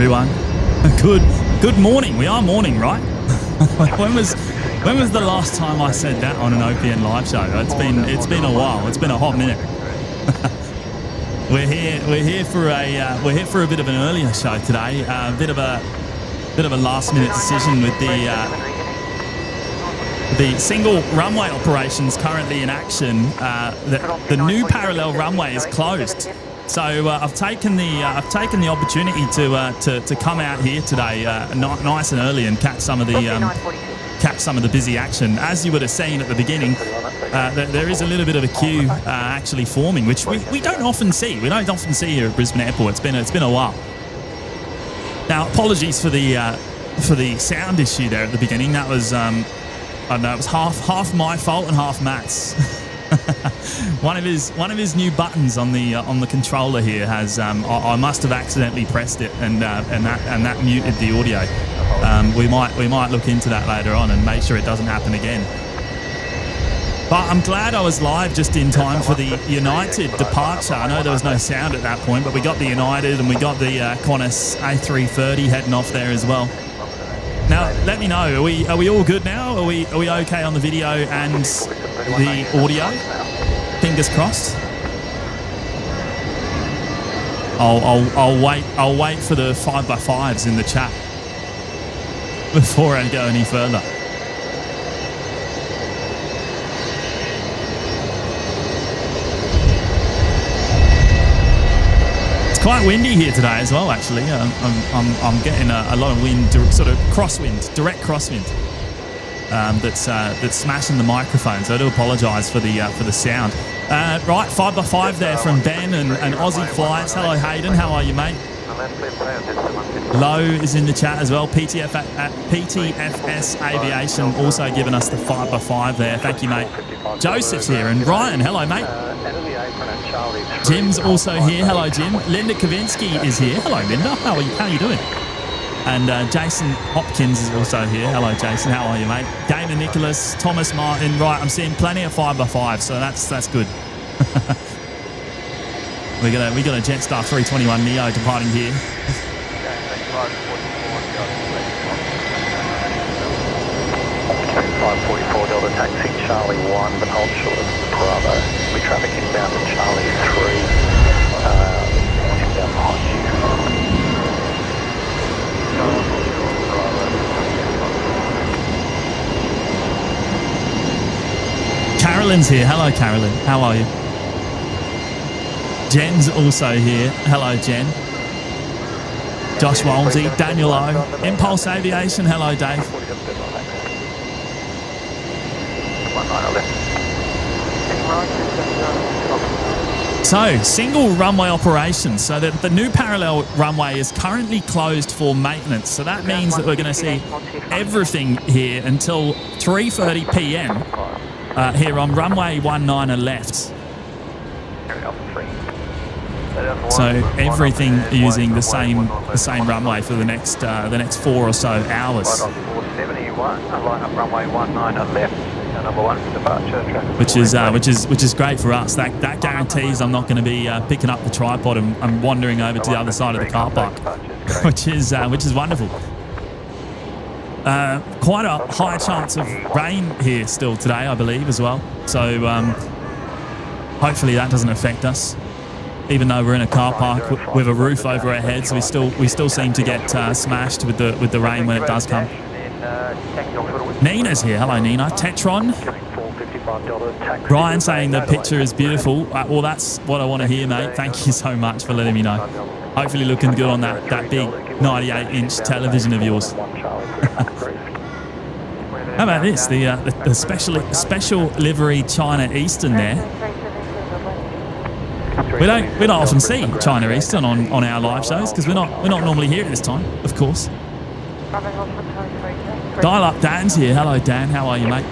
everyone. Good morning. We are morning, right? when was the last time I said that on an OPN live show? It's been a while. It's been a hot minute. We're here for a bit of an earlier show today. A bit of a last minute decision with the single runway operations currently in action. The new parallel runway is closed. So I've taken the opportunity to come out here today, nice and early, and catch some of the busy action. As you would have seen at the beginning, there is a little bit of a queue actually forming, which we don't often see. We don't often see here at Brisbane Airport. It's been a while. Now, apologies for the sound issue there at the beginning. That was I don't know. It was half my fault and half Matt's. one of his new buttons on the controller here has I must have accidentally pressed it, and that muted the audio. We might look into that later on and make sure it doesn't happen again. But I'm glad I was live just in time for the United departure. I know there was no sound at that point, but we got the United and we got the Qantas A330 heading off there as well. Now, let me know. Are we all good now? Are we okay on the video and the audio? Fingers crossed. I'll wait for the 5x5s in the chat before I go any further. Quite windy here today as well, actually. I'm getting a lot of wind, sort of direct crosswind, that's smashing the microphone. So I do apologise for the sound. Right, 5x5 there from Ben and Aussie Flights. Hello, Hayden. How are you, mate? Low is in the chat as well. PTFS Aviation also giving us the 5x5 there. Thank you, mate. Joseph's here, and Ryan. Hello, mate. Jim's also here. Hello, Jim. Linda Kavinsky is here. Hello, Linda. How are you doing? And Jason Hopkins is also here. Hello, Jason. How are you, mate? Damon Nicholas, Thomas Martin. Right, I'm seeing plenty of 5x5, so that's good. we got a Jetstar 321 Neo departing here. $544 Delta taxi Charlie 1, but hold short of Bravo. We traffic inbound to Charlie 3, inbound behind you. Carolyn's here. Hello, Carolyn. How are you? Jen's also here. Hello, Jen. Josh Walmsley, Daniel O, Impulse Aviation. Hello, Dave. So, single runway operations. So the new parallel runway is currently closed for maintenance. So that means that we're going to see everything here until 3:30 p.m. Here on runway 19 left. So everything using the same runway for the next 4 or so hours. Which is great for us. That guarantees I'm not going to be picking up the tripod and wandering over to the other side of the car park, which is wonderful. Quite a high chance of rain here still today, I believe, as well. So hopefully that doesn't affect us. Even though we're in a car park with a roof over our heads, we still seem to get smashed with the rain when it does come. Nina's here. Hello, Nina. Tetron. Brian saying the picture is beautiful. Well, that's what I want to hear, mate. Thank you so much for letting me know. Hopefully looking good on that big 98-inch television of yours. How about this? The special livery China Eastern there. We don't often see China Eastern on our live shows because we're not normally here at this time, of course. Dial up Dan's here. Hello, Dan. How are you, mate?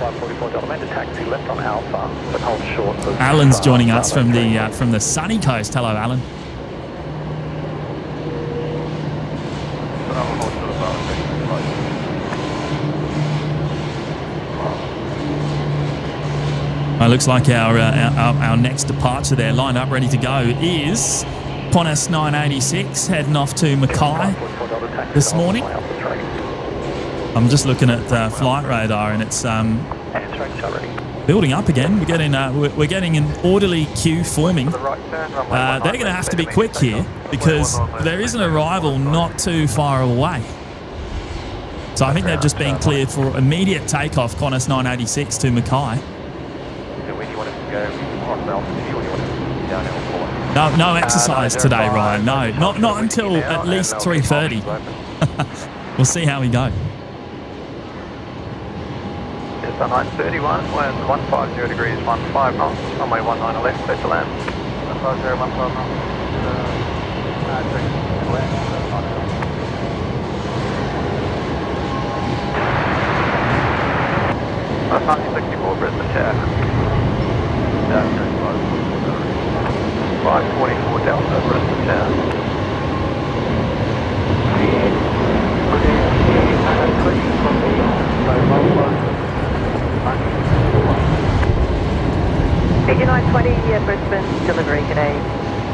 Alan's joining us from the sunny coast. Hello, Alan. It looks like our next departure there, lined up, ready to go, is Qantas 986 heading off to Mackay. this morning. I'm just looking at flight radar, and it's building up again. We're getting an orderly queue forming. They're going to have to be quick here because there is an arrival not too far away. So I think they've just been cleared for immediate takeoff, Qantas 986 to Mackay. No exercise today, Ryan. No, not until at least 3:30. We'll see how we go. It's 931, wind 150 degrees, 15 knots, runway 19 left, set to land. 150, 15 knots. That's 964 Brisbane Tower. 544 Delta Brisbane Tower. Figure 920, Brisbane delivery today.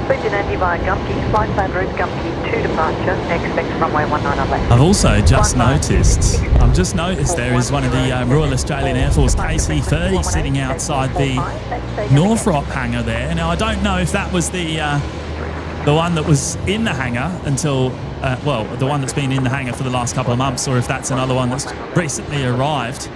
Brisbane Andy by Gumpy, flight plan route Gumpy to departure, expect runway 19 on left. I've also just noticed there is one of the Royal Australian Air Force KC-30 sitting outside the Northrop hangar there. Now, I don't know if that was the one that was in the hangar until, the one that's been in the hangar for the last couple of months, or if that's another one that's recently arrived.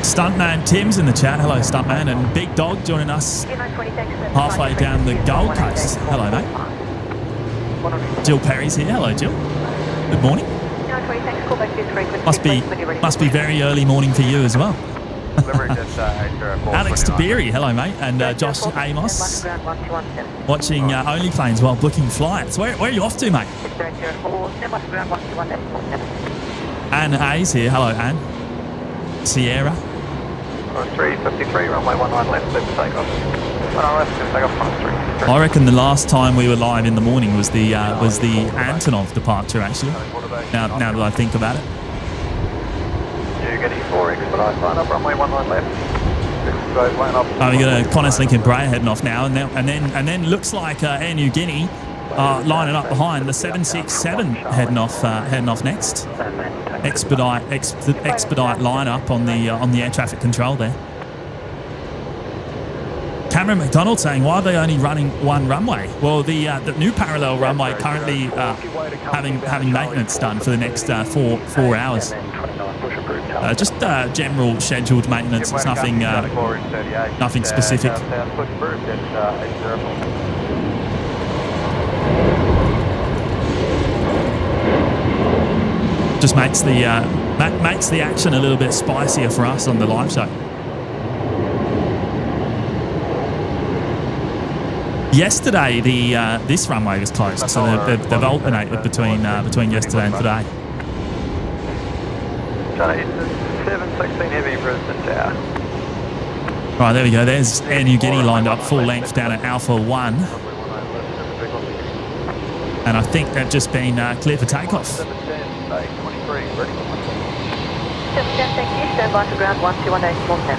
Stuntman Tim's in the chat. Hello, Stuntman. And Big Dog joining us halfway down the Gold Coast. Hello, mate. Jill Perry's here. Hello, Jill. Good morning. Must be very early morning for you as well. Alex Tabiri, hello, mate. And Josh Amos watching Only Planes while booking flights. Where are you off to, mate? Anne Hayes here. Hello, Anne. Sierra. 353, runway 19 left, set to takeoff. 19 left, set to takeoff, 3. I reckon the last time we were live in the morning was the Antonov departure, actually. Now that I think about it. You get E4 expedite, line up, runway 19 left. We got a Qantas Lincoln Bray heading off now, and then looks like Air Niugini lining up behind the 767 heading off next. Expedite line up on the air traffic control there. Cameron McDonald saying, why are they only running one runway? Well, the new parallel runway currently having maintenance done for the next 4 hours. Just general scheduled maintenance. It's nothing specific. Just makes the action a little bit spicier for us on the live show. Yesterday, this runway was closed, so they've alternated between yesterday and today. 716 heavy Brisbane Tower. Right, there we go. There's Air Niugini lined up full length down at Alpha 1. And I think they've just been cleared for takeoff. 710, 23, ready. 710, thank you. Stand by for ground 1218, small 10.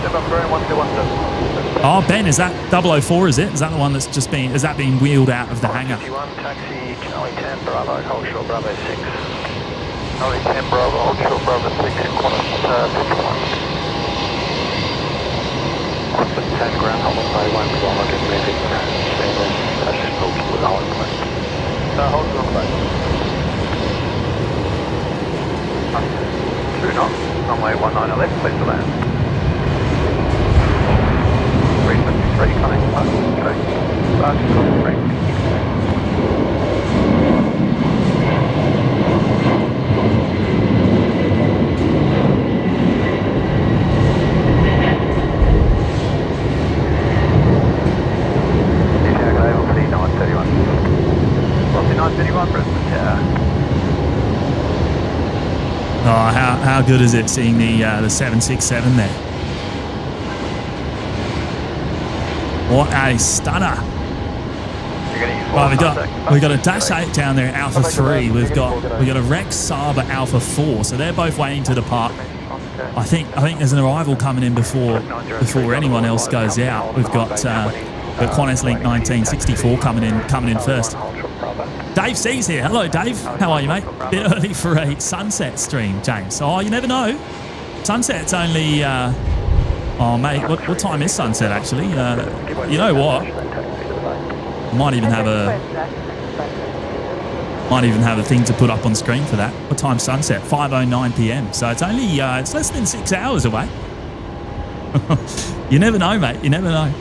Step up ground 1217. Oh, Ben, is that 004, is it? Is that the one that's just been, has that been wheeled out of the hangar? 51, taxi, Charlie 10, Bravo, hold short, Bravo 6. Charlie 10, Bravo, hold short, Bravo 6, in Qantas 51. Qantas 10, ground, hold on, no, won't be long, I'll get moving. That's just hold with the hold plane. No, hold on the base. 2 knots, runway 19 left, please to land. 353, coming, large concentrate. Oh, how good is it seeing the 767 there? What a stunner! Well, we got a Dash 8 down there, Alpha 3. We've got a Rex Saab at Alpha 4. So they're both waiting to depart. I think there's an arrival coming in before anyone else goes out. We've got But Qantas Link 1964 coming in first. Dave C's here. Hello, Dave. How are you, mate? Bit early for a sunset stream, James. Oh, you never know. Sunset's only... oh, mate, what time is sunset, actually? You know what? Might even have a thing to put up on screen for that. What time's sunset? 5:09 p.m. So it's only it's less than 6 hours away. You never know, mate. You never know.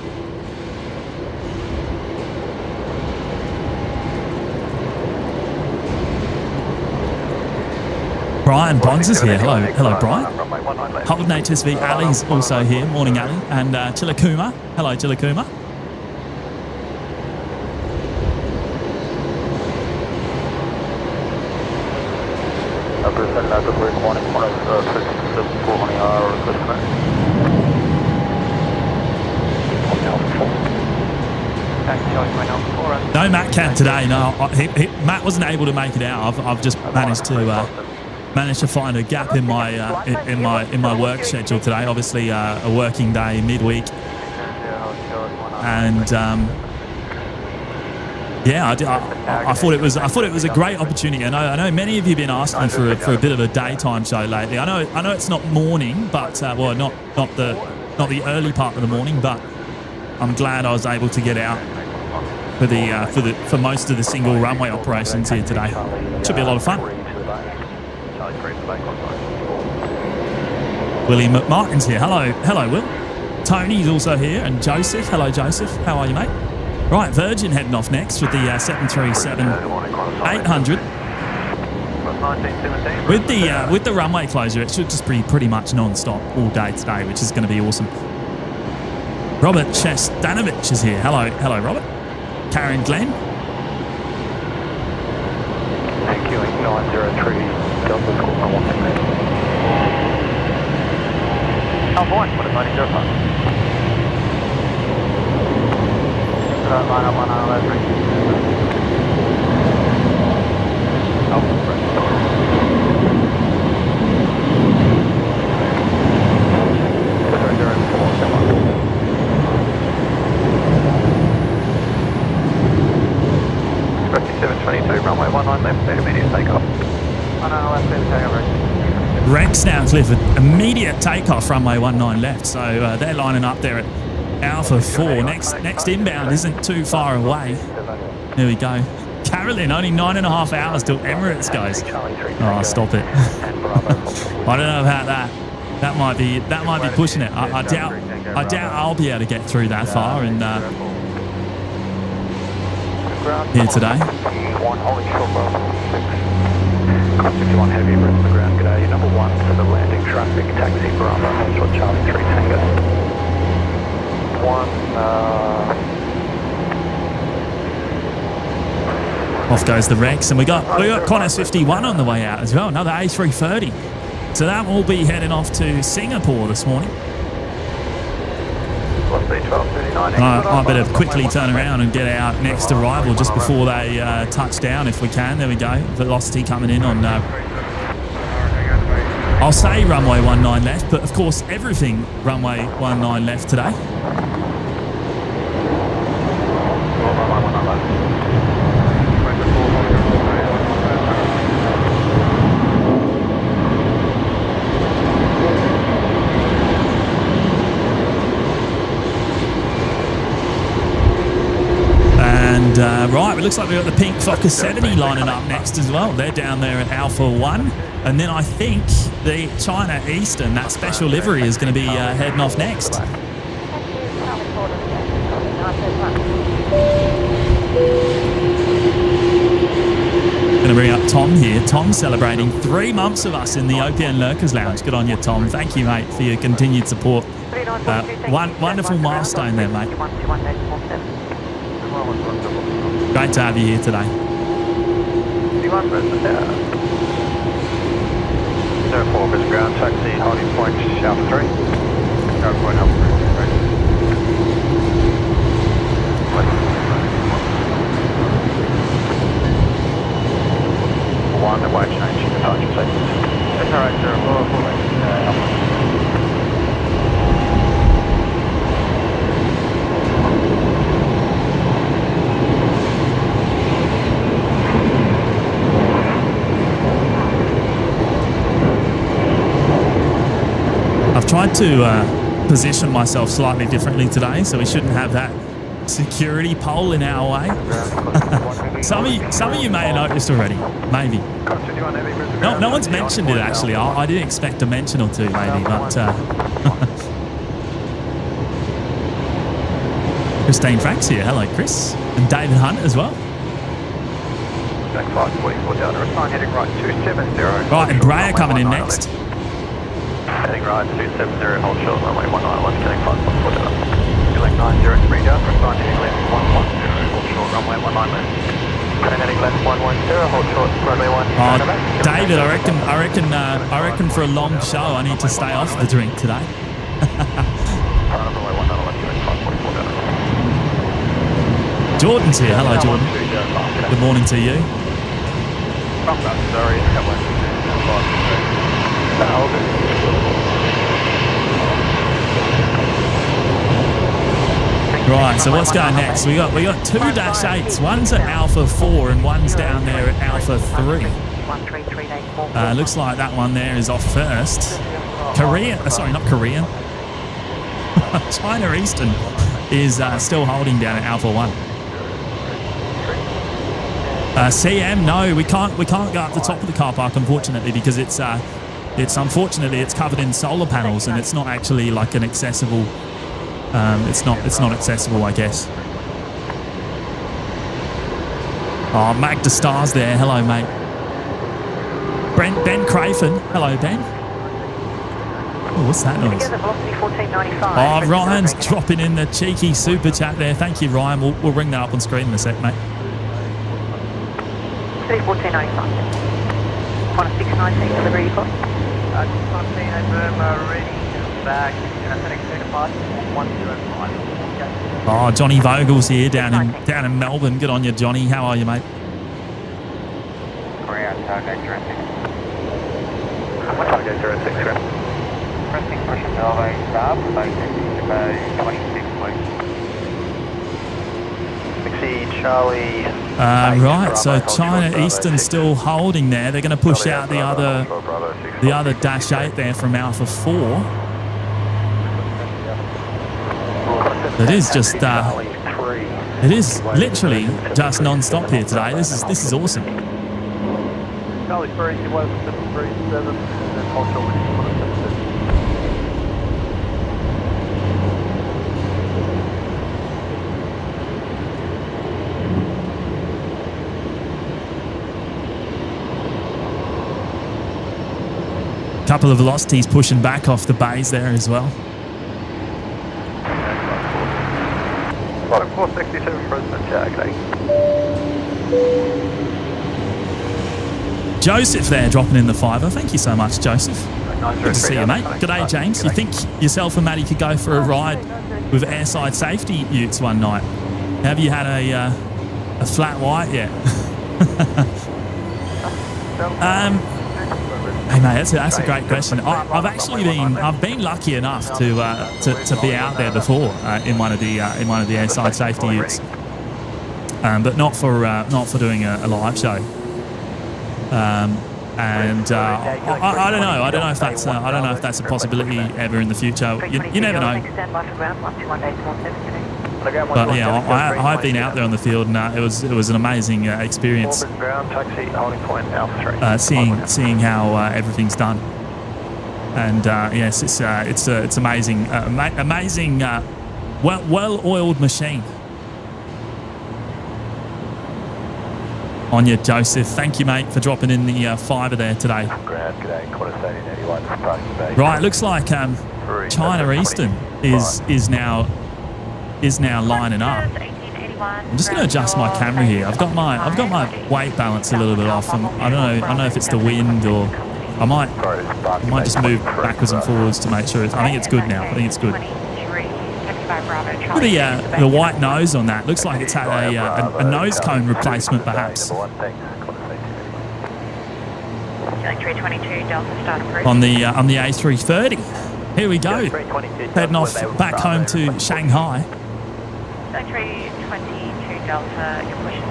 Brian Bonds is here. Hello, Brian. Holden HSV Ali's also here. Morning, Ali. And Chilakuma. Hello, Chilakuma. No Matt Camp today. No, Matt wasn't able to make it out. I've just managed to find a gap in my work schedule today. Obviously, a working day midweek, and yeah, I thought it was a great opportunity. I know many of you have been asking for a bit of a daytime show lately. I know it's not morning, but well, not the early part of the morning, but I'm glad I was able to get out for most of the single runway operations here today. Should be a lot of fun. Willie McMartin's here. Hello, Will. Tony's also here, and Joseph. Hello, Joseph. How are you, mate? Right, Virgin heading off next with the 737-800. With the runway closure, it should just be pretty much non-stop all day today, which is going to be awesome. Robert Chestanovich is here. Hello, Robert. Karen Glenn. Thank you, 903 Delta Squawk 1. Oh, boy, what a bloody zero five. Line up 103. Oh, right. 722, runway 19 left, immediate takeoff. Left, takeoff. Rex now delivered immediate takeoff, runway 19 left. So they're lining up there at Alpha 4. Next inbound isn't too far away. There we go. Carolyn, only 9.5 hours till Emirates goes. Oh, stop it. I don't know about that. That might be pushing it. I doubt I'll be able to get through that far and here today. 61 heavy, rest of the ground, g'day, number 1 to the landing traffic, taxi Bravo, Hotel Charlie 3 Tango. 1, Off goes the Rex, and we got Qantas 51 on the way out as well, another A330. So that will be heading off to Singapore this morning. I better quickly turn around and get our next arrival just before they touch down if we can. There we go. Velocity coming in on, I'll say runway 19 left, but of course everything runway 19 left today. Right, it looks like we've got the pink Fokker 70 lining up next as well. They're down there at Alpha 1. And then I think the China Eastern, that special livery, is going to be heading off next. Going to bring up Tom here. Tom celebrating 3 months of us in the OPN Lurkers Lounge. Good on you, Tom. Thank you, mate, for your continued support. Wonderful milestone there, mate. Great to have you here today. 04 Brisbane ground taxi, holding point Alpha 3. Go point Alpha 3. One, the wave change, departure sequence. That's alright, 04, Alpha. tried to position myself slightly differently today, so we shouldn't have that security pole in our way. Some of you may have noticed already, maybe. No one's mentioned it actually. I did expect a mention or two maybe, but Christine Franks here. Hello, Chris. And David Hunt as well. Right, and Brea coming in next. Heading right 270, hold short, runway 191, killing 514 down. Killing 903 down, respond heading left 110, hold short, runway 19 left. Turn heading left 110, hold short, runway 19. David, I reckon for a long show I need to stay off the drink today. Jordan's here. Hello, Jordan. Good morning to you. Right, so what's going next? We got two Dash 8s. One's at Alpha 4 and one's down there at Alpha 3. Looks like that one there is off first. Sorry, not Korean. China Eastern is still holding down at Alpha 1. CM, no, we can't go up the top of the car park, unfortunately, because it's covered in solar panels and it's not actually like an accessible. It's not accessible, I guess. Oh, Magda Star's there. Hello, mate. Ben Craven. Hello, Ben. Oh, what's that noise? Oh, Ryan's dropping in the cheeky super chat there. Thank you, Ryan. We'll bring that up on screen in a sec, mate. 1495. 1619 delivery you got. 16 ready, back, heading 2 to 5, 105. Oh, Johnny Vogel's here down in Melbourne. Good on you, Johnny. How are you, mate? Ground, target 06. Target 06, ground. Pressing pressure elevate start, basic, 26, please. Charlie. Right, so China Eastern still holding there. They're going to push out the other Dash 8 there from Alpha 4. It is just it is literally just non-stop here today. This is awesome. Charlie 737 and then hold short. Couple of velocities pushing back off the bays there as well. 467 Brisbane, okay. Joseph there dropping in the fiver. Thank you so much, Joseph. Good to see you, mate. G'day, James. You think yourself and Maddie could go for a ride with airside safety utes one night? Have you had a flat white yet? Hey mate, that's a great question. I've been lucky enough to be out there before in one of the airside safety utes, but not for doing a live show. I don't know. I don't know if that's a possibility ever in the future. You never know. But yeah, I've been out there on the field, and it was an amazing experience. Seeing how everything's done, and yes, it's amazing, amazing, well-oiled machine. On you, Joseph. Thank you, mate, for dropping in the fiver there today. Right, looks like China Eastern is now lining up. I'm just going to adjust my camera here. I've got my weight balance a little bit off. I don't know if it's the wind or I might just move backwards and forwards to make sure. I think it's good now. I think it's good. Look at the white nose on that. Looks like it's had a nose cone replacement, perhaps. On the A330. Here we go. Heading off back home to Shanghai. 322 Delta, your push is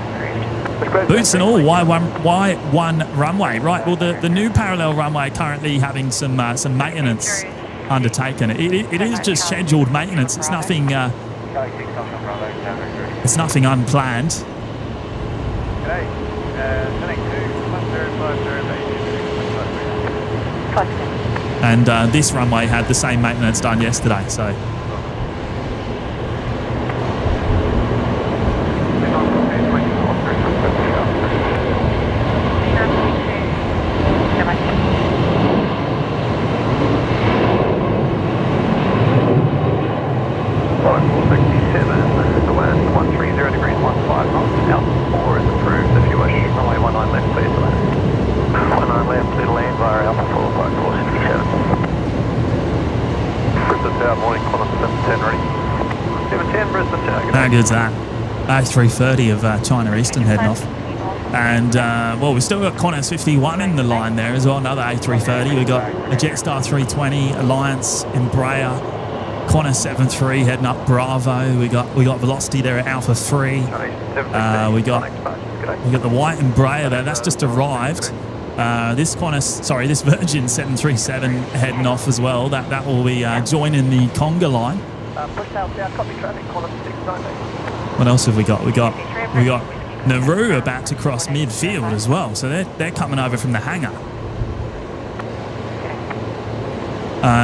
approved. Boots and all, Y1 runway. Right, well, the new parallel runway currently having some maintenance undertaken. It is just scheduled maintenance. It's nothing. It's nothing unplanned. G'day. Setting 21050. And this runway had the same maintenance done yesterday. So. How good's that? A330 of China Eastern heading off. And, well, we've still got Qantas 51 in the line there as well, another A330. We've got a Jetstar 320, Alliance, Embraer, Qantas 73 heading up Bravo. We got Velocity there at Alpha 3. We got the white Embraer there. That's just arrived. This Virgin 737 heading off as well. That will be joining the Conga line. What else have we got? We got Nauru about to cross midfield as well. So they're coming over from the hangar.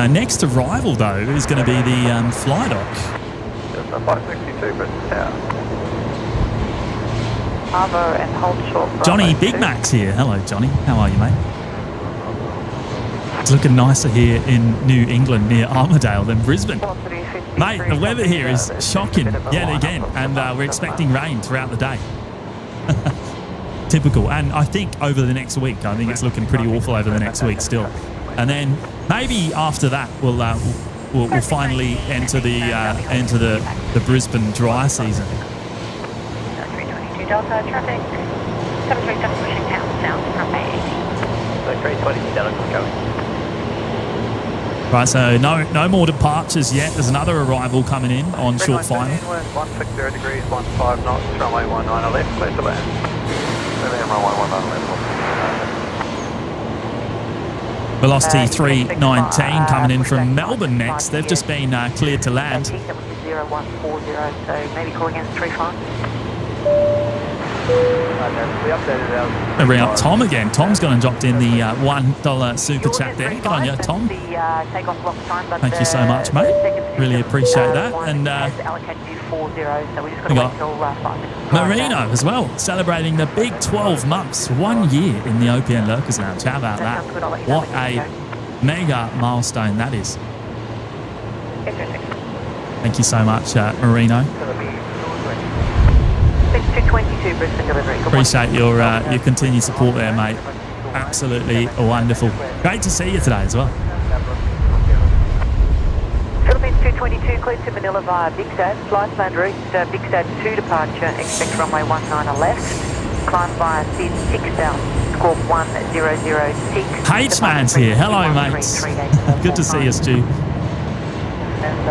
Next arrival though is going to be the fly dock. 562 Brisbane Tower. Harbour and hold short. Johnny Big Mac's here. Hello, Johnny. How are you, mate? It's looking nicer here in New England near Armidale than Brisbane. Mate, the weather here is shocking yet again, and we're expecting rain throughout the day. Typical. And I think over the next week, I think it's looking pretty awful over the next week still. And then maybe after that, we'll finally enter the Brisbane dry season. 322 Delta traffic. 737 pushing out south from Bay 18. So 320 Delta going. Right, so no more departures yet. There's another arrival coming in on short final. 160 degrees, 15 knots, runway 19 left, clear to land. Runway 19 left. Velocity 319 coming in from Melbourne next. They've just been cleared to land. 0140, so maybe calling in 35. They ring up Tom again. Tom's gone and dropped in the $1 super chat there. Good on you, Tom. Thank you so much, mate. Really appreciate that. And we got Marino as well, celebrating the big 12 months, 1 year in the OPN Lurkers Lounge. How about that? What a mega milestone that is. Thank you so much, Marino. 222 Brisbane delivery. Appreciate your continued support there, mate. Absolutely wonderful. Great to see you today as well. Philippines 222 cleared to Manila via Big Sad. Flight plan route Big Sad 2 departure. Expect runway 19 left. Climb via Sid 6000. Squawk 1006. H-Man's here. Hello, mates. Good to see you, Stu. And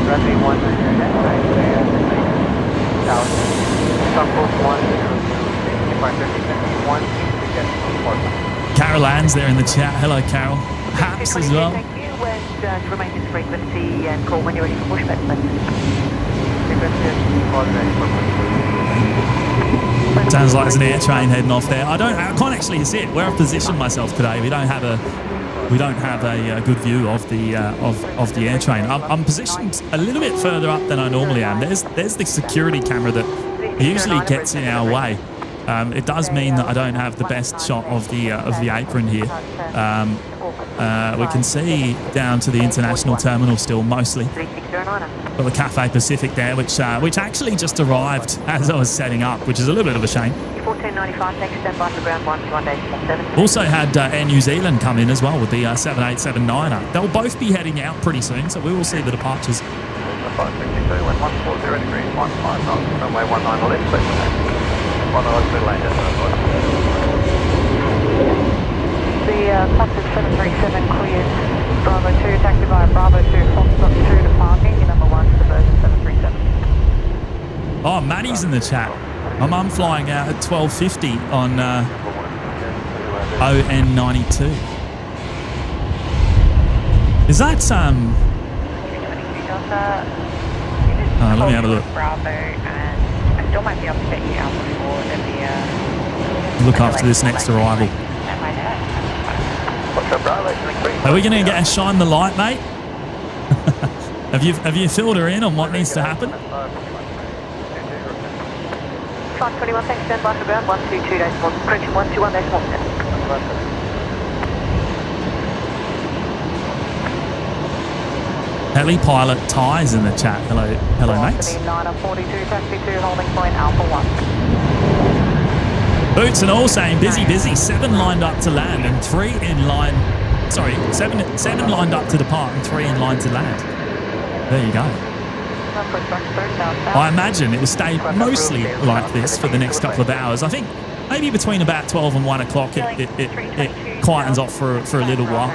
Runway 19 Carol Ann's there in the chat. Hello, Carol. Haps as well. Thank you. And to remain this frequency and call when you're ready for pushback, Sounds like there's an air train heading off there. I can't actually see it. Where I've positioned myself today, we don't have a good view of the air train. I'm positioned a little bit further up than I normally am. There's the security camera that usually gets in our way. It does mean that I don't have the best shot of the apron here. We can see down to the international terminal still mostly. Got the Cathay Pacific there, which actually just arrived as I was setting up, which is a little bit of a shame. 1495, thanks, stand by for ground 1, Also had Air New Zealand come in as well with the 787-9er. They'll both be heading out pretty soon, so we will see the departures. 562, 140 degrees, 15 knots, runway 19 left, clear to land. 1 to land. The Qantas 737 clears Bravo 2, taxi via Bravo 2, Foxtrot 2 departing, number 1 to Virgin 737. Oh, Maddie's in the chat. My mum flying out at 12:50 on ON92. Is that let me have a look. Bravo, and I still might be able to set you out before Look after this next arrival. Are we going to get a shine the light, mate? Have you filled her in on what needs to happen? Flight 21, thanks, stand by for ground 122 days more, correction 121 days more. Heli pilot Ty's in the chat. Hello, mates. 42, taxi 2, holding point Alpha 1. Boots and all saying busy. 7 lined up to land and 3 in line. Sorry, seven lined up to depart and 3 in line to land. There you go. I imagine it will stay mostly like this for the next couple of hours. I think maybe between about 12 and 1 o'clock it quietens off for a little while.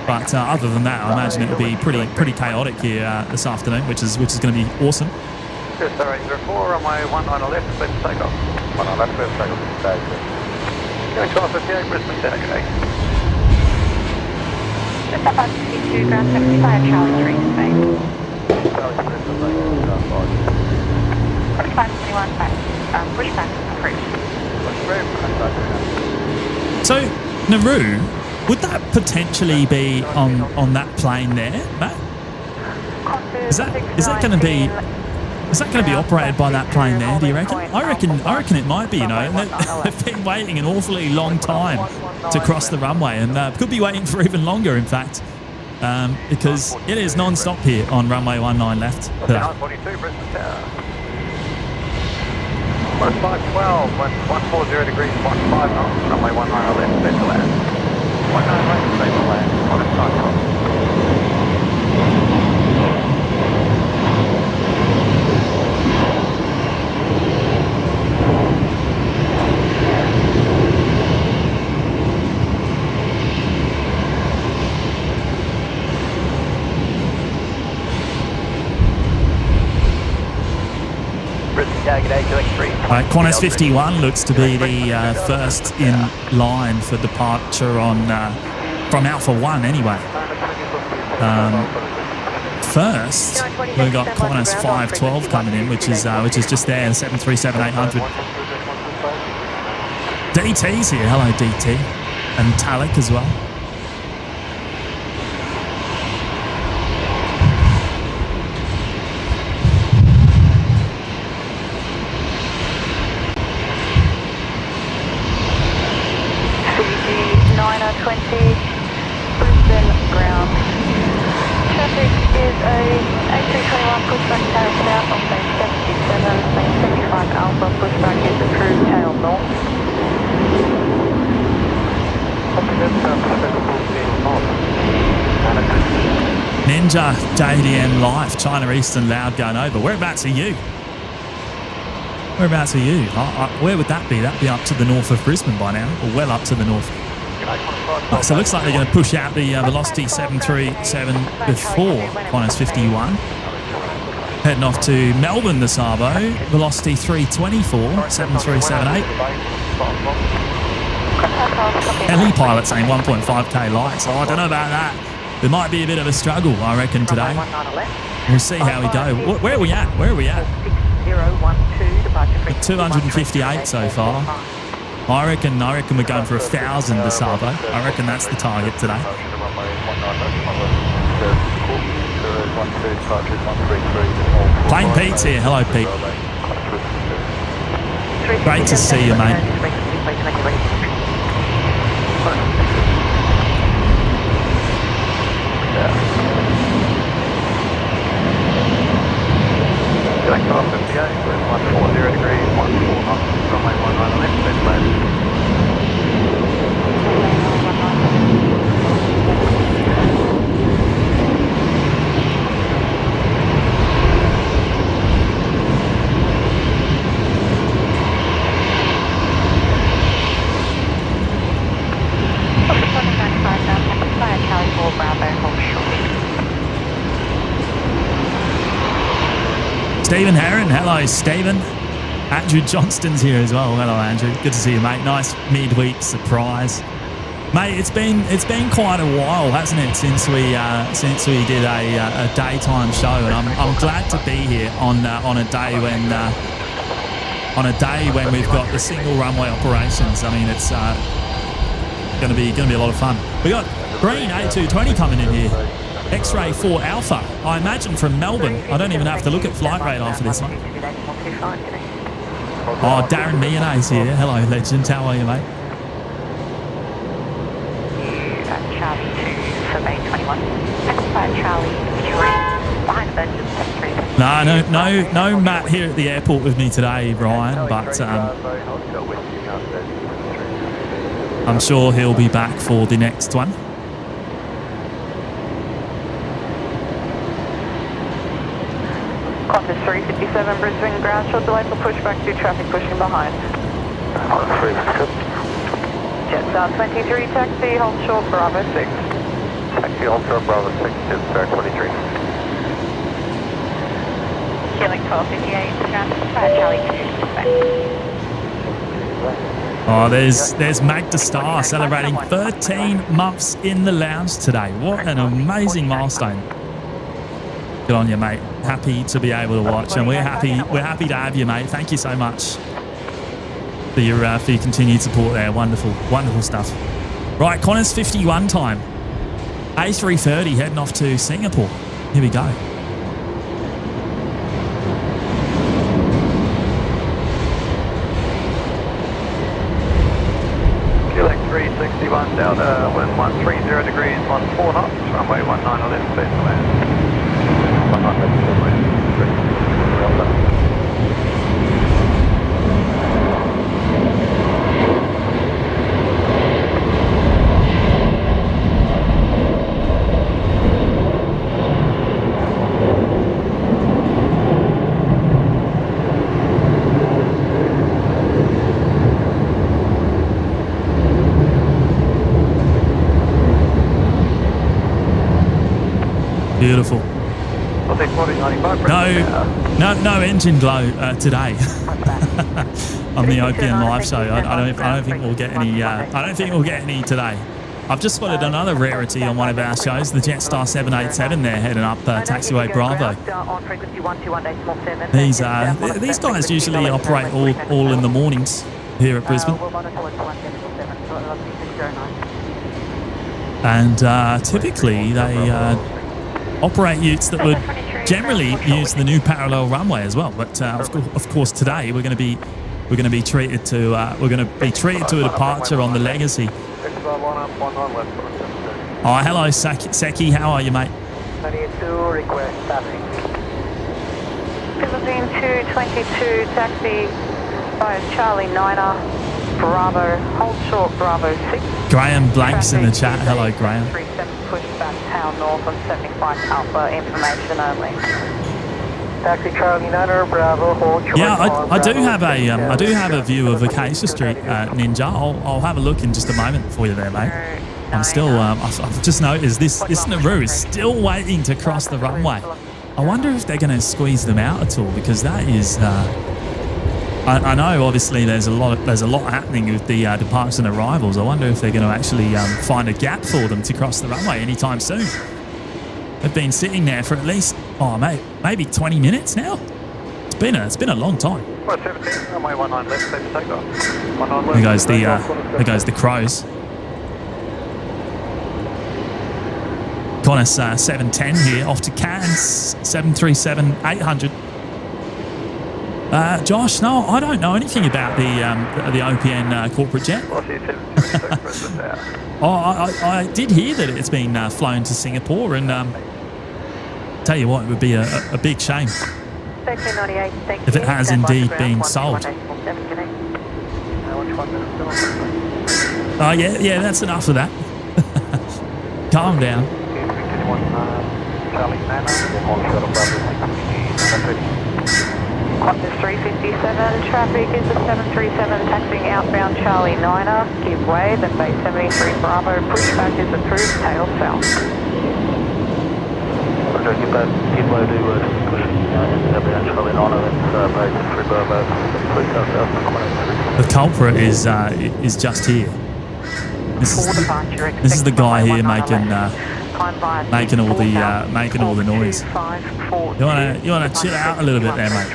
But other than that, I imagine it will be pretty chaotic here this afternoon, which is going to be awesome. Yes, sir, 804, runway 19 left, let's take off. 19 left, let's take off. Going 1258, Brisbane, Center, good day. Just up on 62, ground 75, Charlie 3, Spain. Charlie 3, Approach 521, push back, approach. So, Nauru, would that potentially be on that plane there, Matt? Is that going to be operated by that plane there? Do you reckon? I reckon it might be. You know, they've been waiting an awfully long time to cross the runway, and could be waiting for even longer, in fact, because it is non-stop here on runway 19 left. 942, Brisbane Tower. 512, 140 degrees, 15 knots, runway 19 left, set to land. 19 left, set to land, on its side cross. Qantas 51 looks to be the first in line for departure from Alpha 1 anyway. First, we've got Qantas 512 coming in, which is just there, 737-800. DT's here, hello DT, and Talik as well. Brisbane ground. Traffic is a A321 pushback tail south on base 77, lane 75 Alpha, pushback is approved tail north. Ninja, JDM Life, China Eastern Loud going over. Whereabouts are you? Whereabouts are you? Where would that be? That'd be up to the north of Brisbane by now, or well up to the north. So it looks like they're going to push out the Velocity 737 before Qantas 51. Heading off to Melbourne, the Savo, Velocity 324, 7378. Heli pilot saying 1.5k lights. Oh, I don't know about that. There might be a bit of a struggle, I reckon, today. We'll see how we go. Where are we at? Where are we at? 258 so far. I reckon we're going for 1,000 to Savo. I reckon that's the target today. Plain Pete's here. Hello, Pete. Great to see you, mate. Select 58, 140 degrees, 14 knots, runway 19 left, set land. Stephen Herron, hello Stephen. Andrew Johnston's here as well. Hello, Andrew. Good to see you, mate. Nice midweek surprise, mate. It's been quite a while, hasn't it, since we did a daytime show, and I'm glad to be here on a day when we've got the single runway operations. I mean, it's going to be a lot of fun. We got Green A220 coming in here. X-Ray 4 Alpha. I imagine from Melbourne. I don't even have to look at flight radar for this one. Oh, Darren Meonet's here. Hello, legend. How are you, mate? Charlie 2 for Bay 21. Charlie 3 behind the just 3. No Matt here at the airport with me today, Brian, but I'm sure he'll be back for the next one. Qantas 357 Brisbane ground short delay for pushback to traffic pushing behind. Jetstar 23 taxi hold short Bravo 6. Taxi hold short Bravo 6, Jetstar 23. Healing 1258 ground Charlie 2. Oh, there's Magda Starr celebrating 13 months in the lounge today. What an amazing milestone. Good on you, mate. Happy to be able to watch, and we're happy to have you, mate. Thank you so much for your continued support there. Wonderful stuff. Right, Qantas 51 time. A330 heading off to Singapore. Here we go. Quebec 361 Delta, wind 130 degrees, 14 knots, runway 19 left, face to land. Beautiful. No engine glow today on the OPN live show. I don't think we'll get any. I don't think we'll get any today. I've just spotted another rarity on one of our shows, the Jetstar 787 there heading up taxiway Bravo. These guys usually operate all in the mornings here at Brisbane. And typically they operate utes that would generally use the new parallel runway as well. But of course today we're going to be treated to a departure on the Legacy. Oh, hello, Seki. How are you, mate? Philippine 222 taxi by Charlie 9er Bravo hold short Bravo 6. Graham Blanks in the chat. Hello, Graham. 37 pushback tail north on 75 Alpha, information only. Taxi Charlie 9er Bravo hold short. Yeah, I do have a view of Acacia Street, Ninja. I'll have a look in just a moment for you there, mate. I'm still, I've just noticed this Nauru is still waiting to cross the runway. I wonder if they're going to squeeze them out at all, because that is, I know obviously there's a lot happening with the departures and arrivals. I wonder if they're going to actually find a gap for them to cross the runway anytime soon. They've been sitting there for at least, maybe 20 minutes now. It's been a long time. There goes the crows. Qantas 710 here, off to Cairns 737-800. Josh, no, I don't know anything about the OPN corporate jet. I did hear that it's been flown to Singapore, and tell you what, it would be a big shame if it has indeed been sold. Oh yeah, that's enough of that. Calm down. Qantas 357, traffic is a 737 taxiing outbound Charlie 9er, give way, then base 73 Bravo, pushback is approved, tail south. Roger, give way to pushing outbound Charlie 9er, and base 3 Bravo, please. The culprit is just here. This is the guy here making all the noise. You wanna chill out a little bit there, mate.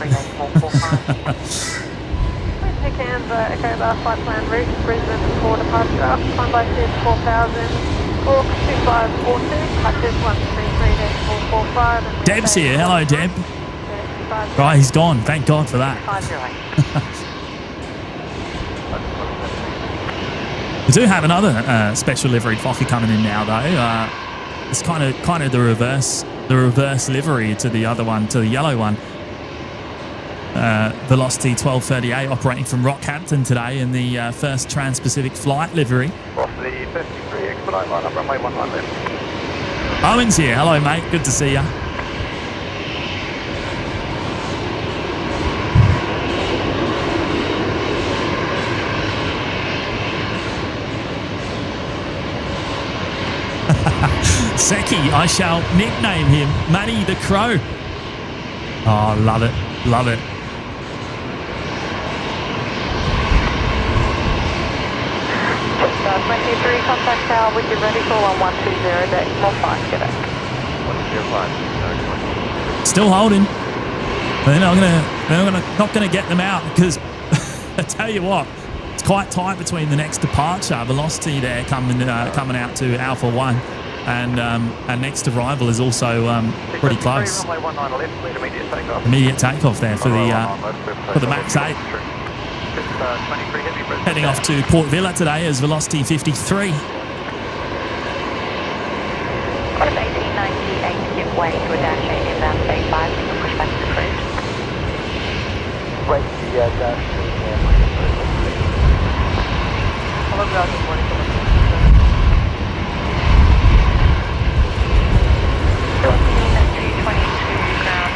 Echo Bar flight plan route, Brisbane for departure, climb by Sid 4000, Hawk 2542, touches 133-445. Deb's here. Hello, Deb. Right, he's gone. Thank God for that. 508. We do have another special livery Fokker coming in now, though. It's kind of the reverse livery to the other one, to the yellow one. Velocity 1238 operating from Rockhampton today in the first Trans-Pacific flight livery. Velocity 53, expedite line up, runway 19 left. Owen's here. Hello, mate. Good to see you. Seki, I shall nickname him Manny the Crow. Oh, love it. Love it. Jetstar 23, contact tower with your ready call on 120 deck, more 5, get it. 105. Still holding. They're not gonna get them out because I tell you what, it's quite tight between the next departure. Velocity there coming out to Alpha 1. And next arrival is also pretty close. Immediate takeoff there for the Max 8. Heading off to Port Villa today as Velocity 53. Code 1898, give way to a dash 8 inbound state 5, you can push back to cruise. Right, the dash 8. Hello, guys, good morning. 222 ground,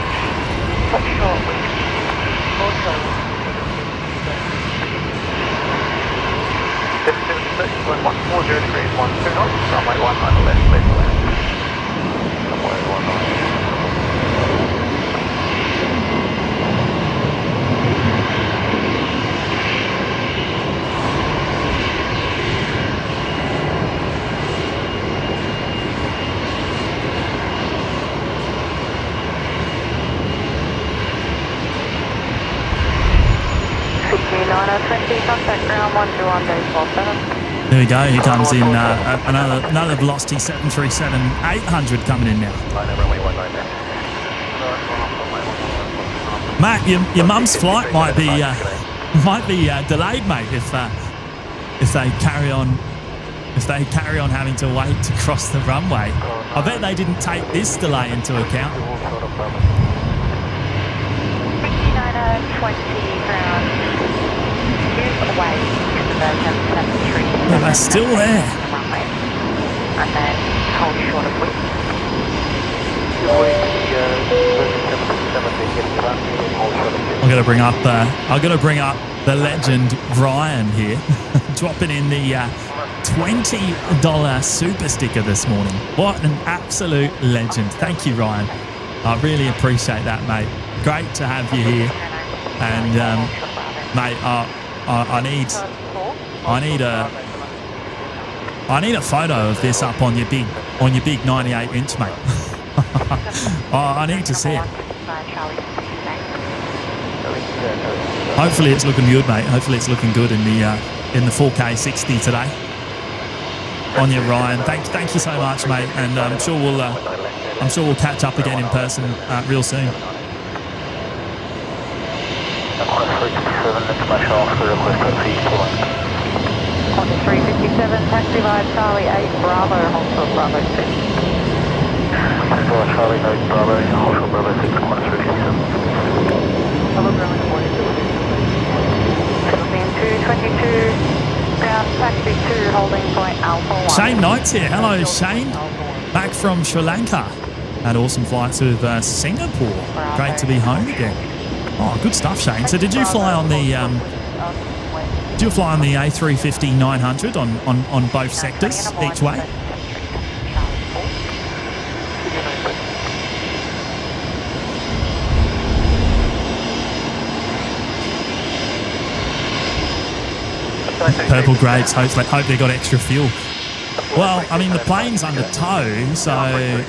top short with also 140 degrees, 1 2 knots, runway 19 left, left land. Runway 19. contact ground 121 days 47. There we go. Here comes in another Velocity 737-800 coming in now. Matt, your mum's flight might be delayed, mate. If they carry on having to wait to cross the runway. I bet they didn't take this delay into account. 20 ground. Here's away to the 773. Yeah, they're still there. And then hold short of width. I'm gonna bring up the legend Ryan here, dropping in the $20 super sticker this morning. What an absolute legend! Thank you, Ryan. I really appreciate that, mate. Great to have you here. And mate, I need a photo of this up on your big 98-inch, mate. I need to see it. Hopefully it's looking good, mate. Hopefully it's looking good in the 4K 60 today. On your Ryan, thank you so much, mate. And I'm sure we'll catch up again in person real soon. 357, taxi via Charlie 8, Bravo, hold Bravo 6. Charlie 8, Bravo, hold Bravo 6, 357. Hello, Bravo, good morning. 222, ground taxi 2, holding point Alpha 1. Shane Knight's here. Hello, Shane. Back from Sri Lanka. Had awesome flights with Singapore. Great to be home again. Oh, good stuff, Shane. So did you fly on the A350-900 on both sectors each way? Purple grapes. Hope they got extra fuel. Well, I mean, the plane's under tow, so I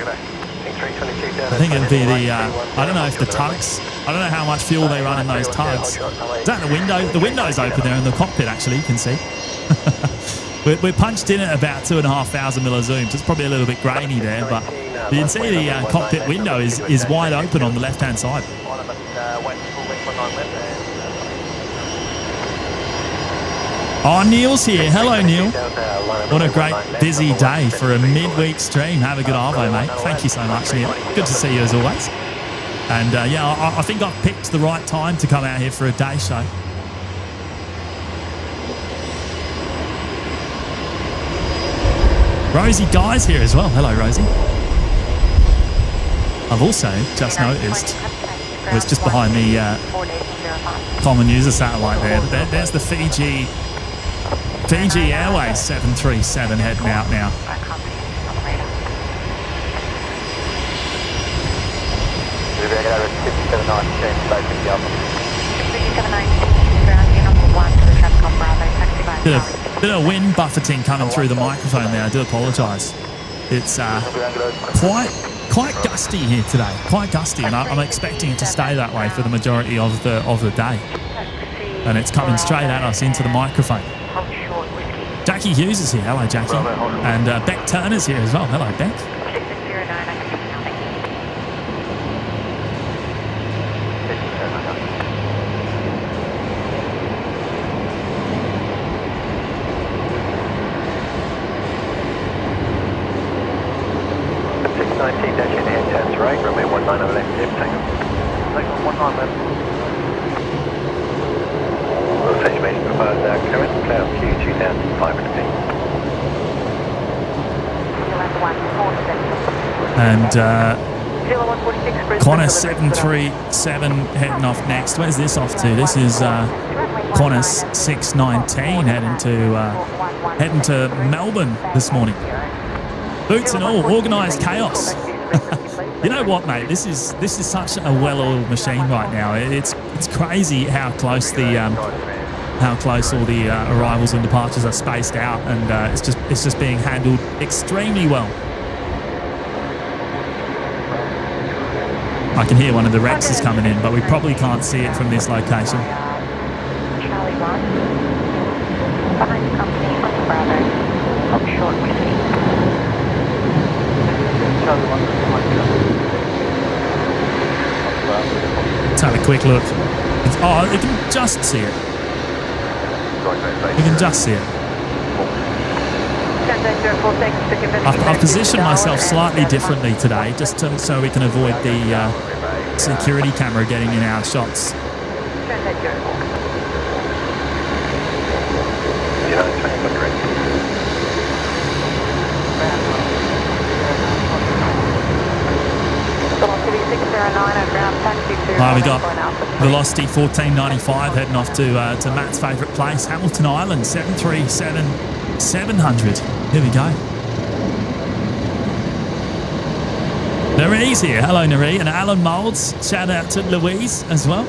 think it'd be the, I don't know if the tugs, I don't know how much fuel they run in those tugs. Is that the window? The window's open there in the cockpit, actually, you can see. We're punched in at about 2,500 millizooms. It's probably a little bit grainy there, but you can see the cockpit window is wide open on the left-hand side. Oh, Neil's here. Hello, Neil. What a great busy day for a midweek stream. Have a good arvo, mate. Thank you so much, Neil. Good to see you as always. And yeah, I think I've picked the right time to come out here for a day show. Rosie Guy's here as well. Hello, Rosie. I've also just noticed, well, it's just behind the common user satellite there. There's the Fiji Airways 737 heading out now. Bit of wind buffeting coming through the microphone there. I do apologise. It's quite gusty here today. Quite gusty, and I'm expecting it to stay that way for the majority of the day. And it's coming straight at us into the microphone. Jackie Hughes is here. Hello, Jackie. And Beck Turner's here as well. Hello, Beck. 19 dash in air, turns right, runway 19 on the left, dip, takeoff. Takeoff 19 left. Rotation base proposed current, cloud Q 2500 feet. And Qantas 737 heading off next. Where's this off to? This is Qantas 619 heading to Melbourne this morning. Boots and all, organised chaos. You know what, mate? This is such a well-oiled machine right now. It's crazy how close all the arrivals and departures are spaced out, and it's just being handled extremely well. I can hear one of the Rexes coming in, but we probably can't see it from this location. Charlie 1, behind the company on the Bravo, up short whiskey. Let's have a quick look. Oh, you can just see it. You can just see it. I've positioned myself slightly differently today, just so we can avoid the security camera getting in our shots. We got Velocity 1495 heading off to Matt's favourite place, Hamilton Island, 737-700. Here we go. Naree's here. Hello, Naree. And Alan Moulds. Shout out to Louise as well.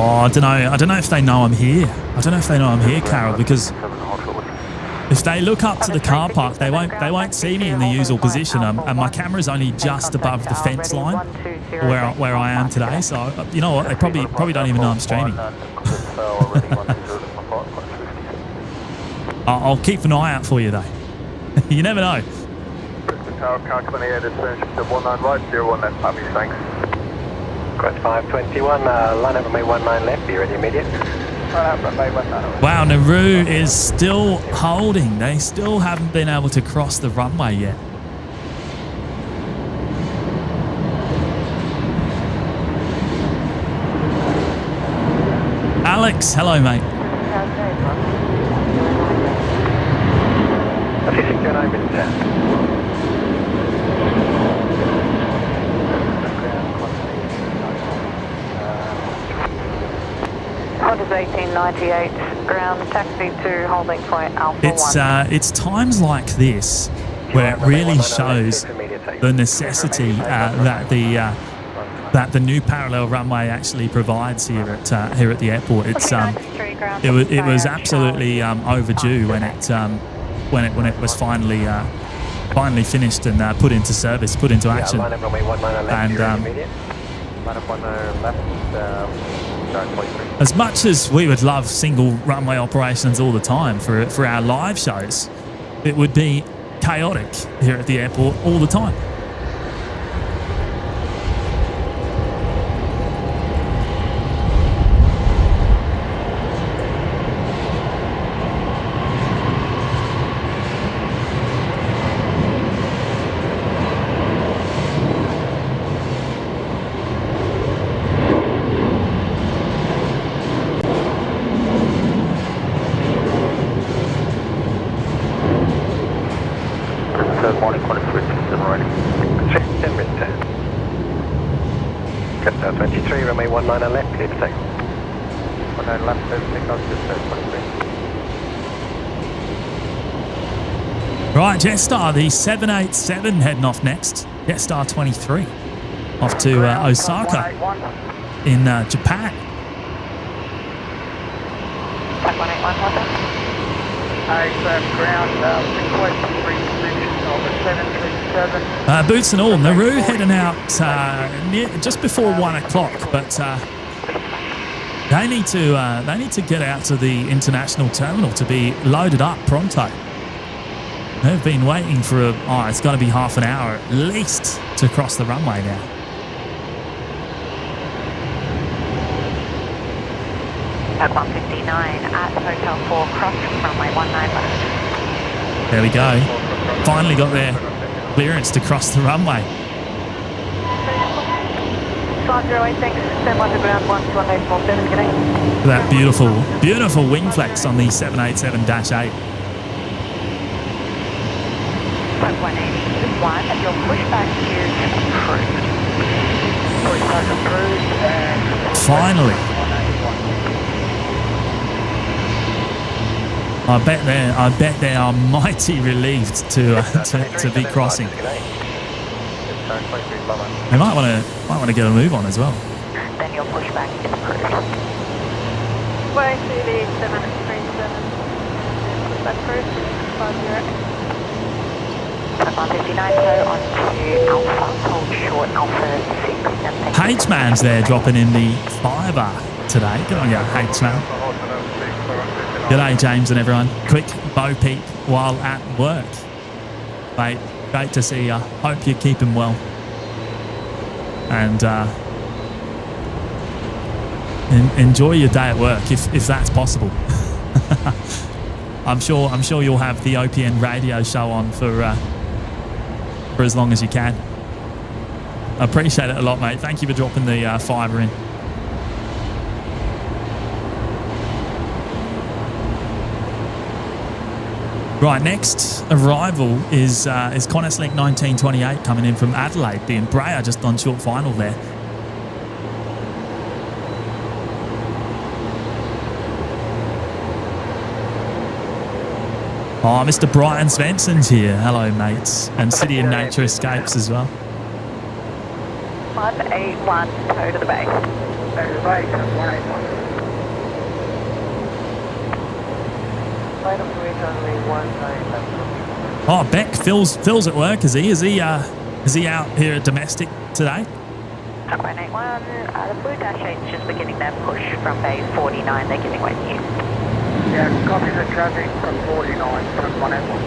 Oh, I don't know if they know I'm here. I don't know if they know I'm here, Carol, because if they look up to the car park, they won't see me in the usual position, and my camera's only just above the fence line where I am today. So you know what? They probably don't even know I'm streaming. I'll keep an eye out for you though. You never know. Tower car coming here, descent 19 right, 01 left, happy, thanks. Cross 521, line up runway 19 left, be ready immediate. Wow, Nauru is still holding. They still haven't been able to cross the runway yet. Alex, hello, mate. Qantas 1898, ground taxi to holding point Alpha 1. It's times like this where it really shows the necessity that the new parallel runway actually provides here at the airport. It was absolutely overdue when it was finally finished and put into service, put into action. And as much as we would love single runway operations all the time for our live shows, it would be chaotic here at the airport all the time. Morning, Qantas Jetstar 23, runway 19 left, clear for takeoff. 19 left, takeoff, Jetstar 23. Right, Jetstar, the 787 heading off next. Jetstar 23 off to Osaka in Japan. Ground, request reposition of a 737. Boots and all, Nauru heading out just before 1 o'clock, but they need to get out to the international terminal to be loaded up pronto. They've been waiting for it's got to be half an hour at least to cross the runway now. At 1:59 at Hotel 4, cross runway 19 left. There we go. Finally got their clearance to cross the runway. 508, thanks. Stand by to ground 11847, good day. That beautiful wing flex on the 787-8. 180 is 1, and your pushback is approved. Pushback approved and... Finally. I bet they are mighty relieved to be crossing. They might want to get a move on as well. Then your pushback is approved. Way to the 737. Pushback approved. 50. 159, so on to Alpha, hold short Alpha 6. H-Man's there dropping in the 5R today. Good on you, H-Man. G'day, James and everyone. Quick Bo Peep while at work. Mate, great to see you. Hope you're keeping well. And enjoy your day at work if that's possible. I'm sure you'll have the OPN radio show on for as long as you can. I appreciate it a lot, mate. Thank you for dropping the fiver in. Right, next arrival is Qantas Link 1928 coming in from Adelaide. The Embraer just on short final there. Oh, Mr. Brian Svensson's here. Hello, mates. And City and Nature Escapes as well. 181, toe to the bay. Toe to the bay, 181. Oh, Beck, Phil's at work, is he? Is he out here at domestic today? 181, the Blue Dash 8's just beginning their push from bay 49. They're giving way to you. Yeah, copy the traffic from 49 from 181.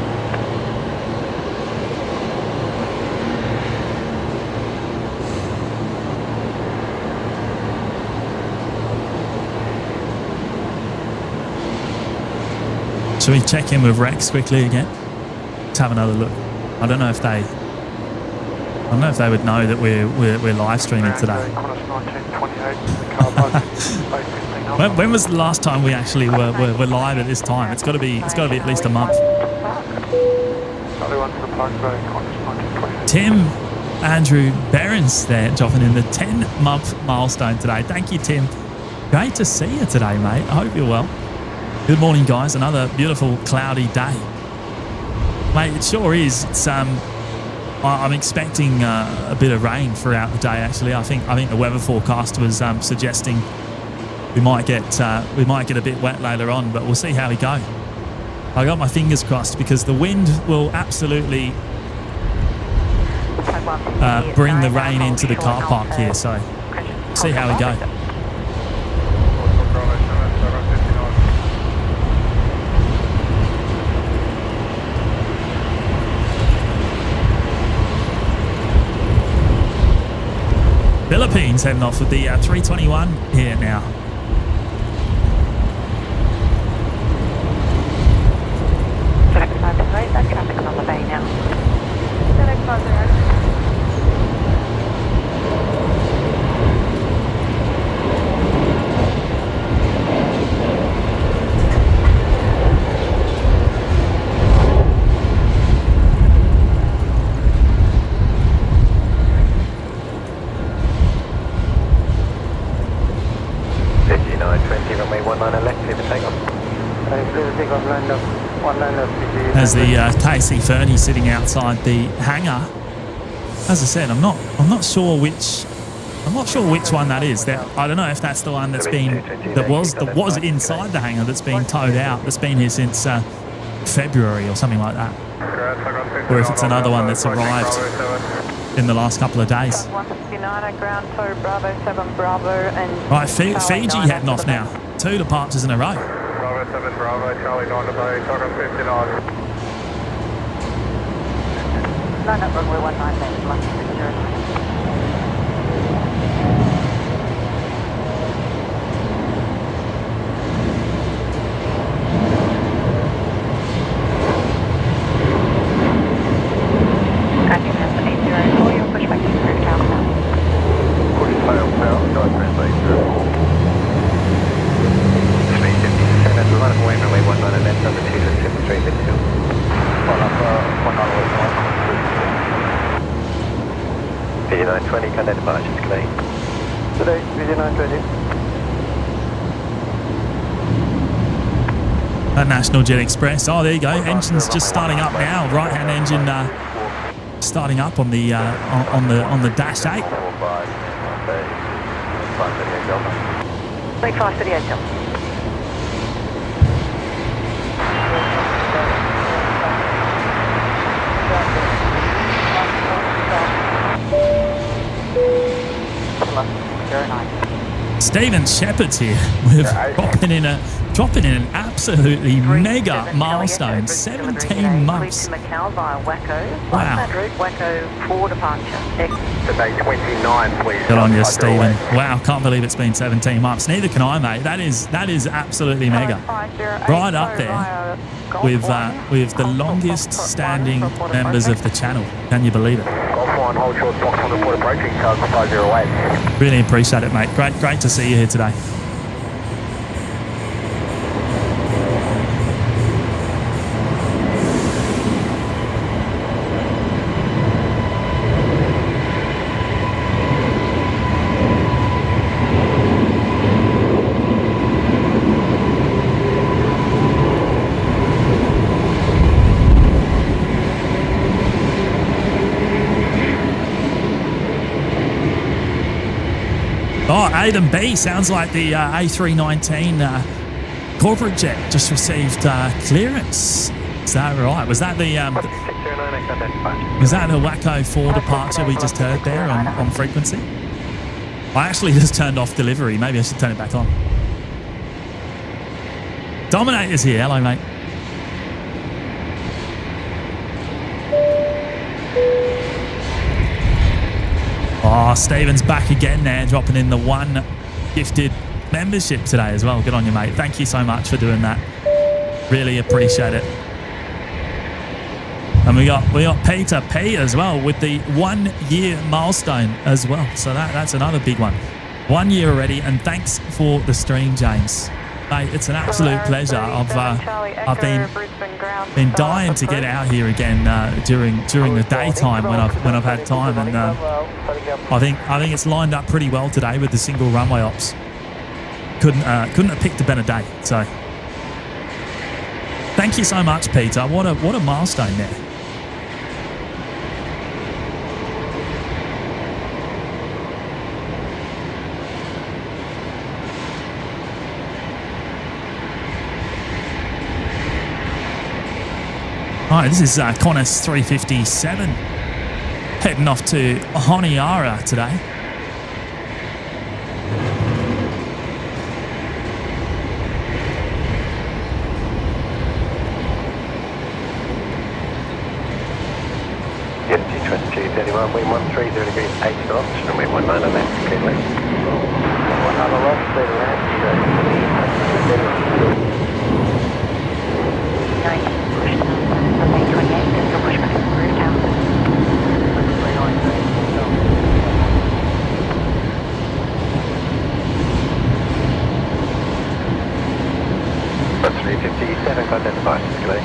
Shall we check in with Rex quickly again? Let's have another look. I don't know if they would know that we're live streaming today. when was the last time we actually were live at this time? It's got to be at least a month. Tim Andrew Behrens there dropping in the 10-month milestone today. Thank you, Tim. Great to see you today, mate. I hope you're well. Good morning, guys. Another beautiful cloudy day. Mate, it sure is. It's I'm expecting a bit of rain throughout the day. Actually, I think the weather forecast was suggesting we might get a bit wet later on, but we'll see how we go. I got my fingers crossed because the wind will absolutely bring the rain into the car park here. So see how we go. Philippines heading off with the 321 here now. Traffic on the bay now. As the KC 30 sitting outside the hangar. As I said, I'm not sure which one that is. I don't know if that's the one that was inside the hangar that's been towed out, that's been here since February or something like that, or if it's another one that's arrived in the last couple of days. Right, Fiji heading off now. 2 departures in a row. Bravo 7 Bravo, Charlie 9 to Bay, Stockholm 59. Line up runway 19, left 609. National Jet Express. Oh, there you go. Engine's just starting up now. Right-hand engine starting up on the dash 8. 538. Steven Shepherd's here. We're dropping in an absolutely mega milestone. 17 months. Wow. Today 29, please. Good on you, Steven. Wow, can't believe it's been 17 months. Neither can I, mate. That is absolutely mega. Right up there with the longest standing members of the channel. Can you believe it? Hold short box on report approaching, Cargo 508. Really appreciate it, mate. Great to see you here today. Oh, Aiden B, sounds like the A319 corporate jet just received clearance. Is that right? Was that the Wacko 4 departure we just heard there on frequency? I actually just turned off delivery. Maybe I should turn it back on. Dominator's here. Hello, mate. Oh, Stephen's back again there, dropping in the 1 gifted membership today as well. Good on you, mate. Thank you so much for doing that. Really appreciate it. And we got Peter P as well with the 1 year milestone as well. So that's another big one. 1 year already, and thanks for the stream, James. Mate, it's an absolute pleasure. I've been dying to get out here again during the daytime when I've had time, and I think it's lined up pretty well today with the single runway ops. couldn't have picked a better day. So thank you so much, Peter. What a milestone there. All right, this is Qantas 357 heading off to Honiara today. Yes, G2231, wind 130 degrees 8 knots, runway 19 on left, clear left. 1 other left, clear to land, That's 357, contact devices, clear.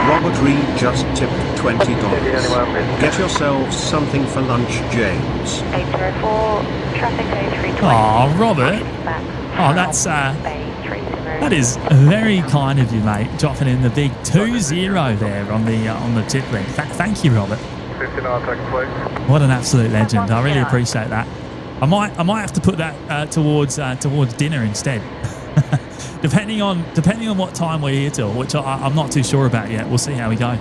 Robert Reed just tipped $20. Get yourselves something for lunch, James. 804, traffic A320. Oh, Robert. Oh, that is very kind of you, mate. Dropping in the big 2-0 there on the tip link. Thank you, Robert. 59, takeoff. What an absolute legend. I really appreciate that. I might have to put that towards dinner instead. depending on what time we're here till, which I'm not too sure about yet. We'll see how we go.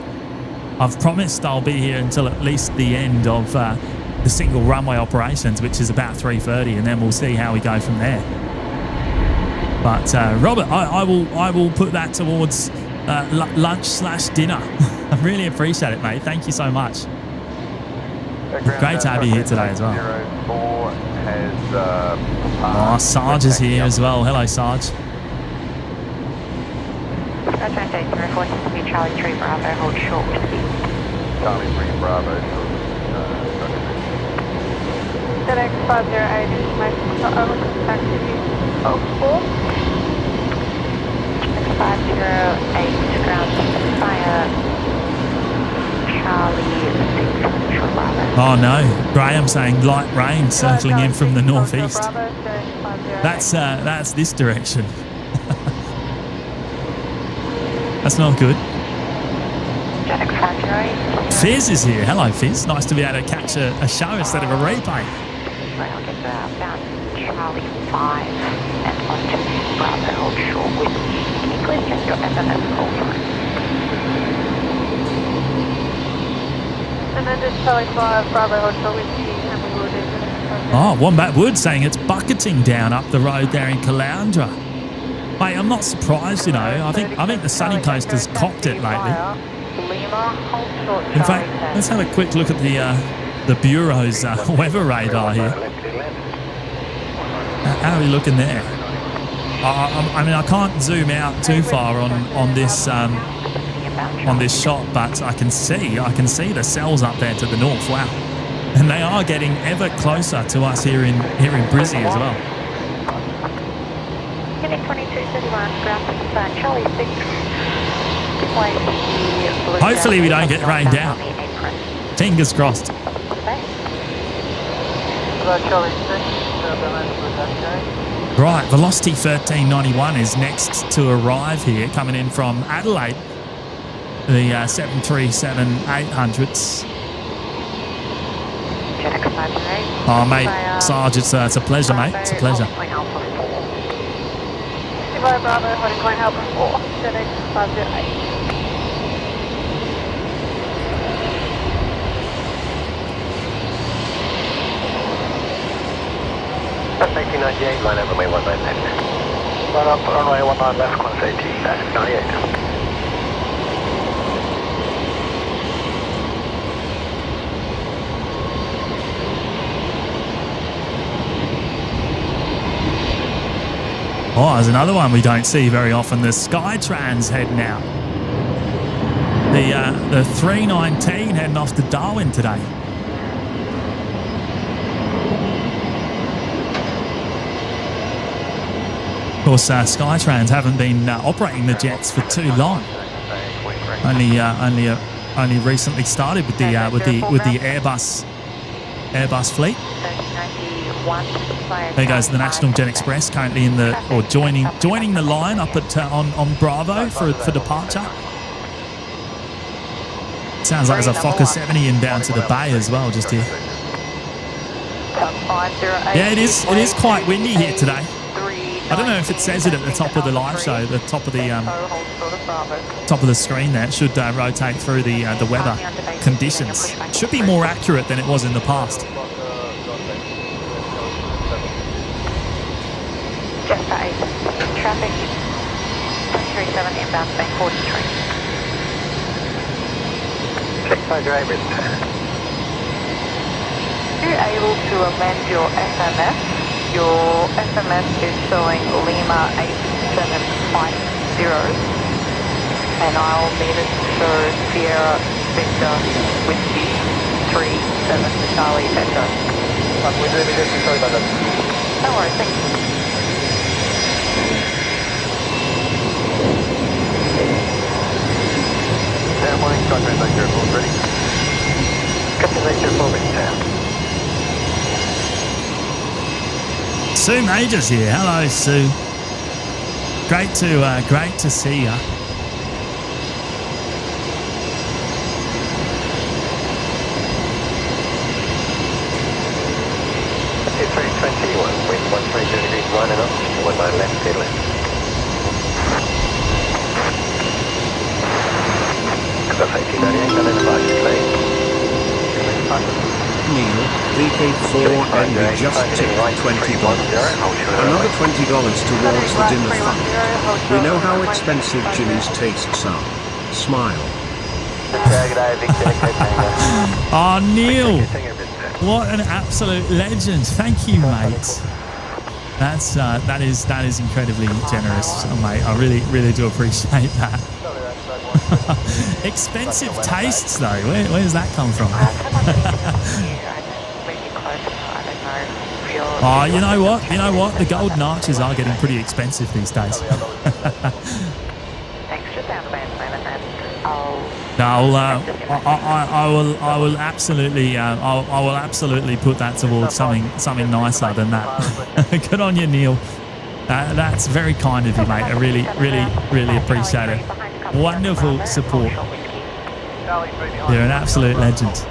I've promised I'll be here until at least the end of the single runway operations, which is about 3:30, and then we'll see how we go from there. But Robert, I will put that towards lunch/dinner. I really appreciate it, mate. Thank you so much. Great to have you here today as well. Oh, Sarge is here as well. Hello, Sarge. Charlie 3 Bravo, hold short with speed. Charlie 3 Bravo. FedEx 508 information to over contact you. 4. FedEx 508 ground fire. Charlie 6 Bravo. Oh no, Graham saying light rain circling in from the northeast. That's this direction. That's not good. Fizz is here. Hello, Fizz. Nice to be able to catch a show instead of a replay. I'll get to outbound Charlie 5 and onto Bravo, hold short with me. Can you please check your SMS call sign? And then just Charlie 5 Bravo, hold short with you. And we will do the Oh, Wombat Wood saying it's bucketing down up the road there in Caloundra. Mate, I'm not surprised, you know. I think the sunny coast has copped it lately. In fact, let's have a quick look at the Bureau's weather radar here. How are we looking there? I mean, I can't zoom out too far on this shot, but I can see the cells up there to the north. Wow, and they are getting ever closer to us here in Brizzy as well. Hopefully we don't get rained out. Fingers crossed. Right, Velocity 1391 is next to arrive here, coming in from Adelaide. The 737-800s. Oh, mate, Sarge, it's a pleasure, mate. It's a pleasure. Bravo, holding point help 4, FedEx 508. That's 1998, line up runway 19 left. Line up runway 19 left, Qantas AT, 98. Oh, there's another one we don't see very often. The Skytrans heading out. The 319 heading off to Darwin today. Of course, Skytrans haven't been operating the jets for too long. Only recently started with the Airbus Airbus fleet. 1391. There goes the National Jet Express, currently in the, or joining the line up at on Bravo for departure. Sounds like there's a Fokker 70 inbound to the bay as well, just here. Yeah, it is quite windy here today. I don't know if it says it at the top of the live show, the top of the screen there. It should rotate through the weather conditions. Should be more accurate than it was in the past. Jetstar 8, traffic 337 inbound, bank 43. Are you able to amend your SMS? Your SMS is showing Lima 8750, and I'll need it to show Sierra Victor Whiskey 37 Charlie Petro. Sorry about that. No worries, thank you. Morning, Skytrain 904, ready? Captain 904, ready, Sue Majors here. Hello, Sue. Great to see ya. Okay, 321, wind 130 degrees, 1 and up, 1 mile left, tail left. Qantas 1898, and then departure plane. Neil, VK4 and we just tipped $20. Another $20 towards the dinner fund. We know how expensive Jimmy's tastes are. Smile. Oh, Neil, what an absolute legend! Thank you, mate. That is incredibly generous, mate. I really do appreciate that. Expensive tastes, though. Where does that come from? Oh, you know what? The golden arches are getting pretty expensive these days. No, I will absolutely put that towards something nicer than that. Good on you, Neil. That's very kind of you, mate. I really appreciate it. Wonderful support. You're an absolute legend.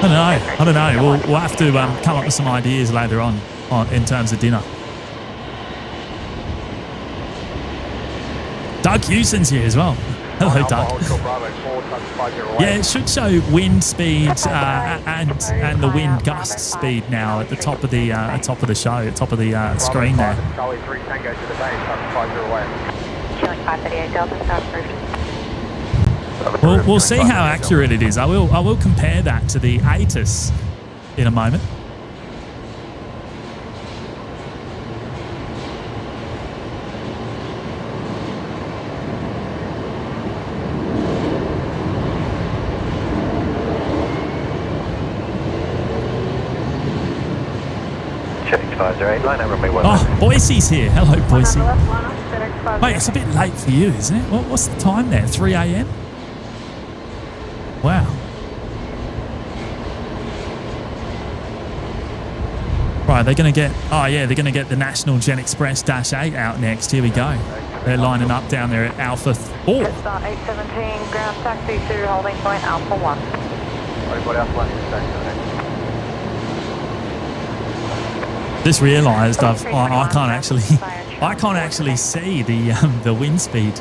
I don't know. We'll have to come up with some ideas later on in terms of dinner. Doug Hewson's here as well. Hello, Doug. Yeah, it should show wind speed and the wind gust speed now at the top of the show, at the top of the screen there. We'll see how accurate it is. I will compare that to the ATC in a moment. Oh, Boise's here. Hello, Boise. Wait, it's a bit late for you, isn't it? What's the time there? 3 a.m? Wow. Right, they're going to get... Oh, yeah, they're going to get the National Jet Express -8 out next. Here we go. They're lining up down there at Alpha 4. Jetstar 817, ground taxi to holding point Alpha 1. Just realised I can't actually see the wind speed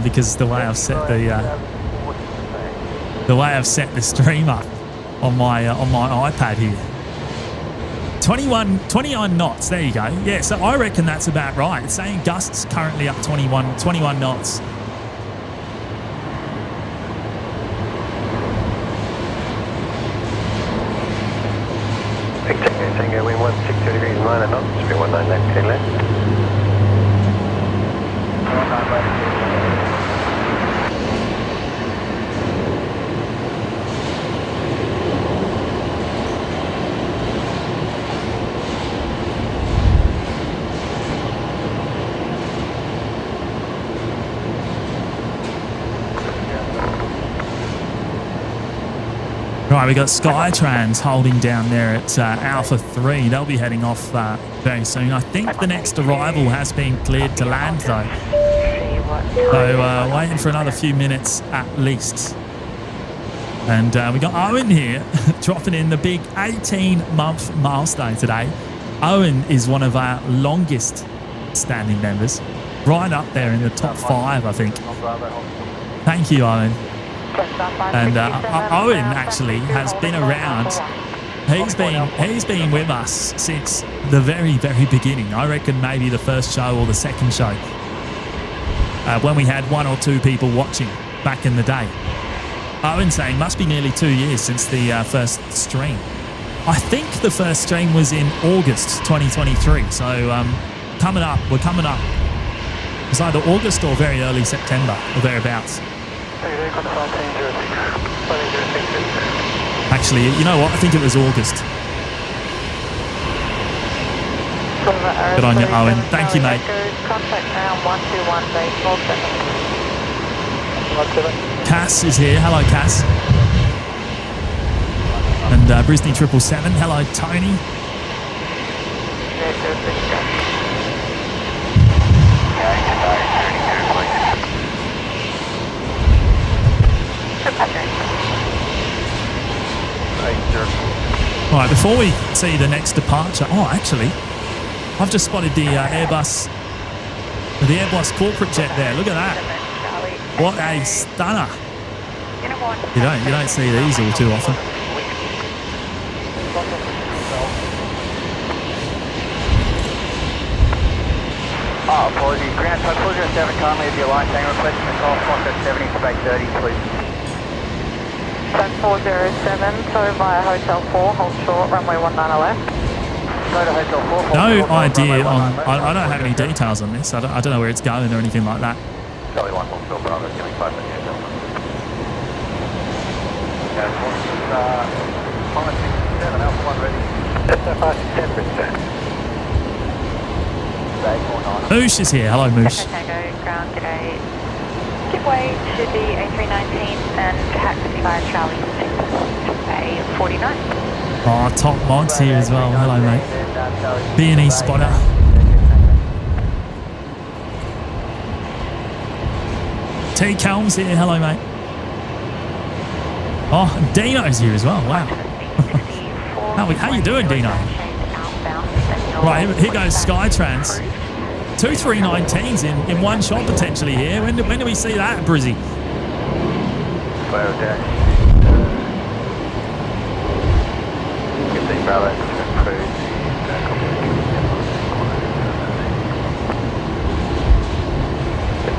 because the way I've set the stream up on my iPad here. 29 knots. There you go. Yeah, so I reckon that's about right. It's saying gusts currently up 21 knots. Tango wind 162 degrees 9 and knots, 319 left, 10 left. 19 left. Right, we got Skytrans holding down there at Alpha 3. They'll be heading off very soon. I think the next arrival has been cleared to land though. So waiting for another few minutes at least. And we got Owen here dropping in the big 18-month milestone today. Owen is one of our longest standing members. Right up there in the top 5, I think. Thank you, Owen. And Owen actually has been around. He's been with us since the very, very beginning. I reckon maybe the first show or the second show, when we had 1 or 2 people watching back in the day. Owen saying must be nearly 2 years since the first stream. I think the first stream was in August 2023. So we're coming up. It's either August or very early September or thereabouts. Actually, you know what? I think it was August. Good on you, Owen. Thank you, mate. Contact now 121 baseball 7. Cass is here. Hello, Cass. And Brisbane 777. Hello, Tony. All right, before we see the next departure, actually, I've just spotted the Airbus corporate jet there. Look at that! What a stunner! You don't see these all too often. Apologies. Ground Total 07, kindly if you like, saying requesting the call Foster 70 space 30, please. Sun 407, so via Hotel 4, hold short, runway 19 left. Go to Hotel 4. No idea on. I don't have any details on this. I don't know where it's going or anything like that. Charlie 1 Hotel Bravo, giving 5 minutes. Yeah, Qantas 567, Alpha 1 ready. Jetstar 567, Brisbane. Moosh is here. Hello, Moosh. Tango, ground today. Give way to the A319 and taxi via Charlie 6 A49. Oh, top mods here as well. Hello, mate. BNE spotter. T. Kelms here. Hello, mate. Oh, and Dino's here as well. Wow. How you doing, Dino? Right, here goes Skytrans. 2 319s in one shot potentially here. When do we see that, Brizzy? Well done. 15 Bravo, cruise.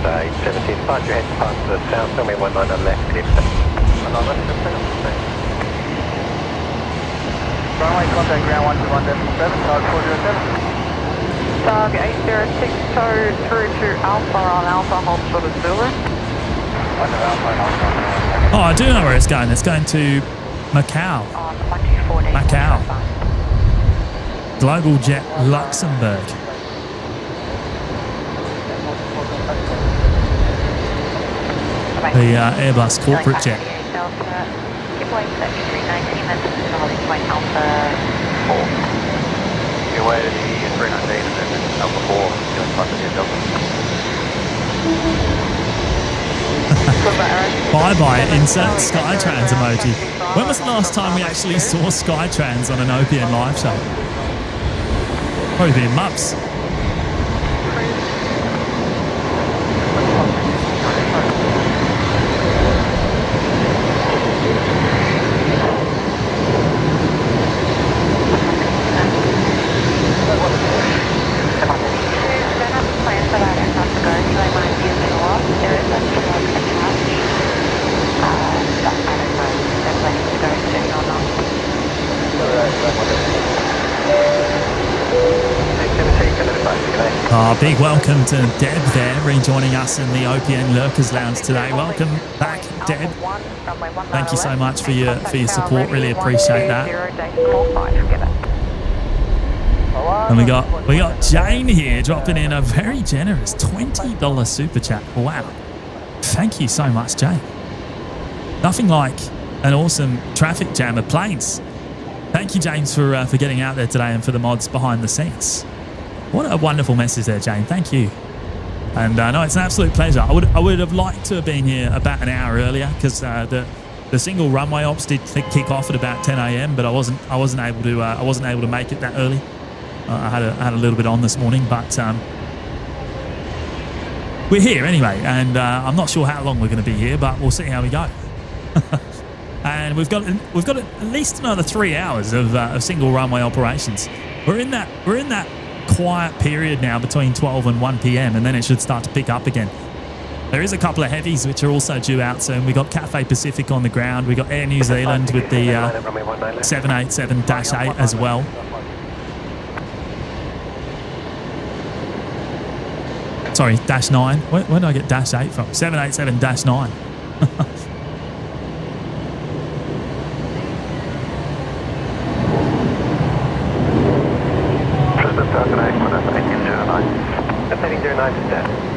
17, find your head past the south, tell me 19 on left, clear. 19 left, Runway contact ground 121.7, Tug 407. Tug 806, tow through to Alpha on Alpha, hold short of Zulu. Oh, I do know where it's going. It's going to Macau. On 124 days. Macau. Global Jet Luxembourg. The Airbus corporate jet. Give way to that 319 and this is holding point Alpha 4. Give way to the 319 and then Alpha 4, doing plus the Delta. Bye-bye, insert Skytrans emoji. When was the last time we actually saw Skytrans on an OPN live show? Probably been months. Big welcome to Deb there, rejoining us in the OPN Lurkers Lounge today. Welcome back, Deb. Thank you so much for your support. Really appreciate that. And we got Jane here dropping in a very generous $20 super chat. Wow. Thank you so much, Jane. Nothing like an awesome traffic jam of planes. Thank you, James, for getting out there today and for the mods behind the scenes. What a wonderful message there, Jane. Thank you. And no, it's an absolute pleasure. I would have liked to have been here about an hour earlier because the single runway ops did kick off at about 10 a.m. But I wasn't able to make it that early. I had a little bit on this morning, but we're here anyway, and I'm not sure how long we're going to be here, but we'll see how we go. And we've got at least another 3 hours of single runway operations. We're in that quiet period now between 12 and 1 p.m. and then it should start to pick up again. There is a couple of heavies which are also due out soon. We got Cathay Pacific on the ground. We got Air New Zealand with the 787-8 as well. Sorry, -9. Where did I get -8 from? 787-9.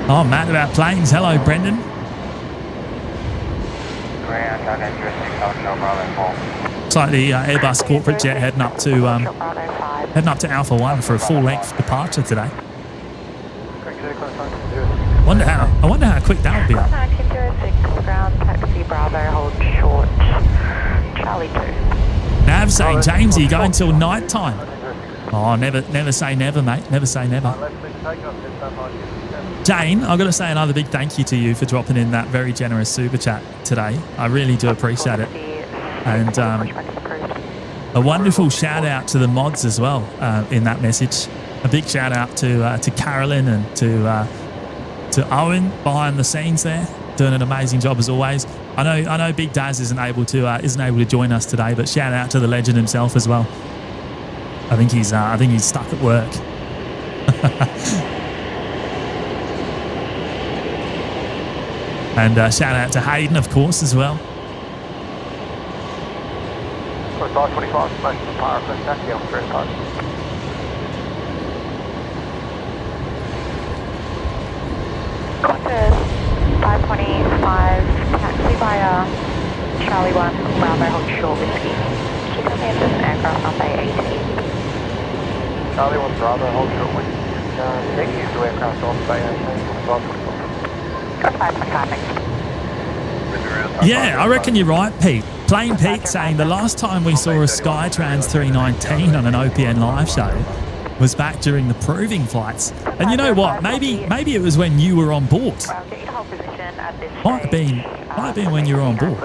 Oh, mad about planes. Hello, Brendan. It's like the Airbus corporate jet heading up to Alpha 1 for a full-length departure today. I wonder how quick that would be up. 1906 ground taxi Bravo, hold short. Charlie 2. Nav saying, James, are you going till night time? Oh, never say never, mate. Never say never. Jane, I've got to say another big thank you to you for dropping in that very generous super chat today. I really do appreciate it. And a wonderful shout out to the mods as well in that message. A big shout out to Carolyn and to Owen behind the scenes there, doing an amazing job as always. I know Big Daz isn't able to join us today, but shout out to the legend himself as well. I think he's stuck at work. And shout out to Hayden, of course, as well. Qantas 525, taxi via Charlie 1, Bravo, hold short whiskey. Keep on the end of an aircraft runway 18. Charlie 1, Bravo, hold short whiskey. Next use the aircraft on bay 18. Yeah, I reckon you're right, Pete. Plain Pete saying the last time we saw a Skytrans 319 on an OPN live show was back during the proving flights. And you know what? Maybe it was when you were on board. Might have been when you were on board.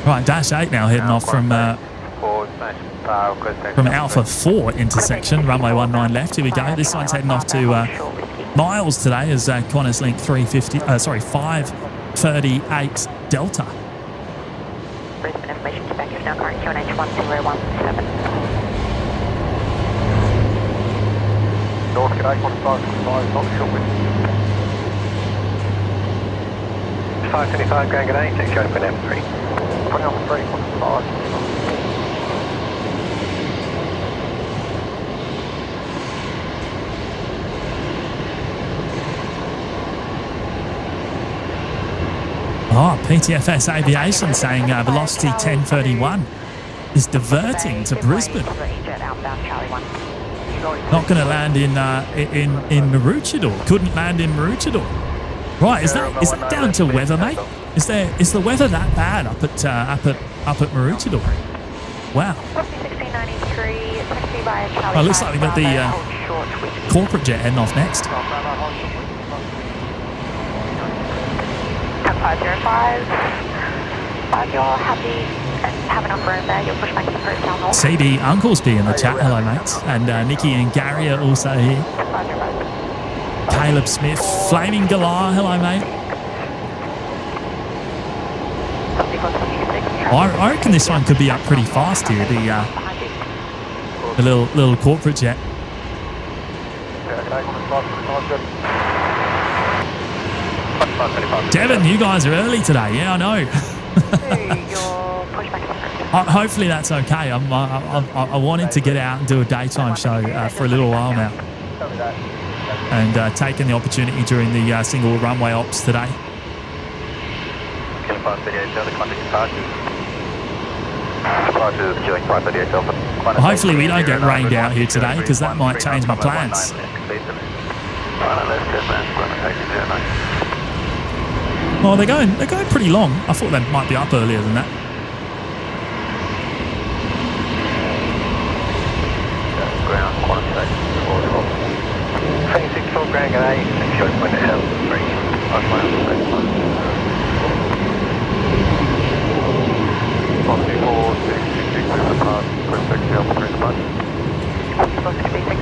Right, -8 now heading off from Alpha 4 intersection, runway 19 left. Here we go. This one's heading off to Miles today as Qantas Link 538 Delta. Brisbane information spec is now current QNH 1017. North G'day, Qantas 525, not short with 525 Grand G'day, take open M3. 20 on 3, Qantas 5. Oh, PTFS Aviation saying velocity 1031 is diverting to Brisbane. Not going to land in Maroochydore. Couldn't land in Maroochydore. Right, is that down to weather, mate? Is the weather that bad up at Maroochydore? Wow. Well, it looks like we've got the corporate jet heading off next. 505. If you're happy and have enough room there, you'll push back to the first down north. CB Unclesby in the chat. Hello, mates. And Nikki and Gary are also here. Caleb Smith. Flaming Galar. Hello, mate. I reckon this one could be up pretty fast here. The little corporate jet. Devon, you guys are early today. Yeah, I know. Hopefully that's okay. I wanted to get out and do a daytime show for a little while now, and taking the opportunity during the single runway ops today. 538 the contact departures. Departures queuing 538 Delta. Hopefully we don't get rained out here today because that might change my plans. Oh, they're going pretty long. I thought they might be up earlier than that. Ground, quantum station, 64 Grand A, showing point ahead of the 3.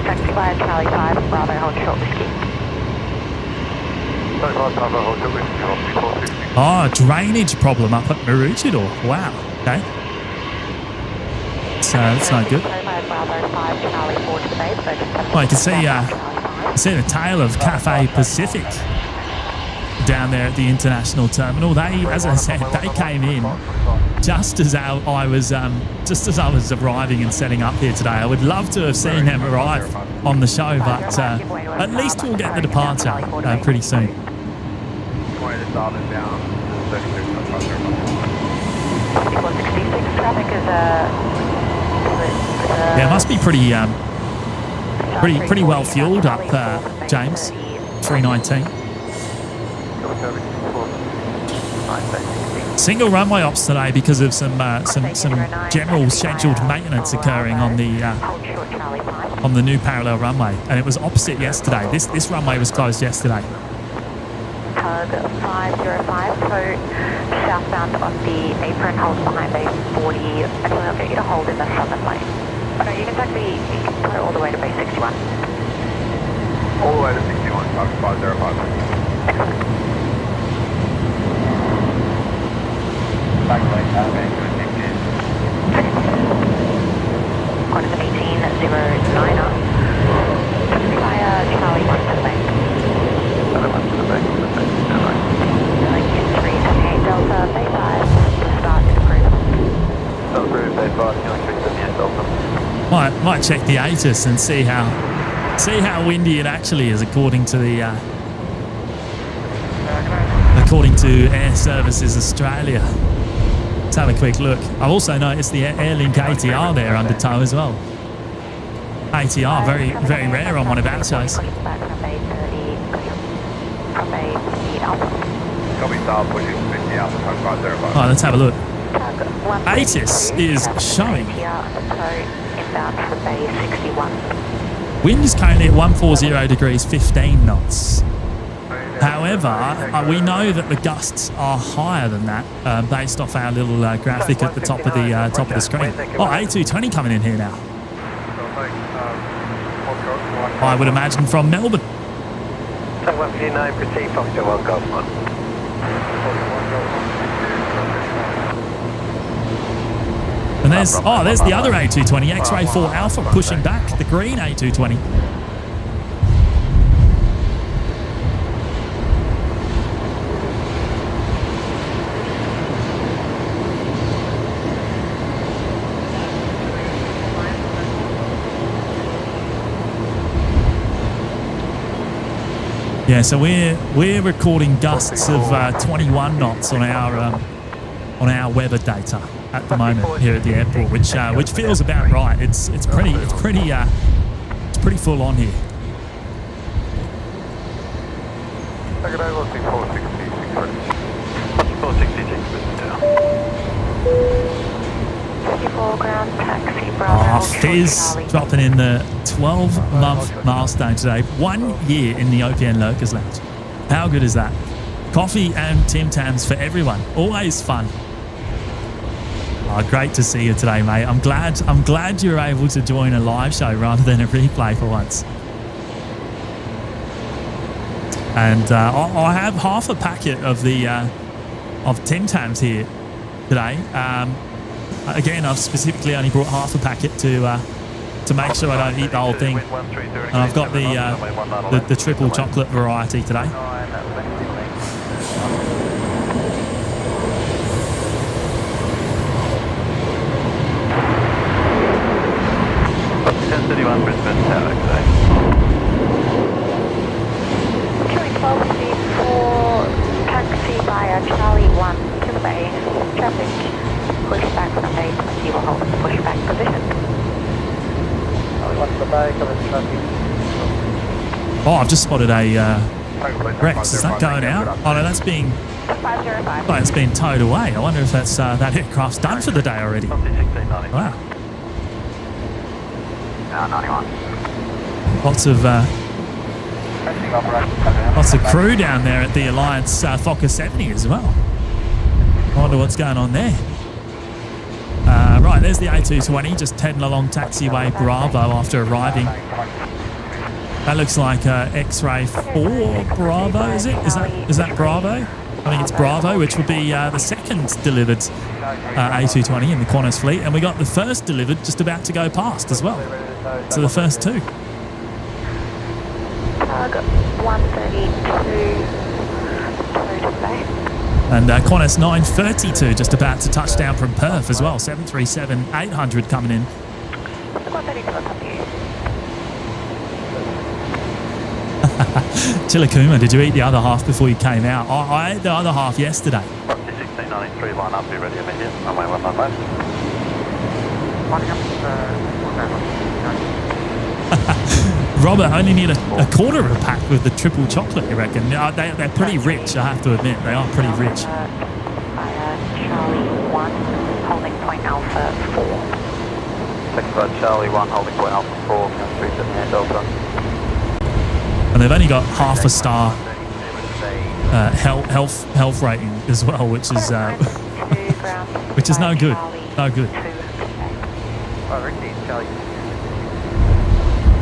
Taxi via Charlie 5, Bravo, hold short whiskey. Oh, drainage problem up at Maroochydore. Wow. Okay. That's not good. Well, you can see the tail of Cathay Pacific down there at the international terminal. They, as I said, they came in just as I was arriving and setting up here today. I would love to have seen them arrive on the show, but at least we'll get the departure pretty soon. Yeah, it must be pretty well fueled up, James. 319. Single runway ops today because of some general scheduled maintenance occurring on the new parallel runway, and it was opposite yesterday. This runway was closed yesterday. Tug 505, so southbound on the apron, hold behind base 40. Actually, I'll get you to hold in the southern lane. Oh, no, you can go all the way to base 61. All the way to 61, Tug 505. Excellent. Taxiway, Quantum 1809 up. Taxi via Charlie 1 to the base. Delta, Bay 5, start is approved. Approved, Bay 5, queuing 378 Delta. Might check the ATC and see how windy it actually is according to Air Services Australia. Let's have a quick look. I've also noticed the Airlink ATR there under tow as well. ATR, very rare on one of our shows. Oh, let's have a look. ATC is showing. Wind is currently at 140 degrees 15 knots. However, we know that the gusts are higher than that based off our little graphic at the top of the screen. Oh, A220 coming in here now. I would imagine from Melbourne. Take 159, proceed, Foxtrot 1 Golf 1. And there's the other A220, X-Ray 4 Alpha pushing back, the green A220. Yeah, so we're recording gusts of 21 knots on our weather data at the moment here at the airport, which feels about right. It's pretty full on here. Take it over, 460, 466, ground taxi, Bravo. Fizz dropping in the 12-month milestone today. 1 year in the OPN Lurkers Lounge. How good is that? Coffee and Tim Tams for everyone. Always fun. Oh, great to see you today, mate. I'm glad you were able to join a live show rather than a replay for once. And I have half a packet of Tim Tams here today. Again, I've specifically only brought half a packet to make sure I don't eat the whole thing. And I've got the triple chocolate variety today. Brisbane Tower, Queuing 12 for taxi via Charlie 1 to the bay. Oh, I've just spotted a Rex. Is that going out? Oh no, that's being 505. oh, it's being towed away. I wonder if that's that aircraft's done for the day already. Wow. 91. Lots of crew down there at the Alliance Fokker 70 as well. I wonder what's going on there. Right, there's the A220 just heading along taxiway Bravo after arriving. That looks like X-ray 4 Bravo, is it? Is that Bravo? I think it's Bravo, which will be the second delivered A220 in the Qantas fleet. And we got the first delivered just about to go past as well. So the first two. Target 132. And Qantas 932 just about to touch down from Perth as well. 737-800 coming in. Chilakuma, did you eat the other half before you came out? I ate the other half yesterday. 1693, line up, be ready immediate. Runway 19 left. Robert only need a quarter of a pack with the triple chocolate, you reckon? They're pretty rich, I have to admit. They are pretty rich. Charlie 1, holding point Alpha 4. Taxiway Charlie 1, holding point Alpha 4, count 37 Air Delta. And they've only got half a star health rating as well, which is no good. No good.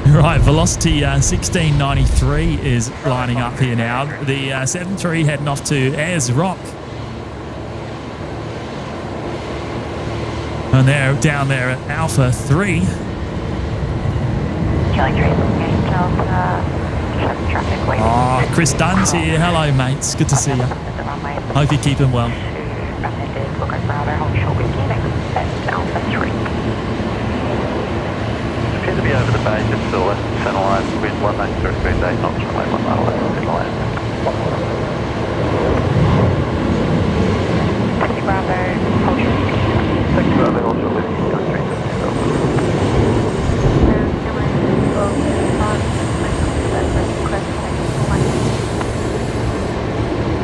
Right, Velocity 1693 is lining up here now. The 73 heading off to Ayers Rock. And they're down there at Alpha 3. Oh, Chris Dunn's here. Hello, mates. Good to see you. Hope you're keeping well. Appears to be over the bay, just to the left center line, with 193 Green Day, not runway 19 left, in line. Taxi Bravo, hold short. Taxi Bravo, hold short, with country.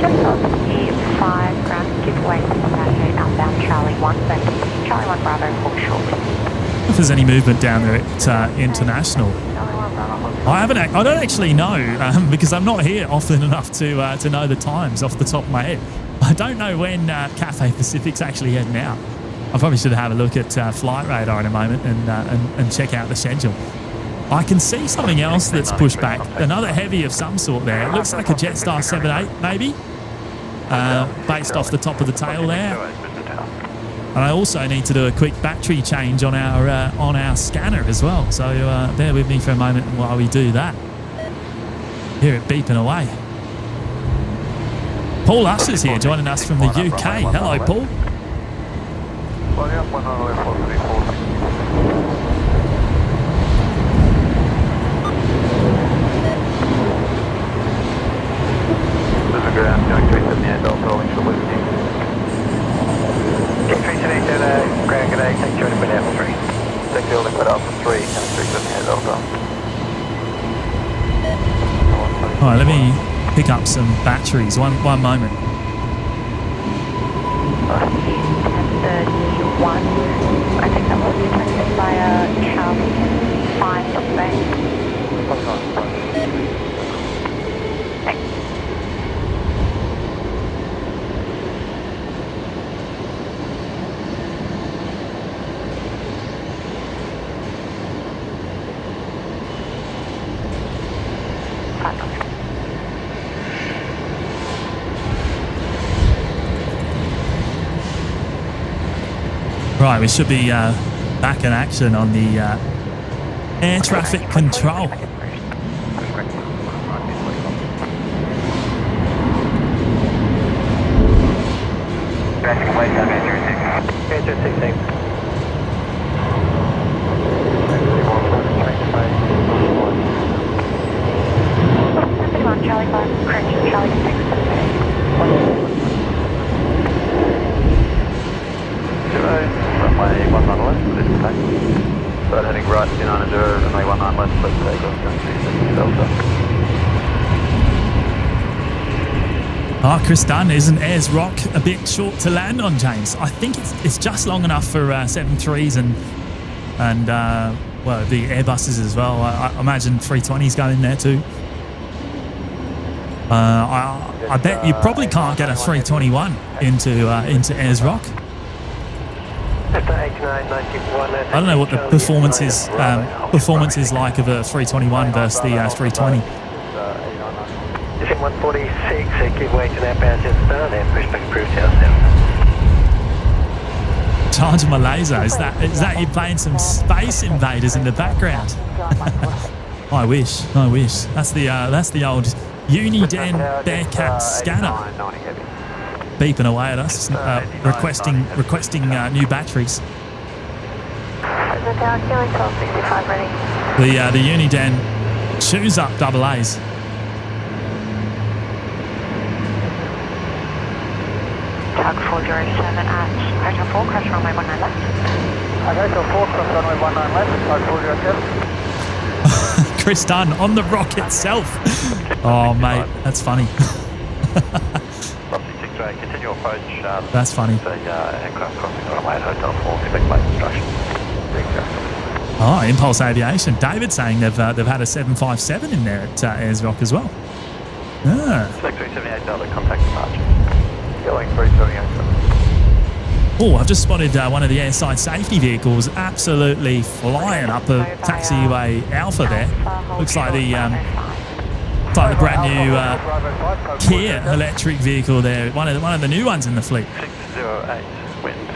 Just off the 5 ground, give way to Saturday, outbound Charlie 1, Charlie 1 Bravo, hold short. If there's any movement down there at International, I don't actually know because I'm not here often enough to know the times off the top of my head. I don't know when Cathay Pacific's actually heading out. I probably should have a look at Flight Radar in a moment and check out the schedule. I can see something else that's pushed back, another heavy of some sort there. It looks like a Jetstar 78 maybe, based off the top of the tail there. And I also need to do a quick battery change on our scanner as well. So bear with me for a moment while we do that. Hear it beeping away. Paul Usher's here joining us from the UK. Hello, Paul. Ground, going 370 Air Delta, holding short with you. Get 370 ground, good day, take 200 for Alpha 3. Take the holding for Alpha 3, count 370 Air Delta. Alright, let me pick up some batteries. One moment. 1031. I think that was detected by Charlie 5 suspect. Thanks. Right, we should be back in action on the air traffic control. Charlie 5, correction, Charlie 6. Runway 19 left, this is Start heading right, 290, runway 19 left, let's takeoff, going 270 Delta. Oh, Chris Dunn, isn't Ayers Rock a bit short to land on, James? I think it's just long enough for 737s and well, the Airbuses as well. I imagine 320s go in there too. I bet you probably can't get a 321 into Ayers Rock. I don't know what the performance is like of a 321 versus the 320. Descent 146, keep waiting out bound Jetstar, then push back approved south. Charging my laser. Is that you playing some Space Invaders in the background? I wish. That's the old Uniden Bearcat scanner beeping away at us, requesting new batteries. The Uniden chews up double A's. Tug 407 at Hotel 4, cross runway 19 left. Hotel 4, cross runway 19 left, Tug 407. Chris Dunn on the rock itself. Oh, mate, that's funny. Continue approach. That's funny. The aircraft crossing runway at Hotel 4, expect flight instruction. Oh, Impulse Aviation. David saying they've had a 757 in there at Ayers Rock as well. Ah. Select 378 Delta, contact departure. Going 378. Oh, I've just spotted one of the airside safety vehicles absolutely flying up a taxiway Alpha there. Looks like the brand new Kia electric vehicle there. One of the new ones in the fleet. 608, wind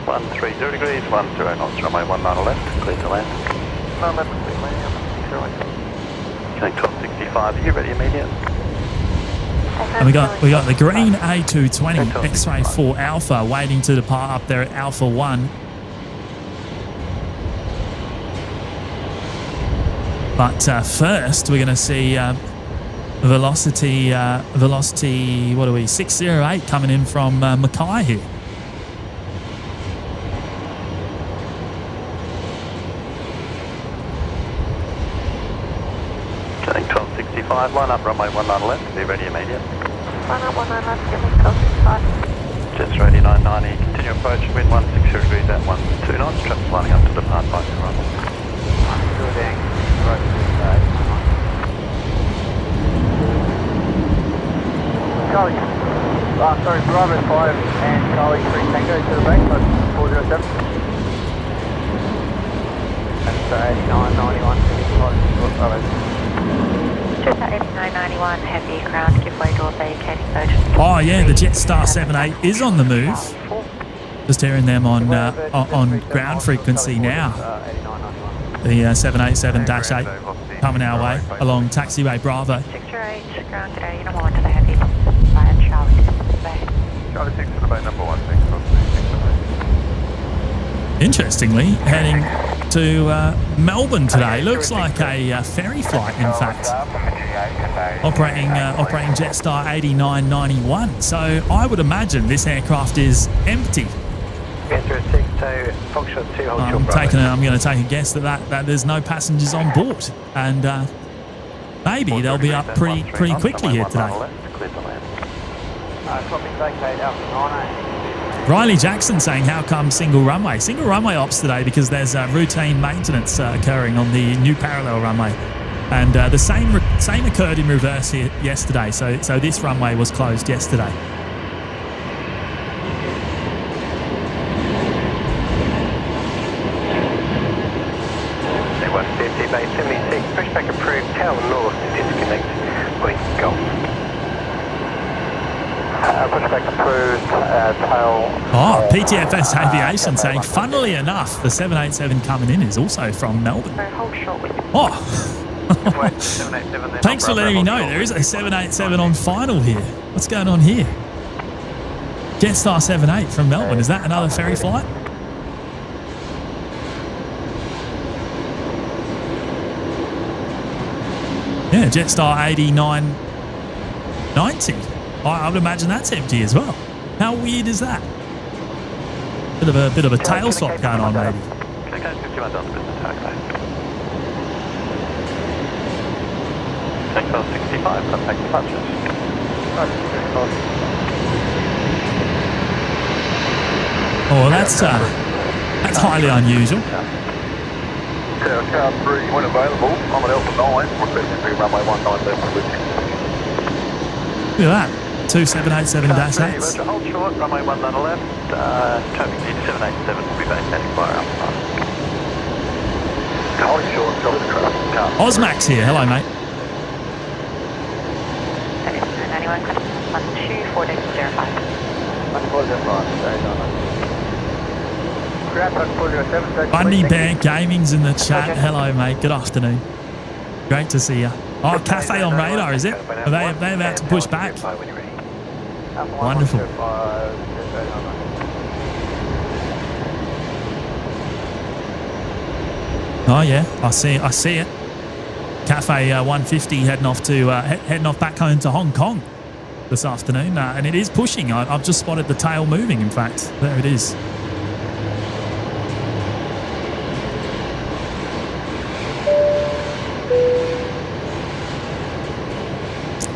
130 degrees, 10 knots, runway 19 left, clear to land. Going 1265, are you ready immediate? And we got the green A220 X-Ray 4 Alpha waiting to depart up there at Alpha 1. But first, we're going to see velocity. What are we? 608 coming in from Mackay here. Going 1265, line up runway 19 left, be ready immediate. Line up 19 left, give me 1265. Jets ready 990, continue approach, wind 160 degrees at 12 knots, traffic lining up to depart by the runway. Charlie, sorry, Bravo 5 and Charlie 3 Tango to the bank, but 407. That's 8991, Jetstar 8991, heavy ground, give way doors vacating surgeon. Oh yeah, the Jetstar 78 is on the move. Just hearing them on ground frequency now. The 787-8 coming our way along taxiway Bravo. 608, ground today, number 1 to the heavy. Via Charlie 6 to the bay. Charlie 6 to the bay, number 1, thanks. Interestingly, heading to Melbourne today. Looks like a ferry flight, in fact. Operating Jetstar 8991. So I would imagine this aircraft is empty. I'm going to take a guess that there's no passengers on board, and maybe they'll be up pretty quickly here today. Riley Jackson saying, how come single runway? Single runway ops today because there's routine maintenance occurring on the new parallel runway. And the same occurred in reverse here yesterday. So this runway was closed yesterday. Base 76, pushback approved, tail north, disconnect, point golf. Pushback approved, tail. Oh, PTFS Aviation saying, funnily enough, the 787 coming in is also from Melbourne. Oh, thanks for letting me know. There is a 787 on final here. What's going on here? Jetstar 78 from Melbourne. Is that another ferry flight? Yeah, Jetstar 8990. I would imagine that's empty as well. How weird is that? Bit of a tail swap going on, maybe. Okay, 51 on the business taxiway. Takeoff 65, contact departures. Oh, that's highly unusual. Tower car 3 when available, I'm at Alpha 9, requesting to be runway 19 left with you. Look at that. 2787-8. Roger, hold short, runway 19 left, traffic G787 will be vacating by Alpha 9. Hold short, copy the traffic car. Osmax here. Hello, mate. 91, 124.05. 124.05. Bundy Bear Gaming's in the chat. Hello, mate. Good afternoon. Great to see you. Oh, cafe on radar, is it? Are they about to push back? Wonderful. Oh yeah, I see it. Cafe 150 heading off back home to Hong Kong this afternoon, and it is pushing. I've just spotted the tail moving. In fact, there it is.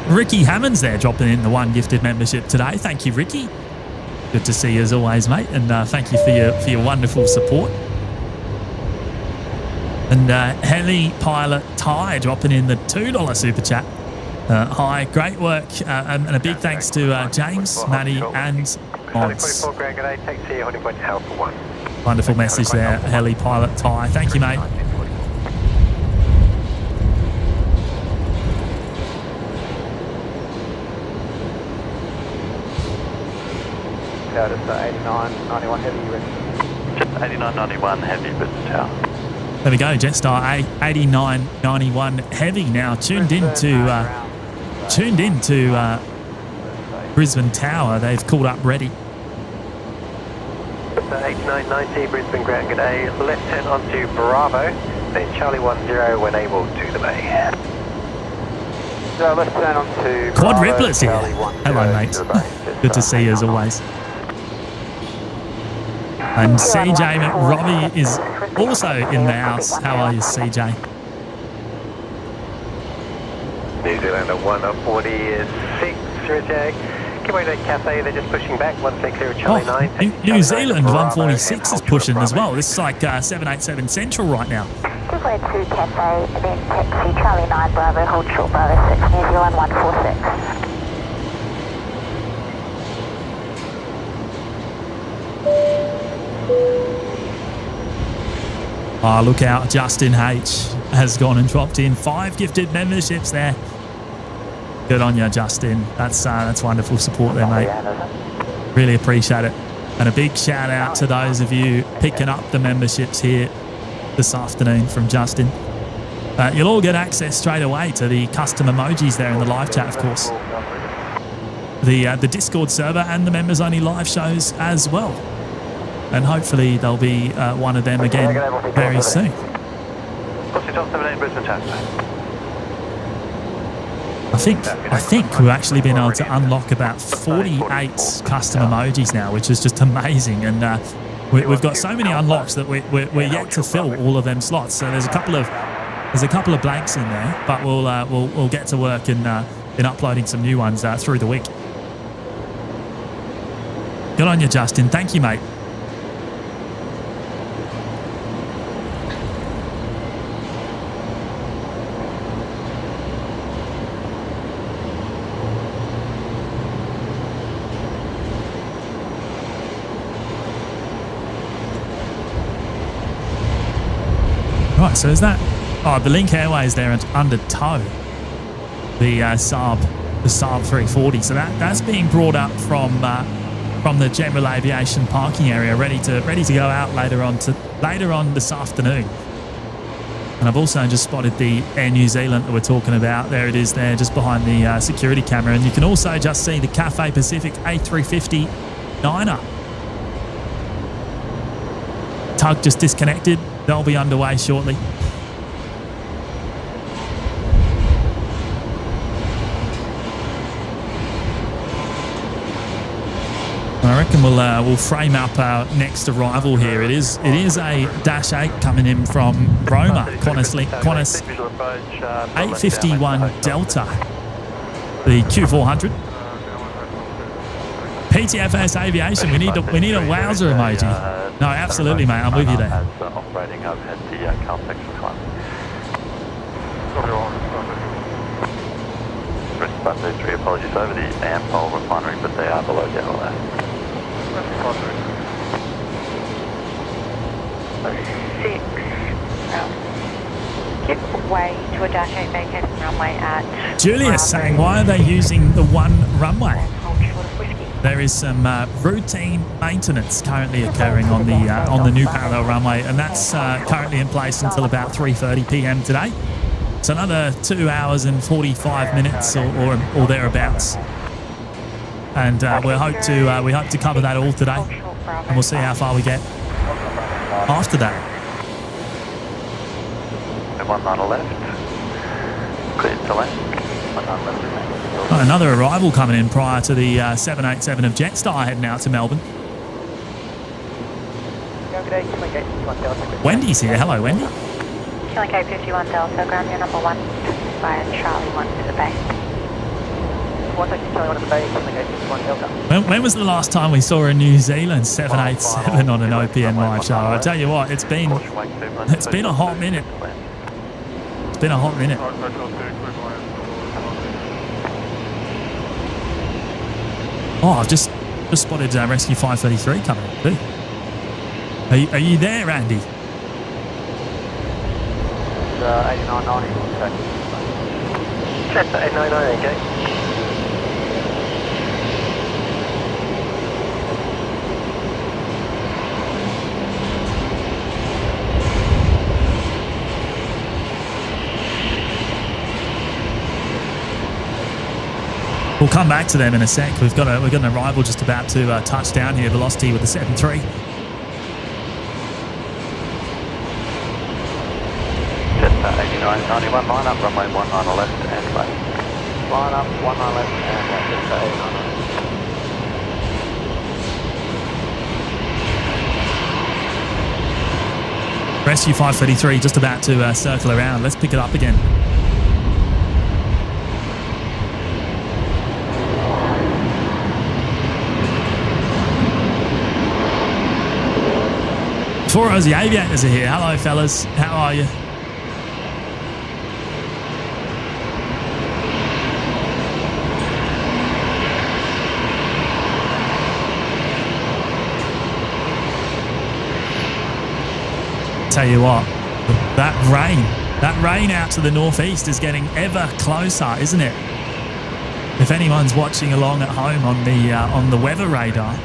Ricky Hammond's there dropping in the one gifted membership today. Thank you, Ricky. Good to see you as always, mate, and thank you for your wonderful support. And Heli Pilot Ty dropping in the $2 super chat. Hi, great work, and a big thanks to James, Maddie, and Mods. Wonderful message there, Heli Pilot Ty. Thank you, mate. Tower, just 8991 heavy, you ready? Just 8991 heavy business tower. There we go, Jetstar 8991 heavy now tuned into Brisbane Tower. They've called up ready. 8990 Brisbane Ground, good day. Left turn onto Bravo, then Charlie 10 when able to the bay. So left turn onto Quad Bravo, Ripplers here. Charlie 10 Hello, mate. to the bay. Good to see you as always. And CJ McRobbie is also in the house. How are you, CJ? New Zealand at 146, Roger. Kimberley Cafe, they're just pushing back once they clear Charlie 9. New Zealand 146 is pushing as well. This is like 787 Central right now. Give way to Cafe, then taxi Charlie 9 Bravo, hold short Bravo 6, New Zealand 146. Oh, look out, Justin H has gone and dropped in 5 gifted memberships there. Good on you, Justin. That's wonderful support there, mate. Really appreciate it. And a big shout out to those of you picking up the memberships here this afternoon from Justin. You'll all get access straight away to the custom emojis there in the live chat, of course. The Discord server and the members only live shows as well. And hopefully there'll be one of them again very soon. I think we've actually been able to unlock about 48 custom emojis now, which is just amazing. And we've got so many unlocks that we're yet to fill all of them slots. So there's a couple of blanks in there, but we'll get to work in uploading some new ones through the week. Good on you, Justin. Thank you, mate. Right, so is that... Oh, the Link Airways there under tow. The Saab 340. So that's being brought up from the general aviation parking area, ready to go out later on this afternoon. And I've also just spotted the Air New Zealand that we're talking about. There it is there, just behind the security camera. And you can also just see the Cathay Pacific A350 9er. Tug just disconnected. They'll be underway shortly. I and we'll frame up our next arrival here. It is a Dash 8 coming in from Roma, Qantas 851 Delta, the Q400. PTFS Aviation, we need a wowzer emoji. No, absolutely, mate. I'm with you there. Operating overhead the Caltex requirement. Brisbane 3, apologies over the Ampol refinery, but they are below level there. 6. Give way to a Dash 8 vacant runway at... Julius saying, why are they using the one runway? Hold short of whiskey. There is some routine maintenance currently occurring on the new parallel runway, and that's currently in place until about 3:30 p.m. today. It's another 2 hours and 45 minutes or thereabouts, and we hope to cover that all today, and we'll see how far we get after that. 19 left. Cleared to land. 19 left. Another arrival coming in prior to the 787 of Jetstar heading out to Melbourne. Wendy's here. Hello, Wendy. Killing K51 Delta, ground your number 1 via Charlie 1 to the bay. Charlie 1 to the bay, killing K51 Delta. When was the last time we saw a New Zealand 787 on an OPN live show? I tell you what, it's been a hot minute. It's been a hot minute. Oh, I've just spotted Rescue 533 coming in too. Are you there, Andy? 8990. Jetstar 899, okay. We'll come back to them in a sec. We've got an arrival just about to touch down here. Velocity with the 7-3. Jetstar 8991, line up, runway 19 left and left. Line up, 19 left and Jetstar 899. Rescue 533 just about to circle around. Let's pick it up again. Four Aussie Aviators are here. Hello, fellas. How are you? Tell you what, that rain out to the northeast is getting ever closer, isn't it? If anyone's watching along at home on the weather radar,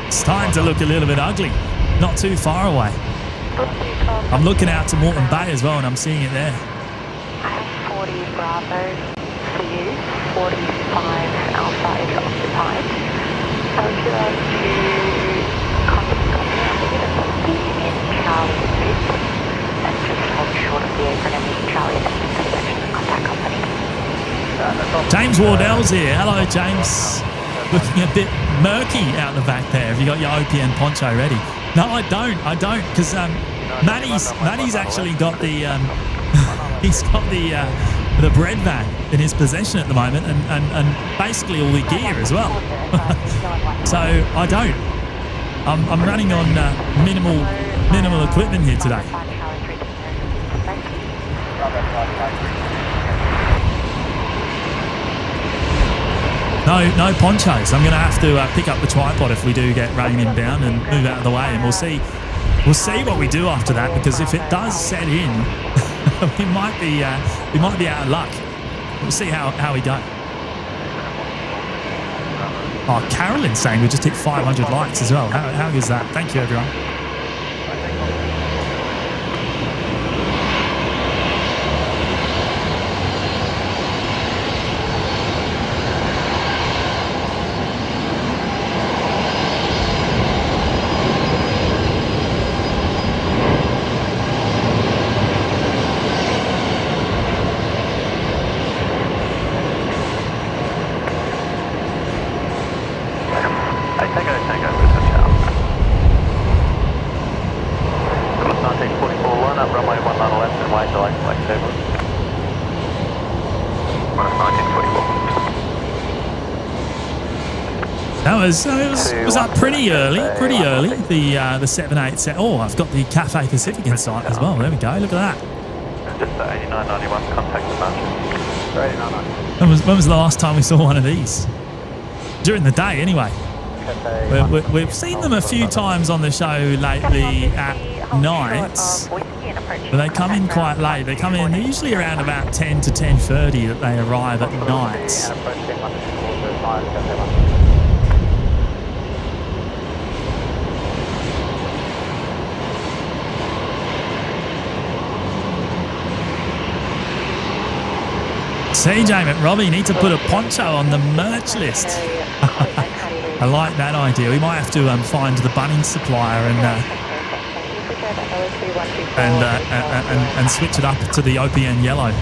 it's starting to look a little bit ugly. Not too far away. I'm looking out to Moreton Bay as well, and I'm seeing it there. I have 40 Bravo for you. 45 Alpha is occupied. I would you like to contact the company on the university in Charlie 6 and just hold short of the apron and meet Charlie at the intersection and contact company. James Wardell's here. Hello, James. Looking a bit murky out the back there. Have you got your OPN poncho ready? No, I don't, because Matty's actually got the he's got the bread van in his possession at the moment, and basically all the gear as well. So I don't. I'm running on minimal equipment here today. No ponchos. I'm going to have to pick up the tripod if we do get rain inbound and move out of the way, and we'll see what we do after that, because if it does set in, we might be out of luck. We'll see how we go. Oh, Carolyn's saying we just hit 500 likes as well. How good is that? Thank you, everyone. it was up pretty early. The 787. Oh, I've got the Cathay Pacific in sight as well. There we go. Look at that. Just 8991, contact departure. 8991. When was the last time we saw one of these? During the day, anyway. We've seen them a few times on the show lately at nights, but they come in quite late. They come in usually around about 10 to 10:30 that they arrive at nights. CJ McRobbie, need to put a poncho on the merch list. I like that idea. We might have to find the Bunnings supplier and switch it up to the OPN yellow.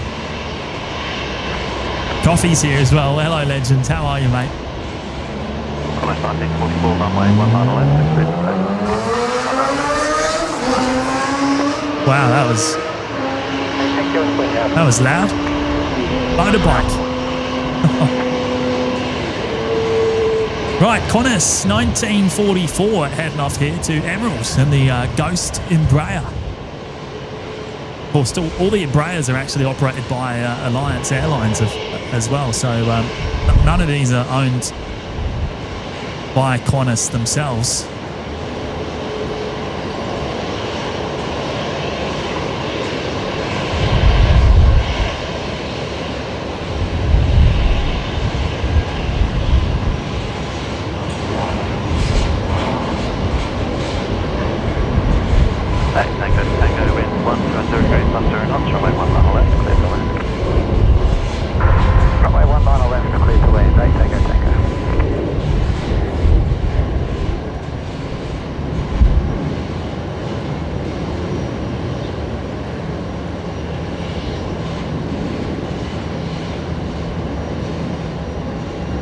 Coffee's here as well. Hello, legends. How are you, mate? Wow, that was loud. Motorbike. Right, Qantas 1944 heading off here to Emeralds and the Ghost Embraer. Of course, all the Embraers are actually operated by Alliance Airlines as well, so none of these are owned by Qantas themselves.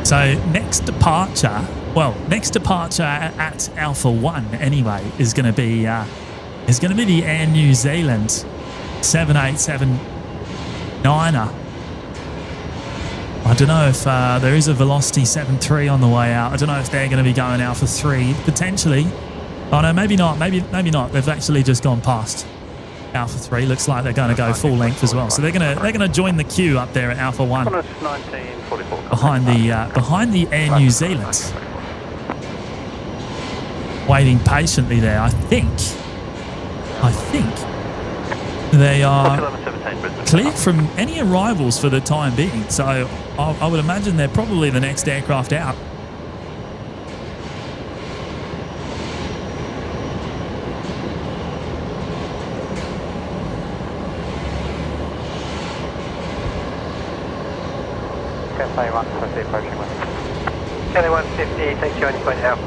So next departure at Alpha 1 anyway is going to be the Air New Zealand 787-9er. I don't know if there is a Velocity 7.3 on the way out. I don't know if they're going to be going Alpha 3 potentially. Oh no, maybe not. Maybe not. They've actually just gone past Alpha 3. Looks like they're going to go full length as well. So they're going to join the queue up there at Alpha 1 behind the Air New Zealand. Waiting patiently there. I think they are clear from any arrivals for the time being. So I would imagine they're probably the next aircraft out.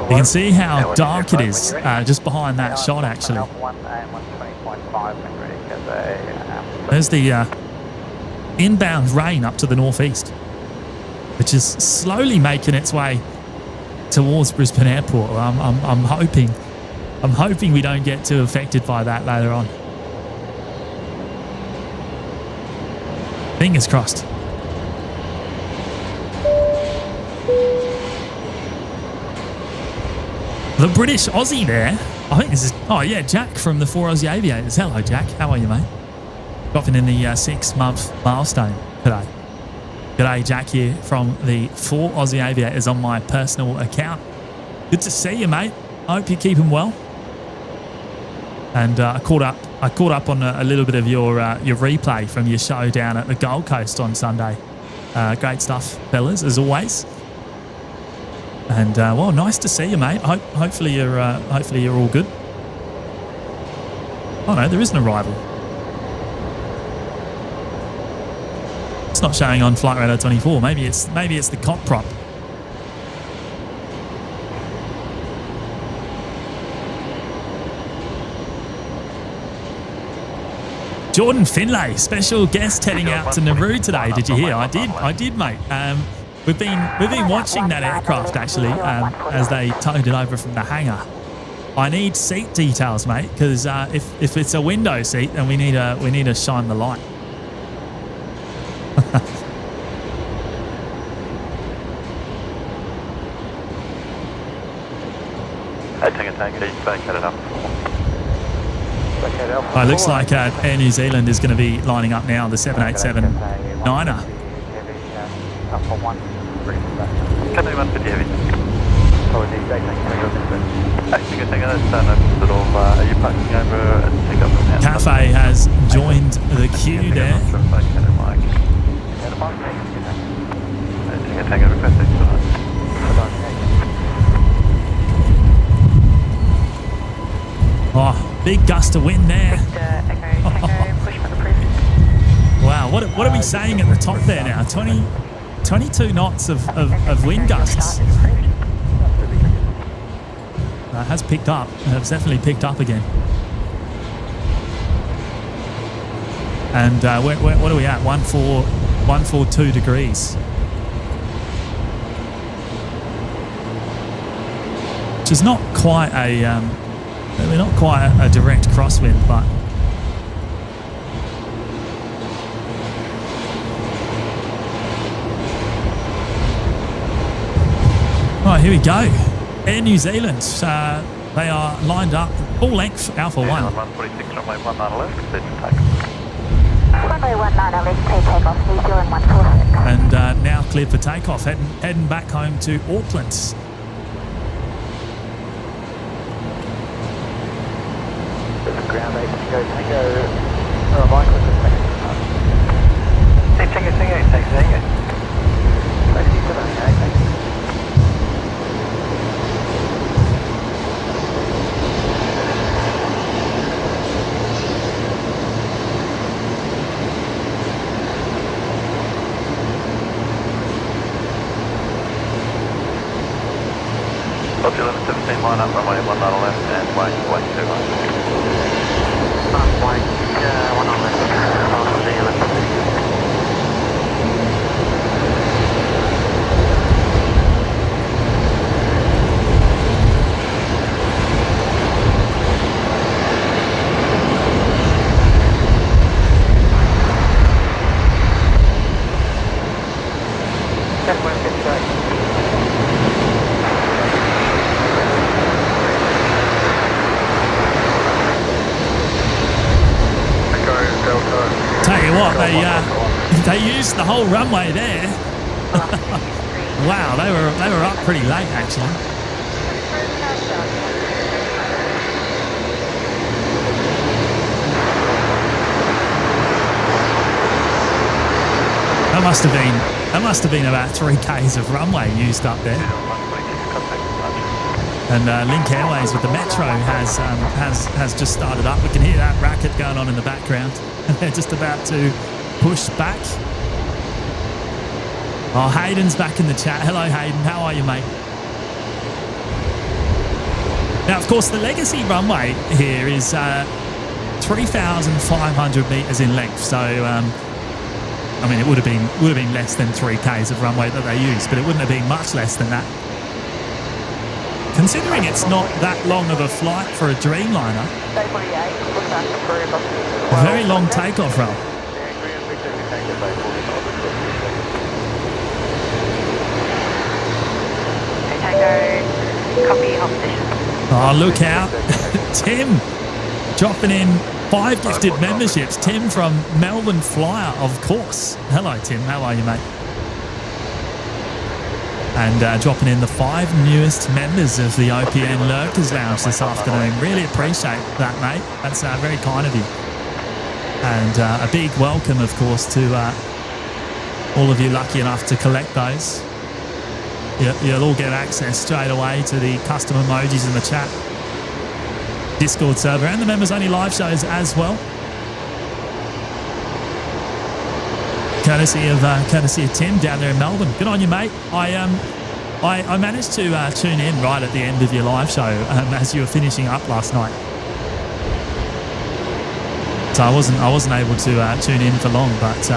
You can see how dark it is just behind that shot, actually. There's the inbound rain up to the northeast, which is slowly making its way towards Brisbane Airport. I'm hoping we don't get too affected by that later on. Fingers crossed. The British Aussie there. I think this is... Oh, yeah, Jack from the 4 Aussie Aviators. Hello, Jack. How are you, mate? Dropping in the 6-month milestone today. G'day, Jack here from the 4 Aussie Aviators on my personal account. Good to see you, mate. I hope you're keeping well. And I caught up on a little bit of your replay from your show down at the Gold Coast on Sunday. Great stuff, fellas, as always. And well, nice to see you, mate. Hopefully you're all good. Oh no, there is an arrival. It's not showing on Flight Radar 24. Maybe it's the cot prop. Jordan Finlay, special guest heading out to Nauru today. Did you hear? I did, mate. We've been watching that aircraft actually as they towed it over from the hangar. I need seat details, mate, because if it's a window seat, then we need to shine the light. Tango, he's vacated up. Oh, it looks like Air New Zealand is going to be lining up now, the 787-9er. Can I run for the heavy? Tango, that's no little, are you parking over and pick up the man? Cafe has joined the queue there. Tango, request extra. Oh, big gust of wind there. Wow, what are we saying at the top there now? 22 knots of wind gusts. It has picked up. It's definitely picked up again. And what are we at? 142 degrees. Which is not quite a direct crosswind, but right, here we go. Air New Zealand, they are lined up full length Alpha 1. 146, runway 19 left, then takeoff. Runway 19 left, takeoff, New Zealand 146. And now cleared for takeoff, heading back home to Auckland. Ground base, Tango, or Mike with the second. Tango, Tango. Taxi 7, thank you. Copy 1117, line up, runway 19 left, and wait 2 right. White, 1 on left, New Zealand. Check when it's straight. Tell you what, they used the whole runway there. Wow, they were up pretty late actually. That must have been about 3 k's of runway used up there. And Link Airways with the Metro has just started up. We can hear that racket going on in the background. They're just about to push back. Oh, Hayden's back in the chat. Hello, Hayden. How are you, mate? Now, of course, the legacy runway here is 3,500 metres in length. So, I mean, it would have been less than 3 k's of runway that they used, but it wouldn't have been much less than that. Considering it's not that long of a flight for a Dreamliner, a very long takeoff roll. Tango, copy opposition. Oh, look out. Tim dropping in 5 gifted memberships. Tim from Melbourne Flyer, of course. Hello, Tim. How are you, mate? And dropping in the 5 newest members of the OPN Lurkers Lounge this afternoon. Really appreciate that, mate. That's very kind of you. And a big welcome, of course, to all of you lucky enough to collect those. You'll all get access straight away to the custom emojis in the chat, Discord server, and the members-only live shows as well. Courtesy of Tim down there in Melbourne. Good on you, mate. I managed to tune in right at the end of your live show as you were finishing up last night. So I wasn't able to tune in for long, but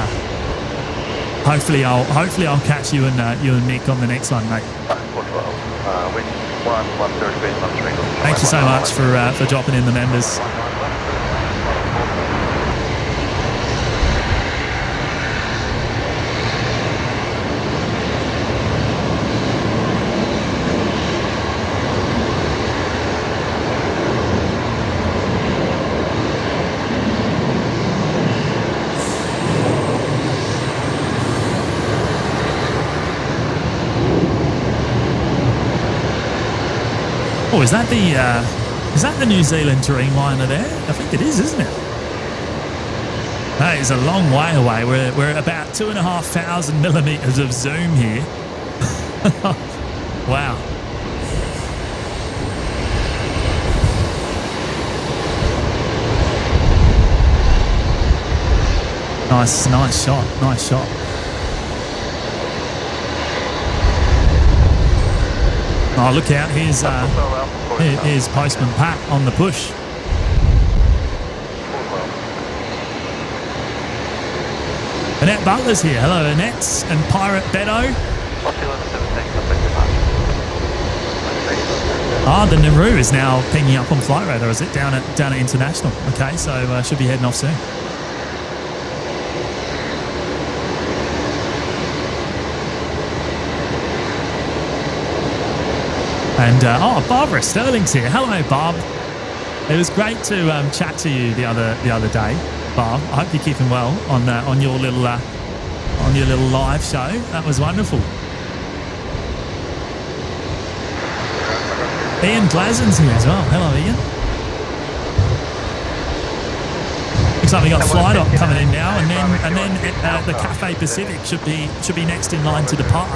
hopefully I'll catch you and Mick on the next one, mate. Thank you so much for dropping in the members. Oh, is that the New Zealand Dreamliner there? I think it is, isn't it? That is a long way away. We're about 2,500 millimeters of zoom here. Wow. Nice shot. Oh, look out! Here's Postman Pat on the push. Annette Butler's here. Hello, Annette and Pirate Beto. The Nauru is now pinging up on flight radar. Is it down at International? Okay, so should be heading off soon. And Barbara Sterling's here. Hello, Barb. It was great to chat to you the other day, Barb. I hope you're keeping well on your little live show. That was wonderful. Ian Glazen's here as well. Hello, Ian. Looks like we got Flight Op coming in now, and then the Cafe Pacific should be next in line to depart.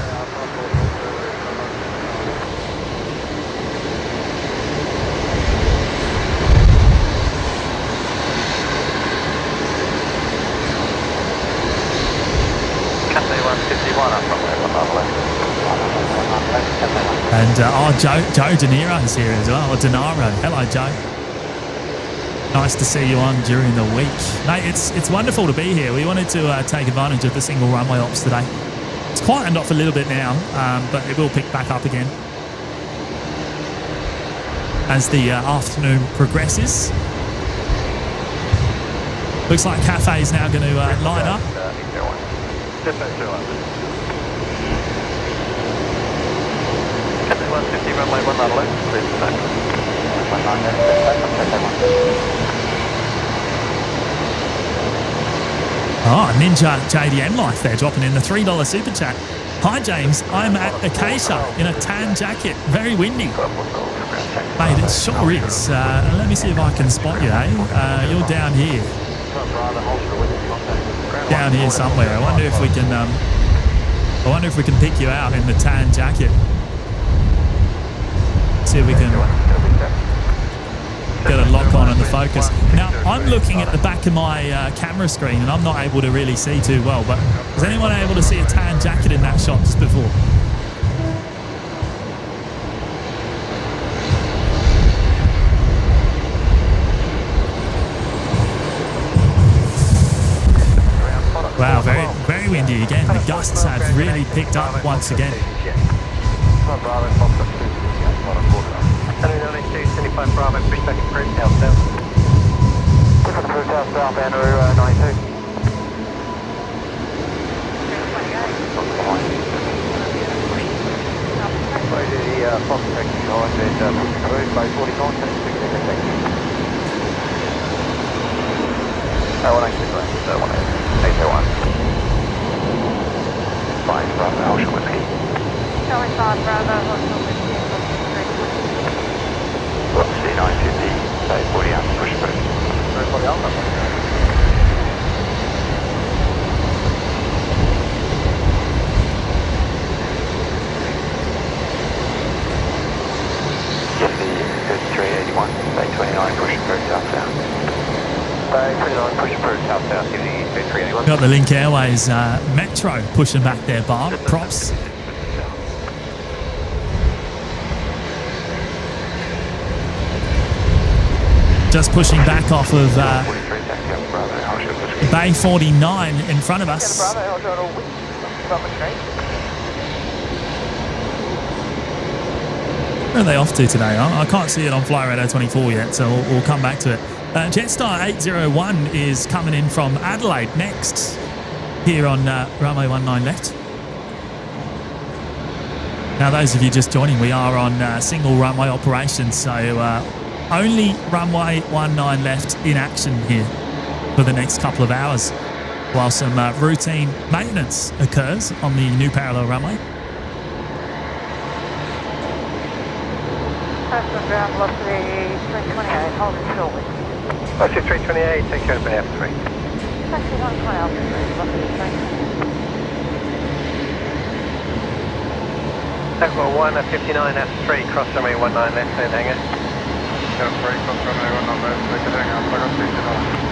And Joe De Niro is here as well, or De Niro. Hello, Joe. Nice to see you on during the week. Mate, it's wonderful to be here. We wanted to take advantage of the single runway ops today. It's quietened off a little bit now, but it will pick back up again as the afternoon progresses. Looks like Cafe is now going to line up. Runway 19 left, please Ninja JDM Life there, dropping in the $3 super chat. Hi James, I'm at Acacia in a tan jacket, very windy. Mate, it sure is. Let me see if I can spot you, eh? You're down here. Down here somewhere. I wonder if we can pick you out in the tan jacket. See if we can get a lock on the focus. Now, I'm looking at the back of my camera screen and I'm not able to really see too well, but is anyone able to see a tan jacket in that shot just before? Wow, very, very windy again. The gusts have really picked up once again. Bravo, Brisbane Improved, south. Brisbane Improved, south, Nauru, 92. So the Fox taxi behind at Brisbane Improved, base 49, 76, Oh, 186, 181. 5 Bravo, Hotel Whiskey. Charlie 5 Bravo, Hotel Whiskey. C950, say 40 out, push through. 40 out, Yes, the 381, say 29, push through, south. Say 29, push through, south, give the 381. Got the Link Airways Metro pushing back there, Barb. Props. Just pushing back off of Bay 49 in front of us. Where are they off to today? I can't see it on Fly Radar 24 yet, so we'll come back to it. Jetstar 801 is coming in from Adelaide next, here on runway 19 left. Now, those of you just joining, we are on single runway operations, so only runway 19 left in action here for the next couple of hours, while some routine maintenance occurs on the new parallel runway. ground velocity 328, holding short with. Velocity 328, take care of Bay F3. Taxi 120 altitude, velocity 328. Echo 1 at 59 F3, cross runway 19 left, clear hangar. F3, cross runway 19 left, clear hangar, I got 69.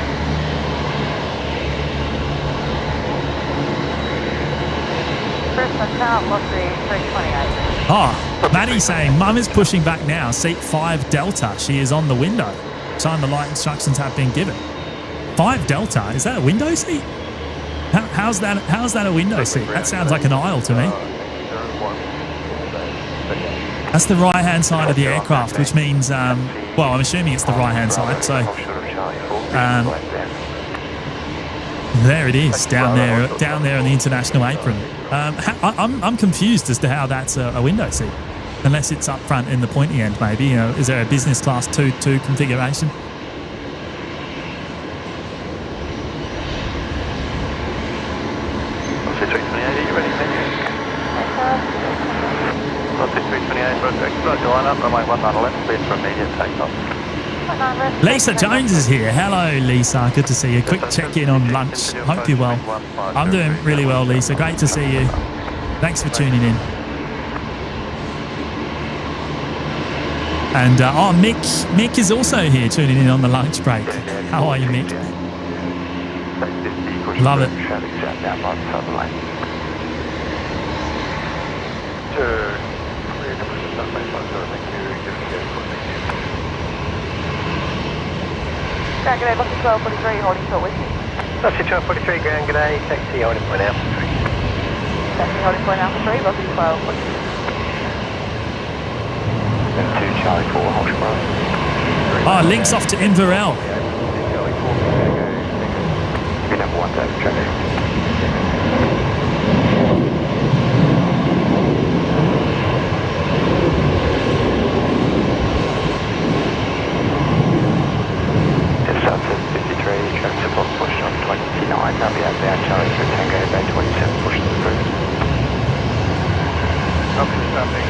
Brisbane tower velocity 328. Oh, Maddie's saying, Mum is pushing back now. Seat 5 Delta. She is on the window. Shine the light instructions have been given. 5 Delta? Is that a window seat? How's that a window seat? That sounds like an aisle to me. That's the right-hand side of the aircraft, which means, well, I'm assuming it's the right-hand side. So there it is, down there on the international apron. I'm confused as to how that's a window seat, unless it's up front in the pointy end. Maybe, you know, is there a business class 2 configuration? Lisa Jones is here. Hello, Lisa. Good to see you. Quick check-in on lunch. Hope you're well. I'm doing really well, Lisa. Great to see you. Thanks for tuning in. And, Mick is also here tuning in on the lunch break. How are you, Mick? Love it. Ground G'day, Velocity 1243, holding short with you. Velocity 1243, ground G'day, taxi holding point Alpha 3. Taxi holding point Alpha 3, Velocity 1243. 2 Charlie 4, hold short. Oh, links off to Inverell. Number 1 to traffic. That'll be outbound Charlie 3 Tango, Bay 27, pushing through. Copy, stopping,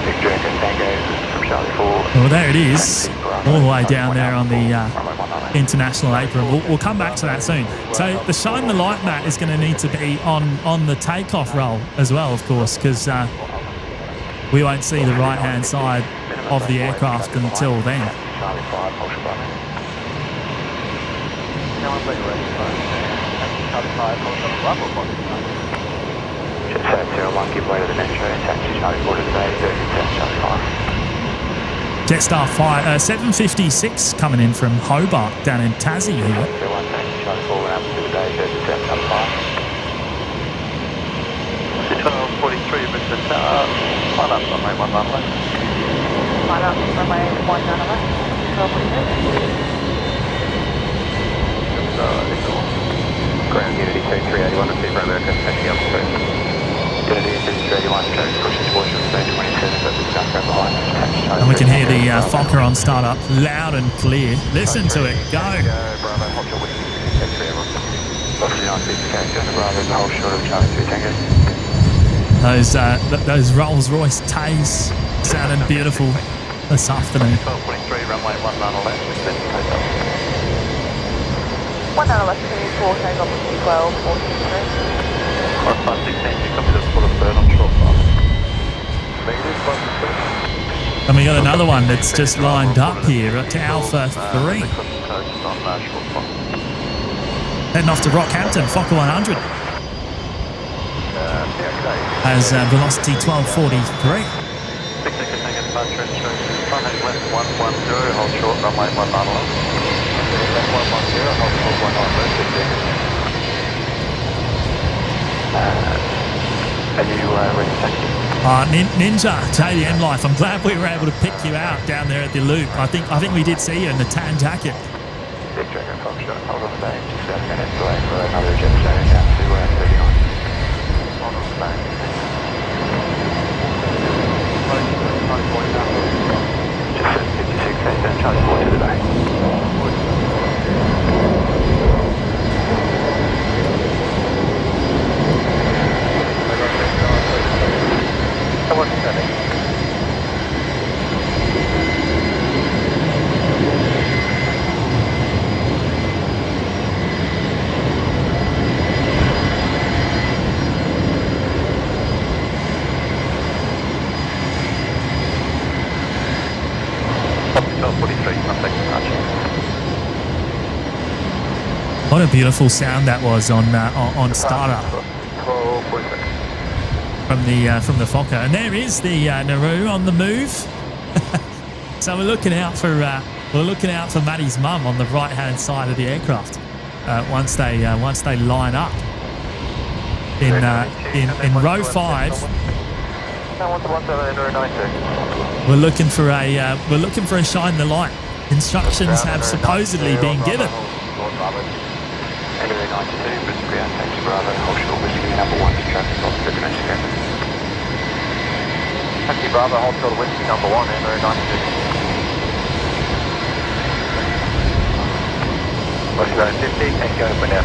Victor Tango from Charlie 4. Well, there it is, all the way down there on the international apron. We'll come back to that soon. So the shine the light mat is going to need to be on the takeoff roll as well, of course, because we won't see the right-hand side of the aircraft until then. Jetstar 756 coming in from Hobart down in Tassie here. Line up runway 19 left. Line up runway 19 left, 1242. Ground Unity 2381 to Brisbane American, taxi up to Unity 2381, traffic pushing towards you, Bay 27, but the gun grab behind us, taxi. And we can hear the Fokker on start up loud and clear. Listen to it, go! Bravo, hold short with X3 everyone. Velocity 950, going down to Bravo, hold short of Charlie 3 Tango. Those Rolls-Royce Tays sounding beautiful this afternoon. 1243, runway 19 left, extend to takeoff. 19 left, 24, takeoff with 12, 43. Cross 516, you copy the full of burn on short side. Negative, 516. And we got another one that's just lined up here to Alpha 3. Heading off to Rockhampton, Fokker 100. As velocity 1243. 6 seconds, hang in, departure instructions. Front edge left 110, hold short, runway 19 left. Left 110, hold short 19 left, 6 seconds. Are you ready to taxi? Ninja, JDM Life, I'm glad we were able to pick you out down there at the loop. I think we did see you in the tan jacket. Big Dragon Foxtrot, hold on the bay, just about a minute delay for another Jetstar and Nauru to 39. Hold on the bay. Just 56, then Charlie 4 to the bay. Report descending. What a beautiful sound that was on startup from the Fokker, and there is the Nauru on the move. So we're looking out for Maddie's mum on the right hand side of the aircraft once they line up in row 5. We're looking for a shine the light. Instructions have supposedly been given. Anyway, 92, Brisbane Ground, Taxi Bravo, hold short whiskey number 1 to traffic off the domestic airport. Taxi Bravo, hold short whiskey number 1, Anyway, 92. Brisbane 50, and go for now.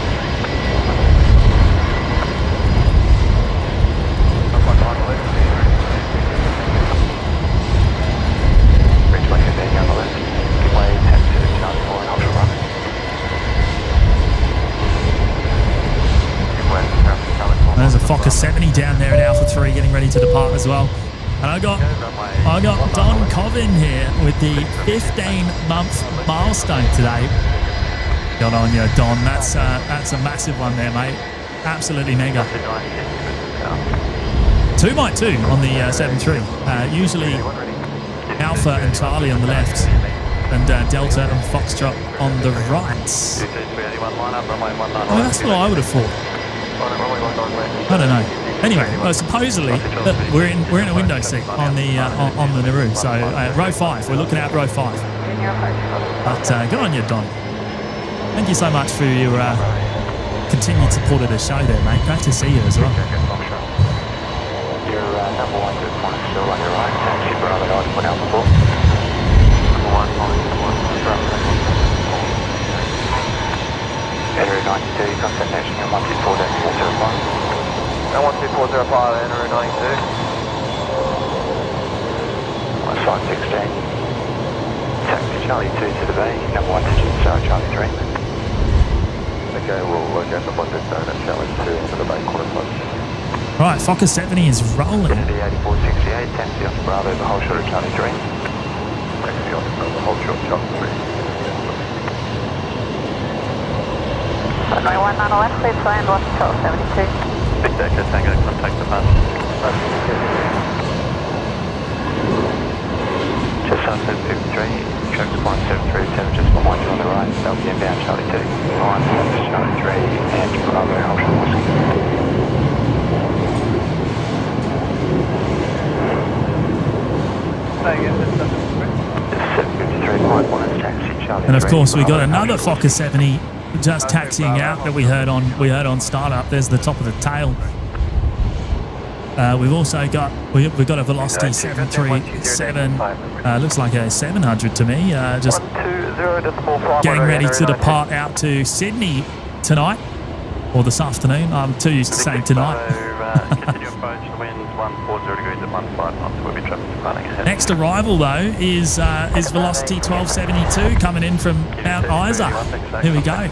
Bridge 1 heading on the left. Give way 10 to Charlie 4 and hold short run. There's a Fokker 70 down there at Alpha 3 getting ready to depart as well. And I got Don Covin here with the 15-month milestone today. Got on you, Don. That's a massive one there, mate. Absolutely mega. 2x2 on the 7-3. Usually Alpha and Charlie on the left, and Delta and Foxtrot on the right. Oh, that's what I would have thought. I don't know. Anyway, well, supposedly we're in a window seat on the Nauru. So row 5. We're looking at row 5. But good on you, Don. Thank you so much for your continued support of the show there, mate. Great to see you as well. Your number 1 good point still on your right. Taxi Bravo, I'll put out the book. Number 1, Enter 92, contact national 124.405. No 124.05, enter 92. On side 16. Taxi Charlie 2 to the bay, number 1 digit, Sarah Charlie 3. Okay, we'll work out the budget zone at Charlie 2 into the bay, quarter plus. Right, Fokker 70 is rolling. Kennedy 8468, taxi off Bravo, the whole short of Charlie 3. Taxi off the whole short of Charlie 3. Runway 19 left, please land 1272. Big Decker, Tango, contact the bus. Just sunset 53, tracks 1737, just behind you on the right, that'll be inbound Charlie 2. Line, Charlie 3, and Bravo, Alpha Whiskey. And of course, we got another Fokker 70 just taxiing out that we heard on startup. There's the top of the tail. We've also got a Velocity 737. Looks like a 700 to me. Just getting ready to depart out to Sydney tonight or this afternoon. I'm too used to saying tonight. Next arrival though is Velocity 1272 coming in from Mount Isa. Here we go.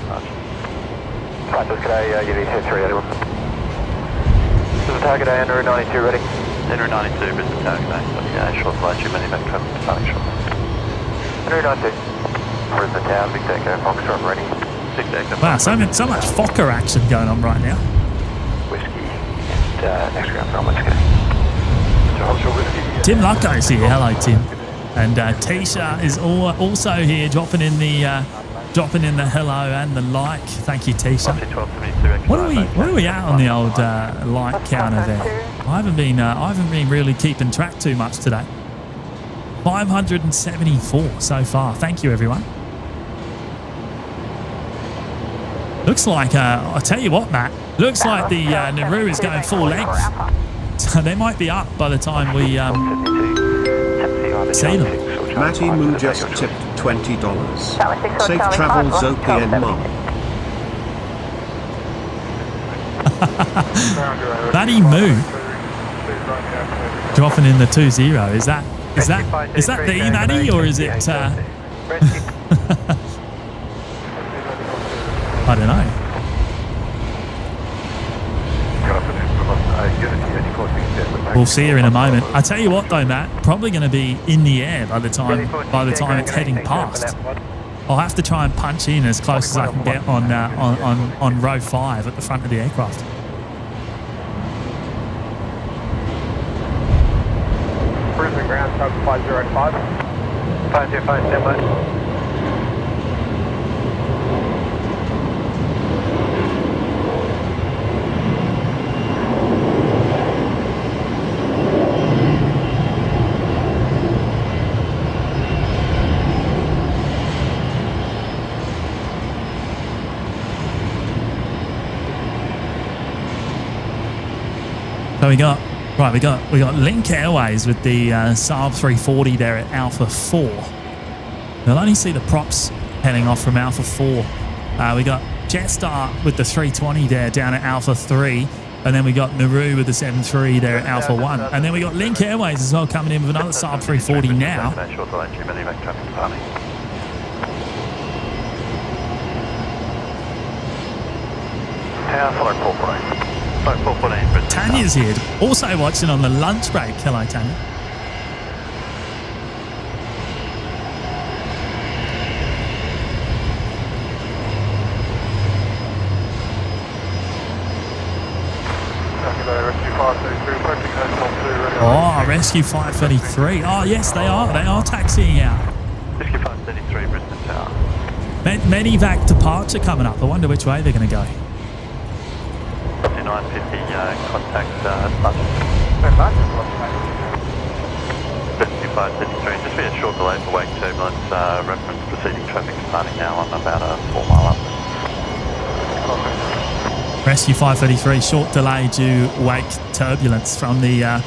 This is target A, Nauru 92 ready. Nauru 92, Brisbane target A. Yeah, short flight, 2 minutes back travel, starting short. Nauru 92. Brisbane Tower, Big Decker, Foxtrot ready. Big Decker. Wow, so much Fokker action going on right now. Whiskey and next ground from let's go. Tim Lucko's here. Hello, Tim. And Tisha is also here, dropping in the hello and the like. Thank you, Tisha. What are we at on the old like counter there? I haven't been really keeping track too much today. 574 so far. Thank you, everyone. Looks like I'll tell you what, Matt. Looks like the Nauru is going full length. So they might be up by the time we see them. Matty Moo just tipped $20. Safe travels, OPN Mom. Matty Moo dropping in the 2-0. Is that the Maddie, or is it? I don't know. We'll see her in a moment. I tell you what, though, Matt, probably going to be in the air by the time it's heading past. I'll have to try and punch in as close as I can get on row 5 at the front of the aircraft. Brisbane ground, sub 505. 505, stand by. So we got Link Airways with the Saab 340 there at Alpha 4. You'll only see the props heading off from Alpha 4. We got Jetstar with the 320 there down at Alpha 3. And then we got Nauru with the 73 there at Alpha 1. And then we got Link Airways as well coming in with another Saab 340 now. Tanya's here, also watching on the lunch break. Hello, Tanya. Oh, Rescue 533. Oh, yes, they are. They are taxiing out. Rescue 533, Brisbane Tower. Medivac departure coming up. I wonder which way they're going to go. 950, contact button. Rescue 533, just be a short delay for wake turbulence, reference proceeding traffic starting now on about a 4 mile up. Rescue 533, short delay due wake turbulence from the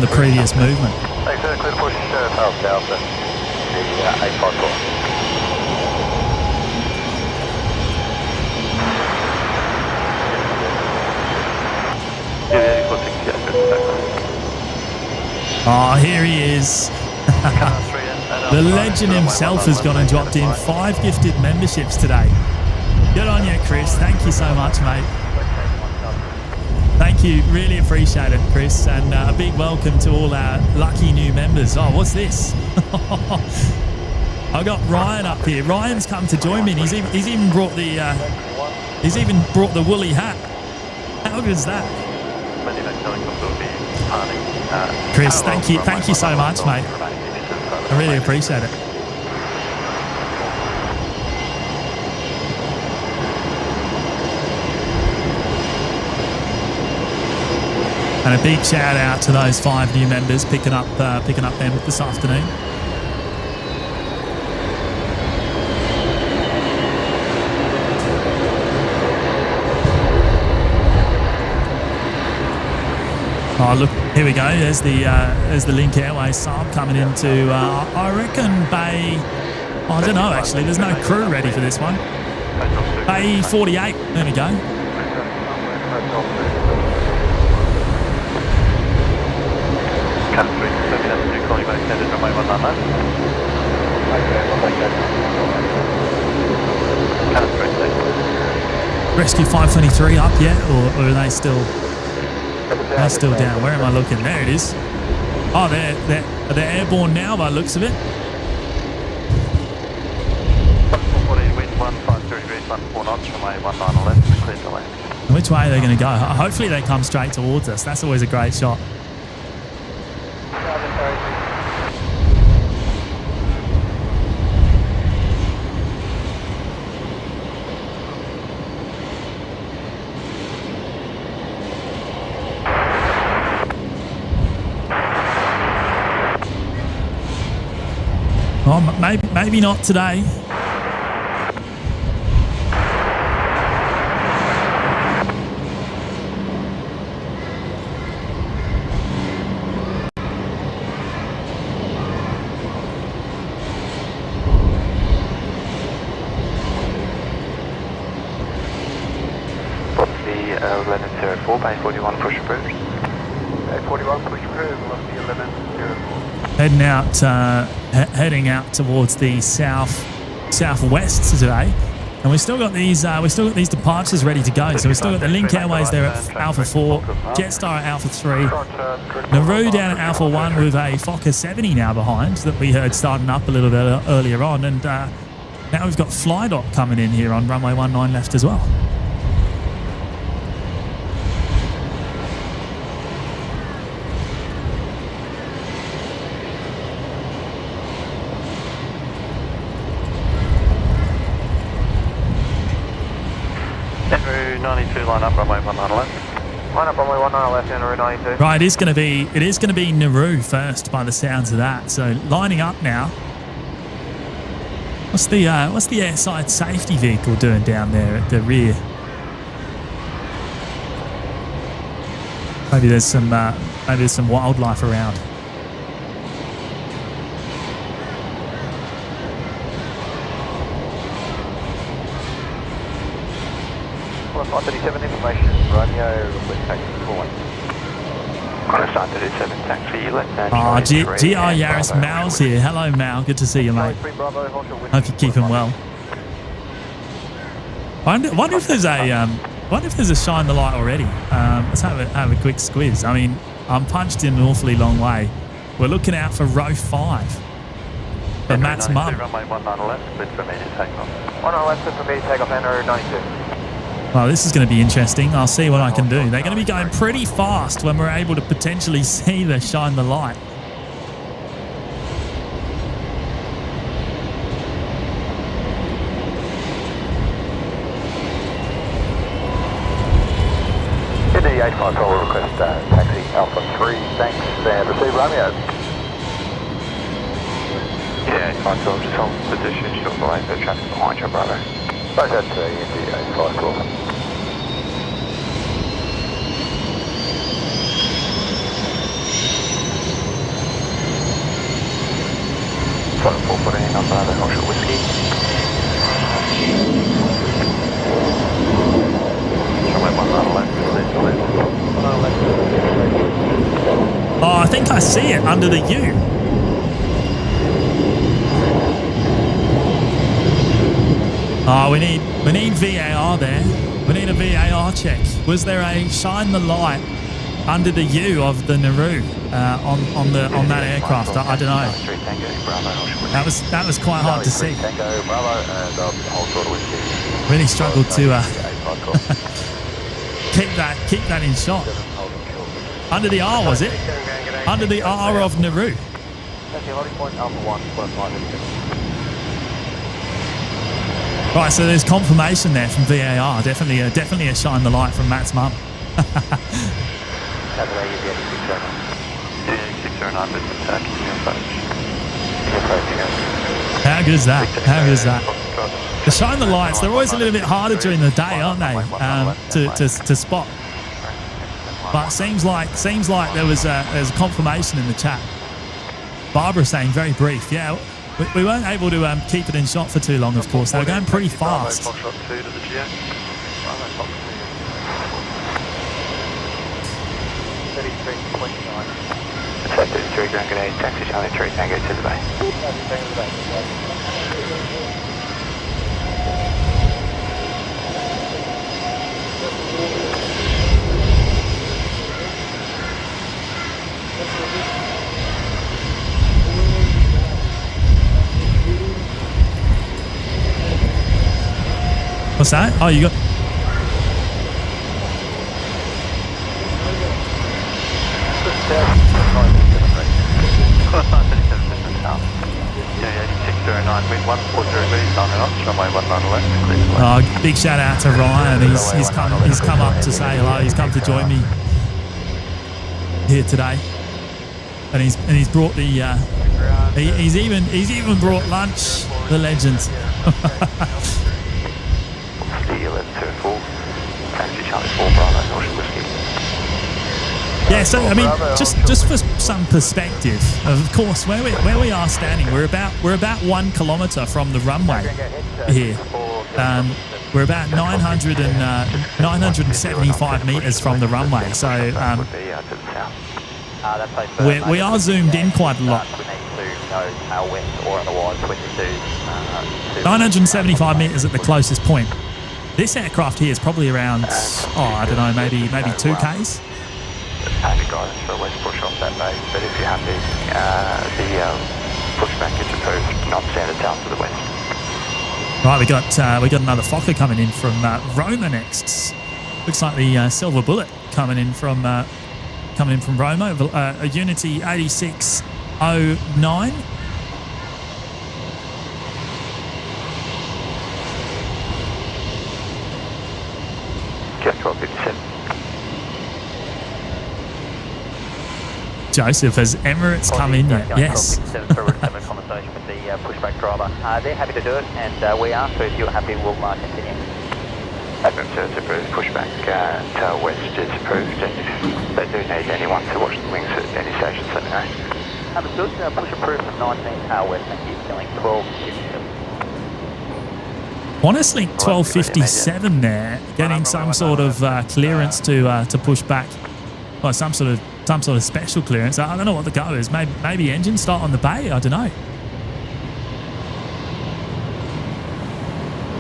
previous movement. Thanks, clear to push past Delta, the 854. Oh, here he is. The legend himself has gone and dropped in 5 gifted memberships today. Good on you, Chris. Thank you so much, mate. Thank you. Really appreciate it, Chris. And a big welcome to all our lucky new members. Oh, what's this? I've got Ryan up here. Ryan's come to join me. And he's even brought the woolly hat. How good is that? Chris, thank you so much, mate. I really appreciate it. And a big shout out to those 5 new members picking up them this afternoon. Oh, look, here we go. There's the Link Airways Saab coming into, I reckon, Bay... Oh, I don't know, actually. There's no crew ready for this one. Bay 48. There we go. Rescue 523 up yet, or are they still... They're still down. Where am I looking? There it is. Oh, they're airborne now by the looks of it. Which way are they going to go? Hopefully they come straight towards us. That's always a great shot. Oh, maybe not today. Bay 41, push approved. Bay 41, push approved, velocity 1104. Heading out towards the southwest today, and we've still got these departures ready to go. So we've still got the Link Airways there at Alpha 4, Jetstar at Alpha 3, Nauru down at Alpha 1 with a Fokker 70 now behind that we heard starting up a little bit earlier on, and now we've got Flydot coming in here on runway 19 left as well. Enru 92, line up, runway 19 left. Line up runway 19 left, Enru 92. Right, it is going to be Nauru first by the sounds of that. So lining up now. What's the airside safety vehicle doing down there at the rear? Maybe there's some wildlife around. Qantas 37 information, Romeo, request taxi 41. Qantas 37, taxi, left hand. GR Yaris Mal's here. Hello, Mal. Good to see you, mate. Hope you're keeping well. Wonder if there's a shine the light already. Let's have a quick squiz. I mean, I'm punched in an awfully long way. We're looking out for row 5 for Matt's mum. Runway 19 left, cleared for immediate takeoff. 19 left, cleared for immediate takeoff, Enru 92. Well, this is going to be interesting. I'll see what I can do. They're going to be going pretty fast when we're able to potentially see the shine the light. Midday 85 call request taxi Alpha 3, thanks, and receive Romeo. Yeah, 85 call, just hold position, short delay for traffic behind you, brother. Both at Indy 85 call. Flight 414, up another Hoshot Whiskey. Runway 19 left, clear to left. 19 left. Oh, I think I see it under the U. Oh, we need VAR there. We need a VAR check. Was there a shine the light under the U of the Nauru on that aircraft? I don't know. That was quite hard to see. Really struggled to keep that in shot. Under the R, was it? Under the R of Nauru. Right, so there's confirmation there from VAR. Definitely a shine the light from Matt's mum. How good is that? How good is that? The shine the lights, they're always a little bit harder during the day, aren't they? To spot. But seems like there's a confirmation in the chat. Barbara saying very brief. Yeah, we weren't able to keep it in shot for too long, of course. They were going pretty fast. Taxi Charlie 3, Tango to the bay. What's that? Oh, you got... Oh, big shout out to Ryan. He's come up to say hello. He's come to join me here today, and he's brought the he's even brought lunch. The legend. Yeah, so I mean, just for some perspective, of course, where we are standing, we're about 1 kilometre from the runway here. We're about 975 metres from the runway, so would be to the south. we are zoomed in quite a lot. We need to know tailwind or otherwise when you do. 975 metres at the closest point. This aircraft here is probably around, I don't know, maybe 2 Ks. Packet guidance for west push off that base, but if you're happy, the pushback is approved, not standard south to the west. Right, we got another Fokker coming in from Roma next. Looks like the Silver Bullet coming in from Roma, a Unity 8609. Jet 1257. Joseph, has Emirates come in yet? Yes. So we're having a conversation with the pushback driver. They're happy to do it, and we are. So if you're happy, we'll continue. So it's approved. Pushback tail west is approved, and if they do need anyone to watch the wings at any stations, let me know. Understood. Push approved from 19 tail west. Thank you. Killing 1257. Qantas Link 1257 there, getting some sort of clearance to push back, well, some sort of special clearance. I don't know what the go is. Maybe engine start on the bay. I don't know.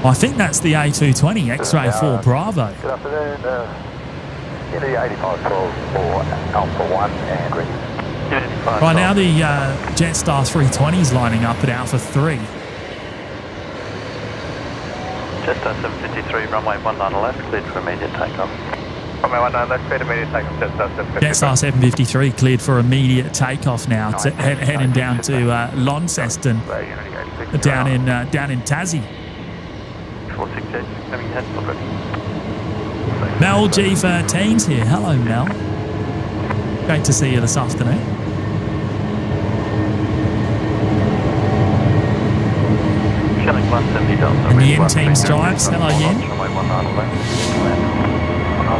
I think that's the A220 X-Ray 4 Bravo. Good afternoon. BNE 8512 for Alpha 1 and ready. Right now the Jetstar 320 is lining up at Alpha 3. Jetstar 753, runway 19 left, cleared for immediate takeoff. Runway 19 left, cleared immediate takeoff, Jetstar 753. Jetstar 753 cleared for immediate takeoff now, heading down to Launceston, down in Tassie. 468, coming ahead, look ready. Mel G13's here. Hello, Mel. Great to see you this afternoon. And the Yin team stripes. Hello, Yin.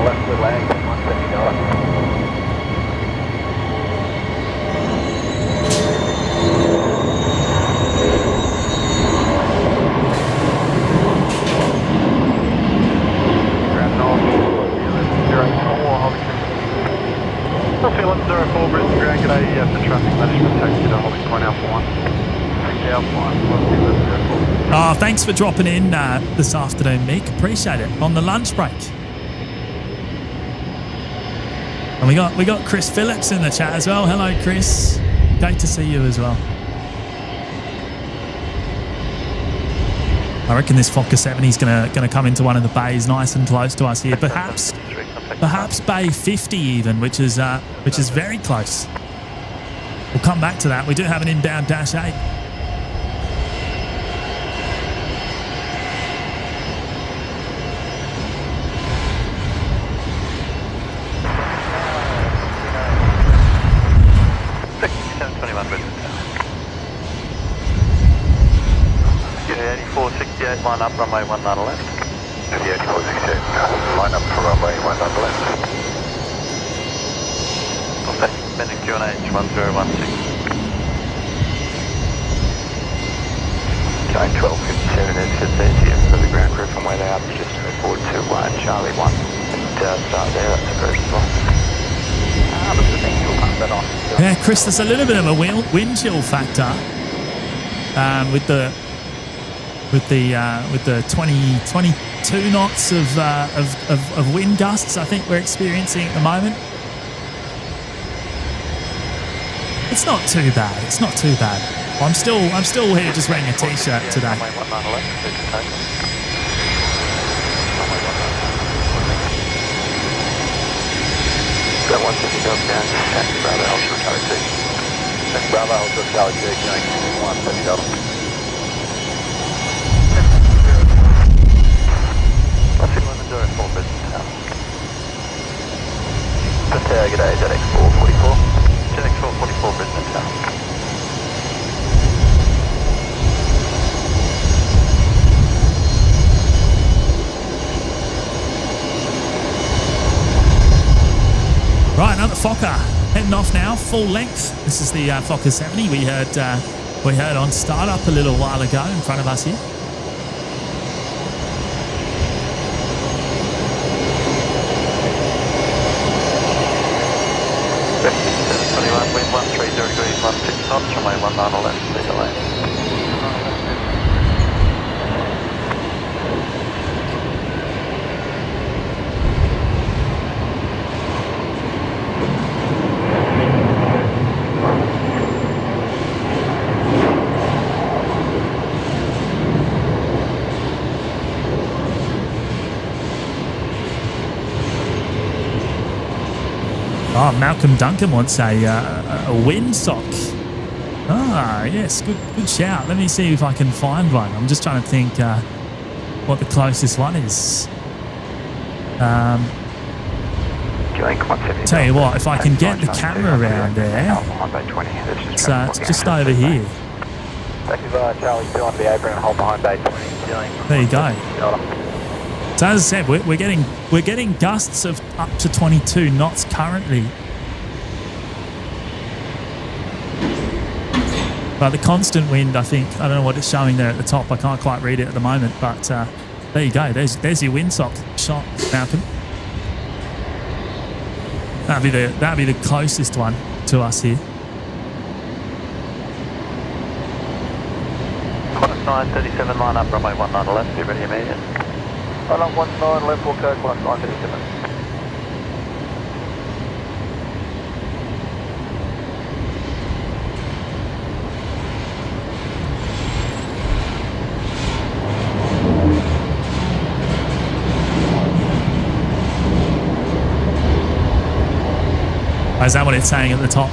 Left to land, 170. Feeling 04 Brisbane Ground, g'day for traffic management, taxi to holding point Alpha 1. Alpha 1, Oh, thanks for dropping in this afternoon, Mick. Appreciate it. On the lunch break. And we got Chris Phillips in the chat as well. Hello, Chris. Great to see you as well. I reckon this Fokker 70 is gonna come into one of the bays nice and close to us here. Perhaps Bay 50 even, which is very close. We'll come back to that. We do have an inbound Dash 8. Line up, runway 19 left. 8468, line up for runway 19 left. Okay, bending QNH 1016. Going 1257 is easier for the ground crew from where they are, just move forward to Charlie 1 and start there, that's approved as well. Yeah, Chris, there's a little bit of a wind chill factor with the 22 knots of wind gusts I think we're experiencing at the moment. It's not too bad. It's not too bad. I'm still here just wearing a t-shirt today. Bravo, Hotel Charlie 2, going 170. What's your limit door for Brisbane Town? G'day, ZX444. ZX444 Brisbane Town. Right, another Fokker heading off now, full length. This is the Fokker 70 we heard on startup a little while ago in front of us here. 721, wind 130 degrees, 16 knots, runway 19 left, clear lane. Oh, Malcolm Duncan wants a windsock. Ah, yes, good shout. Let me see if I can find one. I'm just trying to think what the closest one is. Tell you what, if I can get the camera around there, it's just over here. Charlie 2 on the apron and hold behind bay 20. There you go. So as I said, we're getting gusts of up to 22 knots currently. But the constant wind, I think, I don't know what it's showing there at the top. I can't quite read it at the moment, but there you go. There's your windsock shot, Malcolm. That'd be the closest one to us here. Qantas 937, line up, runway 19 left, be ready immediate. Line up 19 left, walk code, Qantas 937. Is that what it's saying at the top?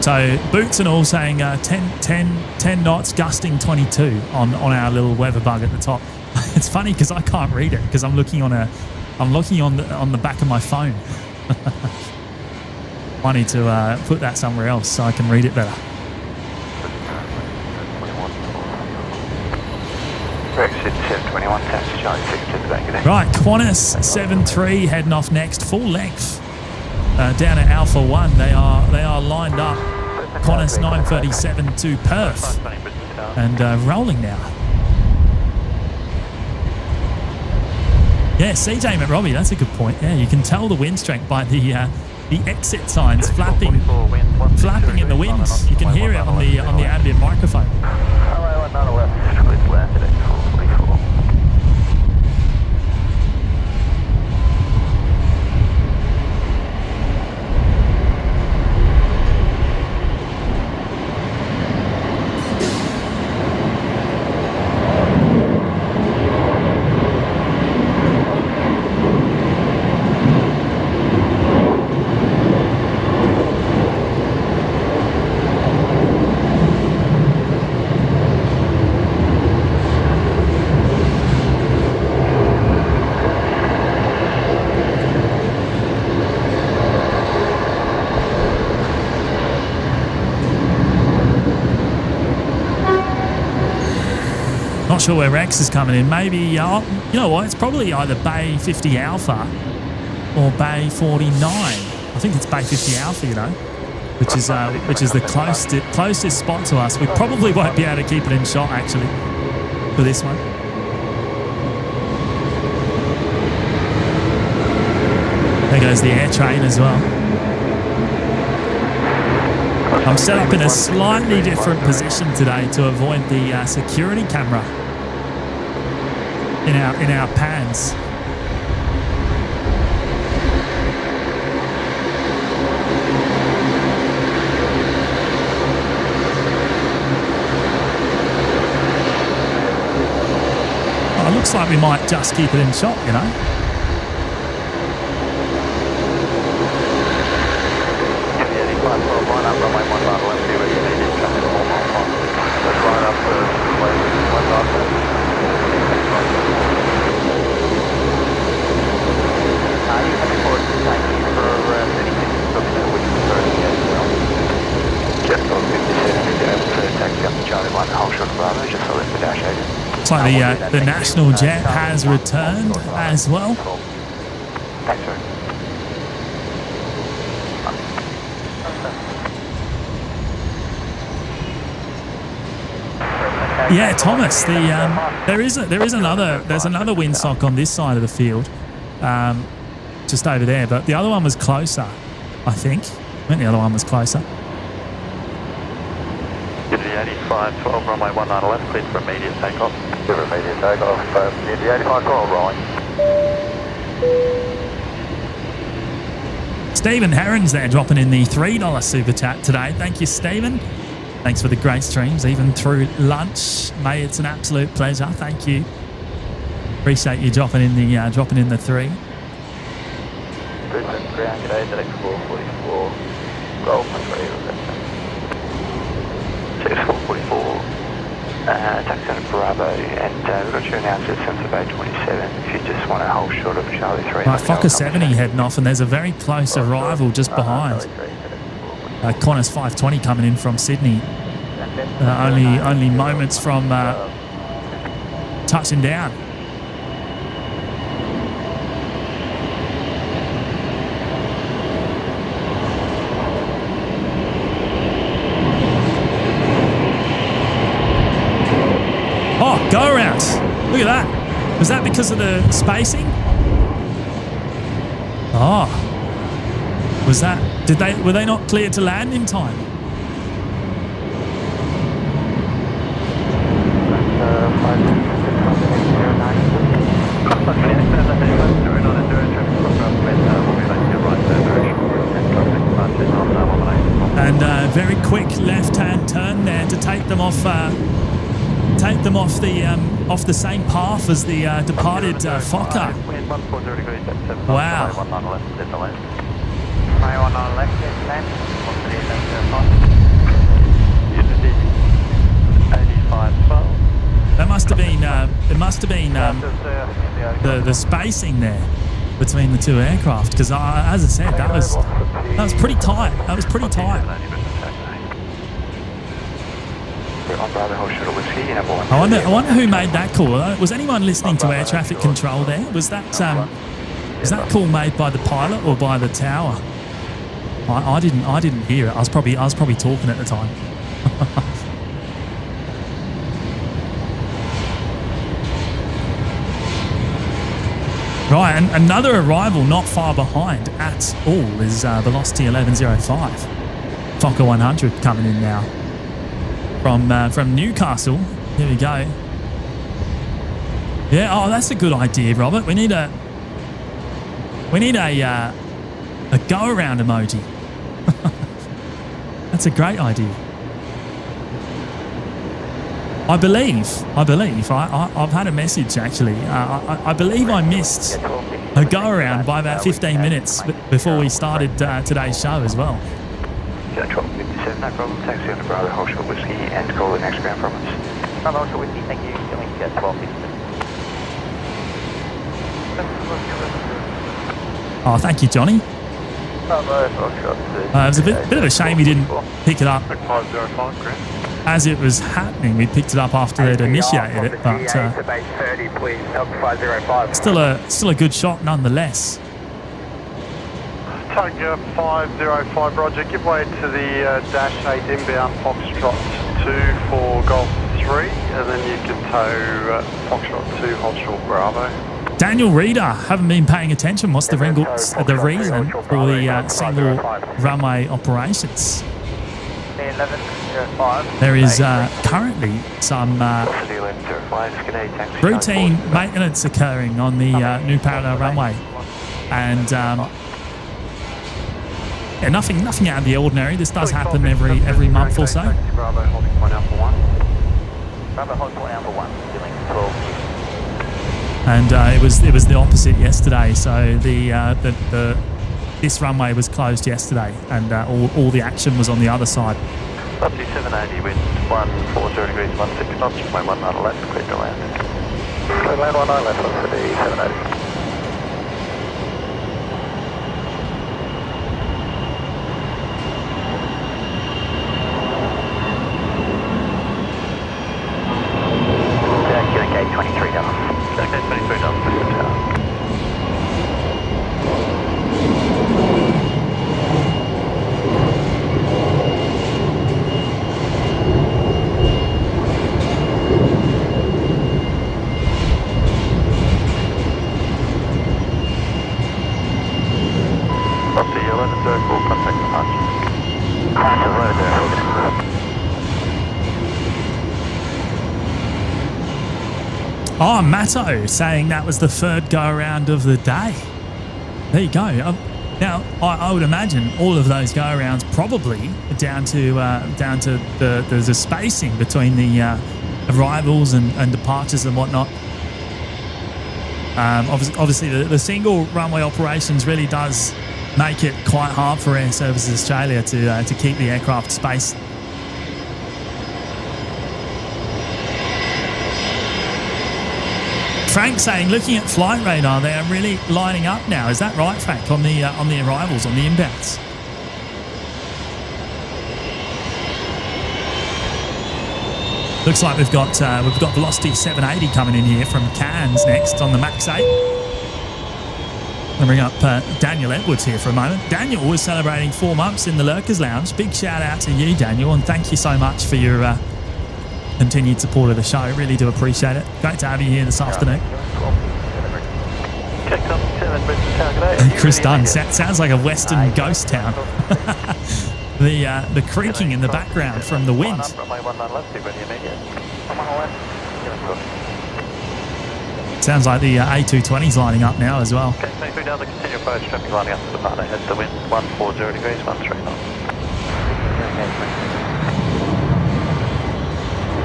So boots and all saying 10 knots, gusting 22 on our little weather bug at the top. It's funny because I can't read it because I'm looking on the back of my phone. I need to put that somewhere else so I can read it better. Right, Qantas 73 heading off next, full length. Down at Alpha 1, they are lined up. Qantas 937 to Perth and rolling now. Yeah, CJ McRobbie, that's a good point. Yeah, you can tell the wind strength by the exit signs flapping in the wind. You can hear it on the ambient microphone. Not sure where Rex is coming in. Maybe, you know what? It's probably either Bay 50 Alpha or Bay 49. I think it's Bay 50 Alpha, you know, which is the closest spot to us. We probably won't be able to keep it in shot actually for this one. There goes the air train as well. I'm set up in a slightly different position today to avoid the security camera in our pans. Oh, it looks like we might just keep it in shot, you know. Looks like the national jet has returned as well. Thanks, sir. Yeah, Thomas. There's another windsock on this side of the field, just over there. But the other one was closer. I think. I think the other one was closer. Give the 8512, runway 19 left, cleared for immediate takeoff. Give immediate takeoff, near the 8512, rolling. Stephen Herron's there dropping in the $3 super chat today. Thank you, Stephen. Thanks for the great streams, even through lunch. May it's an absolute pleasure. Thank you. Appreciate you dropping in the 3. Brisbane ground, g'day, direct 444, Golf, 6444, taxi to Bravo, and we've got your announcers since about 27. If you just want to hold short of Charlie 3. Right, Fokker 70 heading off, and there's a very close arrival just behind. Qantas 520 coming in from Sydney. Only moments from touching down. Oh, go arounds. Look at that. Was that because of the spacing? Oh. Was that, were they not cleared to land in time? And a very quick left-hand turn there to take them off the same path as the departed Fokker. Wow. That must have been it must have been the spacing there between the two aircraft, because as I said, that was pretty tight. That was pretty tight. I wonder who made that call. Was anyone listening to air traffic control there? Was that call made by the pilot or by the tower? I didn't hear it. I was probably talking at the time. Right, and another arrival not far behind at all is Velocity 1105. Fokker 100 coming in now from Newcastle. Here we go. Yeah, oh, that's a good idea, Robert. We need a go around emoji. That's a great idea. I believe. I've had a message actually. I believe I missed a go around by about 15 minutes before we started today's show as well. 1257, no problem. Taxi on the Bravo, hold short whiskey, and call the next ground from us. Bravo, hold short whiskey, thank you. Coming at 1257. Oh, thank you, Johnny. Bravo, hold short. It was a bit of a shame he didn't pick it up 505, correct. as it was happening. We picked it up after they'd initiated it, but still a good shot nonetheless. Tiger 505, roger. Give way to the dash 8 inbound Foxtrot 2 for Golf 3, and then you can tow Foxtrot 2 hold short Bravo. Daniel Reader, haven't been paying attention. What's the reason for the single runway operations? There is currently some routine maintenance occurring on the new parallel runway, and yeah, nothing out of the ordinary. This does happen every month or so. And it was the opposite yesterday. So this runway was closed yesterday, and all the action was on the other side. Up to 780 wind 140 degrees 16 knots, runway 19 left, clear to land. Clear land 19 left for the 780. Okay, 23 down. Okay, 23 down, Brisbane Tower. Oh, Matto saying that was the third go-around of the day. There you go. Now, I would imagine all of those go-arounds probably down to the spacing between the arrivals and departures and whatnot. Obviously, the single runway operations really does make it quite hard for Air Services Australia to keep the aircraft spaced. Frank saying, looking at flight radar, they are really lining up now. Is that right, Frank? On the arrivals, on the inbounds. Looks like we've got Velocity 780 coming in here from Cairns next on the Max 8. I'll bring up Daniel Edwards here for a moment. Daniel was celebrating 4 months in the Lurkers Lounge. Big shout out to you, Daniel, and thank you so much for your continued support of the show. Really do appreciate it. Great to have you here this afternoon. Chris Dunn, sounds like a western ghost town. The creaking in the background from the wind. Sounds like the A220's lining up now as well. Okay, so down the continual approach, traffic lining up to the partner head, the wind 140 degrees, 13 knots.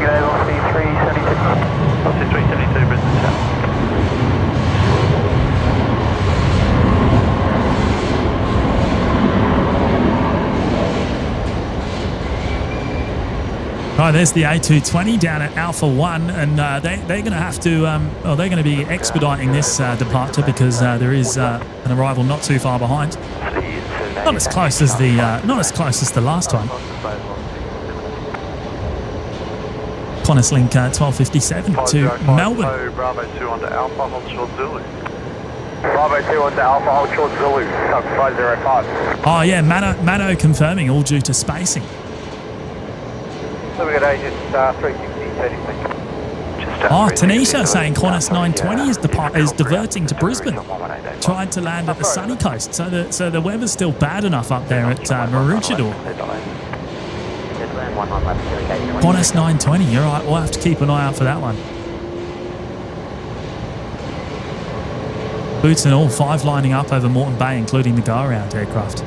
G'day, Velocity 372. Velocity 372, Brisbane Town. Right, there's the A220 down at Alpha 1, and they're going to have to, they're going to be expediting this departure because there is an arrival not too far behind. Not as close as the last one. Qantas Link 1257 to Melbourne. Bravo 2 onto Alpha, hold short Zulu. Bravo 2 onto Alpha, hold short Zulu, 505. Oh yeah, Mano confirming, all due to spacing. So we got agent 360, 36. Oh, Tanisha saying Qantas 920 is diverting to Brisbane. Tried to land at the sunny coast, so the weather's still bad enough up there at Maroochydore. Qantas 920, you're right, we'll have to keep an eye out for that one. Boots and all, 5 lining up over Moreton Bay, including the go-around aircraft.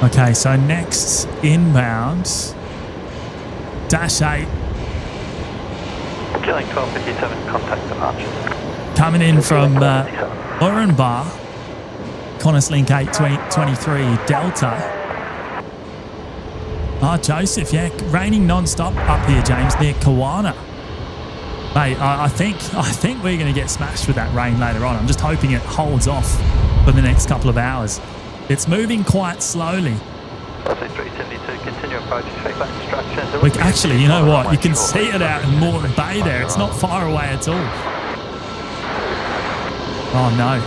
Okay, so next inbound, Dash 8. Killing 1257, contact departure. Coming in from Oranbar, Qantas Link 823 Delta. Ah, Joseph, yeah, raining non-stop up here, James, near Kawana. Mate, I think we're going to get smashed with that rain later on. I'm just hoping it holds off for the next couple of hours. It's moving quite slowly. Actually, you know what? You can see it out in Moreton Bay there. It's not far away at all. Oh no.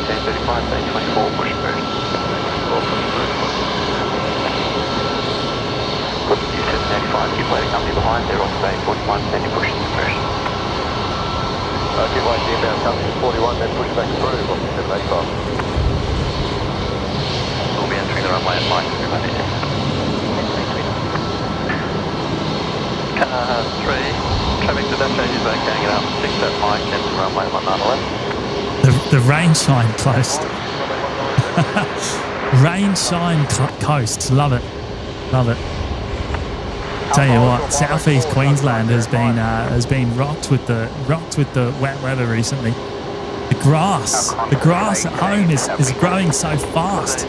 Okay, 35, 24, push first. You 785, keep waiting company behind there off bay 41, then you push first. Keep waiting inbound company 41, then push back through on 785. We'll be entering the runway at Mike, everybody. 3, traffic to Dash 8 is okay, get up 6 at Mike, enter runway 1911. The rain shine coast. Rain shine coast, love it, love it. Tell you what, southeast Queensland has been rocked with the wet weather recently. The grass at home is growing so fast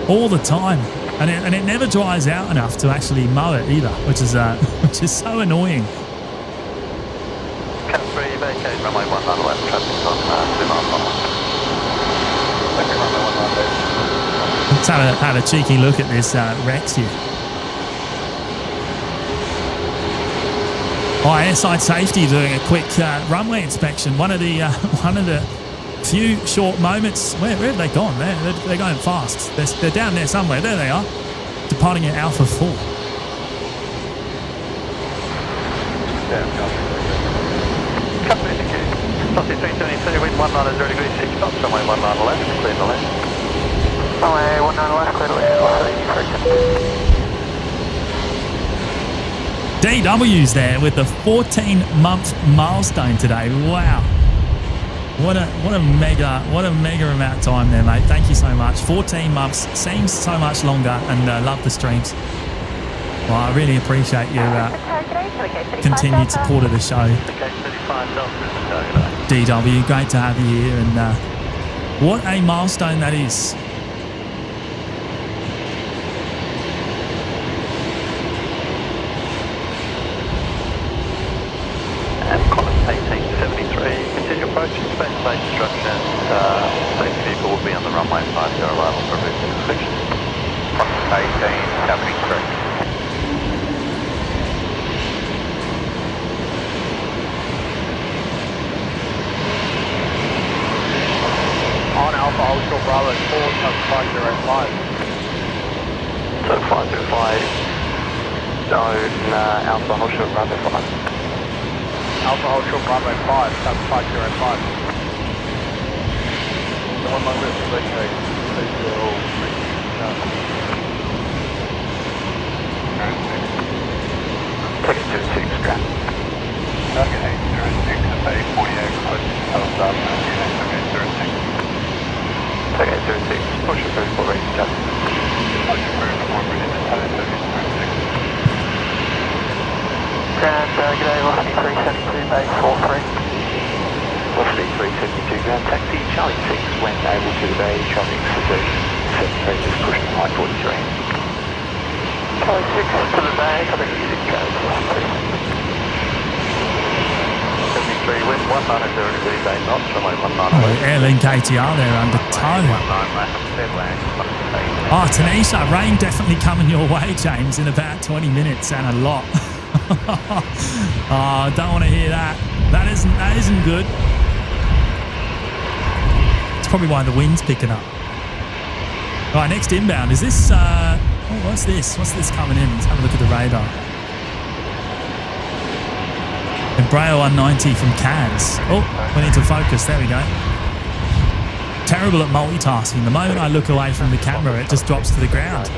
all the time, and it never dries out enough to actually mow it either, which is so annoying. Cat 3, vacate runway 1911, traffic on 2 miles an hour. Let's have a cheeky look at this Rex here. Airside Safety doing a quick runway inspection. One of the few short moments. Where have they gone? They're going fast. They're down there somewhere. There they are, departing at Alpha 4. Company indicated. Taxi 372, wind 190 degrees 6 knots, runway 19 left, clear the left. Runway 19 left, clear the left. DW's there with the 14-month milestone today. Wow. What a mega amount of time there, mate. Thank you so much. 14 months seems so much longer, and love the streams. Well, I really appreciate your continued support of the show. DW, great to have you here, and what a milestone that is. And Qantas 1873, continue approaching space-based instructions. Safety vehicle will be on the runway 50 arrival for route inspection. Qantas 1873. On Alpha Ultra Bravo 4, sub 505. So 505, zone Alpha Ultra Bravo 5. Alpha Ultra Bravo 5, sub 505. The one my wrist is okay. Take it to 6, grab. Okay, 06, FA 48, close to thumbs up, okay, 06. Take it 06, push it through for reach, just. Push it through for reach, just, 06. Ground, g'day, Velocity 372, base 43. Velocity 372, ground taxi, Charlie 6, when able to obey traffic cessation. 73, just push to high 43. Charlie 6 to the bay, traffic music goes. 73, wind 190 degrees 8 knots, runway 19. Airlink ATR there under tow. Oh, Tanisha, rain definitely coming your way, James, in about 20 minutes and a lot. Oh, don't want to hear that. That isn't good. It's probably why the wind's picking up. Right, next inbound. Is this what's this? What's this coming in? Let's have a look at the radar. Embraer 190 from Cairns. Oh, we need to focus. There we go. Terrible at multitasking. The moment I look away from the camera, it just drops to the ground.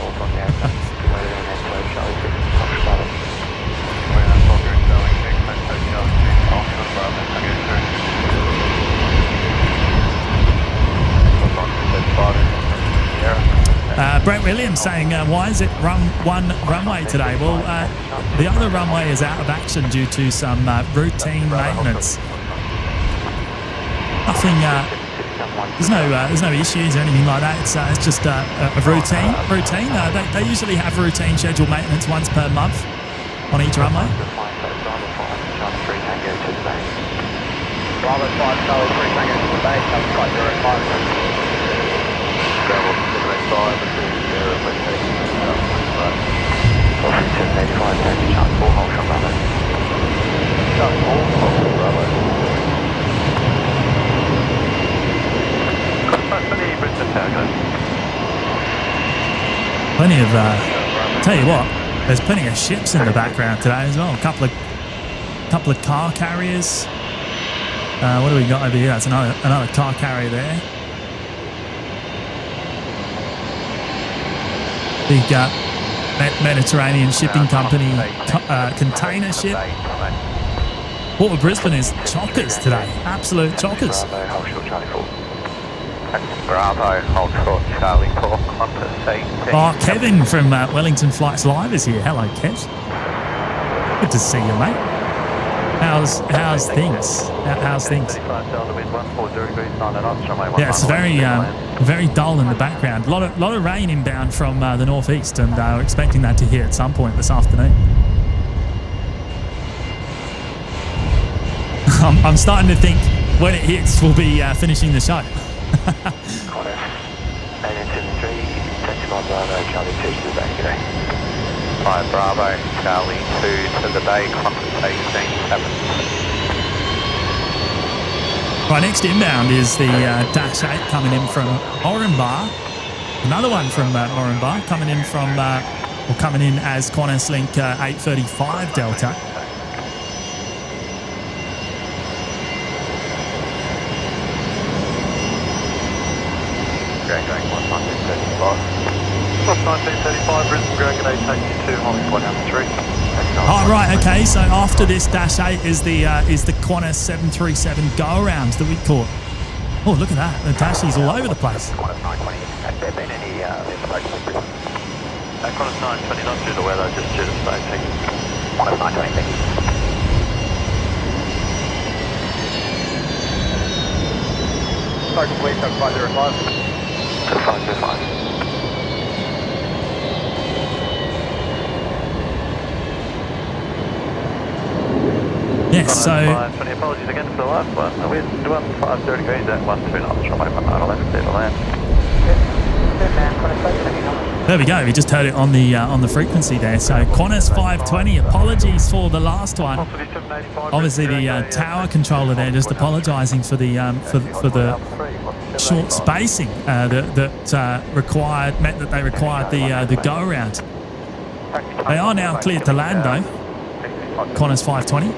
Brett Williams saying, why is it one runway today? Well, the other runway is out of action due to some routine maintenance. Nothing. There's no issues or anything like that. It's just a routine. They usually have routine scheduled maintenance once per month on each runway. Bravo 5, Charlie 3, Tango to the bay, sub 505. Plenty of, tell you what, there's plenty of ships in the background today as well. A couple of car carriers. What do we got over here? That's another car carrier there. Big Mediterranean shipping company container ship. Port of Brisbane is chockers today. Absolute chockers. Bravo, hold short, Charlie 4, Qantas 18. Oh, Kevin from Wellington Flights Live is here. Hello, Kev. Good to see you, mate. How's things? How's things? Yeah, it's very dull in the background. A lot of rain inbound from the northeast, and we're expecting that to hit at some point this afternoon. I'm starting to think when it hits, we'll be finishing the show. 5 Bravo, Charlie 2 to the bay, Qantas 18-7. Right, next inbound is the Dash 8 coming in from Moranbah. Another one from Moranbah coming in from, or coming in as Qantas Link 835 Delta. Going 1935. 1935, Brisbane Ground Grenade taxi 2, Holly 103. Oh, right, okay, so after this Dash 8 is the Qantas 737 go-arounds that we caught. Oh, look at that, the Dashies all over the place. Qantas 920, has there been any information with Brisbane? Qantas 920, not due to weather, just due to safety. Qantas 920, thank you. Local police have 505. 525. Yes, so apologies again for the last one. We're doing 530 degrees at 12 knots, runway 19 left, clear to land. there we go. We just heard it on the frequency there. So Qantas 520. Apologies for the last one. Obviously, the tower controller there just apologising for the short spacing that required meant that they required the go around. They are now cleared to land though. Qantas 520.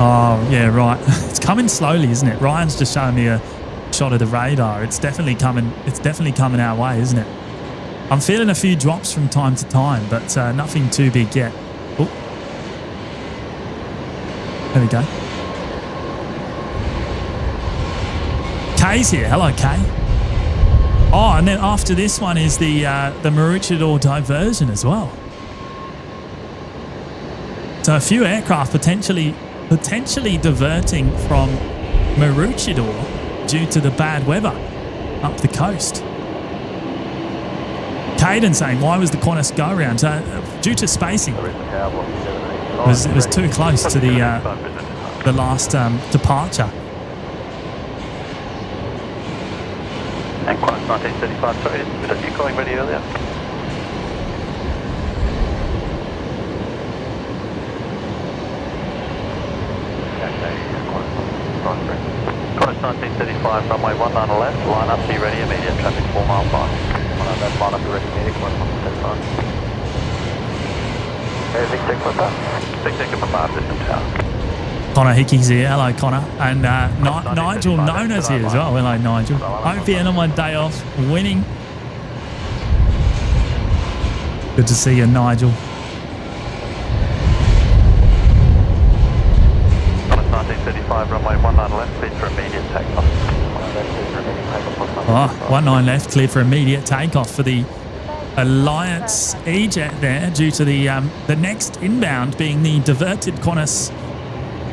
Oh, yeah, right. It's coming slowly, isn't it? Ryan's just showing me a shot of the radar. It's definitely coming our way, isn't it? I'm feeling a few drops from time to time, but nothing too big yet. Oh. There we go. Kay's here. Hello, Kay. Oh, and then after this one is the Maroochydore diversion as well. So a few aircraft potentially diverting from Maroochydore due to the bad weather up the coast. Caden saying, why was the Qantas go around? Due to spacing. It was too close to the last departure. And Qantas 1935, sorry, was you calling ready earlier? Qantas 1935, runway 19 left, line up, be ready, immediate traffic 4 mile 5. Left, line up, be ready, immediate, 135. Big Dick Clipper. Big Dick Clipper, 5 distance tower. Connor Hickey's here. Hello, Connor. And Nigel Nona's here as well. Hello, Nigel. Hope you're on my day off winning. Good to see you, Nigel. Qantas 1935, runway 19 left, cleared for immediate takeoff. 19 left, cleared for immediate takeoff for the Alliance E-Jet there, due to the next inbound being the diverted Qantas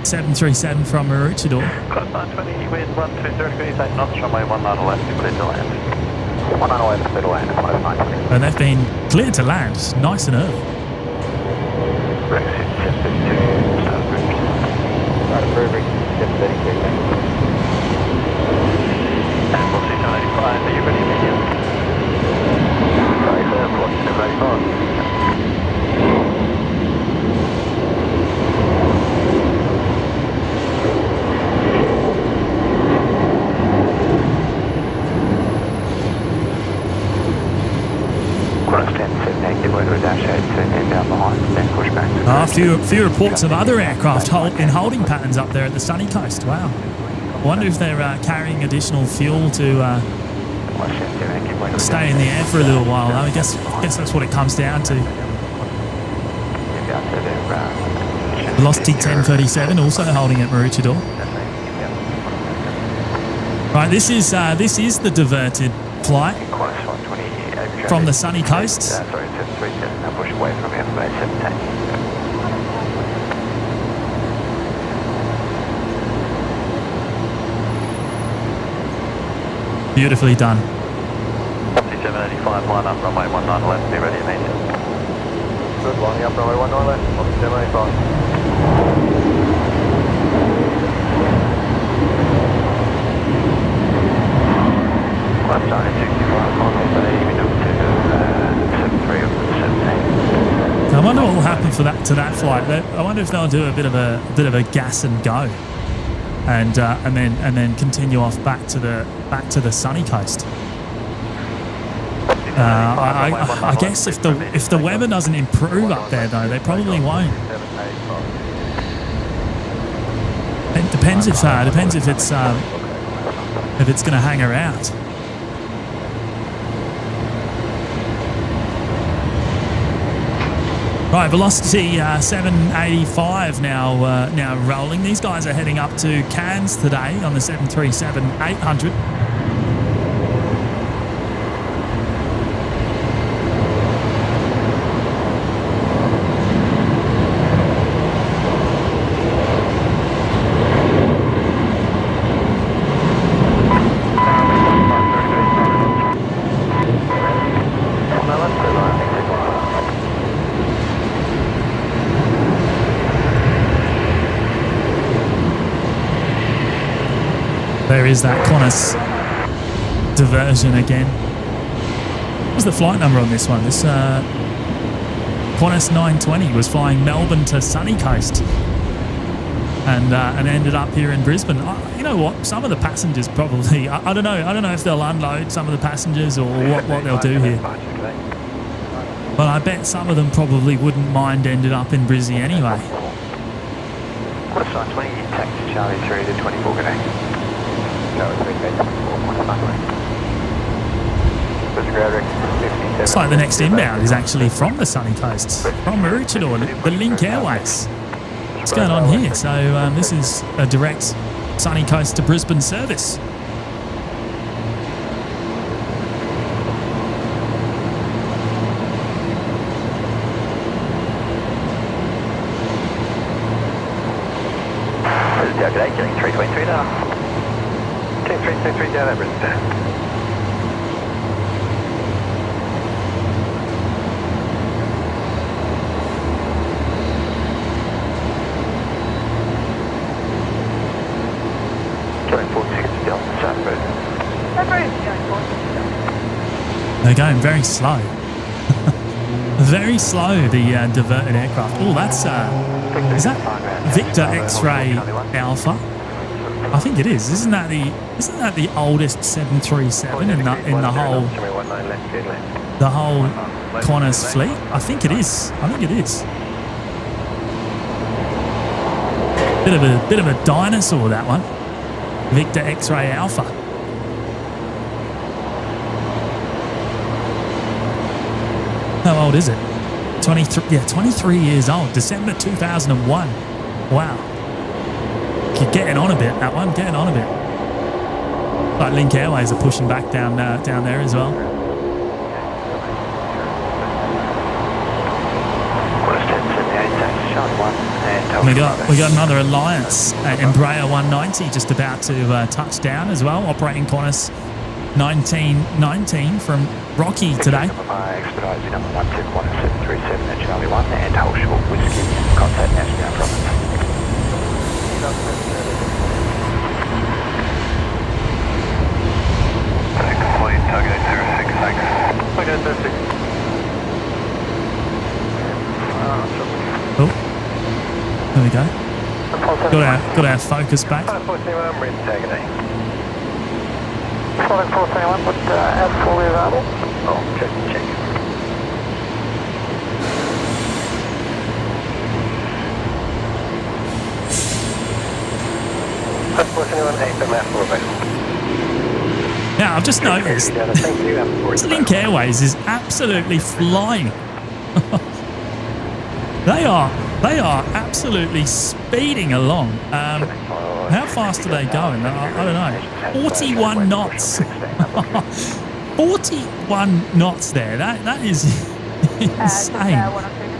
737 from Maroochydore. Qantas 920, wind 120 degrees, 8 knots, runway 19 left, cleared to land. 19 left, cleared to land, Qantas 920. And they've been cleared to land nice and early. Brexit 732, Southbridge. Right, Brexit 732, and 4785, are you ready immediate? Sorry, sir, 4785. A few reports of other aircraft in holding patterns up there at the sunny coast. Wow. I wonder if they're carrying additional fuel to stay in the air for a little while. I guess that's what it comes down to. Velocity 1037 also holding at Maroochydore. Right, this is the diverted flight from the sunny coasts. Sorry, 737, now push away from Airplane 17. Beautifully done. 4785, line up, runway 19 left, be ready immediate. Good, lining up, runway 19 left, 4785. Left, 65, line up, 80, we do 2. I wonder what will happen to that flight. I wonder if they'll do a bit of a gas and go, and then continue off back to the sunny coast. I guess if the weather doesn't improve up there though, they probably won't. It depends if it's going to hang around. Right, velocity 785 now rolling. These guys are heading up to Cairns today on the 737-800. There is that Qantas diversion again. What's the flight number on this one? This Qantas 920 was flying Melbourne to sunny coast and ended up here in Brisbane. You know what? Some of the passengers probably, I don't know if they'll unload some of the passengers or what they'll do here. But I bet some of them probably wouldn't mind ended up in Brizzy anyway. Qantas 920, taxi Charlie 3 to 24 good day. Looks like the next inbound is actually from the sunny coast, from Maroochydore, the Link Airways. What's going on here? So this is a direct sunny coast to Brisbane service. G'day, getting 323 now. 323 down at Brisbane. Going 46 still, South Brisbane. They're going very slow. Very slow, the diverted aircraft. Oh, that's is that Victor X-ray Alpha? I think it is. Isn't that the oldest 737 in the whole Qantas fleet? I think it is. Bit of a dinosaur, that one. Victor X-ray Alpha. How old is it? 23 years old. December 2001. Wow. You're getting on a bit, that one. Getting on a bit. Like Link Airways are pushing back down there as well. We got another Alliance Embraer 190 just about to touch down as well, operating Qantas 1919 from Rocky today. Expedite number 17137 at Charlie 1 and hold short whiskey, contact National Province. Complete, target 06, thanks. Okay, 06. Oh, there we go. Got our focus back. 471, ready to tag it. 471, but fully available. Oh, check. 471, 8 available. Now, I've just noticed this Link Airways is absolutely flying. They are absolutely speeding along. How fast are they going? I don't know. 41 knots. 41 knots there. That is insane.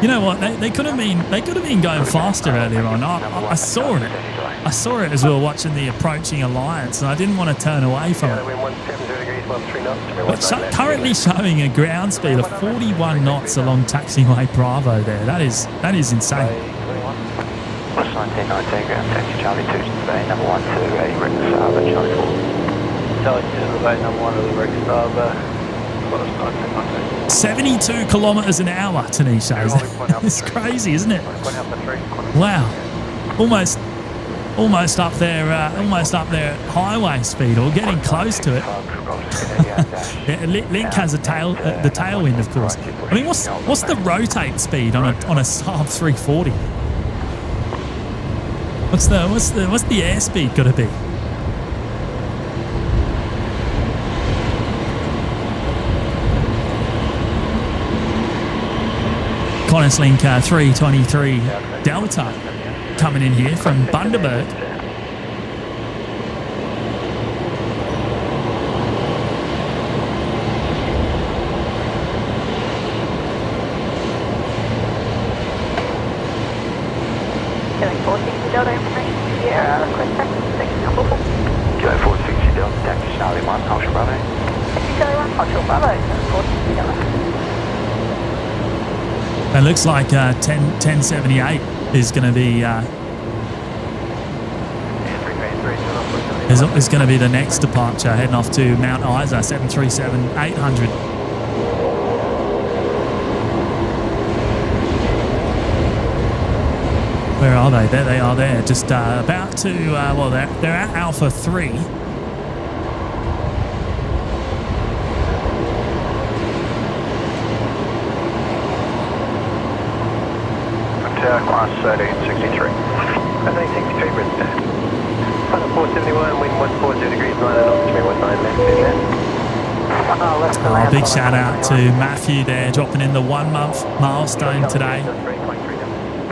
You know what? They could have been going faster earlier on. I saw it. I saw it as we were watching the approaching Alliance, and I didn't want to turn away from it. But currently showing a ground speed of 41 knots along taxiway Bravo there. That is insane. 1919 ground taxi Charlie 2 today, number 1 to a Rex Harbour, Charlie 4. Charlie 2 to the bay, number 1 to the Rex Harbour, 72 kilometres an hour, Tanisha. It's crazy, isn't it? Wow. Almost up there at highway speed, or getting close to it. Yeah, Link has the tailwind, of course. I mean, what's the rotate speed on a Saab 340? What's the airspeed got to be? Qantas Link 323 Delta coming in here from Bundaberg. Going 460 Delta information, Sierra, request taxi, section number 4. Go 460 Delta, taxi Charlie 1, Hotel Bravo. Taxi Charlie 1, Hotel Bravo, 460 Delta. It looks like 1078 is going to be is going to be the next departure, heading off to Mount Isa, 737-800. Where are they? There they are. There, just about to. Well, they're at Alpha 3. Class 1363. 1363 Brisbane. 471, wind 140 degrees, 9 knots, 319 left. Big shout out to Matthew there, dropping in the 1 month milestone today.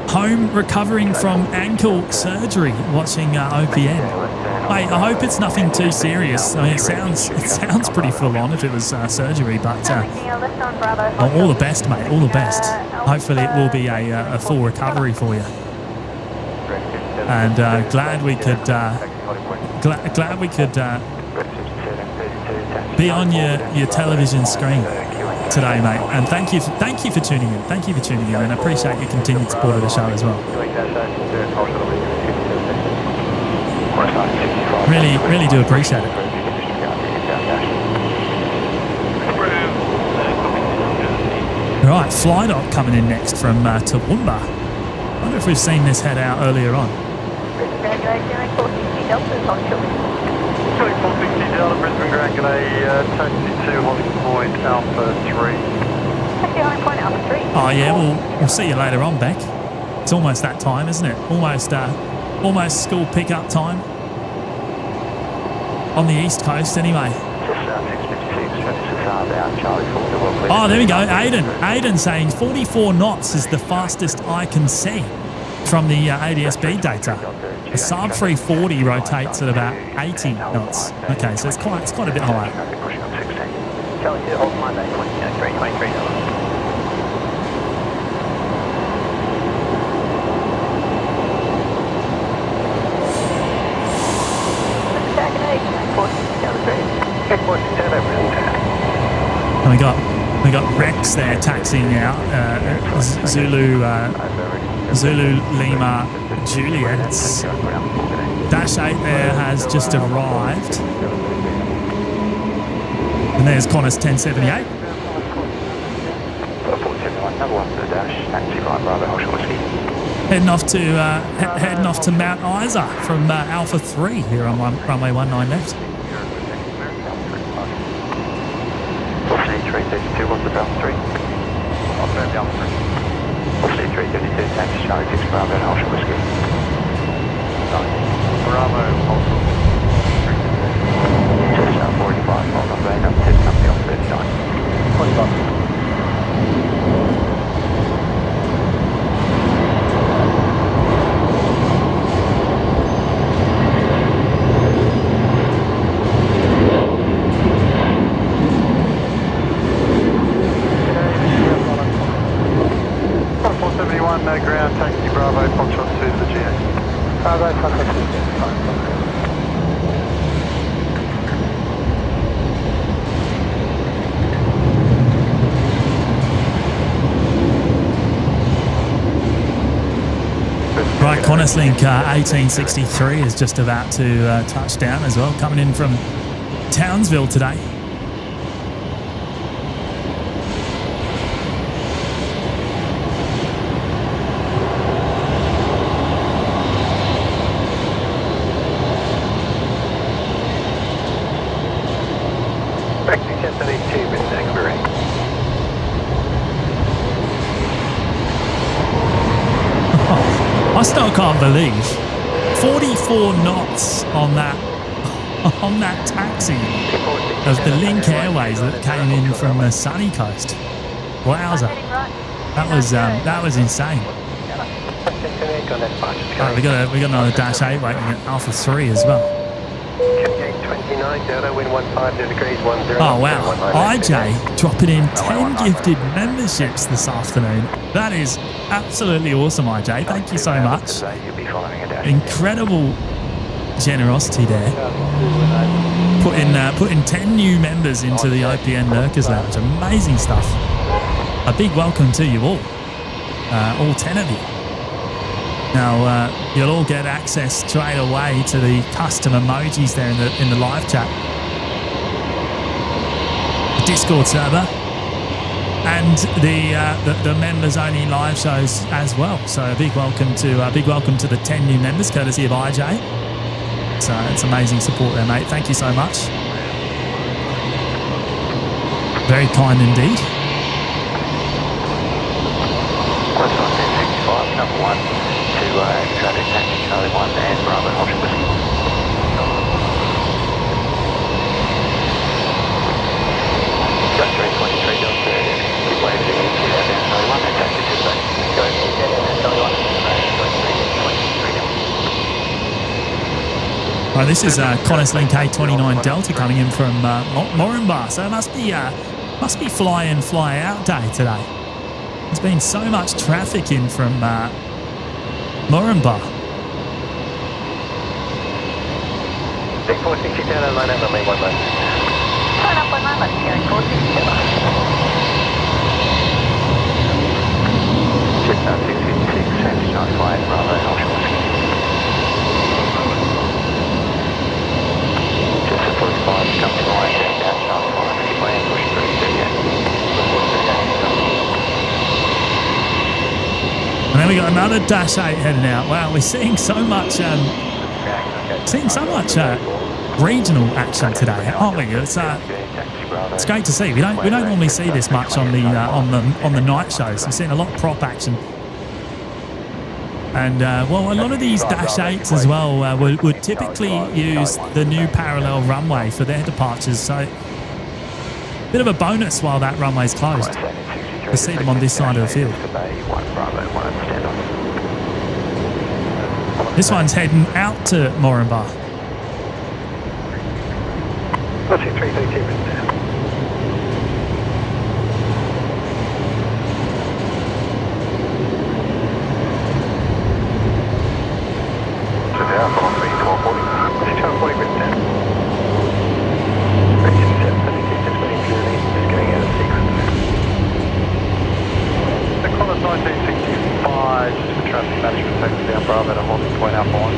Home recovering from ankle surgery, watching OPN. Mate, I hope it's nothing too serious. I mean, it sounds pretty full on if it was surgery, but all the best, mate. All the best. Hopefully, it will be a full recovery for you. And glad we could be on your television screen today, mate. And thank you for tuning in. Thank you for tuning in, and I appreciate your continued support of the show as well. Really do appreciate it. Right, Flydot coming in next from Toowoomba. I wonder if we've seen this head out earlier on. Congratulations, 460 Delta, Hotel. 460 Delta, Brisbane Grand G'day, taxi to Holly Point, Alpha 3. Taxi Holly Point, Alpha 3. Oh yeah, we'll see you later on, Beck. It's almost that time, isn't it? Almost school pickup time. On the East Coast, anyway. Oh, there we go. Aiden saying 44 knots is the fastest I can see from the ADS-B data. The Saab 340 rotates at about 80 knots. Okay, so it's quite a bit higher. And we got Rex there taxiing out. Zulu Lima Juliet. Dash 8 there has just arrived. And there's Qantas 1078. Heading off to Mount Isa from Alpha 3 here on runway 19 left. 332, what's the Alpha 3? Alpha 332, taxi Charlie 6 Bravo, Hotel Whiskey. Bravo, Hotel. Jetstar 45, hold on, right up, tip company on 39. 45. Ground taxi Bravo, Foxtrot 2 to the GA. Bravo, Foxtrot 2. Right, Qantas Link 1863 is just about to touch down as well, coming in from Townsville today. First, I can't believe 44 knots on that taxi of the Link Airways that came in from the sunny coast. Wowza. That was insane. Right, we got another Dash 8 waiting at Alpha 3 as well. Oh wow, IJ dropping in 10 gifted memberships this afternoon. That is absolutely awesome, IJ. Thank you so much. Incredible generosity there. Putting 10 new members into the IPN Lurkers Lounge. Amazing stuff. A big welcome to you all 10 of you. Now you'll all get access straight away to the custom emojis there in the live chat, the Discord server, and the members only live shows as well. So a big welcome to the 10 new members, courtesy of IJ. So it's amazing support there, mate. Thank you so much. Very kind indeed. Number 1 to traffic taxi Charlie 1 and Bravo Hotel Whiskey. Just 323 Delta, keep waving to the ETA down Charlie 1 and taxi to the back. Go ETA down Charlie 1 and 23. Right, this is Qantas Link A29 Delta coming in from Moranbah, so it must be fly in, fly out day today. There's been so much traffic in from Moranbah. Big 460 down and line up on me 1 line. Line up 1 line, let's go 460. Jetstar 656, Sandy 95, Bravo Hotel Whiskey. Jetstar 45, coming right down Charlie 5, keep way and push through 38. And then we got another Dash 8 heading out. Wow, we're seeing so much regional action today, aren't we? It's great to see. We don't normally see this much on the night shows. We're seeing a lot of prop action. And a lot of these Dash 8s as well would typically use the new parallel runway for their departures. So a bit of a bonus while that runway's closed. To see them on this side of the field. This one's heading out to Moranbah. Watching 332 down. So down, 440. 640 written down. 367, just waiting for your just getting out of sequence. The Qantas 1965, just for traffic management purposes down Bravo to holding point Alpha 1.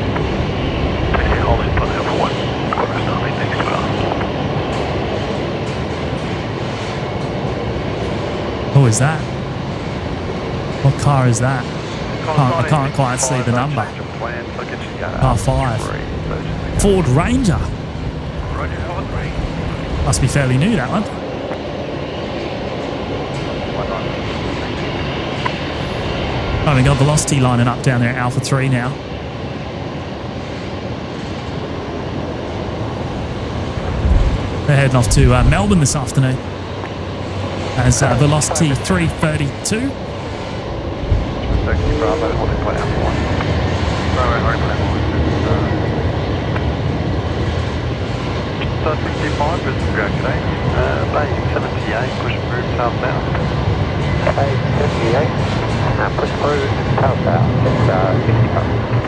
Yeah, holding point Alpha 1. Qantas 1965. Who is that? What car is that? I can't quite see the number. R5. Ford Ranger. Must be fairly new, that one. Oh, we got Velocity lining up down there at Alpha 3 now. They're heading off to Melbourne this afternoon. As Velocity 332. Bravo, holding point Alpha 1. Bravo, holding point Alpha 1. 65, Brisbane Ground today. Bay 78, push through southbound. Bay 78, push through southbound. It's 65.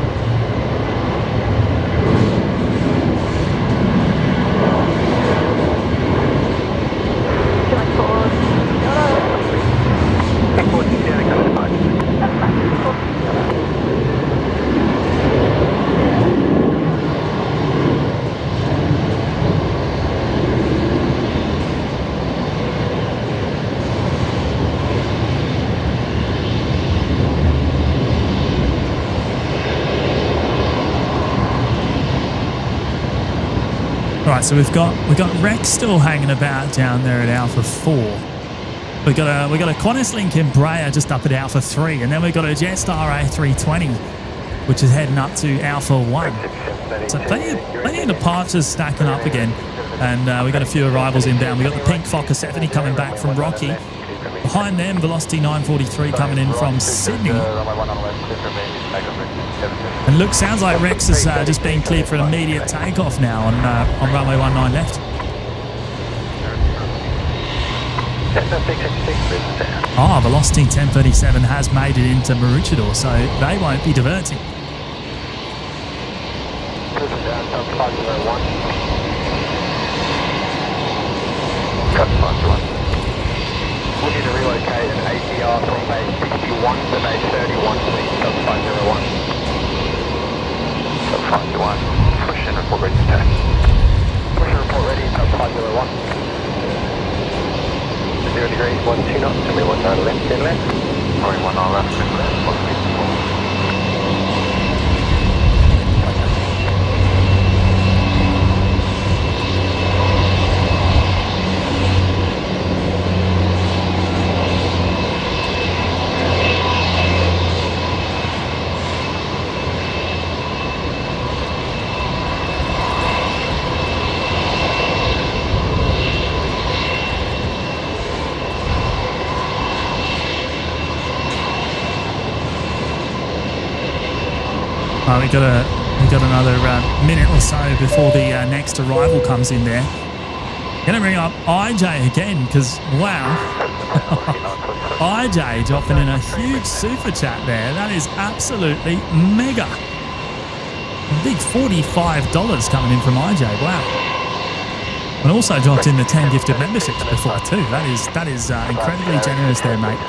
Right, so we've got Rex still hanging about down there at Alpha 4. We got a Qantas Link Embraer just up at Alpha 3, and then we've got a Jetstar A320 which is heading up to Alpha 1. So plenty of departures stacking up again. And we got a few arrivals inbound. We got the Pink Fokker 70 coming back from Rocky. Behind them, Velocity 943 coming in from Sydney. And look, sounds like Rex is just being cleared for an immediate takeoff now on runway 19 left. Velocity 1037 has made it into Maroochydore, so they won't be diverting. Looking to relocate an ATR from base 61 to base 31, please, sub 501. Sub 501. Push and report ready to tax. Push and report ready, sub 501. 0 degrees, 12 knots, to me 19 left, 10 left. Sorry, 19 left, 10 left, 1 feet. We got another minute or so before the next arrival comes in there. Gonna bring up IJ again because wow, IJ dropping in a huge super chat there. That is absolutely mega. A big $45 coming in from IJ. Wow. And also dropped in the 10 gifted memberships before too. That is incredibly generous there, mate.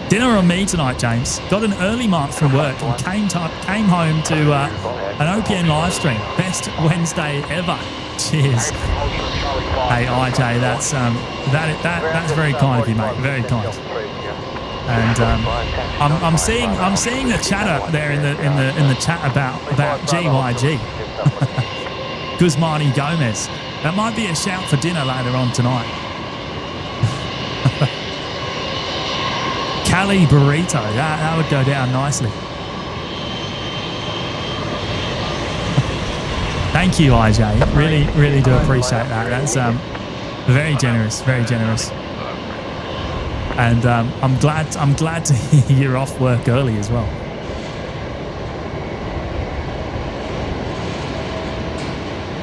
Dinner on me tonight, James. Got an early mark from work and came home to an OPN live stream. Best Wednesday ever. Cheers. Hey IJ, that's very kind of you, mate. Very kind. And I'm seeing the chatter there in the chat about GYG. Guzmani Gomez. That might be a shout for dinner later on tonight. Cali burrito, that would go down nicely. Thank you, IJ. Really do appreciate that. That's very generous, very generous. And I'm glad to hear you're off work early as well.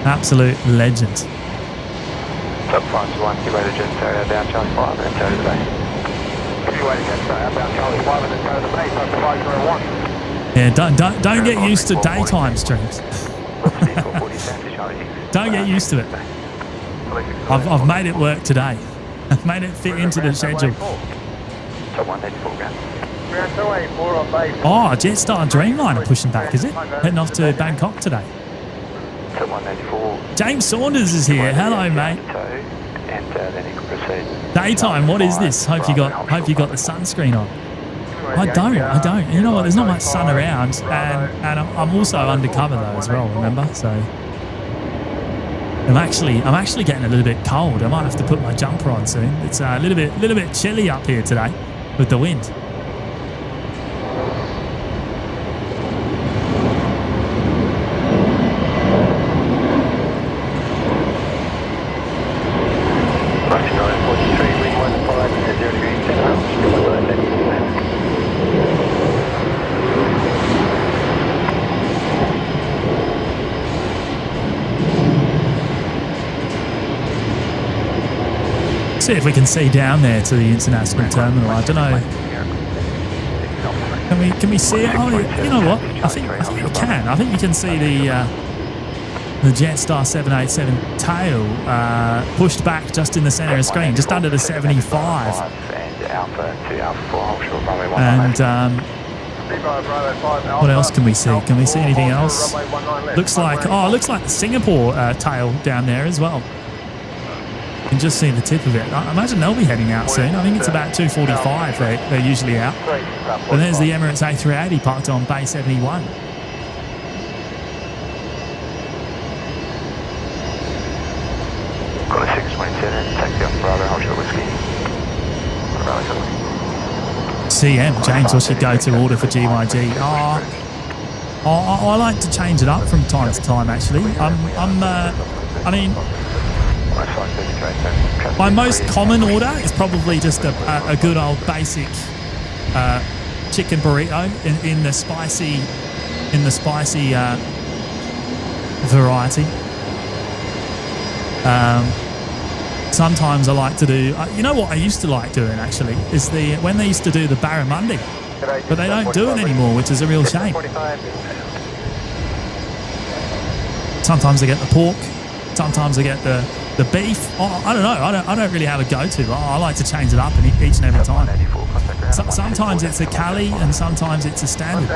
Absolute legend. Sub 501, get ready to Jetstar outbound Charlie 5 and tow to the base. Yeah, don't get used to daytime streams. Don't get used to it. I've made it work today. I've made it fit into the schedule. Oh, Jetstar Dreamliner pushing back, is it? Heading off to Bangkok today. James Saunders is here. Hello, mate. Daytime, what is this? Hope you got the sunscreen on. I don't. You know what? There's not much sun around, and I'm also undercover though as well. Remember, so I'm actually getting a little bit cold. I might have to put my jumper on soon. It's a little bit chilly up here today with the wind. See if we can see down there to the international terminal. I don't know. Can we see it? Oh, you know what? I think we can. I think you can see the Jetstar 787 tail pushed back just in the centre of the screen, just under the 75. And what else can we see? Can we see anything else? Looks like the Singapore tail down there as well. You can just see the tip of it. I imagine they'll be heading out soon. I think it's about 2:45 they're usually out. And there's the Emirates A380 parked on Bay 71. Got a 627, takeoff Bravo, hold short whiskey. CM, James, what's your go-to order for GYG? Oh, I like to change it up from time to time. Actually, I mean, my most common order is probably just a good old basic chicken burrito in the spicy variety. Sometimes I like to do. You know what I used to like doing actually is when they used to do the barramundi, but they don't do it anymore, which is a real shame. Sometimes I get the pork, sometimes I get the beef. Oh, I don't know. I don't really have a go-to. I like to change it up each and every time. Sometimes it's a Cali and sometimes it's a standard.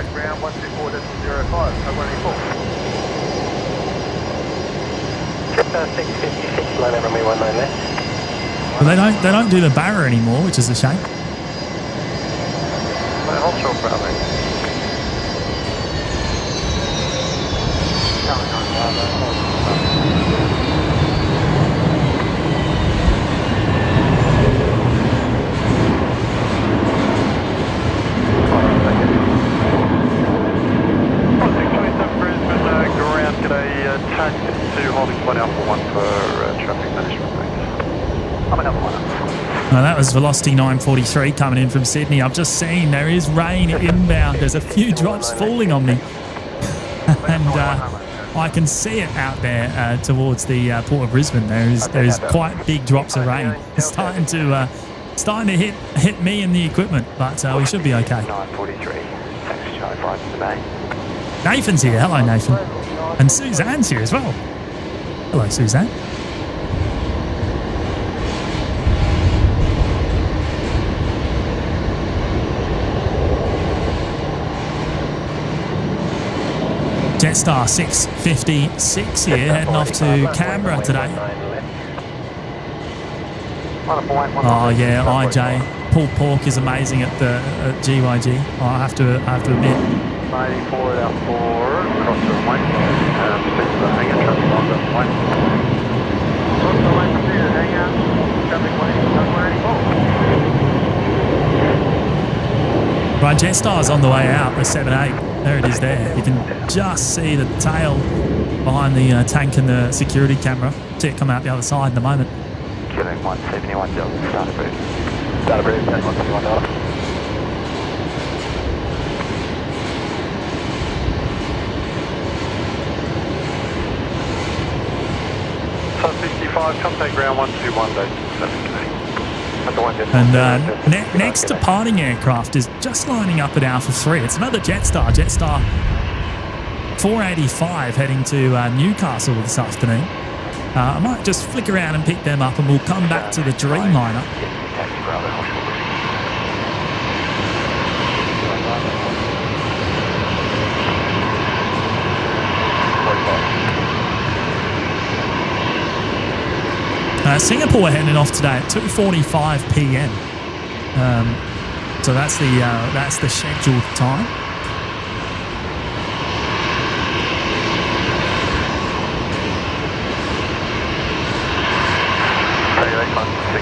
But they don't do the barra anymore, which is a shame. That was Velocity 943 coming in from Sydney. I've just seen there is rain inbound. There's a few drops falling on me. And I can see it out there towards the Port of Brisbane. There is quite big drops of rain. It's starting to hit me and the equipment, but we should be okay. Nathan's here. Hello, Nathan. And Suzanne's here as well. Hello, Suzanne. Jetstar 656 here, heading off to Canberra today. Oh yeah, IJ. Pulled pork is amazing at GYG. I have to admit. 94 at our 4, across the runway. Proceed to the hangar, traffic on the runway. Across the runway, proceed to the hangar, traffic runway 84. Right, Jetstar's on the way out, the 78. There it is there. You can just see the tail behind the tank and the security camera. See it come out the other side in a moment. Killing 171 Delta, start approved. Start approved, 171 Delta. Sub 65, contact ground 121 days 7K. And next departing aircraft is just lining up at Alpha 3. It's another Jetstar 485 heading to Newcastle this afternoon. I might just flick around and pick them up and we'll come back to the Dreamliner. Singapore heading off today at 2:45 p.m. So that's the scheduled time.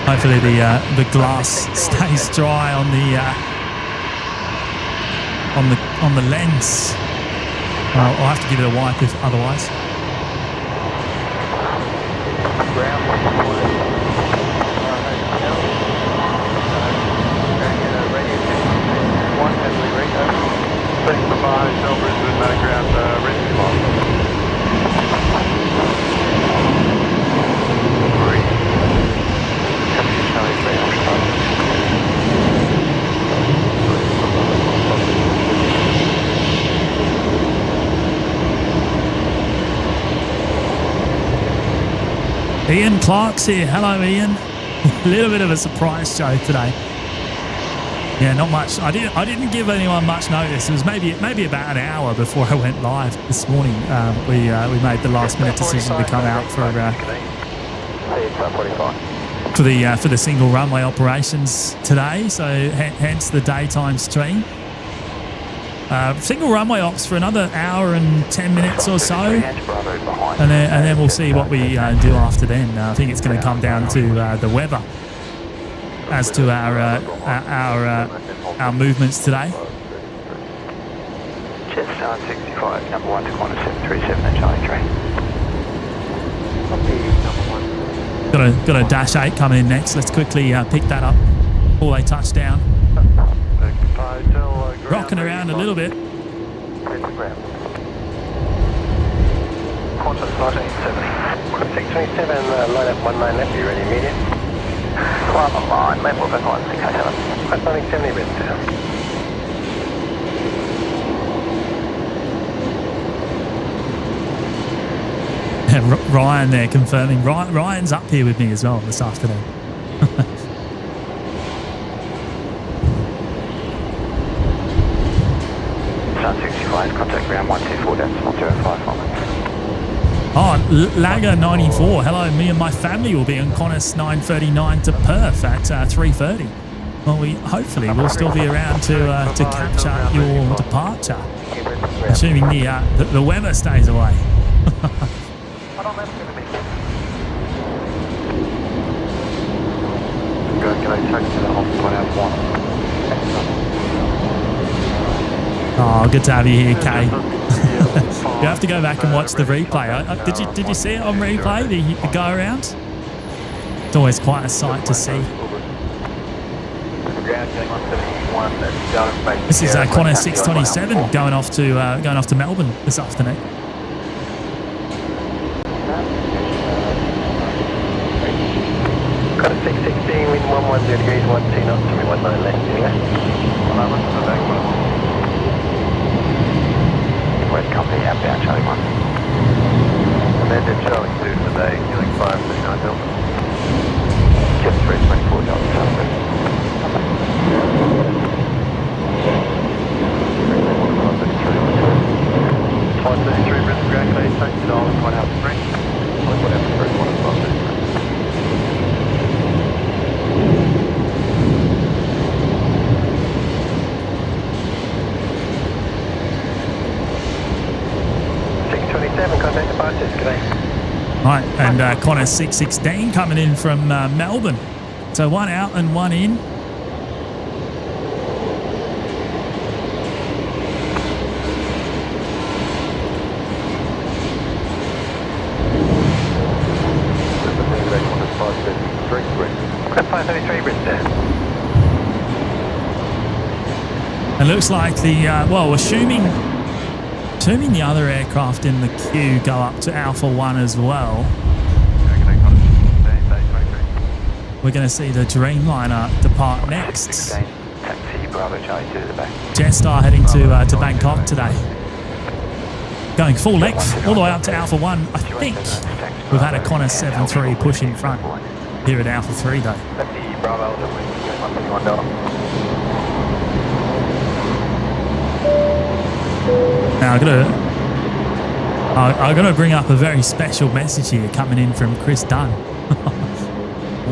Hopefully the glass stays dry on the lens. I'll have to give it a wipe if otherwise. Ian Clark's here. Hello, Ian. A little bit of a surprise show today. Yeah, not much. I didn't give anyone much notice. It was maybe about an hour before I went live this morning. We made the last minute decision to come out for the single runway operations today. So hence the daytime stream. Single runway ops for another hour and 10 minutes or so, and then we'll see what we do after then. I think it's going to come down to the weather as to our movements today. Jetstar Chart 65, number 1 to Qantas 737 and Charlie 3. Got a Dash 8 coming in next. Let's quickly pick that up before they touch down. Rocking around a little bit. Qantas 1970. Qantas 627, line up 19 left, you ready immediate? Climb on line, left or back line 687. Qantas 1970, red down. Ryan there confirming. Ryan's up here with me as well this afternoon. Chart 65, contact ground 124, decimal 05 from it. Oh, Lager 94. Hello, me and my family will be on Qantas 939 to Perth at 3:30. Well, hopefully we'll still be around to capture your departure, assuming the weather stays away. Oh, good to have you here, Kay. You have to go back and watch the replay. Did you see it on replay, the go around? It's always quite a sight to see. This is Qantas 627 going off to Melbourne this afternoon. Qantas 616, wind 110 degrees, 1 knots, 319 left, yeah. West company, outbound Charlie 1. Amended Charlie 2 Midday, healing 539 Delta. Just 324 Delta, Charlie 533 Brisbane Ground Clear, take to Island, 1 out 3. 1 out 3, 1 out 5. 627, contact departures, g'day. Right, and Qantas 616 coming in from Melbourne. So 1 out and 1 in. Qantas 533 Brisbane. It looks like assuming the other aircraft in the queue go up to Alpha 1 as well, we're going to see the Dreamliner depart next. Jetstar heading to Bangkok today. Going full length all the way up to Alpha 1. I think we've had a Qantas 73 push in front here at Alpha 3 though. Now I'm gonna bring up a very special message here coming in from Chris Dunn.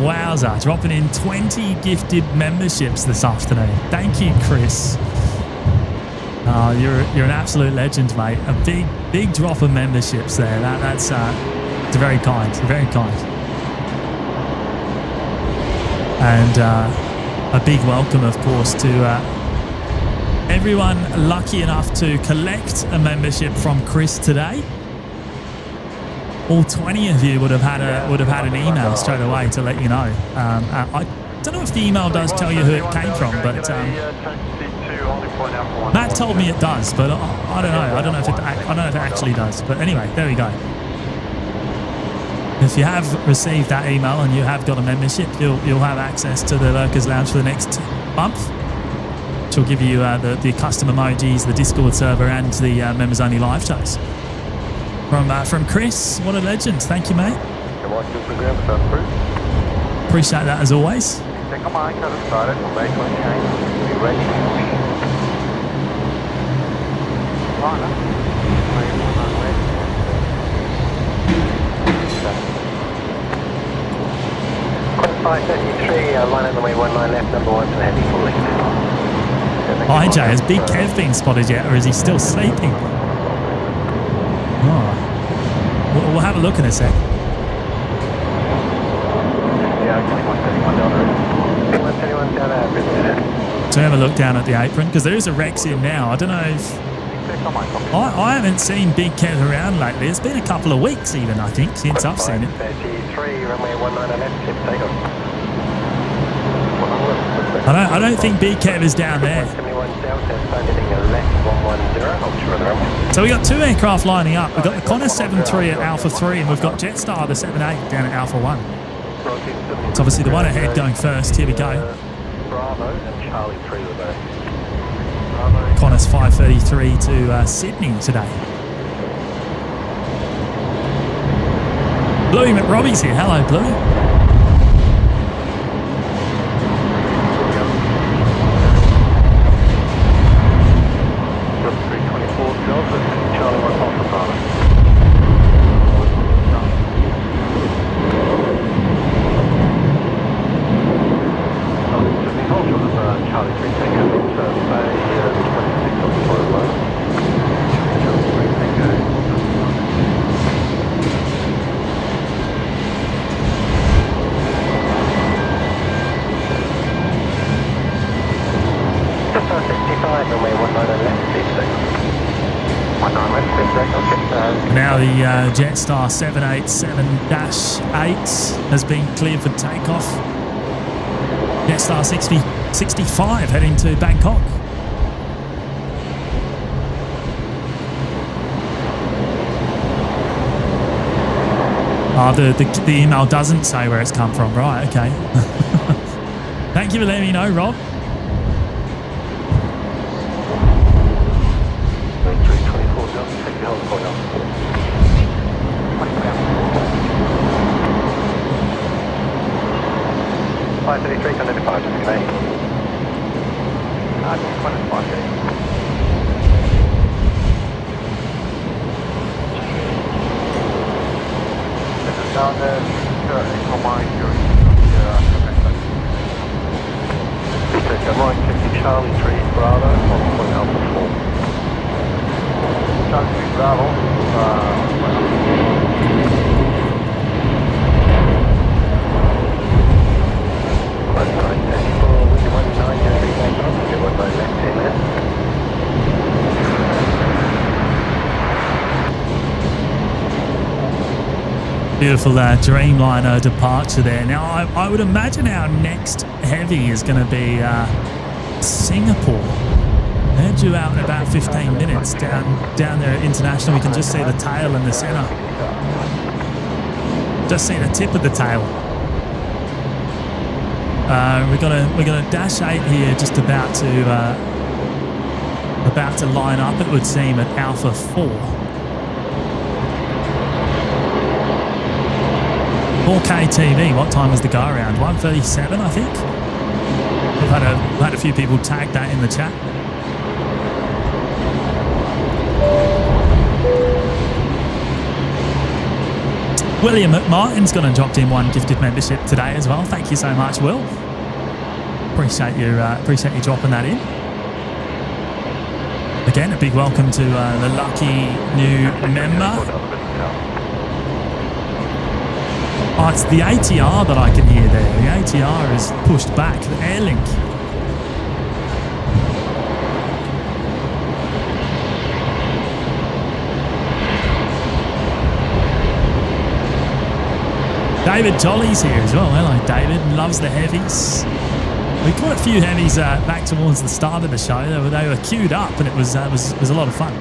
Wowza, dropping in 20 gifted memberships this afternoon. Thank you, Chris. You're an absolute legend, mate. A big drop of memberships there. That's it's very kind, very kind. And a big welcome, of course, to everyone lucky enough to collect a membership from Chris today. All 20 of you would have had an email straight away to let you know. I don't know if the email does tell you who it came from, but Matt told me it does, but I don't know. I don't know if it actually does. But anyway, there we go. If you have received that email and you have got a membership, you'll have access to the Lurkers Lounge for the next month, which will give you the custom emojis, the Discord server, and the members only live shows. From Chris, what a legend! Thank you, mate. Appreciate that as always. Qantas 533, line on the way 19 left, number 1 to heading full length. Hi Jay, has Big Kev been spotted yet, or is he still sleeping? Oh. We'll have a look in a sec. $131 down So have a look down at the apron, because there is a Rex in now. I don't know if I haven't seen Big Kev around lately. It's been a couple of weeks even, I think, since I've seen it. 33, runway 19 left, tip takeoff. I don't think Big Kev is down there. 71 Delta, landing left 110, hold short of the runway. So we got two aircraft lining up. We've got the Qantas 73 at Alpha 3 and we've got Jetstar, the 78, down at Alpha 1. It's obviously the one ahead going first. Here we go. Bravo and Charlie 3 with us. Qantas 533 to Sydney today. Bluey McRobbie's here. Hello, Bluey. 324 Delta, Charlie 1 Alpha Bravo. Sydney, hold short of Charlie 3 Tango, Bay 26 on the forward line. Charlie 3 Tango. Just 65, runway 19 left, deep takeoff. 19 left, deep takeoff, Now the Jetstar 787-8 has been cleared for takeoff. Jetstar 65 heading to Bangkok. The email doesn't say where it's come from. Right, okay. Thank you for letting me know, Rob. 324 Delta, take the hold point off. 533 on the departure, okay? Just 5 days. This is down there, on my I'm right, 50 Charlie 3 Bravo, on point Alpha 4. Charlie 3 Bravo, Beautiful Dreamliner departure there. Now, I would imagine our next heavy is going to be Singapore. They're due out in about 15 minutes down there at International. We can just see the tail in the centre. Just see the tip of the tail. We're gonna dash 8 here, just about to line up, it would seem, at Alpha 4. 4K TV, what time was the go around? 1:37, I think. We've had a few people tag that in the chat. William McMartin's gone and dropped in one gifted membership today as well. Thank you so much, Will. Appreciate you dropping that in. Again, a big welcome to the lucky new member. Oh, it's the ATR that I can hear there. The ATR is pushed back, the Airlink. David Jolly's here as well. Hello, David. Loves the heavies. We caught a few heavies back towards the start of the show. They were queued up, and it was a lot of fun.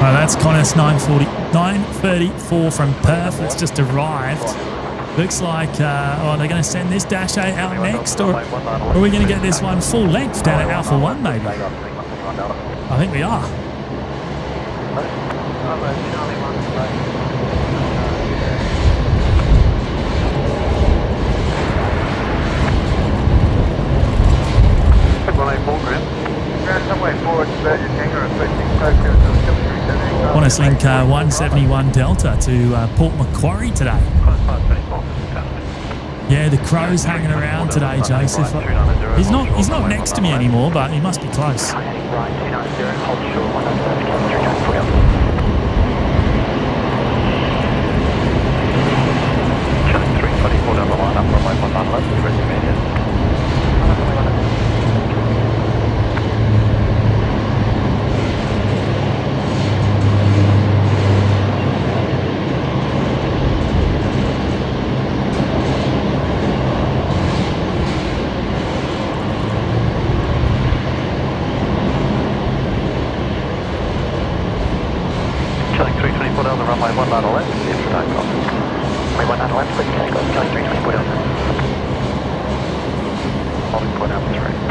That's Qantas 934 from Perth. It's just arrived. Looks like, they're going to send this Dash 8 out next, or are we going to get this one full length down at Alpha 1, maybe? I think we are. Qantas Link 171 Delta to Port Macquarie today. Yeah, the crow's hanging around today, Joseph. He's not next to me anymore, but he must be close.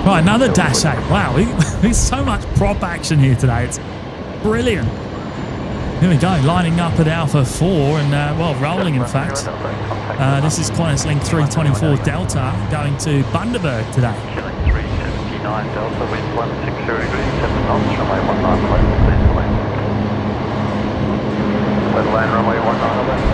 Right, another Dash 8. Wow, there's so much prop action here today. It's brilliant. Here we go, lining up at Alpha 4 and, rolling in fact. This is Qantas Link 324 Delta going to Bundaberg today. 379 Delta with 160 degrees, 7 knots, runway 19 left, please land. Level line, runway 19 left.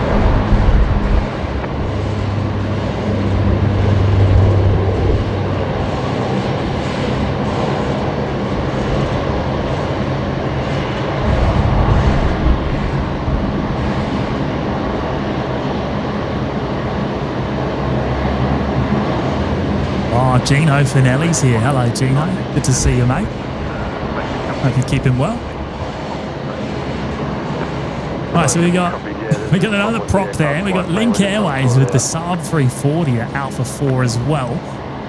Gino Finelli's here. Hello, Gino. Good to see you, mate. Hope you're keeping well. Right, so we got another prop there. We got Link Airways with the Saab 340 at Alpha 4 as well,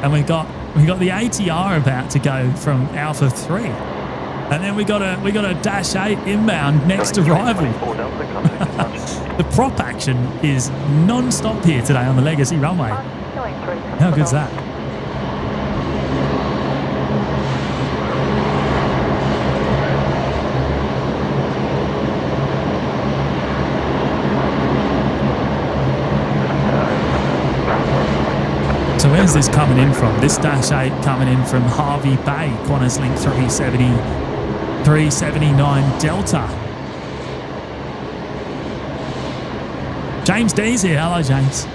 and we got the ATR about to go from Alpha 3, and then we got a Dash 8 inbound next arrival. The prop action is non-stop here today on the Legacy runway. How good's that? So where's this coming in from? This Dash 8 coming in from Harvey Bay, Qantas Link 379 Delta. James D's here. Hello, James.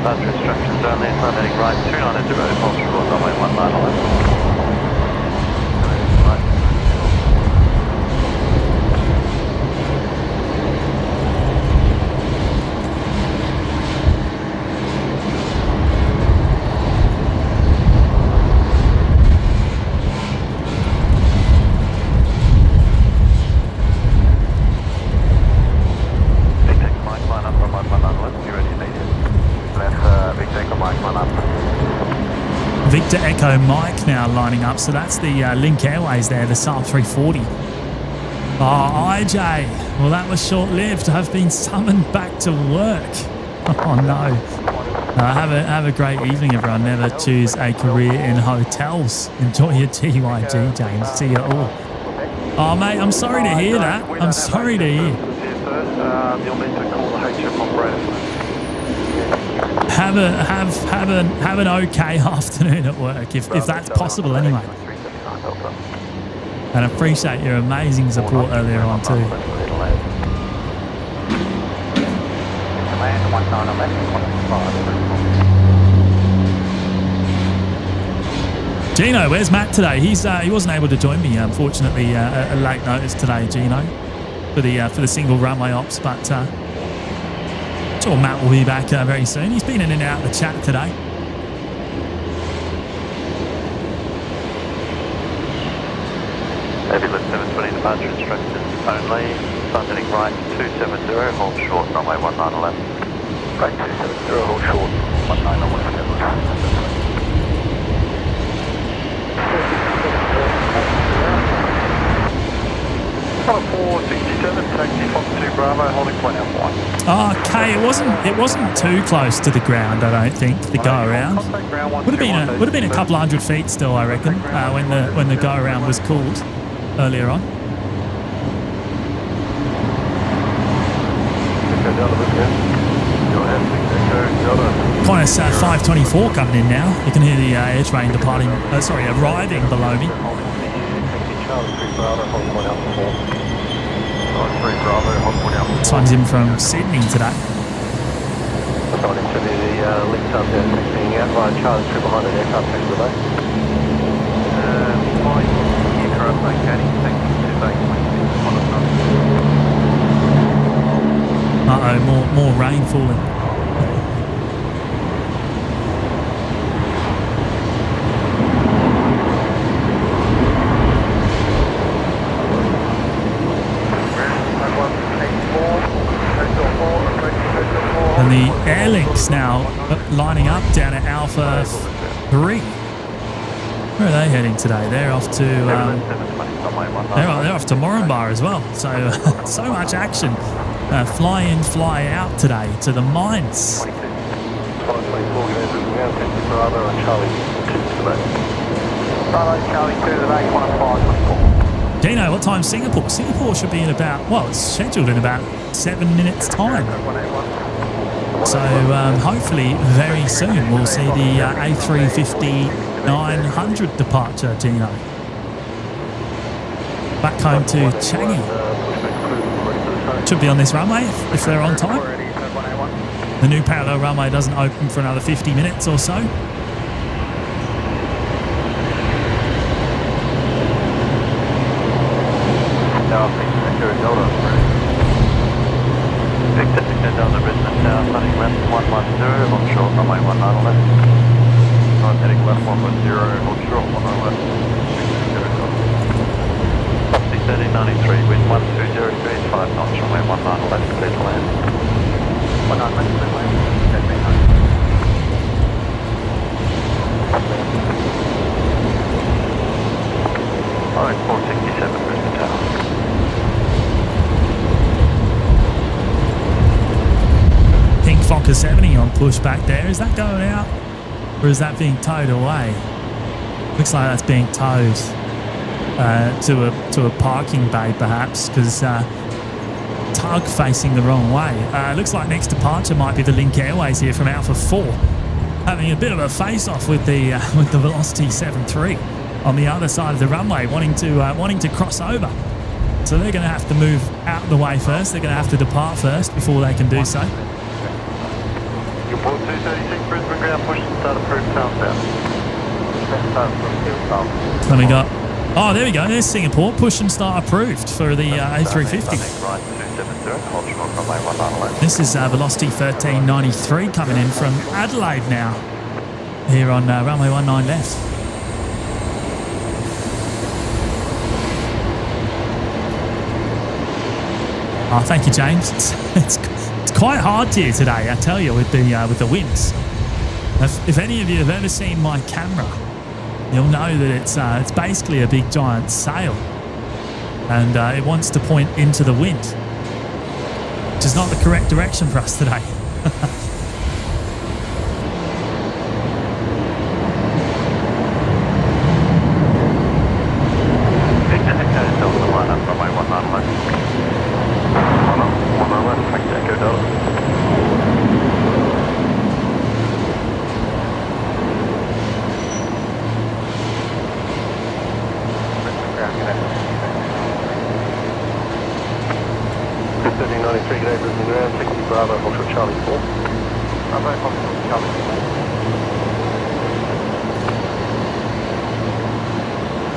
Instructions only, landing right 290, false report, runway 19 left. Victor Echo Mike now lining up, so that's the Link Airways there, the Saab 340. Oh, IJ, well that was short-lived. I've been summoned back to work. Oh no. Have a great evening, everyone. Never choose a career in hotels. Enjoy your TYG, James. See you all. Oh mate, I'm sorry to hear that. I'm sorry to hear. You'll need to call the HF operator. Have an okay afternoon at work, if that's possible anyway. And I appreciate your amazing support earlier on too. Gino, where's Matt today? He wasn't able to join me, unfortunately, a late notice today, Gino, for the single runway ops, but sure Matt will be back very soon. He's been in and out of the chat today. Heavy lift 720 departure instructions only. Sun heading right 270, hold short, runway 19 left. Right 270, hold short, 19 left. 467, taxi Fox 2 Bravo, holding point out 1. Okay, it wasn't too close to the ground, I don't think, the go around. Would have been a couple hundred feet still, I reckon, when the go around was called earlier on. Qantas 524 coming in now. You can hear the air train arriving below me. This one's in from Sydney today. Someone into the lift up there, taxiing out via Charlie 2 behind an aircraft taxi today. Flying aircraft locating, taxi 2 back 26 Uh-oh, more rain falling. And the Air Links now lining up down at Alpha 3. Where are they heading today? They're off to they're off to Moranbah as well. So so much action. Fly in, fly out today to the mines. Dino, what time's Singapore? Singapore should be in about, well, it's scheduled in about 7 minutes' time. So hopefully very soon we'll see the A350-900 departure, Dino. Back home to Changi. Should be on this runway if they're on time. The new parallel runway doesn't open for another 50 minutes or so. Victor Delta Brisbane South, heading left 110, hold short, runway 19 left. Time heading left 110, hold short, 19 left. Foxy 1393, wind 1203, 5 knots, runway 19 left, clear to land. 19 left, clear to land, 10 meters. Alright, 467 Brisbane Tower. Pink Fokker 70 on push back there. Is that going out or is that being towed away? Looks like that's being towed to a parking bay perhaps, because tug facing the wrong way. Looks like next departure might be the Link Airways here from Alpha 4, having a bit of a face-off with the Velocity 73 on the other side of the runway, wanting to cross over. So they're going to have to move out of the way first. They're going to have to depart first before they can do so. Report 236 Brisbane ground, push and start approved southbound. Then we got, oh, there we go. There's Singapore. Push and start approved for the A350. This is Velocity 1393 coming in from Adelaide now, here on runway 19 left. Oh, thank you, James. It's quite hard here today, I tell you, with the winds. If any of you have ever seen my camera, you'll know that it's basically a big giant sail, and it wants to point into the wind, which is not the correct direction for us today.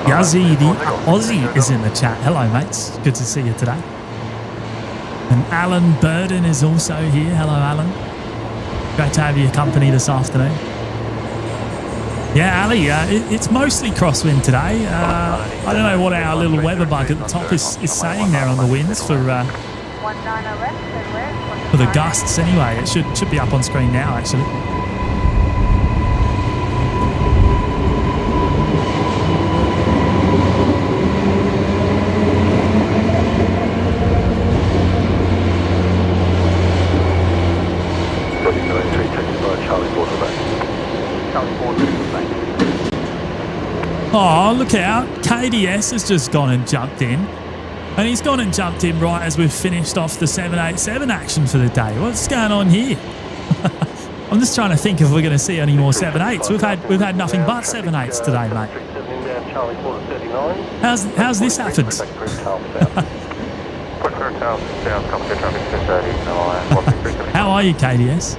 Yazzie the Aussie is in the chat. Hello, mates. Good to see you today. And Alan Burden is also here. Hello, Alan. Great to have your company this afternoon. Yeah, Ali, it's mostly crosswind today. I don't know what our little weather bug at the top is saying there on the winds for the gusts anyway. It should be up on screen now, actually. Oh, look out. KDS has just gone and jumped in. And he's gone and jumped in right as we've finished off the 787 action for the day. What's going on here? I'm just trying to think if we're going to see any more 78s. We've had nothing but 78s today, mate. How's this happened? How are you, KDS?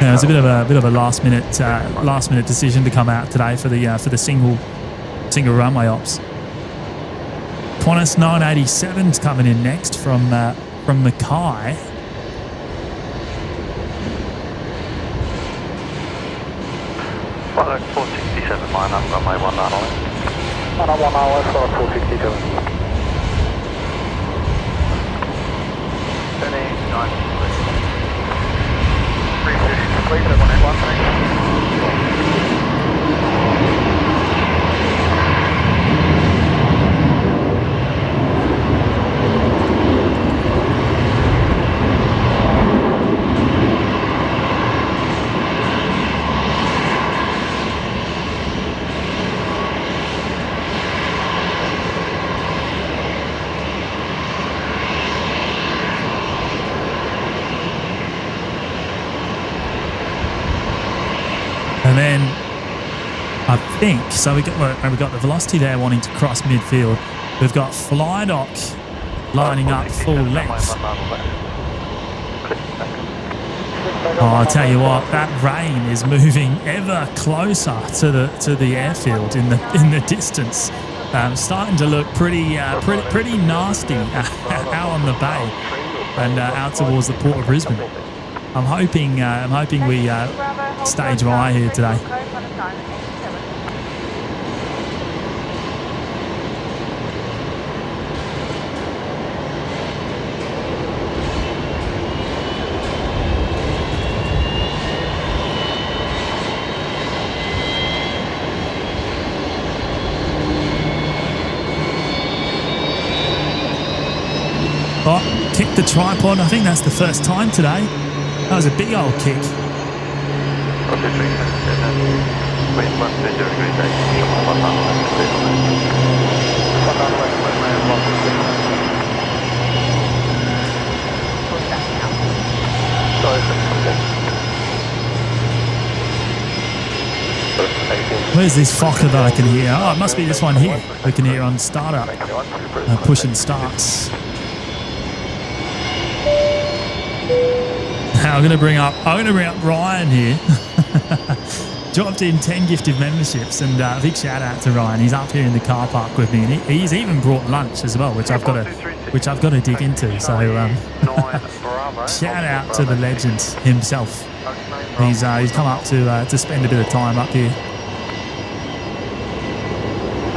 Yeah, it was a bit of a last minute decision to come out today for the single runway ops. Qantas 987's coming in next from Mackay. Flight 467 line up, runway 19 left. 19 left, flight 467. 350, complete, 181, And then I think, so we got the velocity there wanting to cross midfield. We've got Flydock lining up full length. Oh, I'll tell you what, that rain is moving ever closer to the airfield in the distance. Starting to look pretty nasty out on the bay and out towards the port of Brisbane. I'm hoping we stay dry here today. Oh, kick the tripod. I think that's the first time today. That was a big old kick. Where's this Fokker that I can hear? Oh, it must be this one here. We can hear on startup. Push and starts. I'm going to bring up Ryan here. Dropped in 10 gifted memberships, and a big shout out to Ryan. He's up here in the car park with me, and he's even brought lunch as well, which I've got to dig into. So shout out to the legend himself. He's come up to spend a bit of time up here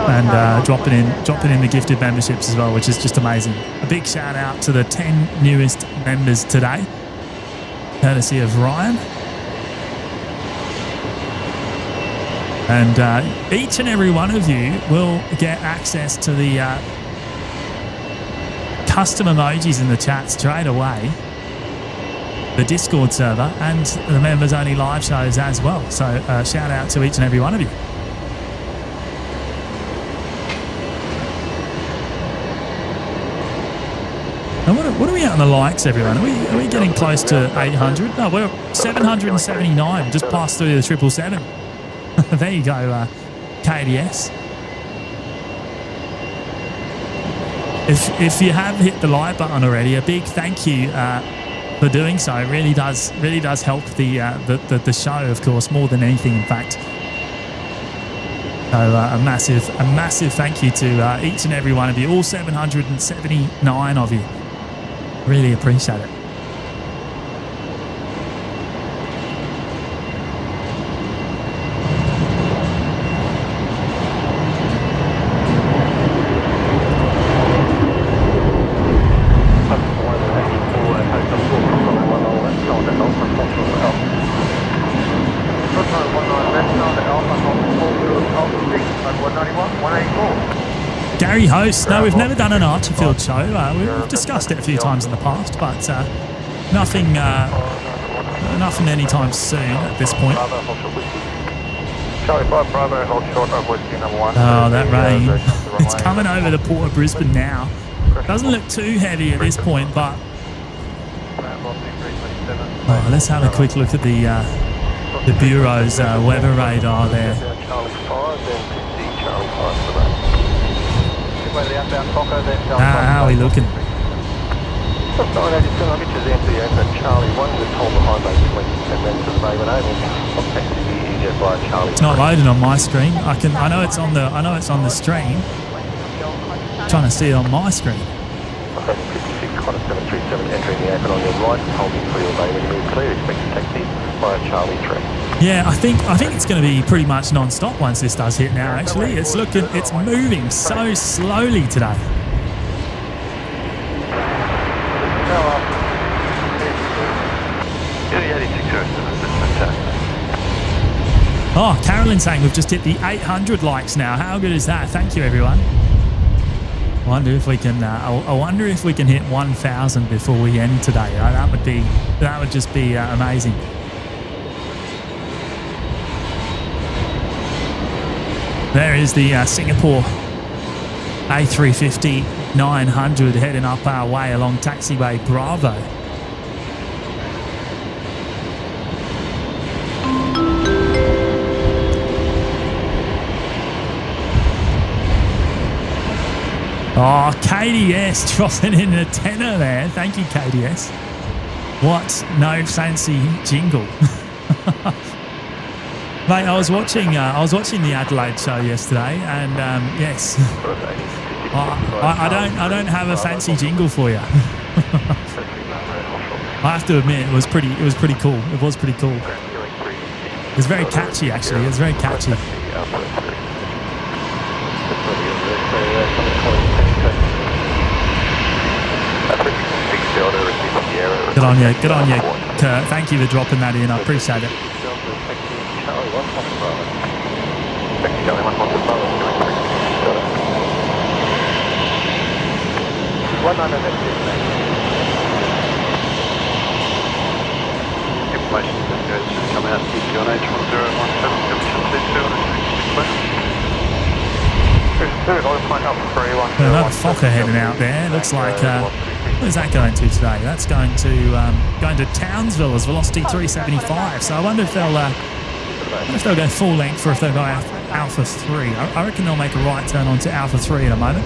and dropping in the gifted memberships as well, which is just amazing. A big shout out to the 10 newest members today, courtesy of Ryan. And each and every one of you will get access to the custom emojis in the chat straight away, the Discord server, and the members only live shows as well. So shout out to each and every one of you. And what are we at on the likes, everyone? Are we getting close to 800? No, we're 779, just passed through the 777. There you go, KDS. If you have hit the like button already, a big thank you for doing so. It really does help the show, of course, more than anything, in fact. So a massive thank you to each and every one of you, all 779 of you. Really appreciate it. Gary hosts. No, we've never done an Archerfield show. We've discussed it a few times in the past, but nothing anytime soon at this point. Oh, that rain. It's coming over the Port of Brisbane now. Doesn't look too heavy at this point, but... Oh, let's have a quick look at the Bureau's weather radar there. How are we looking? It's not loading on my screen. I know it's on the stream. I'm trying to see it on my screen. Qantas 737 entering the apron on your right, holding for your bay when you move clear, expect to taxi via Charlie 3. Yeah, I think it's going to be pretty much non-stop once this does hit now, actually. It's moving so slowly today. Oh, Carolyn saying we've just hit the 800 likes now. How good is that? Thank you, everyone. I wonder if we can. I wonder if we can hit 1,000 before we end today. That would just be amazing. There is the Singapore A350-900 heading up our way along taxiway Bravo. Oh, KDS dropping in a tenner there. Thank you, KDS. What? No fancy jingle. Mate, I was watching the Adelaide show yesterday, and yes, I don't have a fancy jingle for you. I have to admit, it was pretty cool. It was pretty cool. It was very catchy, actually. It was very catchy. Good on you, Kurt. Thank you for dropping that in. I appreciate it. Information just come out on Another Fokker heading out there. Looks like where's that going to today? That's going to Townsville as velocity 375. So I wonder if they'll go full length or if they'll go Alpha 3. I reckon they'll make a right turn onto Alpha 3 in a moment.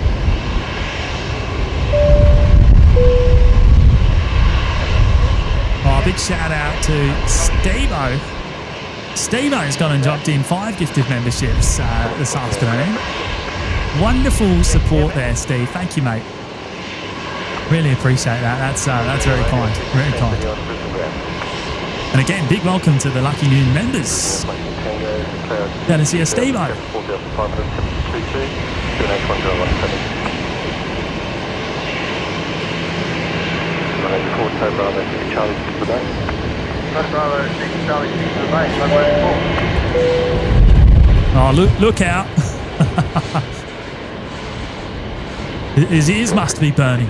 Oh, big shout out to Steve-O. Steve-O's gone and dropped in 5 gifted memberships this afternoon. Wonderful support there, Steve. Thank you, mate. Really appreciate that. That's very kind. Very kind. And again, big welcome to the lucky new members. Glad to see you, Steve-O. Oh, look out. His ears must be burning.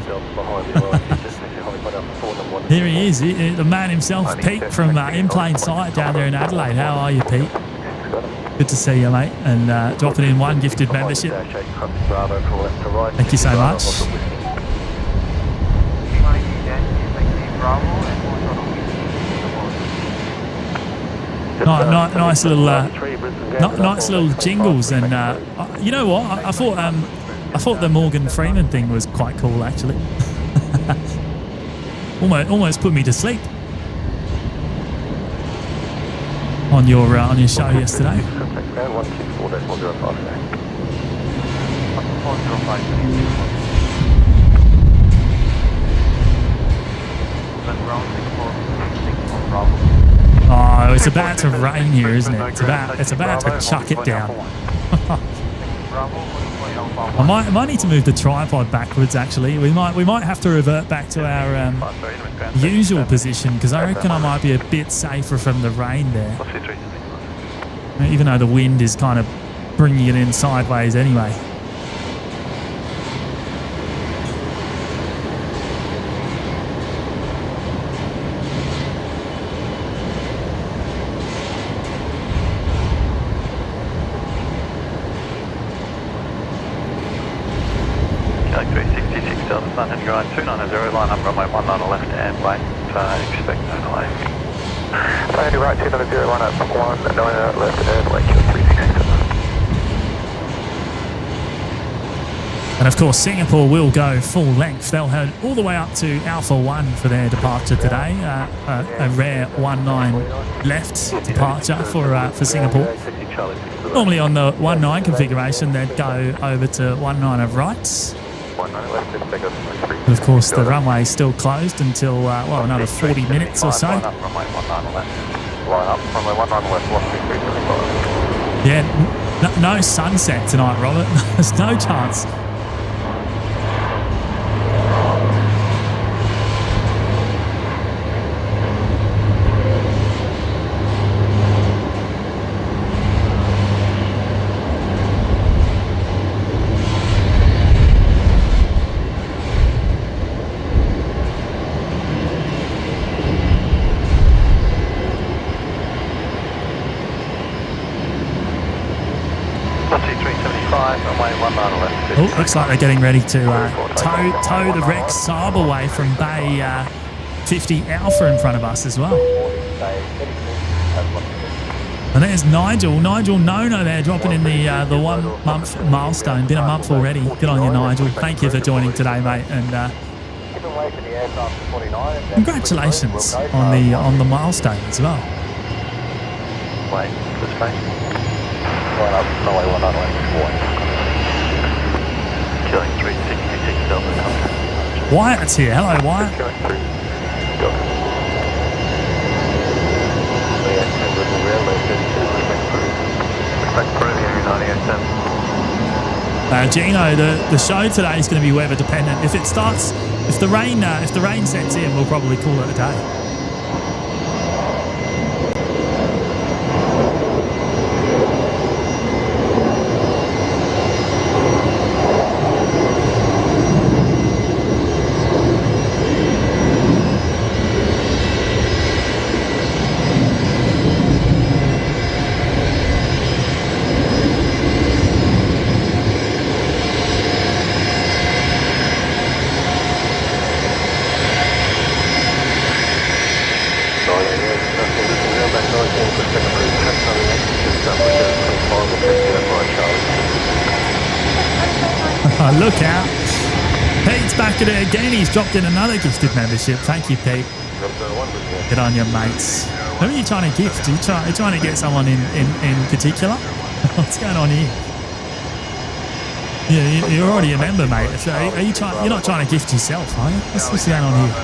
Here he is, the man himself, Pete, from In Plain Sight down there in Adelaide. How are you, Pete? Good to see you, mate. And dropping in 1 gifted membership. Thank you so much. Nice little jingles, and you know what? I thought the Morgan Freeman thing was quite cool, actually. almost put me to sleep on your show yesterday. Oh, it's about to rain here, isn't it? It's about to chuck it down. I might need to move the tripod backwards. Actually, we might have to revert back to our usual position, because I reckon I might be a bit safer from the rain there. Even though the wind is kind of bringing it in sideways anyway. Delta Sun, heading right 290, line up runway 19 left and wait, expect no delay. Heading right 290, line up 19 left and wait, Q366. And of course, Singapore will go full length. They'll head all the way up to Alpha 1 for their departure today. A rare 19 left departure for Singapore. Normally on the 19 configuration, they'd go over to 19 of rights. But of course, the runway is still closed until, well, another 40 minutes or so. Yeah, no sunset tonight, Robert. There's no chance. Oh, looks like they're getting ready to tow the Rex Saab away from Bay 50 Alpha in front of us as well. And there's Nigel. Nigel Nono there dropping in the 1 month milestone. Been a month already. Good on you, Nigel. Thank you for joining today, mate. And congratulations on the milestone as well. Wait, this way. Line up, runway 19 Killing 366 Delta. Wyatt's here. Hello, Wyatt. Gino, the show today is going to be weather dependent. If the rain sets in, we'll probably call it a day. Look out. Pete's back at it again. He's dropped in another gifted membership. Thank you, Pete. Good on your mates. Who are you trying to gift? Are you trying to get someone in particular? What's going on here? Yeah, you're already a member, mate. Are you trying? You're not trying to gift yourself, are you? What's going on here?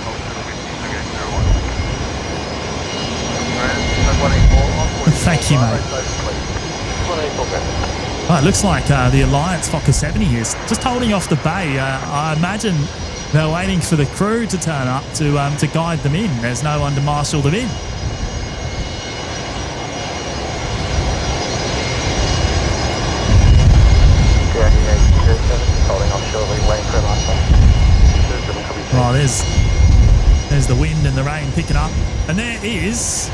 Thank you, mate. Oh, it looks like the Alliance Fokker 70 is just holding off the bay. I imagine they're waiting for the crew to turn up to guide them in. There's no one to marshal them in. Oh, there's the wind and the rain picking up, and there is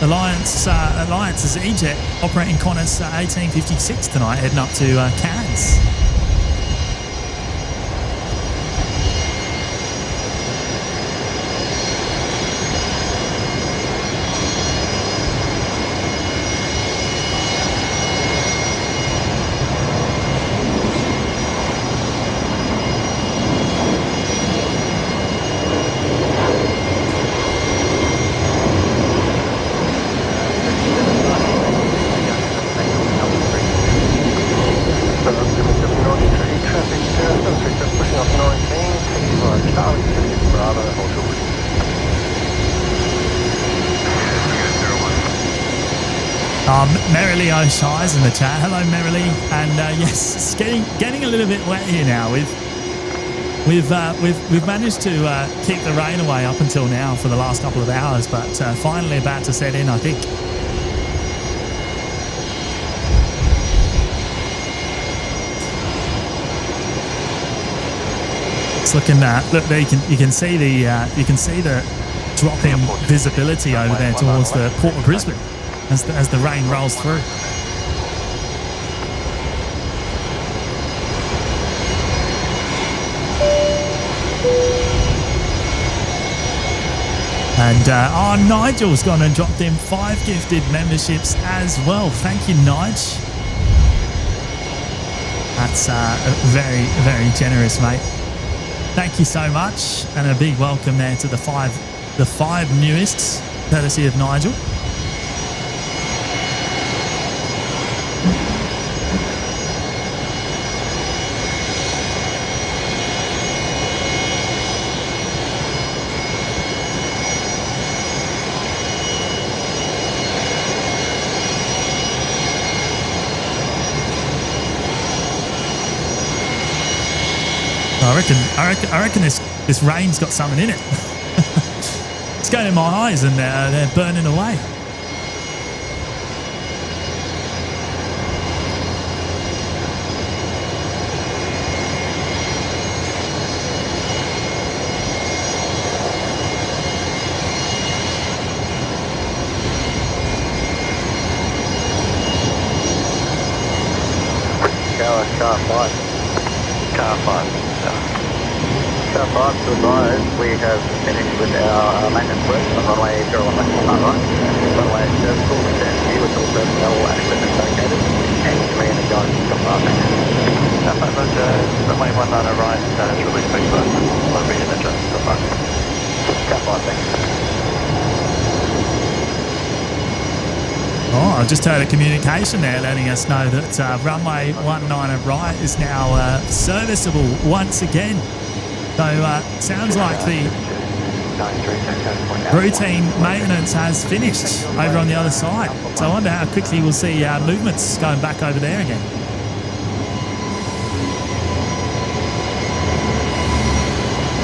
Alliance's E-Jet operating Qantas 1856 tonight, heading up to Cairns. Merrily O'Shire's in the chat. Hello, Merrily. And yes, it's getting a little bit wet here now. We've managed to keep the rain away up until now for the last couple of hours, but finally about to set in, I think. It's looking look there. You can see the drop in visibility over there towards the Port of Brisbane as the rain rolls through. And Nigel's gone and dropped in 5 gifted memberships as well. Thank you, Nige. That's very, very generous, mate. Thank you so much, and a big welcome there to the five newest, courtesy of Nigel. I reckon this rain's got something in it. It's going in my eyes and they're burning away. Car 5 to advise, we have finished with our maintenance work on runway 01 right. Runway serviceable, we stand here with all personnel and equipment located, and me and the guys from runway 19 right, it's release big first, livery and adjust the front. Car 5, thanks. Oh, I've just heard a communication there letting us know that runway 19 right is now serviceable once again. So sounds like the routine maintenance has finished over on the other side. So I wonder how quickly we'll see movements going back over there again.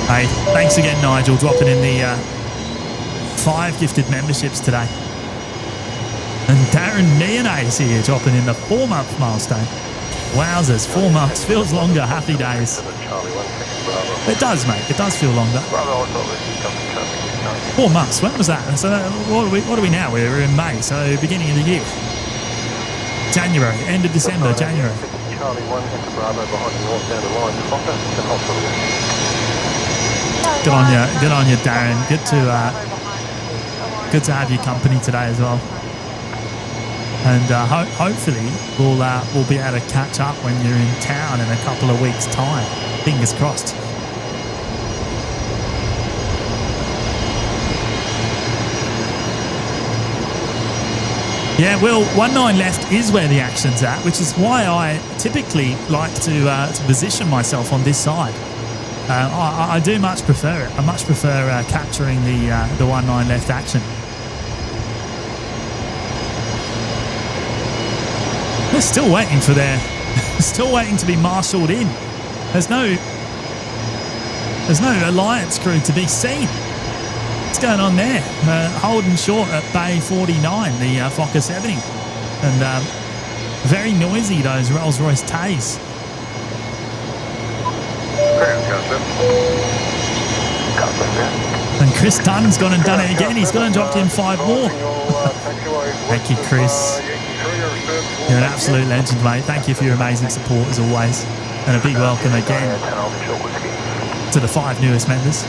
Hey, thanks again, Nigel, dropping in the 5 gifted memberships today. And Darren Neonate's here, dropping in the 4-month milestone. Wowzers, 4 months feels longer. Happy days. It does, mate. It does feel longer. 4 months. When was that? So what are we now? We're in May, so beginning of the year. January, end of December, January. Good on you, Darren. Good to have your company today as well. And hopefully we'll be able to catch up when you're in town in a couple of weeks' time. Fingers crossed. Yeah, well, 19 left is where the action's at, which is why I typically like to position myself on this side. I do much prefer it. I much prefer capturing the 19 left action. They're still waiting for still waiting to be marshalled in. There's no Alliance crew to be seen. What's going on there? Holding short at Bay 49, the Fokker 70. And very noisy, those Rolls-Royce Tays. And Chris Dunn's gone and done it again. He's gone and dropped in 5 more. Thank you, Chris. You're an absolute legend, mate. Thank you for your amazing support as always. And a big welcome again to the 5 newest members.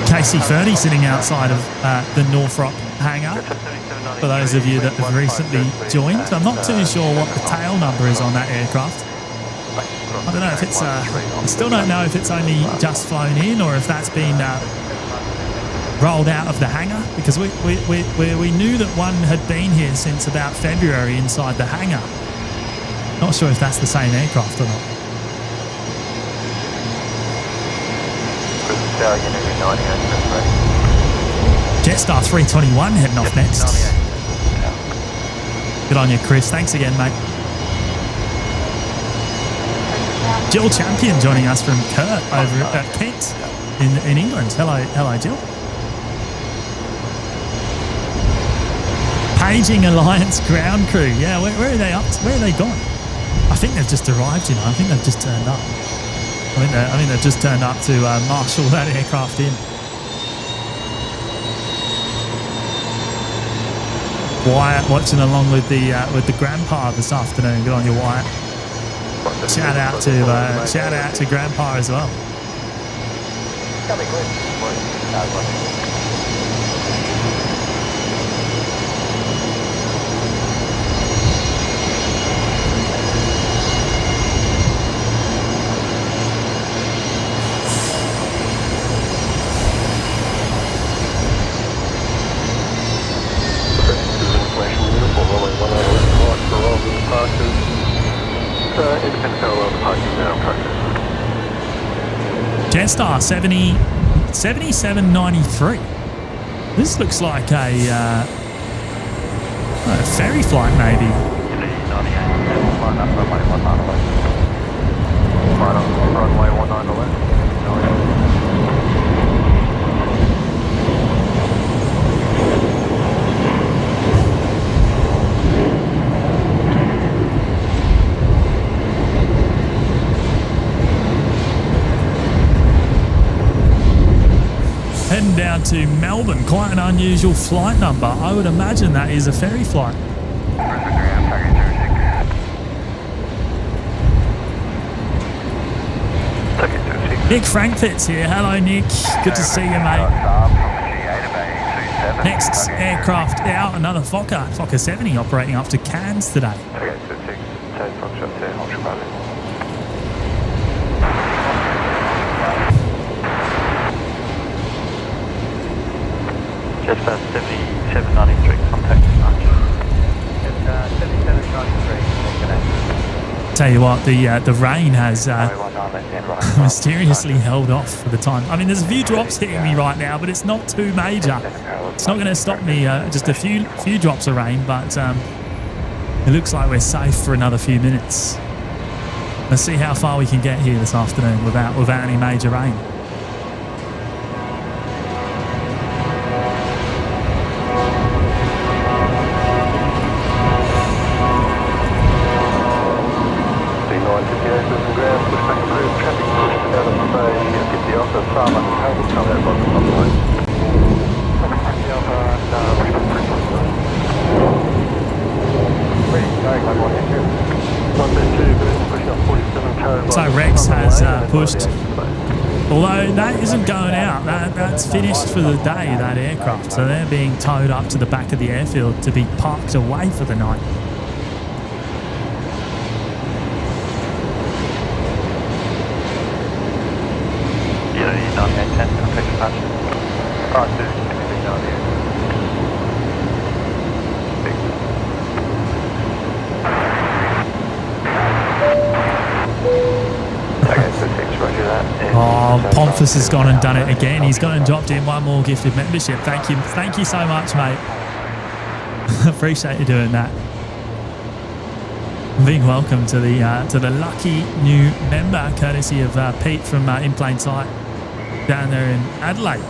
Casey Fernie sitting outside of the Northrop hangar. For those of you that have recently joined, I'm not too sure what the tail number is on that aircraft. I don't know if it's. I still don't know if it's only just flown in or if that's been rolled out of the hangar, because we knew that one had been here since about February inside the hangar. Not sure if that's the same aircraft or not. Jetstar 321 heading off next. Good on you, Chris. Thanks again, mate. Jill Champion joining us from Kurt over at Kent in England. Hello, Jill. Paging Alliance ground crew. Yeah, where are they up to? Where are they gone? I think they've just arrived, I think they've just turned up. I think they've just turned up to marshal that aircraft in. Wyatt watching along with the grandpa this afternoon. Good on you, Wyatt. Shout out to grandpa as well. Jetstar 7793. This looks like a ferry flight, maybe. Runway 19 left. Heading down to Melbourne, quite an unusual flight number. I would imagine that is a ferry flight. Nick Frankfurt's here. Hello, Nick. Good to see you, mate. Next aircraft out, another Fokker 70 operating up to Cairns today. Jetstar 7793, contact departure. Jetstar 7793, Tell you what, the rain has mysteriously held off for the time. I mean, there's a few drops hitting me right now, but it's not too major. It's not going to stop me. Just a few drops of rain, but it looks like we're safe for another few minutes. Let's see how far we can get here this afternoon without any major rain. So Rex has pushed, although that isn't going out, that's finished for the day, that aircraft, so they're being towed up to the back of the airfield to be parked away for the night. Oh, Pomphus has gone and done it again. He's gone and dropped in one more gifted membership. Thank you so much, mate. Appreciate you doing that. Being welcome to the lucky new member, courtesy of Pete from In Plain Sight down there in Adelaide.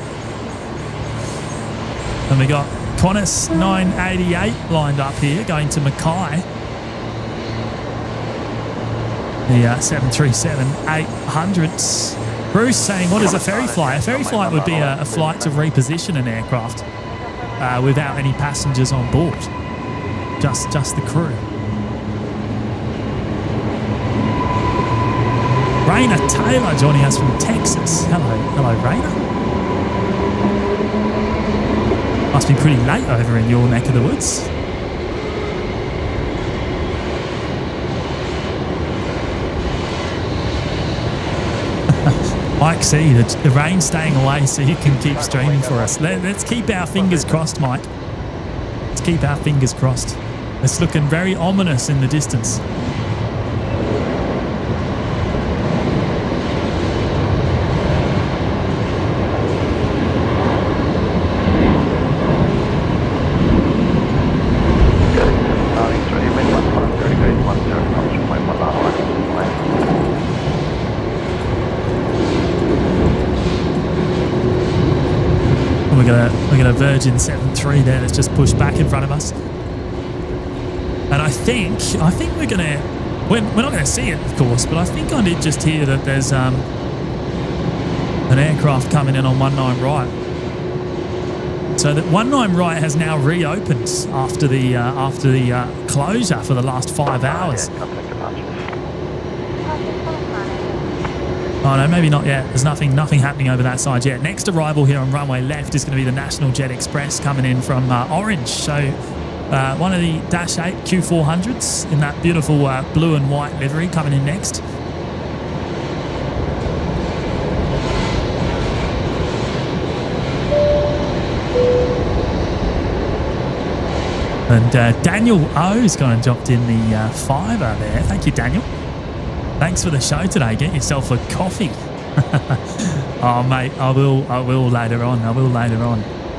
And we got Qantas 988 lined up here, going to Mackay. The 737-800s. Bruce saying, what is a ferry flight? A ferry flight would be a flight to reposition an aircraft without any passengers on board. Just the crew. Raina Taylor joining us from Texas. Hello, Raina. Must be pretty late over in your neck of the woods. Mike C, the rain's staying away so you can keep streaming for us. Let's keep our fingers crossed, Mike. Let's keep our fingers crossed. It's looking very ominous in the distance. We got a Virgin 7.3 there that's just pushed back in front of us, and I think we're not gonna see it, of course, but I think I did just hear that there's an aircraft coming in on 19 right. So that 19 right has now reopened after the closure for the last 5 hours. Oh no, maybe not yet. There's nothing happening over that side yet. Next arrival here on runway left is going to be the National Jet Express coming in from Orange. So one of the Dash 8 Q400s in that beautiful blue and white livery coming in next. And Daniel O's gone and dropped in the fiver there. Thank you, Daniel. Thanks for the show today. Get yourself a coffee. Oh, mate, I will later on.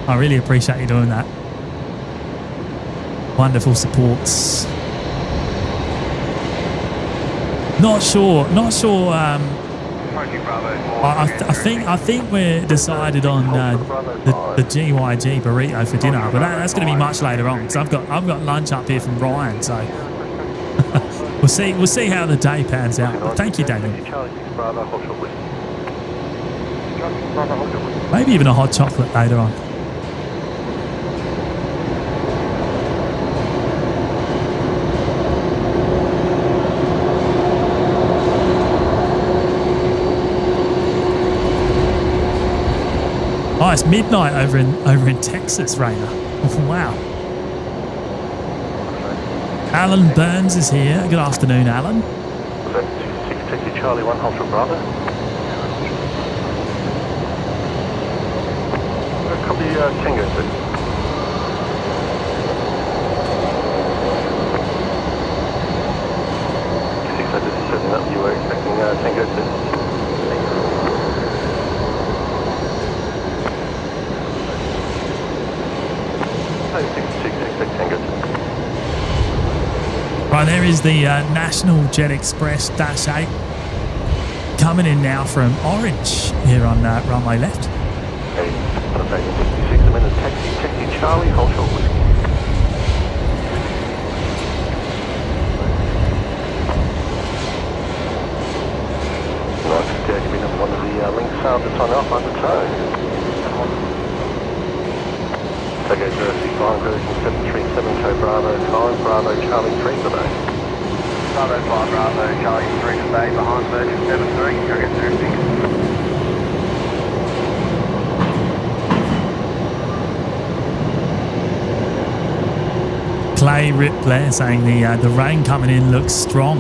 I really appreciate you doing that. Wonderful supports. Not sure. I think we're decided on the GYG burrito for dinner, but that's going to be much later on because I've got lunch up here from Ryan, so we'll see how the day pans out. But thank you, Daniel. Maybe even a hot chocolate later on. Oh, it's midnight over in Texas, Rainer. Wow. Alan Burns is here. Good afternoon, Alan. Was that 26 Taxi Charlie 1 Ultra Bravo? Copy Tango 6. Setting up, you were expecting Tango 6. Right, there is the National Jet Express Dash 8 coming in now from Orange here on runway left. Okay, 66 a minute, taxi Charlie, hold short whiskey. Nice, you've been up one of the links to sign off under tow. Take out 05 version 737 Co Bravo 5, Bravo Charlie 3 today. Bravo 5, Bravo Charlie 3 today, behind version 73, carry 36. Clay Ripley saying the rain coming in looks strong.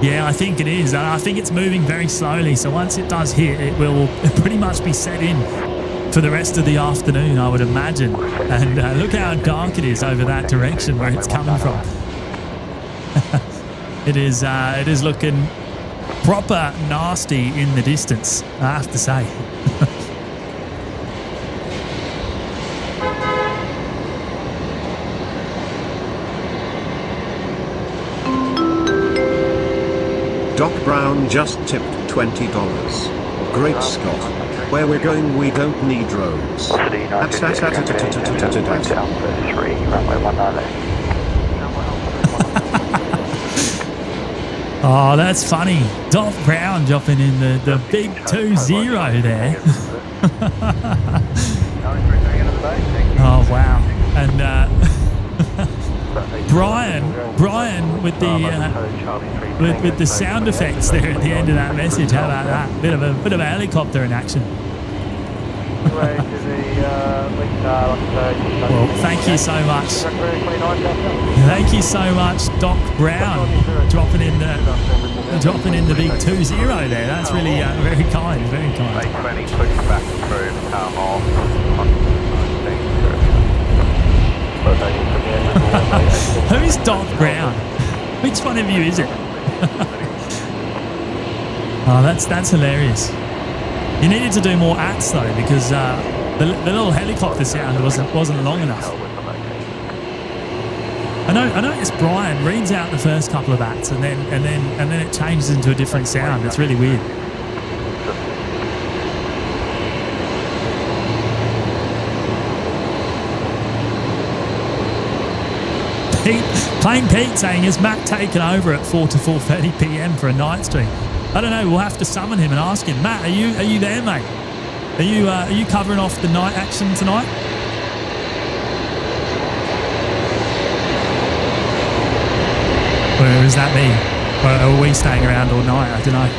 Yeah, I think it is. I think it's moving very slowly, so once it does hit, it will pretty much be set in for the rest of the afternoon, I would imagine. And look how dark it is over that direction where it's coming from. It is looking proper nasty in the distance, I have to say. Doc Brown just tipped $20. Great Scott. Where we're going, we don't need roads. runway 19 Oh, that's funny. Doc Brown dropping in the big 2-0 there. Oh, wow. And Brian with the sound effects there at the end of that message. How about that? Bit of a helicopter in action. Well, thank you so much. Thank you so much, Doc Brown, dropping in the big 2-0 there. That's really very kind, very kind. 20 push back through off. Who's Doc Brown? Which one of you is it? Oh, that's hilarious. You needed to do more ats though, because the little helicopter sound wasn't long enough. I noticed Brian reads out the first couple of ats and then it changes into a different sound. It's really weird. Plain Pete saying, is Matt taken over at 4 to 4:30 p.m. for a night stream? I don't know. We'll have to summon him and ask him. Matt, are you there, mate? Are you covering off the night action tonight? Or is that me? Or are we staying around all night? I don't know.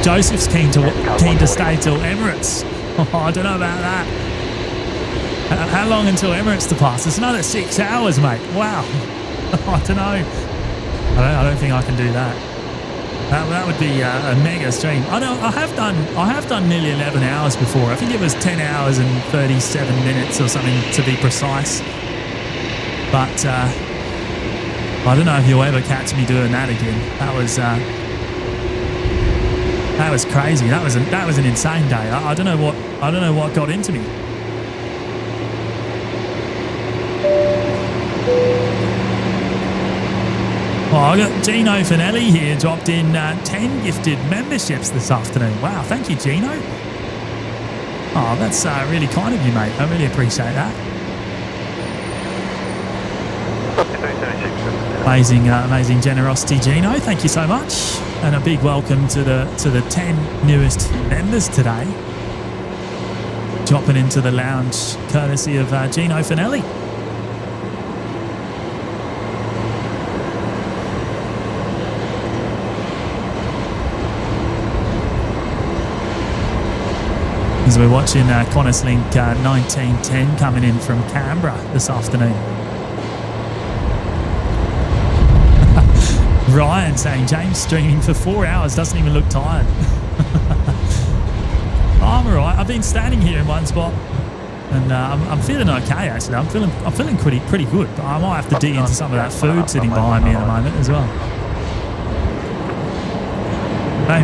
Joseph's keen to stay till Emirates. Oh, I don't know about that. How long until Emirates to pass? It's another 6 hours, mate. Wow. I don't know. I don't think I can do that. That would be a mega stream. I know I have done nearly 11 hours before. I think it was 10 hours and 37 minutes or something to be precise. But I don't know if you'll ever catch me doing that again. That was crazy. That was an insane day. I don't know what got into me. Well, I got Gino Finelli here, dropped in 10 gifted memberships this afternoon. Wow, thank you, Gino. Oh, that's really kind of you, mate. I really appreciate that. Amazing generosity, Gino. Thank you so much. And a big welcome to the 10 newest members today. Dropping into the lounge courtesy of Gino Finelli. As we're watching Qantas Link 1910 coming in from Canberra this afternoon. Ryan saying James streaming for 4 hours doesn't even look tired. I'm alright. I've been standing here in one spot, and I'm feeling okay actually. I'm feeling pretty good. But I might have to dig into some of that food sitting behind me in a moment as well.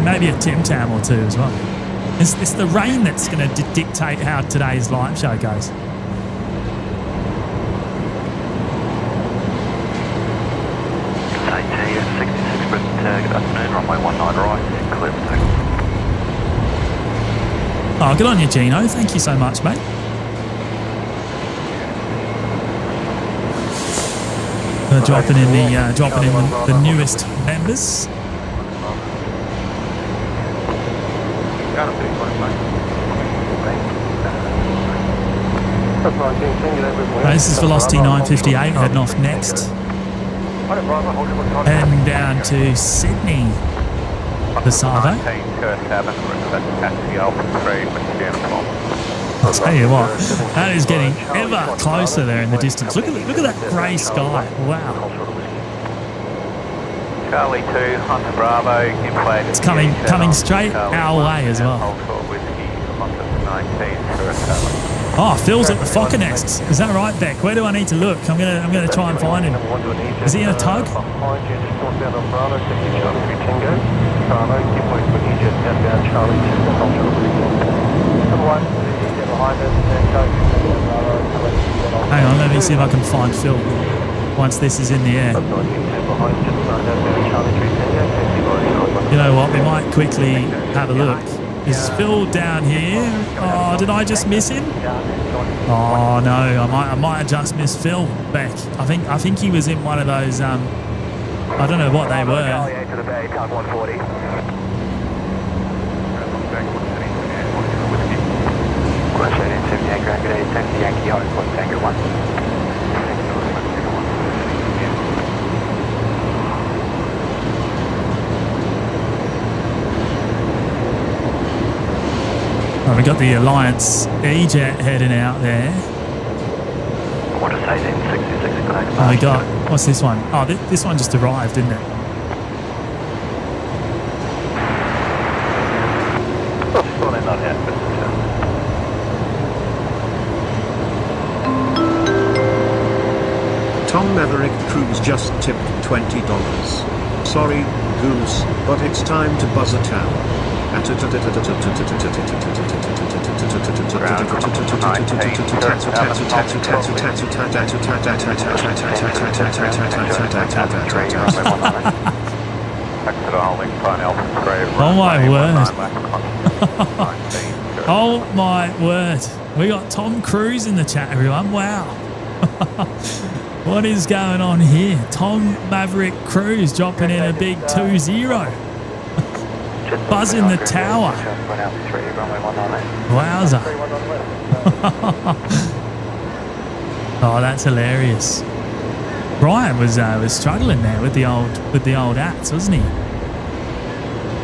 Maybe a Tim Tam or two as well. It's the rain that's going to dictate how today's live show goes. Good afternoon, runway 19 right, clear for takeoff. Oh, good on you, Gino. Thank you so much, mate. Dropping in the newest members. This is Velocity 958 heading off next. Heading down to Sydney, the Savo. I'll tell you what, that is getting ever closer there in the distance. Look at that grey sky. Wow. Charlie 2, Hunter Bravo, it's coming straight our way as well. Oh, Phil's at the Fokker Nests. Is that right, Beck? Where do I need to look? I'm gonna try and find him. Is he in a tug? Hang on, let me see if I can find Phil once this is in the air. You know what? We might quickly have a look. Is Phil down here? Oh, did I just miss him? Oh no, I might have just missed Phil, Beck. I think he was in one of those. I don't know what they were. Oh, we got the Alliance E-Jet heading out there. Oh, we got, what's this one? Oh, this one just arrived, didn't it? Tom Maverick Cruz just tipped $20. Sorry, Goose, but it's time to buzz a tower. Oh my word. Oh my word. We got Tom Cruise in the chat, everyone. Wow. What is going on here? Tom Maverick Cruise dropping in a big 2-0. Buzzing the tower. Wowza. Oh, that's hilarious. Brian was struggling there with the old acts, wasn't he?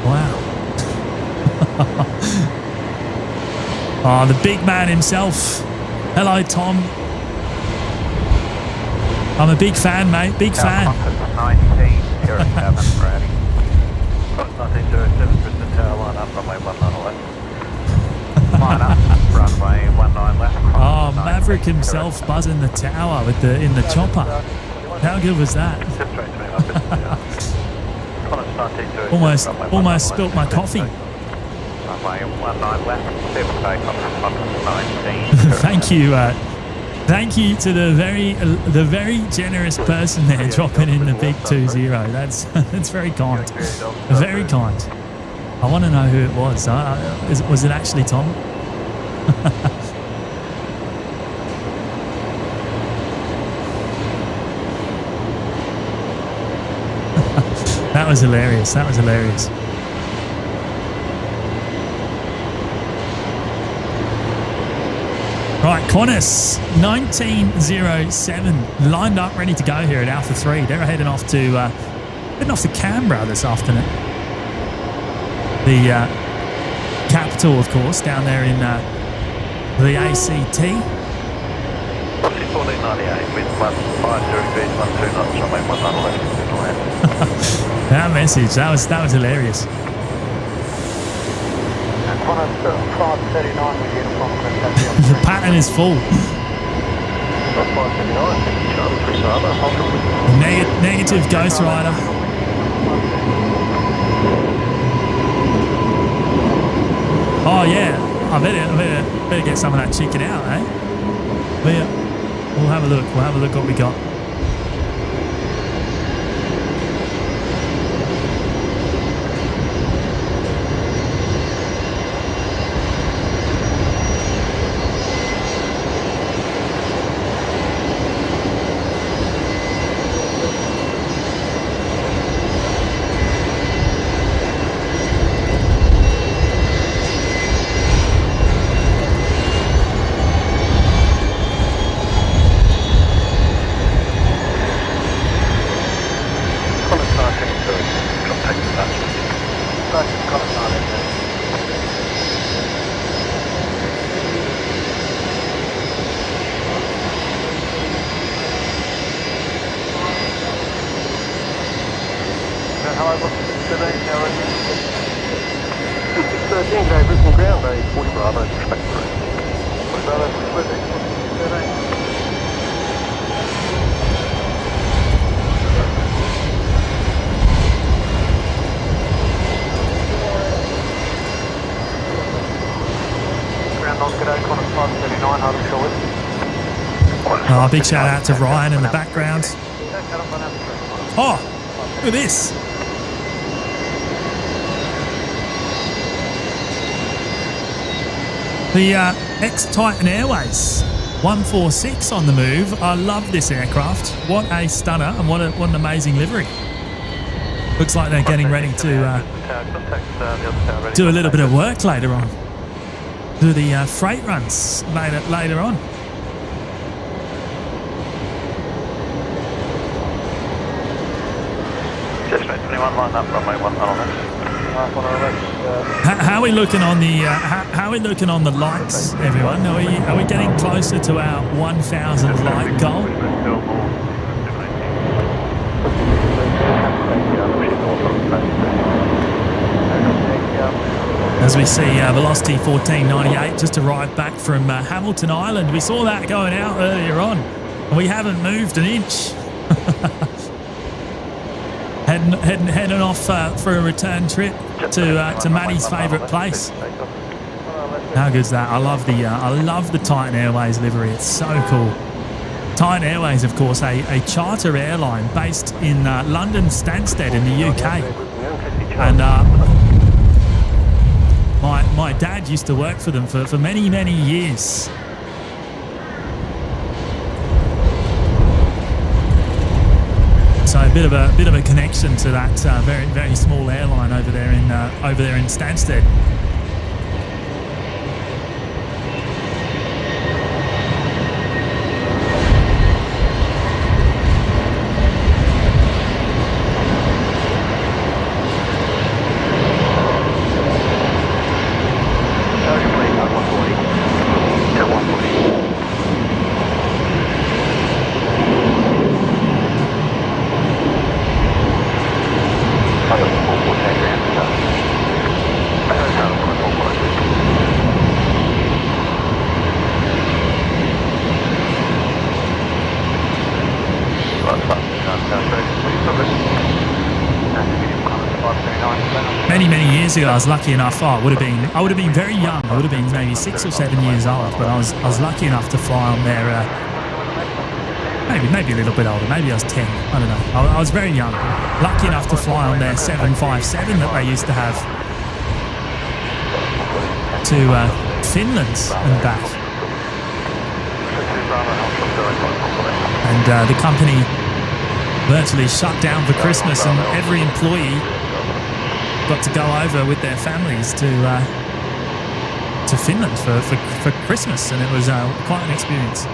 Wow. Oh, the big man himself. Hello, Tom. I'm a big fan, mate. Big fan. 1907, ready. 1907, Brisbane Tower, line up, runway 19 left. Line up, runway 19 left. Oh, Maverick himself buzzing the tower with in the chopper. How good was that? Almost spilt my coffee. Runway 19 left, 7 takeoff, 19. Thank you to the very generous person there dropping in the big 2-0. That's very kind. Very kind. I want to know who it was. Was it actually Tom? That was hilarious. That was hilarious. Right, Qantas 1907 lined up, ready to go here at Alpha 3. They're heading off to Canberra this afternoon. The capital, of course, down there in the ACT. 1498 with 150 degrees, 12 knots, runway 19 left. That message, that was hilarious. The pattern is full. Negative Ghost Rider. Oh yeah, I better get some of that chicken out, eh? We'll have a look. We'll have a look what we got. Oh, big shout out to Ryan in the background. Oh, look at this. The ex-Titan Airways 146 on the move. I love this aircraft. What a stunner and what an amazing livery. Looks like they're getting ready to do a little bit of work later on. Do the freight runs later on. How are we looking on the how are we looking on the lights, everyone? Are we getting closer to our 1,000 light goal? As we see Velocity 1498 just arrived back from Hamilton Island. We saw that going out earlier on, and we haven't moved an inch. Heading off for a return trip to Maddie's favourite place. How good's that? I love the Titan Airways livery. It's so cool. Titan Airways, of course, a charter airline based in London Stansted in the UK. And my dad used to work for them for many, many years. So a bit of a connection to that very, very small airline over there in Stansted. Ago, I was lucky enough. I would have been very young. I would have been maybe 6 or 7 years old. But I was lucky enough to fly on their maybe a little bit older. Maybe I was 10. I don't know. I was very young. Lucky enough to fly on their 757 that they used to have to Finland and back. And the company virtually shut down for Christmas, and every employee got to go over with their families to Finland for Christmas, and it was quite an experience.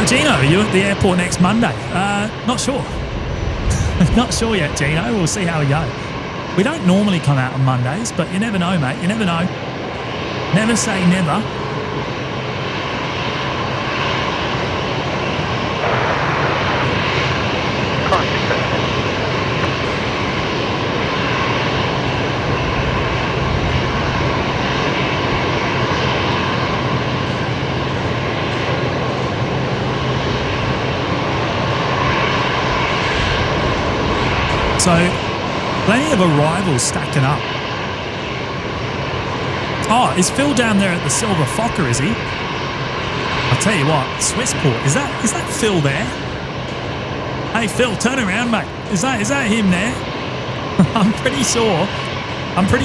Gino, are you at the airport next Monday? Not sure. Not sure yet, Gino. We'll see how we go. We don't normally come out on Mondays, but you never know, mate. You never know. Never say never. So, plenty of arrivals stacking up. Oh, is Phil down there at the Silver Fokker, is he? I'll tell you what, Swissport, is that Phil there? Hey Phil, turn around, mate. Is that him there? I'm pretty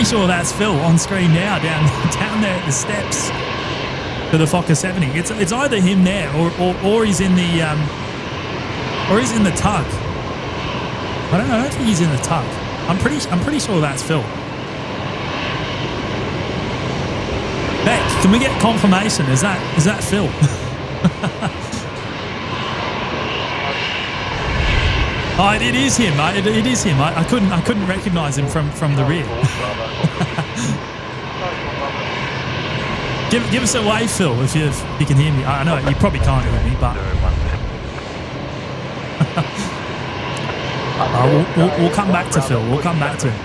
sure that's Phil on screen now, down there at the steps for the Fokker 70. It's either him there or he's in the tug. I don't think he's in the tug. I'm pretty sure that's Phil. Beck, can we get confirmation? Is that Phil? Oh, it is him. It is him. I couldn't recognise him from the rear. Give us a wave, Phil, if you can hear me. I know you probably can't hear me, but. We'll come back to Phil. We'll come back to him.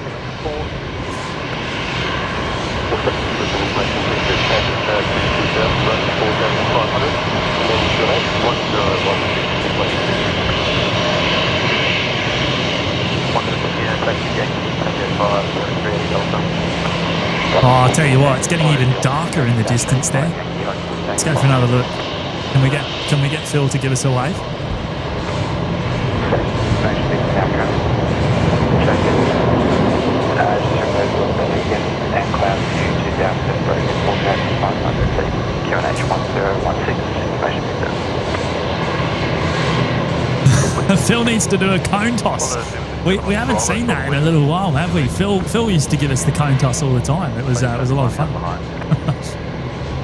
Oh, I'll tell you what, it's getting even darker in the distance there. Let's go for another look. Can we get Phil to give us a wave? Phil needs to do a cone toss. We haven't seen that in a little while, have we? Phil used to give us the cone toss all the time. It was a lot of fun.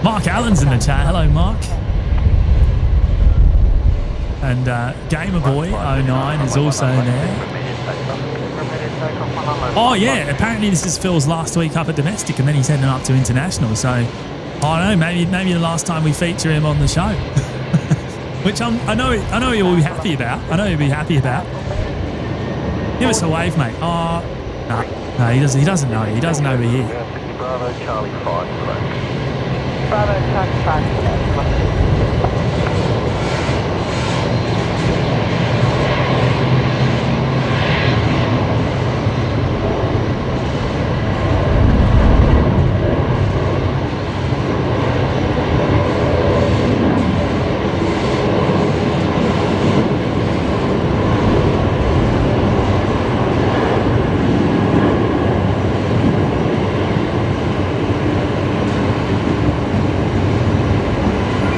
Mark Allen's in the chat. Hello, Mark. And Gamerboy09 is also there. Oh yeah, apparently this is Phil's last week up at domestic, and then he's heading up to international. So I don't know, maybe the last time we feature him on the show, which I know he'll be happy about. Give us a wave, mate. Oh no, he doesn't know. He doesn't know we're here. Bravo Charlie 5. Bravo Charlie 5.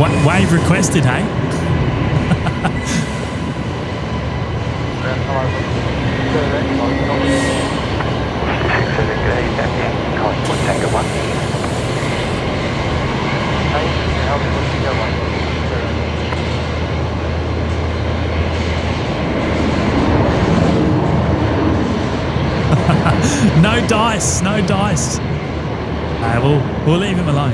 Wave requested, hey? No dice, no dice. We'll leave him alone.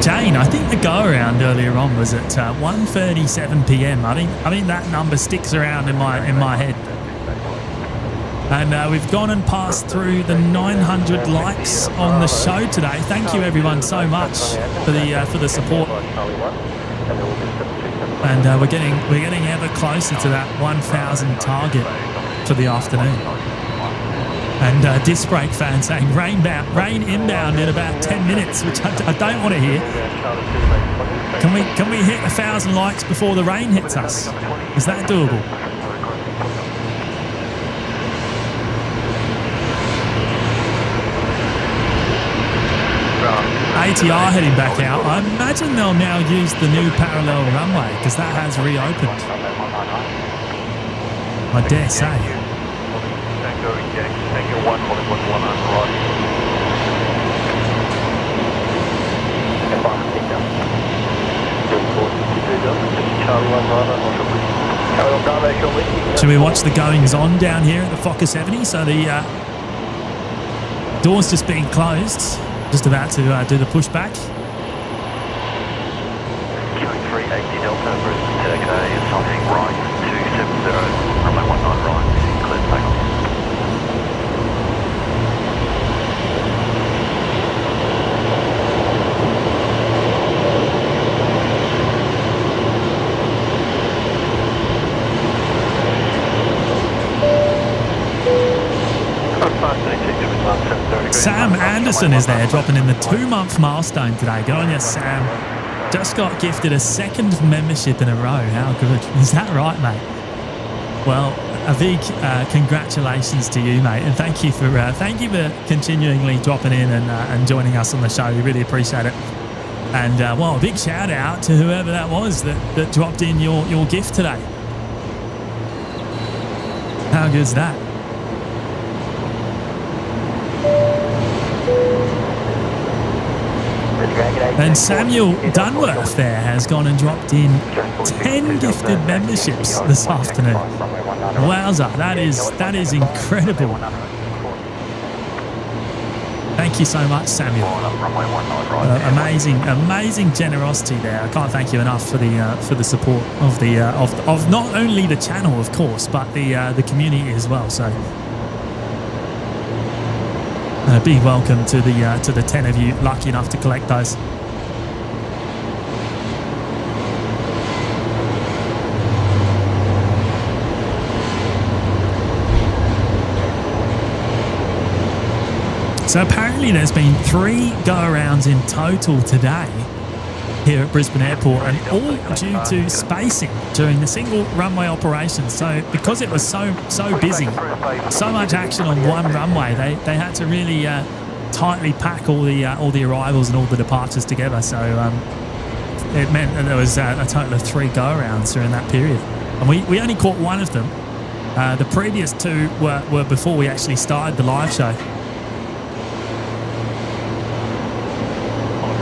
Jane, I think the go around earlier on was at 1:37 p.m. I think that number sticks around in my head. And we've gone and passed through the 900 likes on the show today. Thank you everyone so much for the support. And we're getting ever closer to that 1,000 target for the afternoon. And Disc Brake fan saying rain inbound in about 10 minutes, which I don't want to hear. Can we hit 1,000 likes before the rain hits us? Is that doable? ATR heading back out. I imagine they'll now use the new parallel runway because that has reopened. I dare say. Should we watch the goings on down here at the Fokker 70? So the door's just being closed. Just about to do the pushback. Queuing 380 Delta, Brisbane takeoff, something right, 270, runway 19 right, clear takeoff. Sam Anderson is there, dropping in the 2-month milestone today. Good on you, Sam. Just got gifted a second membership in a row. How good. Is that right, mate? Well, a big congratulations to you, mate. And thank you for continually dropping in and joining us on the show. We really appreciate it. And, well, a big shout out to whoever that was that dropped in your gift today. How good's that? And Samuel Dunworth there has gone and dropped in 10 gifted memberships this afternoon. Wowza, that is incredible. Thank you so much, Samuel. Amazing generosity there. I can't thank you enough for the support of of not only the channel, of course, but the community as well. So. A big welcome to the 10 of you lucky enough to collect those. So apparently there's been 3 go-arounds in total today here at Brisbane Airport, and all due to spacing during the single runway operation. So because it was so busy, so much action on one runway, they had to really tightly pack all the arrivals and all the departures together. So it meant that there was a total of 3 go-arounds during that period, and we only caught one of them. The previous 2 were before we actually started the live show.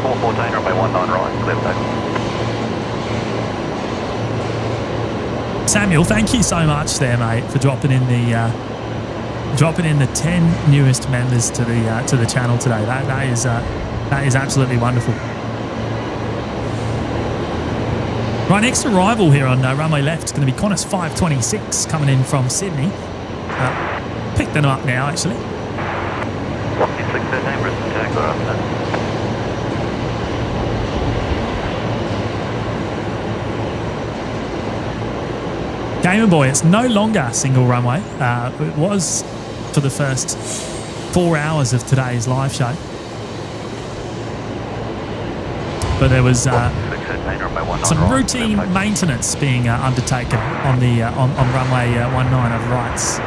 414, runway 19 right, clear takeoff. Samuel, thank you so much there, mate, for dropping in the 10 newest members to the channel today. That is absolutely wonderful. Right, next arrival here on runway left is going to be Qantas 526 coming in from Sydney. Picked them up now, actually. 613, Brisbane takeoff. Gamer Boy, it's no longer single runway. It was for the first 4 hours of today's live show. But there was some routine maintenance being undertaken on the on runway 19 of rights.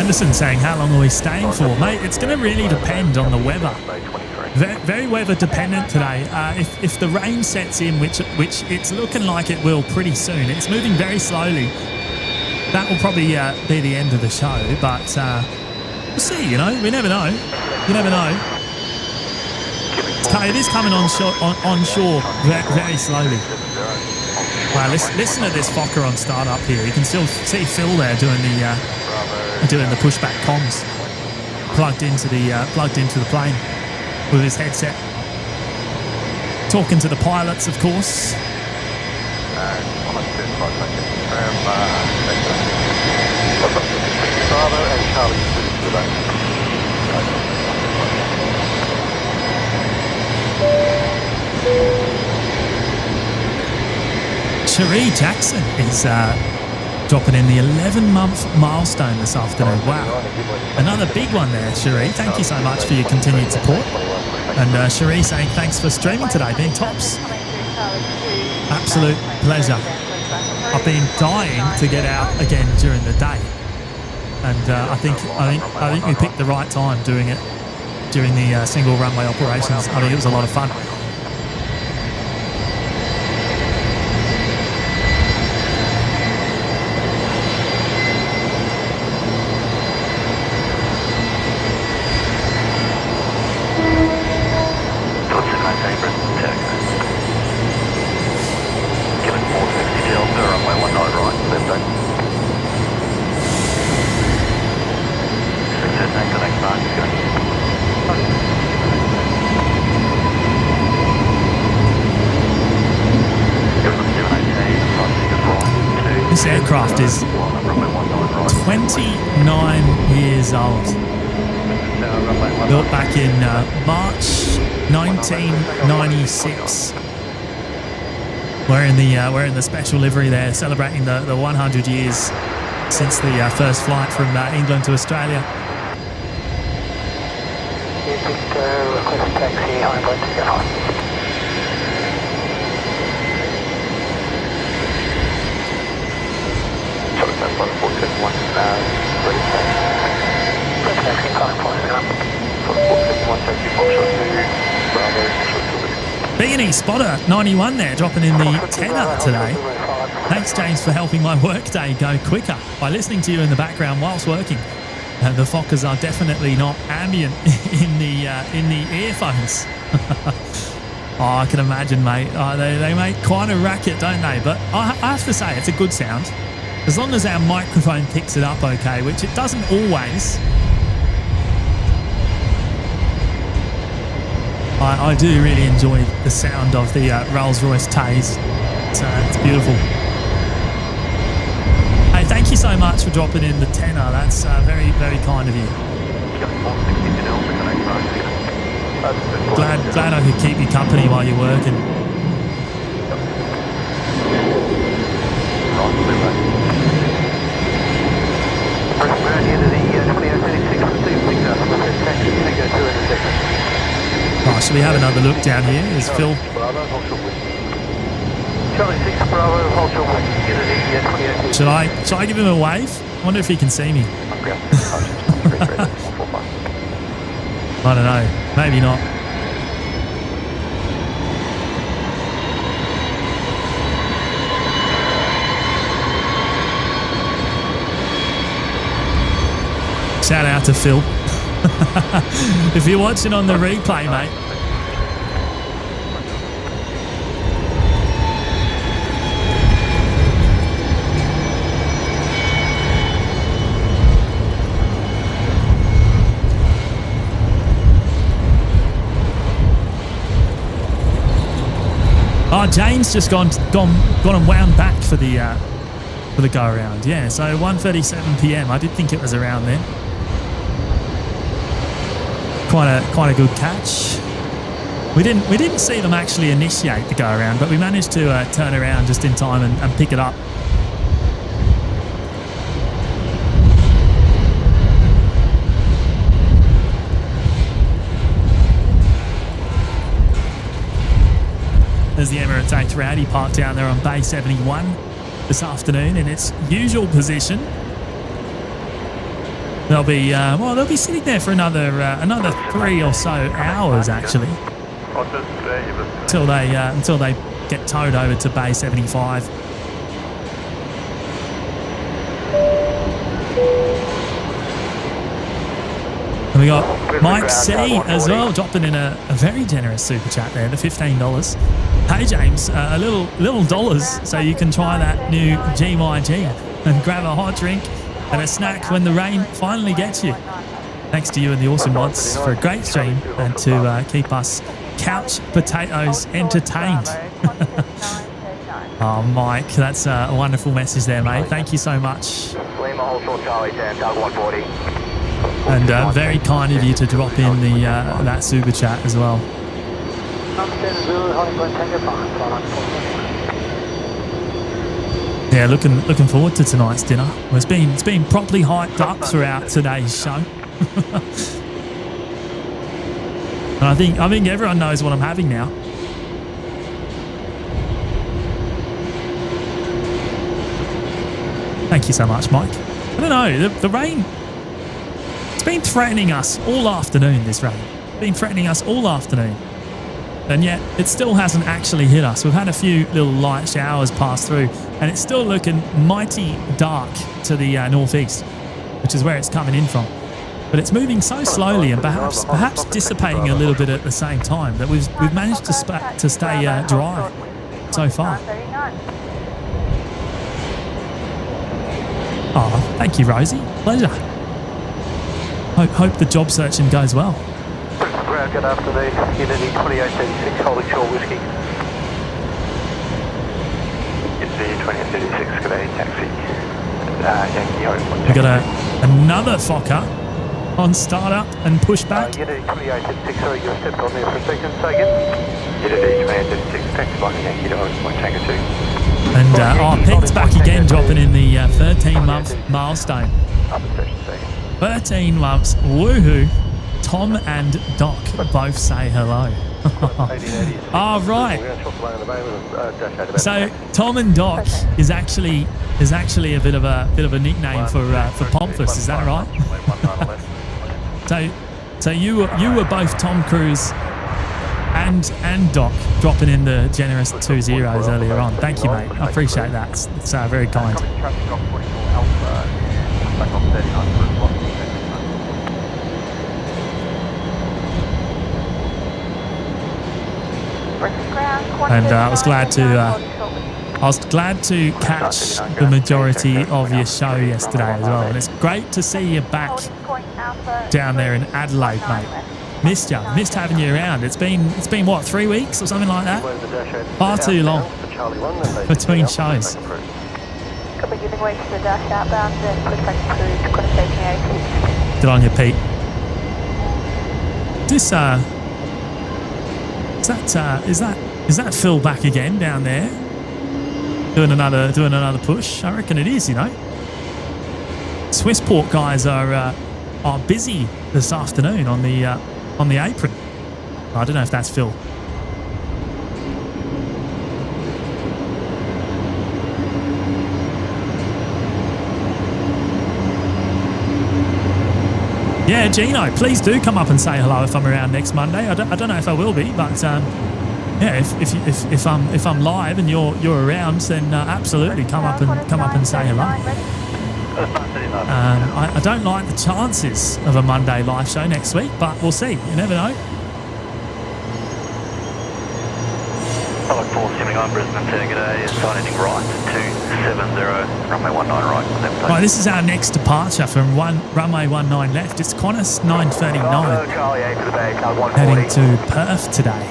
Anderson saying, how long are we staying for? Mate, it's going to really depend on the weather. Very weather dependent today. If the rain sets in, which it's looking like it will pretty soon, it's moving very slowly. That will probably be the end of the show, but we'll see, you know. We never know. You never know. It is coming onshore very slowly. Wow, listen to this Fokker on startup here. You can still see Phil there doing the pushback comms, plugged into the plane with his headset, talking to the pilots, of course. Cherie Jackson is dropping in the 11-month milestone this afternoon. Wow. Another big one there, Cherie. Thank you so much for your continued support. And Cherie saying thanks for streaming today, being tops. Absolute pleasure. I've been dying to get out again during the day. And I think we picked the right time doing it during the single runway operations. I think it was a lot of fun. This aircraft is 29 years old. Built back in March 1996. We're in the special livery there, celebrating the 100 years since the first flight from England to Australia. Request taxi, I'm going to get on. BNE spotter 91 there, dropping in the tenner today. Thanks, James, for helping my workday go quicker by listening to you in the background whilst working. The Fokkers are definitely not ambient in the earphones. Oh, I can imagine, mate. They make quite a racket, don't they? But I have to say, it's a good sound. As long as our microphone picks it up okay, which it doesn't always. I do really enjoy the sound of the Rolls-Royce Taze. It's beautiful. Hey, thank you so much for dropping in the tenner. That's very, very kind of you. Glad I could keep you company while you're working. Oh, should we have another look down here? Is Phil? Should I give him a wave? I wonder if he can see me. I don't know. Maybe not. Shout out to Phil. If you're watching on the replay, mate. Oh, Jane's just gone and wound back for the go around. Yeah, so 1:37 p.m. I did think it was around then. Quite a good catch. We didn't see them actually initiate the go around, but we managed to turn around just in time and pick it up. There's the Emirates A380 parked down there on Bay 71 this afternoon in its usual position. they'll be sitting there for another 3 or so hours actually, until they get towed over to Bay 75. And we got Mike C as well, dropping in a very generous super chat there, the $15. Hey James, a little dollars so you can try that new GYG and grab a hot drink and a snack when the rain finally gets you. Thanks to you and the awesome mods for a great stream and to keep us couch potatoes entertained. Oh Mike, that's a wonderful message there, mate. Thank you so much. And very kind of you to drop in the that super chat as well. Yeah, looking forward to tonight's dinner. Well, it's been properly hyped up throughout today's show. And I think everyone knows what I'm having now. Thank you so much, Mike. I don't know, the rain. It's been threatening us all afternoon, this rain. It's been threatening us all afternoon. And yet it still hasn't actually hit us. We've had a few little light showers pass through and it's still looking mighty dark to the northeast, which is where it's coming in from. But it's moving so slowly and perhaps dissipating a little bit at the same time that we've managed to stay dry so far. Oh, thank you, Rosie. Pleasure. Hope the job searching goes well. Good afternoon. Unity 2836, holding short whiskey. Unity 2836, good day, taxi. We got another Fokker on startup and pushback. Unity 2836, sorry, you stepped on there for a second. Say again. Unity 2836, taxi by Yankee to Tango 2. And Pete's back again, dropping in the 13-month milestone. 13 months, woohoo. Tom and Doc both say hello. All right. So Tom and Doc is actually a bit of a nickname for Pompous. Is that right? so you were both Tom Cruise and Doc dropping in the generous 2 zeros earlier on. Thank you, mate. I appreciate that. It's very kind. And I was glad to catch the majority of your show yesterday as well. And it's great to see you back down there in Adelaide, mate. Missed having you around. It's been what, 3 weeks or something like that? Far too long between shows. Good on you, Pete. Is that Phil back again down there? Doing another push? I reckon it is, you know. Swissport guys are busy this afternoon on the apron. I don't know if that's Phil. Yeah, Gino, please do come up and say hello if I'm around next Monday. I don't know if I will be, but yeah, if I'm live and you're around, then absolutely come up and say hello. I don't like the chances of a Monday live show next week, but we'll see. You never know. Pilot 479 Brisbane, good day. Signing right 270, runway 19 right. Right, this is our next departure from runway 19 left. It's Qantas 939 heading to Perth today.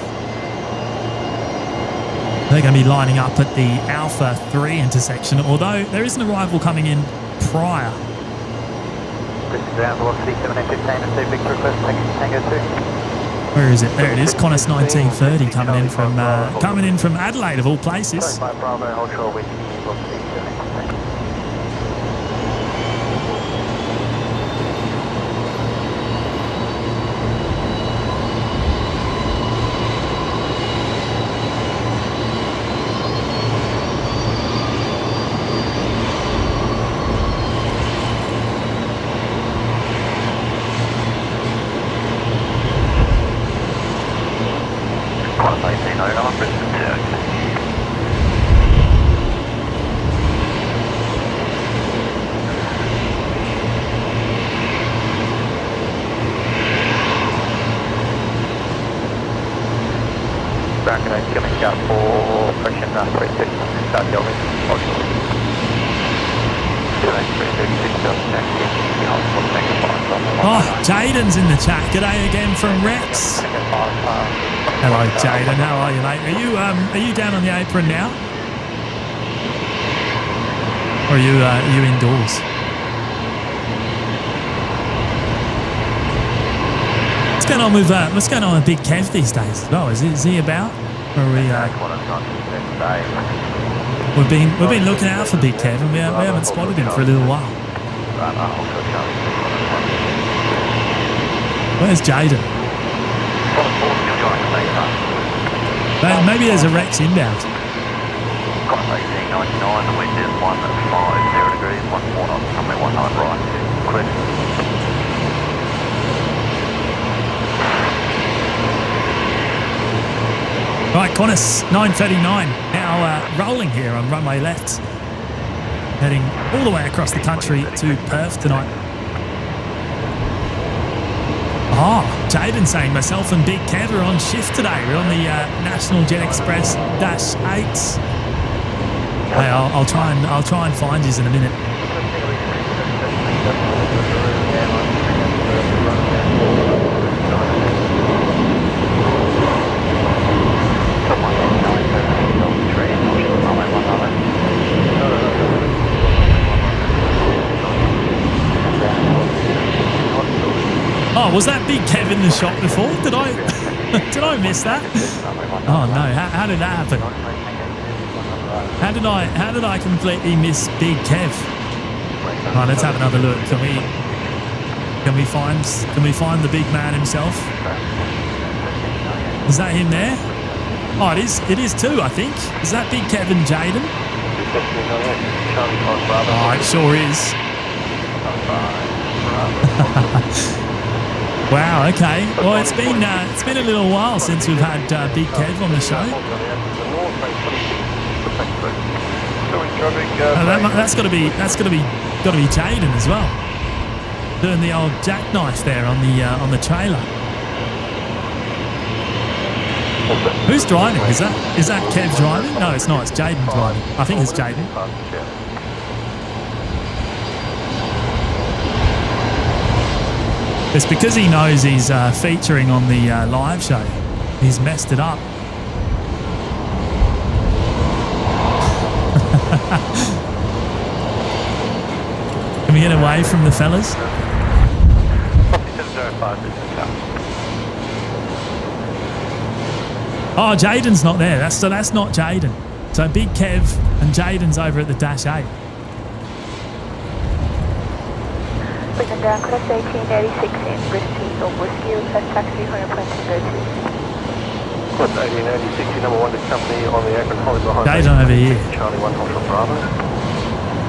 They're going to be lining up at the Alpha 3 intersection, although there is an arrival coming in prior. Where is it? There it is. Qantas 1930 coming in from Adelaide of all places. American is coming out for correction 36, start Kelvin, hold short. 28336, taxi, Oh, Jaden's in the chat. G'day again from Rex. Hello, Jaden. How are you, mate? Are you down on the apron now? Or are you indoors? What's going on with Big Kev these days? Oh, is he about? Or are we? We've been looking out for Big Kev, and we haven't spotted him for a little while. Where's Jaden? Maybe there's a Rex inbound. Qantas 1899, the wind is 150 degrees, 14 knots, runway 19 right, clear. Right, Qantas 939, now rolling here on runway left. Heading all the way across the country to Perth tonight. Jaden saying myself and Big Kev are on shift today. We're on the National Jet Express Dash 8s. Hey, I'll try and find you in a minute. Oh, was that Big Kev in the shot before? Did I miss that? Oh no! How did that happen? How did I completely miss Big Kev? Right, let's have another look. Can we find the big man himself? Is that him there? Oh, it is too, I think. Is that Big Kevin Jaden? Oh, it sure is. Wow, okay. Well, it's been a little while since we've had Big Kev on the show. That's got to be Jaden as well. Doing the old jackknife there on the trailer. Who's driving? Is that Kev driving? No, it's not. It's Jaden driving. I think it's Jaden. It's because he knows he's featuring on the live show. He's messed it up. Can we get away from the fellas? Oh, Jaden's not there. So that's not Jaden. So Big Kev and Jaden's over at the Dash 8. Brisbane down, class 1886 in Bristol, or Whiskey, request taxi, 100 points to go to. Class 1886, number 1 to company on the aircraft Holly behind. Jaden over here. Charlie 1, Hotel Bravo.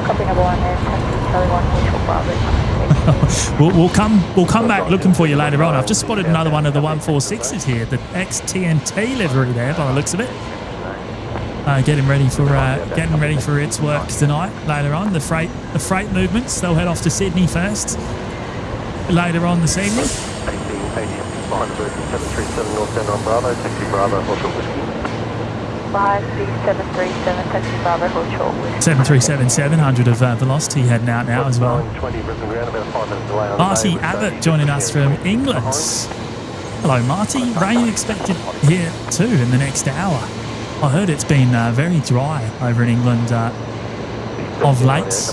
Copy number 1 there, taxi, Charlie 1, Hotel Bravo. We'll come back looking for you later on. I've just spotted another one of the 146s here, the ex-TNT livery there by the looks of it. Getting ready for its work tonight. Later on, the freight movements. They'll head off to Sydney first. Later on this evening. 737 northbound on Bravo, taxi Bravo, Hotel Whiskey. 5737, taxi Bravo, Hotel Whiskey. 737 700 of velocity heading out now as well. 20 Brisbane ground, about a 5 minute delay on Marty Abbott joining us from England. Hello, Marty. Rain expected here too in the next hour. I heard it's been very dry over in England of late.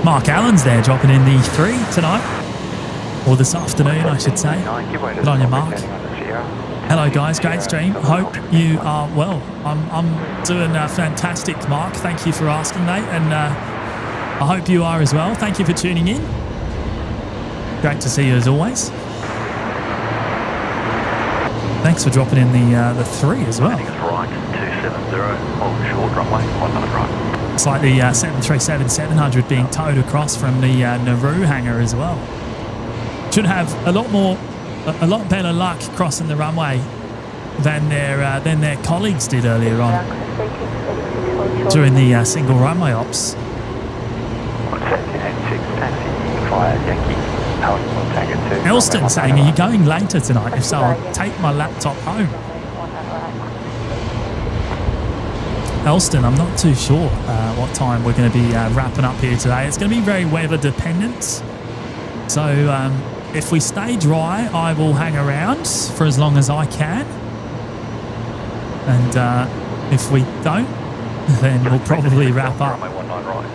Mark Allen's there dropping in the 3 tonight. Or this afternoon, I should say. Good on you, Mark. Hello guys, great stream. Hope you are well. I'm doing fantastic, Mark. Thank you for asking, mate, and I hope you are as well. Thank you for tuning in. Great to see you as always. Thanks for dropping in the 3 as well. Right, 270, hold short runway, 19 right. It's like the 737-700 being towed across from the Nauru hangar as well. Should have a lot better luck crossing the runway than their colleagues did earlier on during the single runway ops. Elston saying, are you going later tonight? If so, I'll take my laptop home. Elston, I'm not too sure what time we're going to be wrapping up here today. It's going to be very weather dependent. So if we stay dry, I will hang around for as long as I can. And if we don't, then we'll probably wrap up.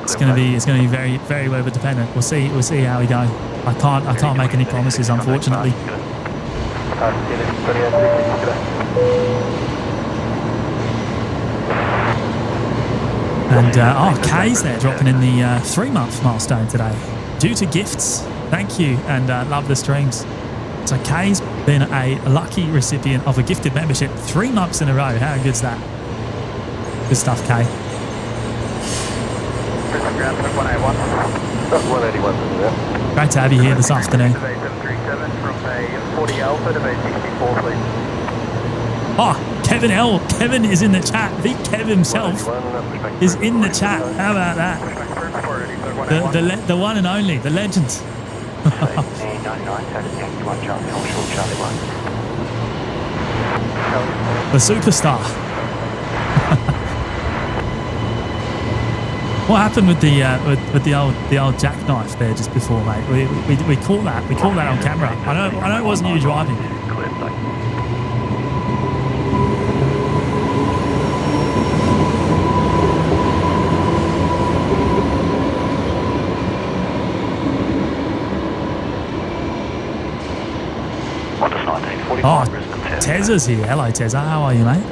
It's going to be very, very weather dependent. We'll see how we go. I can't make any promises, unfortunately. And Kay's there dropping in the 3-month milestone today. Due to gifts, thank you, and love the streams. So Kay's been a lucky recipient of a gifted membership 3 months in a row. How good's that? Good stuff, Kay. Great to have you here this afternoon. Oh, Kevin L. Kevin is in the chat. The Kev himself is in the chat. How about that? The one and only, the legend. The superstar. What happened with the old jackknife there just before, mate? We caught that. We caught that on camera. I know it wasn't you driving. Oh, Tezza's here. Hello, Tezza. How are you, mate?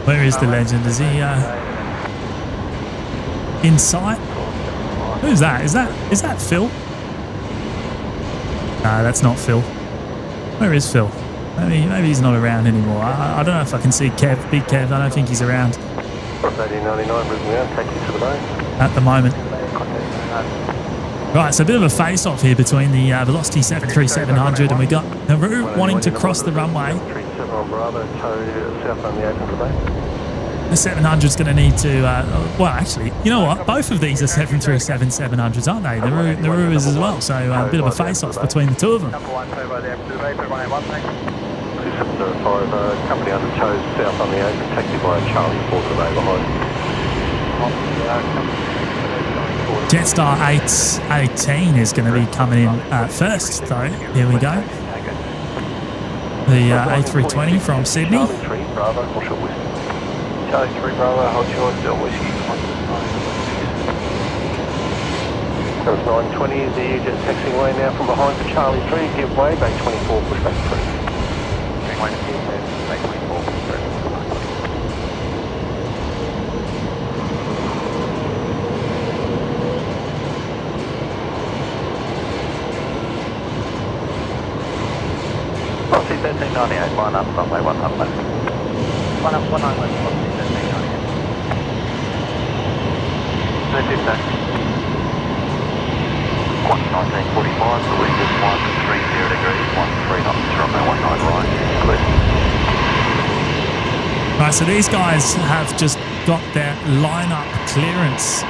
Where is the legend? Is he in sight? Who's that? Is that Phil? No, that's not Phil. Where is Phil? Maybe he's not around anymore. I don't know if I can see Kev, Big Kev. I don't think he's around at the moment. Right, so a bit of a face-off here between the Velocity 737-100 and we got Nauru wanting to cross the runway. The 700's going to need to, well, actually, you know what? Both of these are 737-700s, aren't they? Nauru is as well, so a bit of a face-off between the two of them. Company under toes south on the 8, taxi by Charlie 4 to the bay behind. Jetstar 818 is going to be coming in first, though. Here we go. The A320 from Sydney. Charlie 3 Bravo, hold short, still whiskey. That's 920, the jet taxiway now from behind to Charlie 3, give way, back 24, push back 3. Back 24, push back 3. Policy 1398, line up, runway 1 up left. 1 up, 1 up left, policy 1398. No tip back. 1945, the wind is 130 degrees, 13 knots, runway 19 right, clear. Right, so these guys have just got their line-up clearance.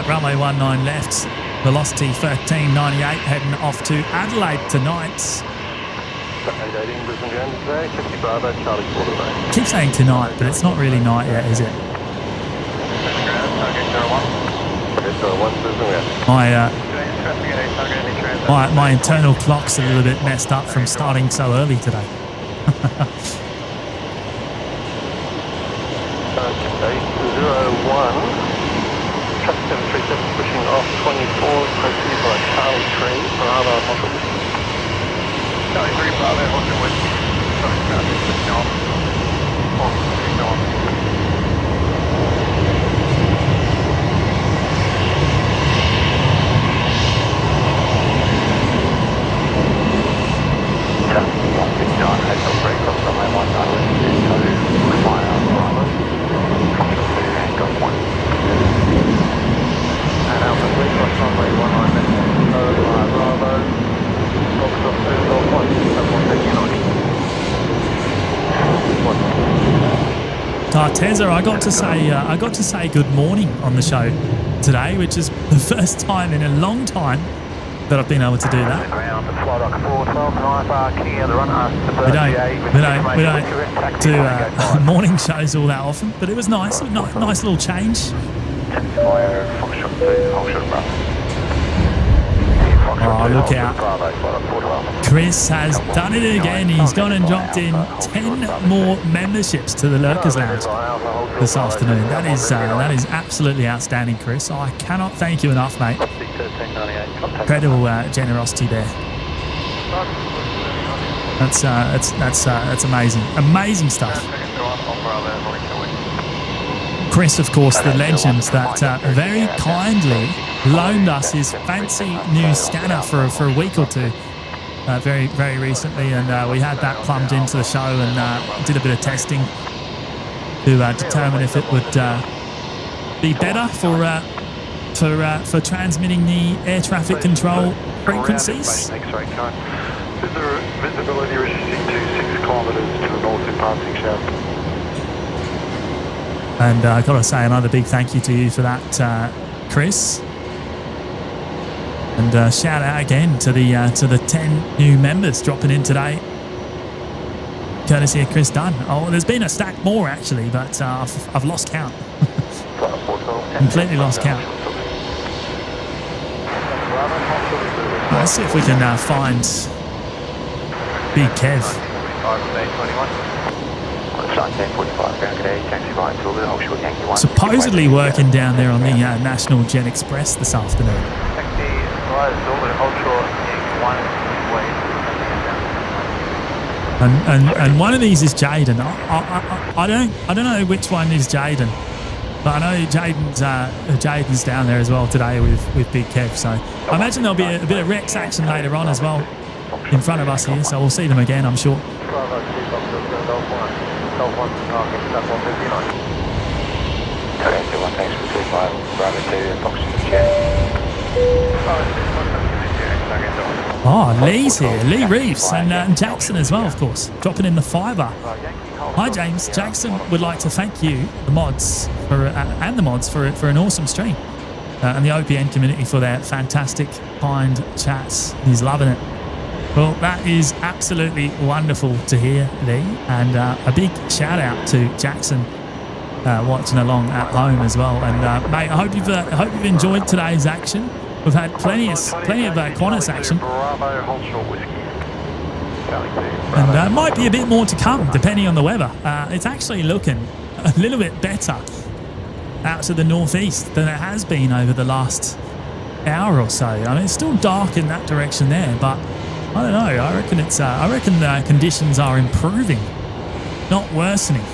Runway 19 left, Velocity 1398 heading off to Adelaide tonight. Keep saying tonight, but it's not really night yet, is it? My internal clock's a little bit messed up from starting so early today. Okay, 01, truck 737 pushing Tezza, I got to say good morning on the show today, which is the first time in a long time that I've been able to do that. We don't do morning shows all that often, but it was nice. Nice little change. Oh, look out. Chris has done it again. He's gone and dropped in 10 more memberships to the Lurkers Lounge this afternoon. That is absolutely outstanding, Chris. I cannot thank you enough, mate. Incredible generosity there. That's amazing. Amazing stuff. Chris, of course, the legend that very kindly loaned us his fancy new scanner for a week or two very recently, and we had that plumbed into the show and did a bit of testing to determine if it would be better for transmitting the air traffic control frequencies. Is there visibility restricting to 6 kilometres to the north in passing shaft? And I've got to say another big thank you to you for that, Chris. And shout out again to the 10 new members dropping in today, courtesy of Chris Dunn. Oh, there's been a stack more actually, but I've lost count. Completely lost count. Let's see if we can find Big Kev. Supposedly working down there on the National Jet Express this afternoon. And one of these is Jaden. I don't know which one is Jaden, but I know Jaden's down there as well today with Big Kev. So I imagine there'll be a bit of Rex action later on as well in front of us here. So we'll see them again, I'm sure. Oh, Lee's here. Lee Reeves and Jackson as well, of course, dropping in the fiver. Hi, James. Jackson would like to thank you, the mods, for an awesome stream, and the OPN community for their fantastic, kind chats. He's loving it. Well, that is absolutely wonderful to hear, Lee, and a big shout out to Jackson watching along at home as well. And mate, I hope you've enjoyed today's action. We've had plenty of Qantas action, and might be a bit more to come depending on the weather. It's actually looking a little bit better out to the northeast than it has been over the last hour or so. I mean, it's still dark in that direction there, but I don't know. I reckon the conditions are improving, not worsening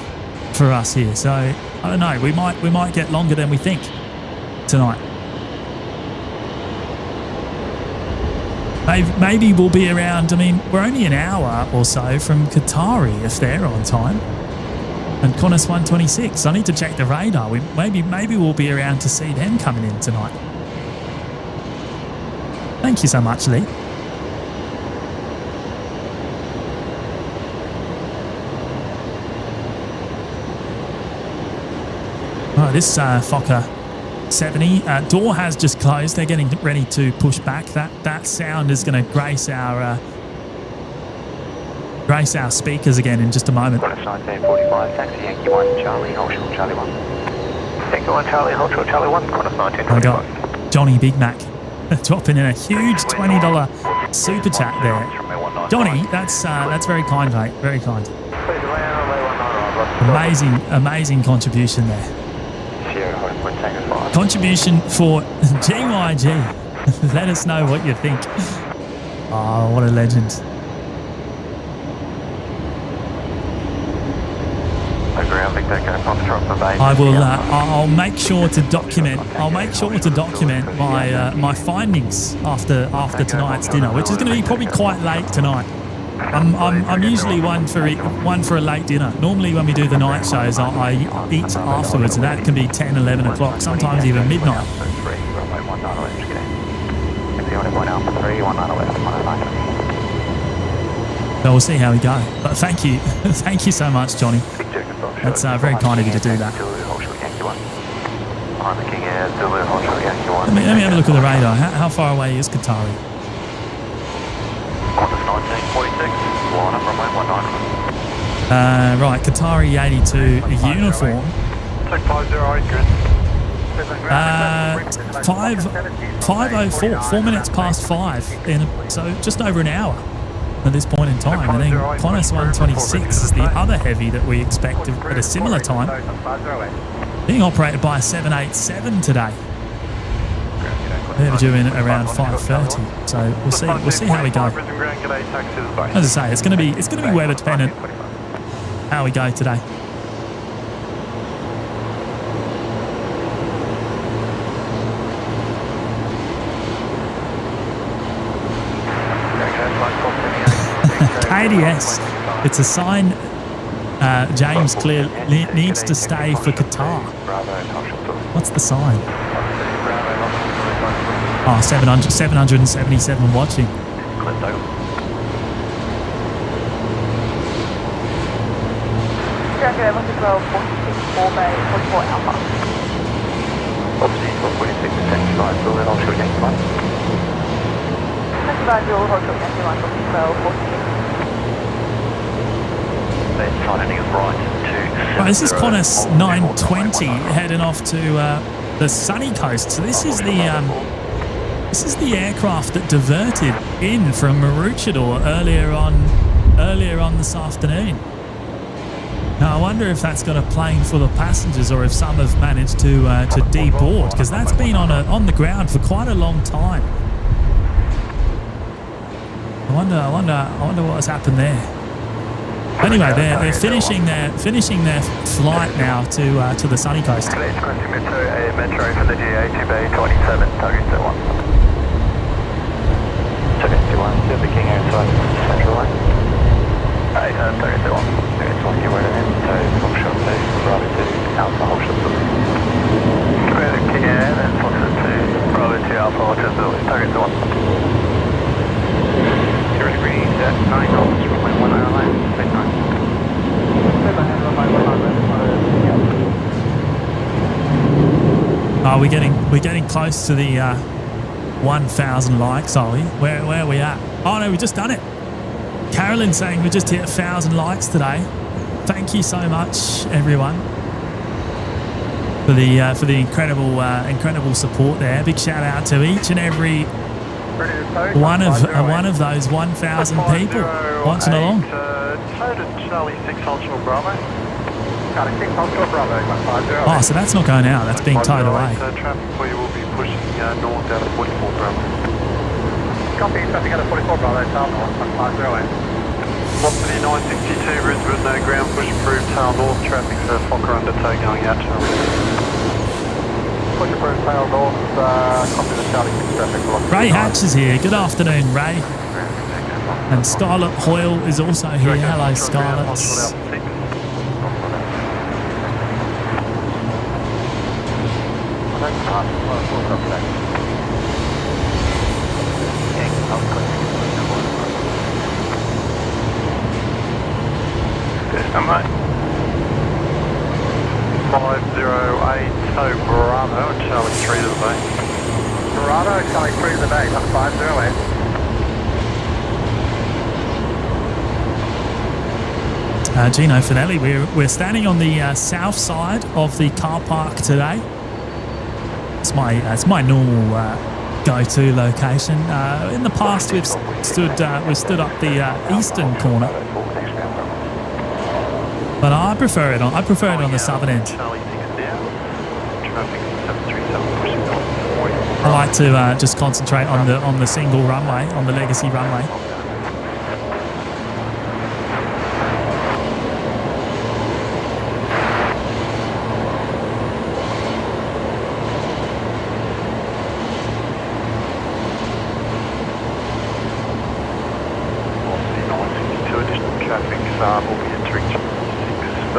for us here. So I don't know. We might get longer than we think tonight. Maybe we'll be around. I mean, we're only an hour or so from Qatari if they're on time, and Qantas 126. I need to check the radar. Maybe we'll be around to see them coming in tonight. Thank you so much, Lee. Oh, this Fokker 70 door has just closed. They're getting ready to push back. That sound is going to grace our speakers again in just a moment. 1945, taxi Yankee 1, Charlie, hold short, Charlie 1. Yankee 1, Charlie, hold short, Charlie 1, Qantas 1945. I got Johnny Big Mac dropping in a huge $20 super chat there. Johnny, that's very kind, mate. Very kind. Amazing contribution there. Contribution for GYG. Let us know what you think. Oh, what a legend. I will. I'll make sure to document. My findings after tonight's dinner, which is going to be probably quite late tonight. I'm usually one for a late dinner. Normally when we do the night shows, I eat afterwards, and that can be 10, 11 o'clock, sometimes even midnight. So we'll see how we go. But thank you so much, Johnny. That's very kind of you to do that. Let me have a look at the radar. How far away is Qatari? Qantas 1946, line up runway 19. Right, Qatari 82 uniform. 2508, good. 5:04, 4 minutes past 5, so just over an hour at this point in time. And then Qantas 126 is the other heavy that we expect at a similar time, being operated by a 787 today. They're due in around 5:30, so we'll see how we go. As I say, it's going to be weather dependent how we go today. KDS, it's a sign James Clear needs to stay for Qatar. What's the sign? Oh, 777 watching. Right, this is Qantas 920 heading off to the sunny coast. So this is the aircraft that diverted in from Maroochydore earlier on this afternoon. Now I wonder if that's got a plane full of passengers or if some have managed to deboard, because that's been on the ground for quite a long time. I wonder what has happened there. Anyway, they're finishing their flight now to the sunny coast. Metro for the GA to Bay 27, target 1. Target 1, Silver King outside Central Line. Target 1. Target 1, you were in, so Foxtrot 2, Bravo 2, Alpha Foxtrot 2. Silver King Air, then Foxtrot 2, Bravo 2, Alpha Foxtrot 2, target 1. Zero degree, 9 knots, runway 19 line, midnight. Oh, we're getting close to the 1,000 likes, are we? Where are we at? Oh no, we just done it. Carolyn saying we just hit 1,000 likes today. Thank you so much, everyone, for the incredible support there. Big shout out to each and every one of those 1,000 people watching along. Charlie 6 Ultra Bravo. Oh, so that's not going out. That's being towed away. Traffic for you will be pushing north out of 44 Bravo. Copy, traffic out of 44 Bravo, tail north, 508. Velocity 962, Brisbane, ground push approved, tail north, traffic's Fokker undertow going out, Charlie. Push approved, tail north, copy the Charlie 6 traffic. Ray Hatch is here. Good afternoon, Ray. And Scarlett Hoyle is also here. Hello, Scarlett. Number 508, so Bravo, Charlie 3 to the bay. Bravo, Charlie 3 to the bay, 508. Gino Finelli, we're standing on the south side of the car park today. It's my normal go-to location. In the past, we've stood up the eastern corner, but I prefer it on the southern end. I like to just concentrate on the single runway, on the legacy runway.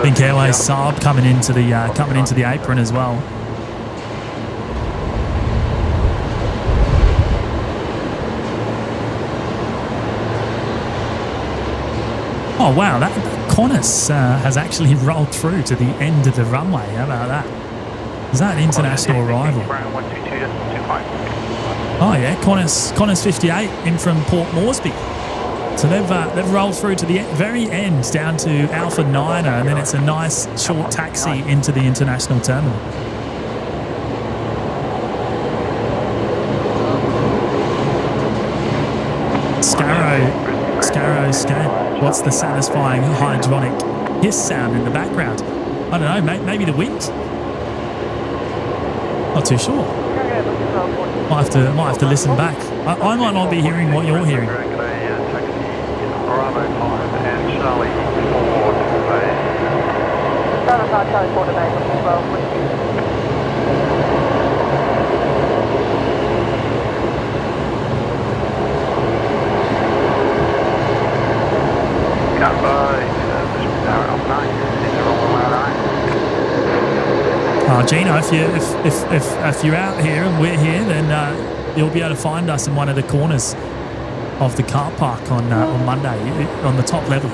Pink Airways Saab coming into the apron as well. Oh, wow, that Qantas has actually rolled through to the end of the runway. How about that? Is that an international arrival? Oh, yeah, Qantas 58 in from Port Moresby. So they've rolled through to the very end down to Alpha Niner, and then it's a nice short taxi into the international terminal. Scarrow. What's the satisfying hydronic hiss sound in the background? I don't know, maybe the wind? Not too sure. Might have to listen back. I might not be hearing what you're hearing. Bravo 5 and Charlie 4 to base. Bravo 5, Charlie 4 to base, looking 12, whiskey. Gino, if you're out here and we're here, then you'll be able to find us in one of the corners of the car park on Monday on the top level.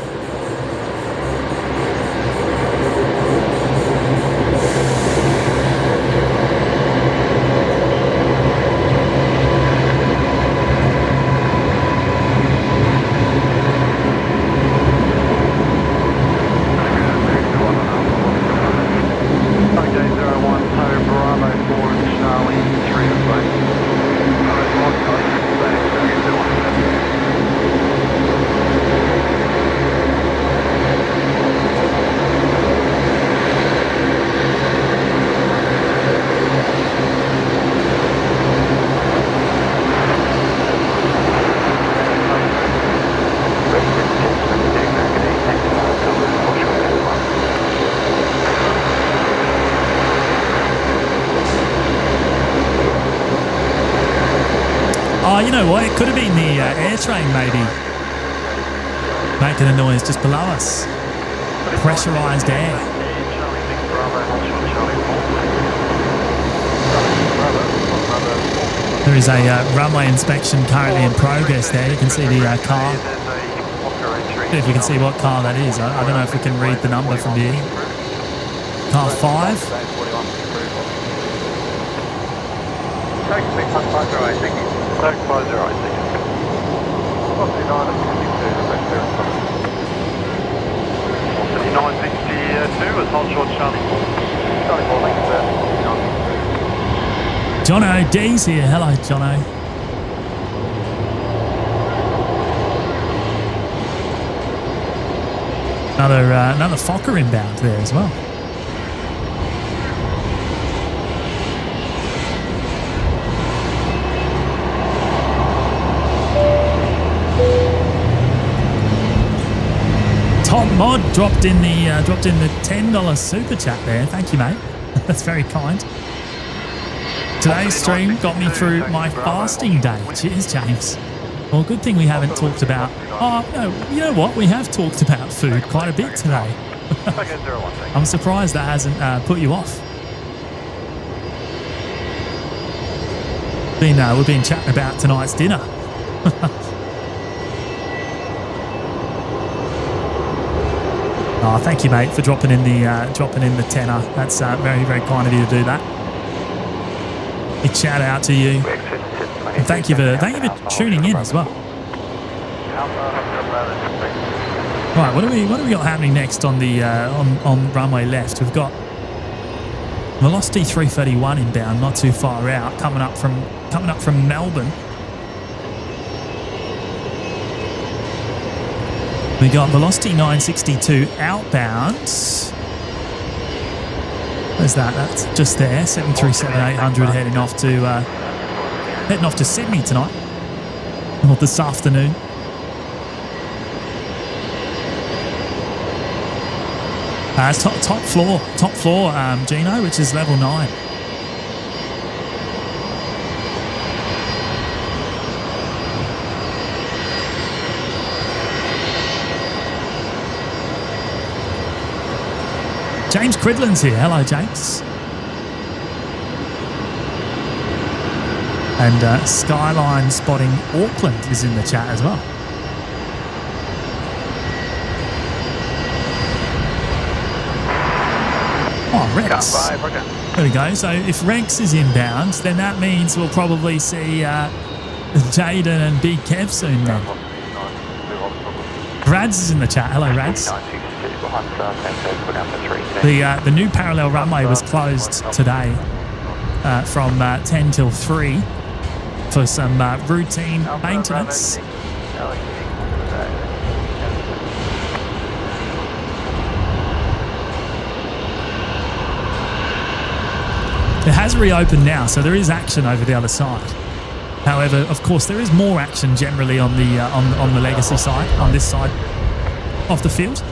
You know what? It could have been the air train maybe making a noise just below us. Pressurized air. There is a runway inspection currently in progress there. You can see the car. If you can see what car that is. I don't know if we can read the number from here. Car 5. Take 508, thank you. 962 is hold short Charlie 4. Charlie 4, thank you, sir. Jono D's here. Hello, Jono. Another Fokker inbound there as well. Top Mod dropped in the $10 super chat there. Thank you, mate. That's very kind. Today's stream got me through my fasting day. Cheers, James. Well, good thing we haven't talked about... Oh, no, you know what? We have talked about food quite a bit today. I'm surprised that hasn't put you off. We've been chatting about tonight's dinner. Oh, thank you, mate, for dropping in the tenner. That's very, very kind of you to do that. Big shout out to you, and thank you for tuning in as well. Right, what do we got happening next on the on runway left? We've got Velocity 331 inbound, not too far out, coming up from Melbourne. We got Velocity 962 outbound. Where's that? That's just there. 737-800 heading off to Sydney tonight, or this afternoon. It's top floor, Gino, which is level 9. James Cridland's here. Hello, James. And Skyline Spotting Auckland is in the chat as well. Oh, Rex. There we go. So if Rex is inbound, then that means we'll probably see Jaden and Big Kev soon then. Rads is in the chat. Hello, Rads. The new parallel runway was closed today from 10 till 3 for some routine maintenance. It has reopened now, so there is action over the other side. However, of course, there is more action generally on the on the legacy side, on this side of the field.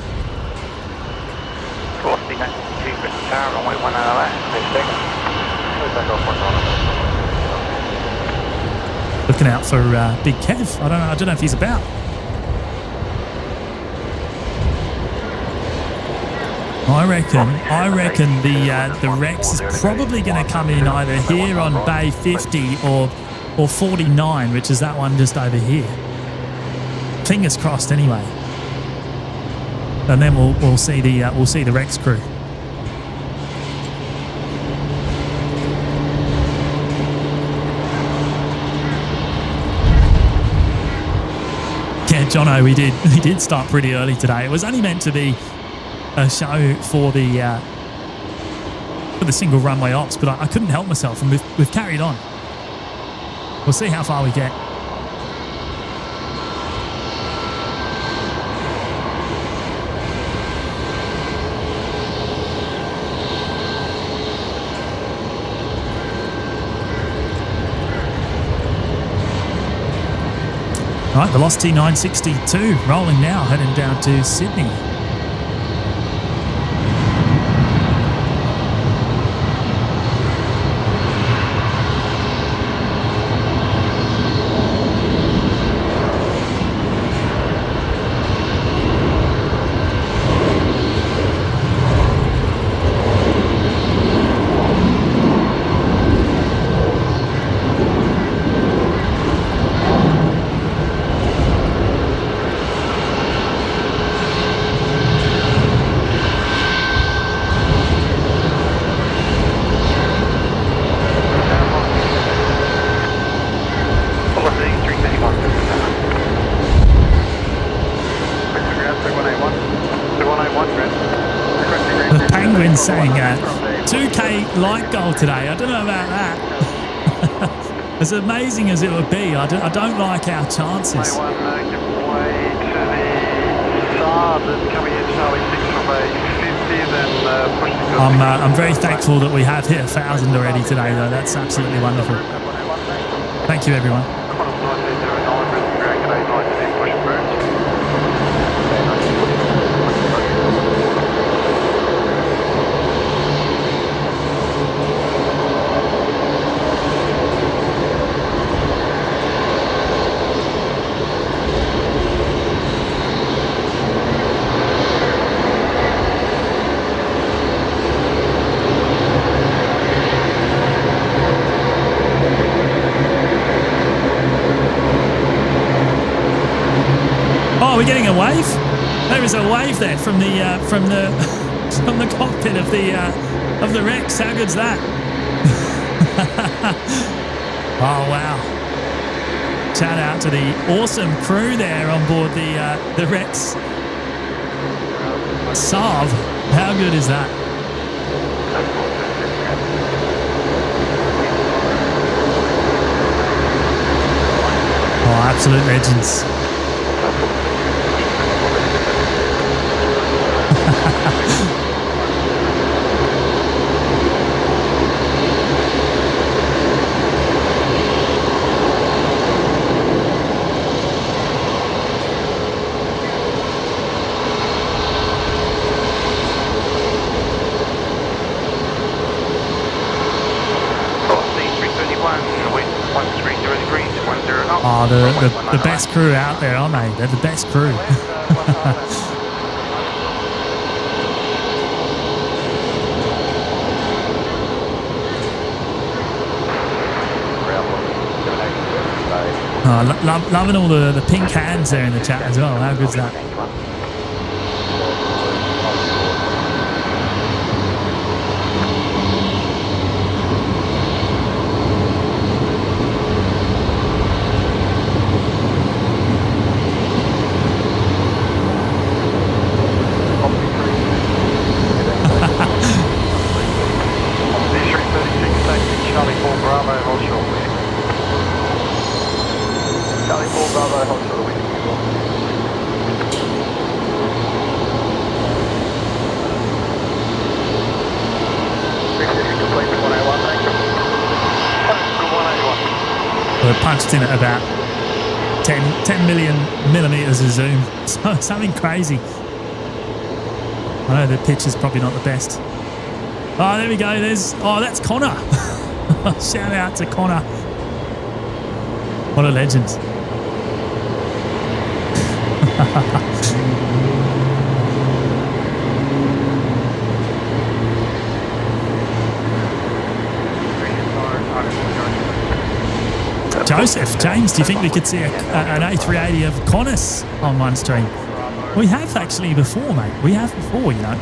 Looking out for Big Kev. I don't know if he's about. I reckon the Rex is probably going to come in either here on Bay 50 or 49, which is that one just over here. Fingers crossed, anyway. And then we'll see the Rex crew. Yeah, Jono, we did start pretty early today. It was only meant to be a show for the single runway ops, but I couldn't help myself, and we've carried on. We'll see how far we get. All right, velocity 962, rolling now, heading down to Sydney. Saying 2K like goal today. I don't know about that. As amazing as it would be, I don't like our chances. I'm very thankful that we have hit 1,000 already today, though. That's absolutely wonderful. Thank you, everyone. Oh, we're getting a wave. There is a wave there from the cockpit of the Rex. How good's that? Oh wow! Shout out to the awesome crew there on board the Rex. Sav, how good is that? Oh, absolute legends. Oh, the best crew out there, aren't they? They're the best crew. Oh, loving all the pink hands there in the chat as well. How good's that? Bravo, hold short of whiskey as well. Reposition complete with 181, thank you. Good 181. We're punched in at about 10 million millimeters of zoom. So something crazy. I know the pitch is probably not the best. Oh, there we go. That's Connor. Shout out to Connor. What a legend. Joseph, James, do you think we could see an A380 of Qantas on one stream? We have actually before, mate. We have before, you know.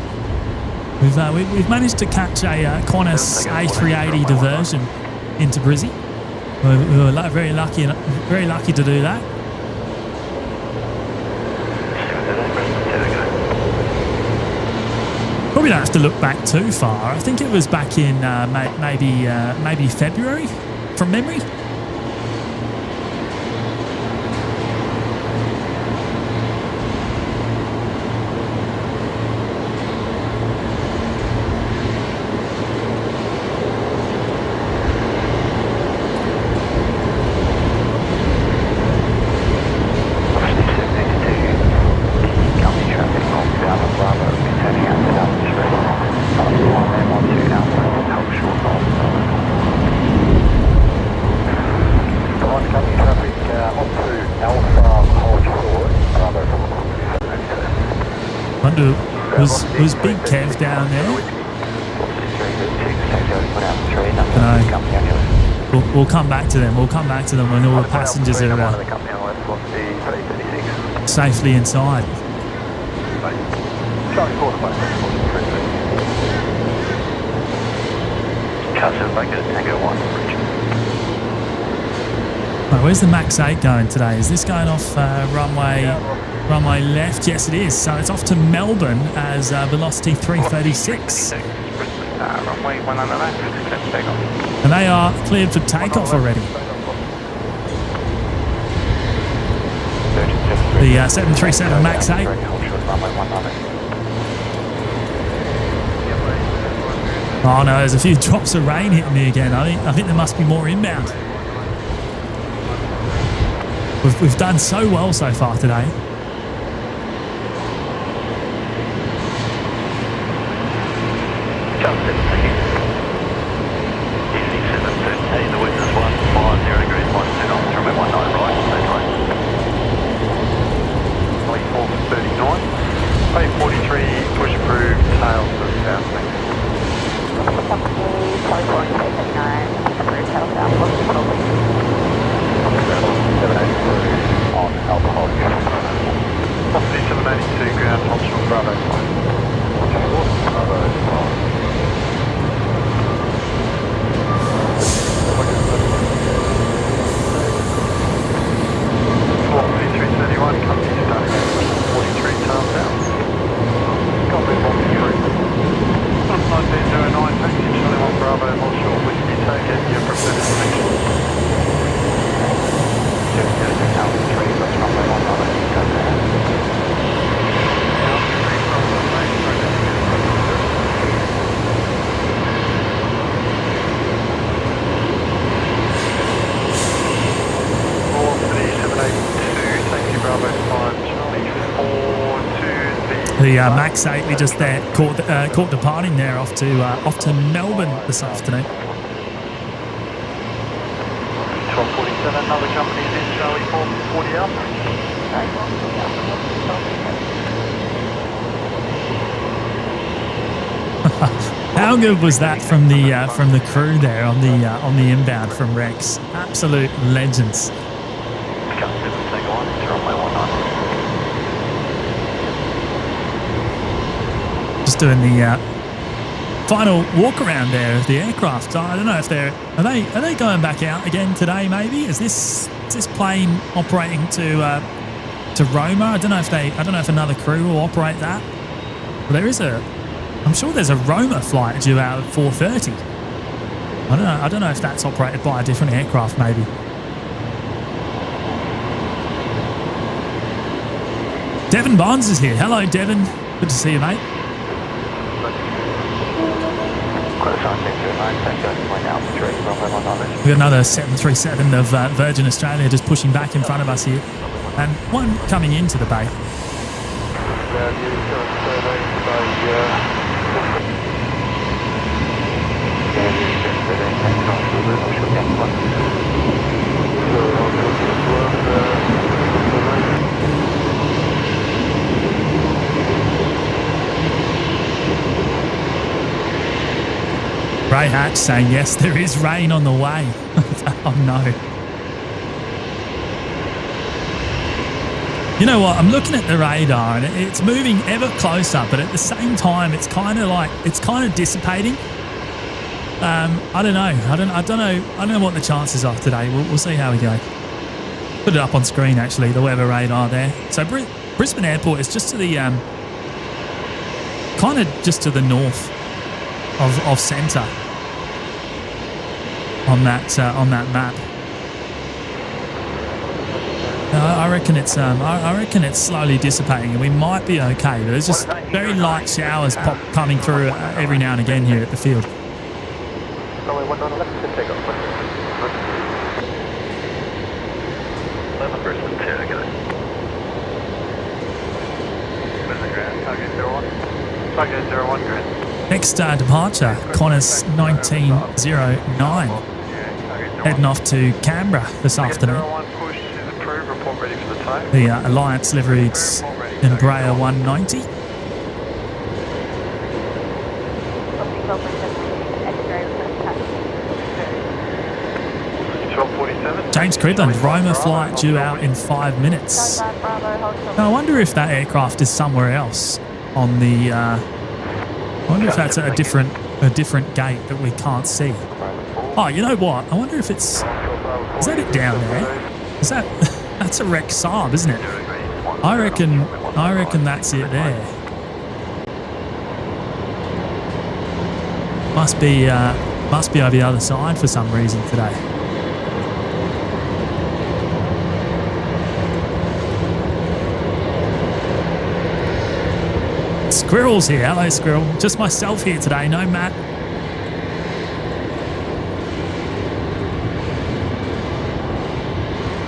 We've managed to catch a Qantas A380 diversion into Brisbane. We were very lucky to do that. Probably don't have to look back too far. I think it was back in maybe February, from memory. Was Big Kev down there? No. We'll come back to them. We'll come back to them when all the passengers are safely inside. Right, where's the Max 8 going today? Is this going off runway left? Yes, it is. So it's off to Melbourne as velocity 336. Runway 1 on the left, takeoff. And they are cleared for takeoff already. The 737 Max 8. Oh no, there's a few drops of rain hitting me again. I think there must be more inbound. We've done so well so far today. The Max 8 we just there caught departing there off to Melbourne this afternoon. 1247, another company in Charlie 440 up. How good was that from the crew there on the inbound from Rex? Absolute legends. Just doing the final walk around there of the aircraft. I don't know if are they going back out again today? Maybe is this plane operating to Roma? I don't know if another crew will operate that. Well, I'm sure there's a Roma flight due out at 4:30. I don't know if that's operated by a different aircraft maybe. Devon Bonds is here. Hello, Devon. Good to see you, mate. We've got another 737 of Virgin Australia just pushing back in front of us here. And one coming into the bay. Ray Hatch saying, yes, there is rain on the way. Oh, no. You know what? I'm looking at the radar and it's moving ever closer, but at the same time, it's kind of dissipating. I don't know. I don't know what the chances are today. We'll see how we go. Put it up on screen, actually, the weather radar there. So Brisbane Airport is just to the, kind of just to the north of centre on that map. I reckon it's slowly dissipating, and we might be okay. But there's just very light showers coming through every now and again here at the field. Next departure, Qantas 1909, heading off to Canberra this afternoon. The Alliance liveried Embraer 190. James Cridland, Roma flight due out in 5 minutes. Now, I wonder if that aircraft is somewhere else on the. I wonder if that's at a different gate that we can't see. Oh, you know what? I wonder if it's. Is that it down there? Is that? That's a wrecked Saab, isn't it? I reckon that's it there. Must be over the other side for some reason today. Squirrel's here. Hello, Squirrel. Just myself here today. No Matt.